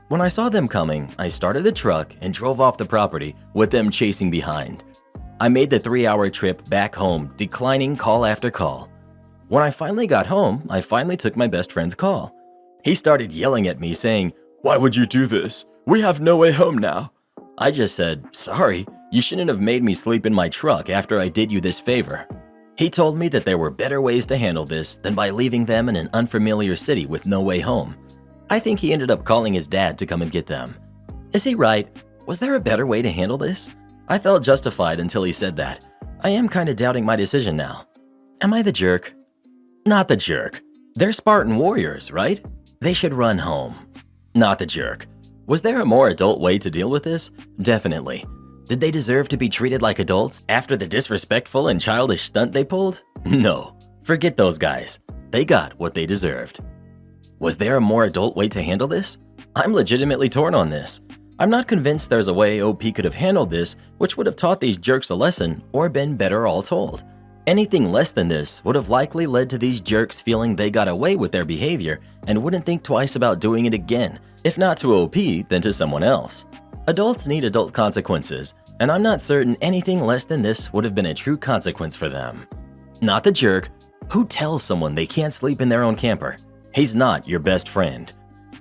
When I saw them coming, I started the truck and drove off the property with them chasing behind. I made the 3-hour trip back home, declining call after call. When I finally got home, I finally took my best friend's call. He started yelling at me saying, "Why would you do this? We have no way home now." I just said, "Sorry, you shouldn't have made me sleep in my truck after I did you this favor." He told me that there were better ways to handle this than by leaving them in an unfamiliar city with no way home. I think he ended up calling his dad to come and get them. Is he right? Was there a better way to handle this? I felt justified until he said that. I am kind of doubting my decision now. Am I the jerk? Not the jerk. They're Spartan warriors, right? They should run home. Not the jerk. Was there a more adult way to deal with this? Definitely. Did they deserve to be treated like adults after the disrespectful and childish stunt they pulled? No. Forget those guys. They got what they deserved. Was there a more adult way to handle this? I'm legitimately torn on this. I'm not convinced there's a way OP could have handled this which would have taught these jerks a lesson or been better all told. Anything less than this would have likely led to these jerks feeling they got away with their behavior and wouldn't think twice about doing it again, if not to OP, then to someone else. Adults need adult consequences, and I'm not certain anything less than this would have been a true consequence for them. Not the jerk. Who tells someone they can't sleep in their own camper? He's not your best friend.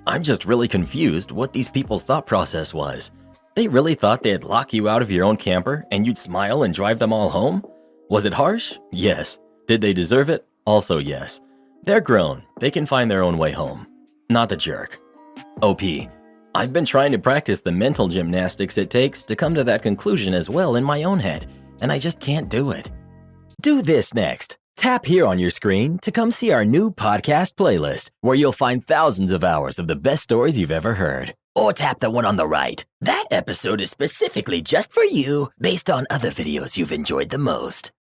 I'm just really confused what these people's thought process was. They really thought they'd lock you out of your own camper and you'd smile and drive them all home? Was it harsh? Yes. Did they deserve it? Also yes. They're grown. They can find their own way home. Not the jerk. OP. I've been trying to practice the mental gymnastics it takes to come to that conclusion as well in my own head, and I just can't do it. Do this next. Tap here on your screen to come see our new podcast playlist, where you'll find thousands of hours of the best stories you've ever heard. Or tap the one on the right. That episode is specifically just for you, based on other videos you've enjoyed the most.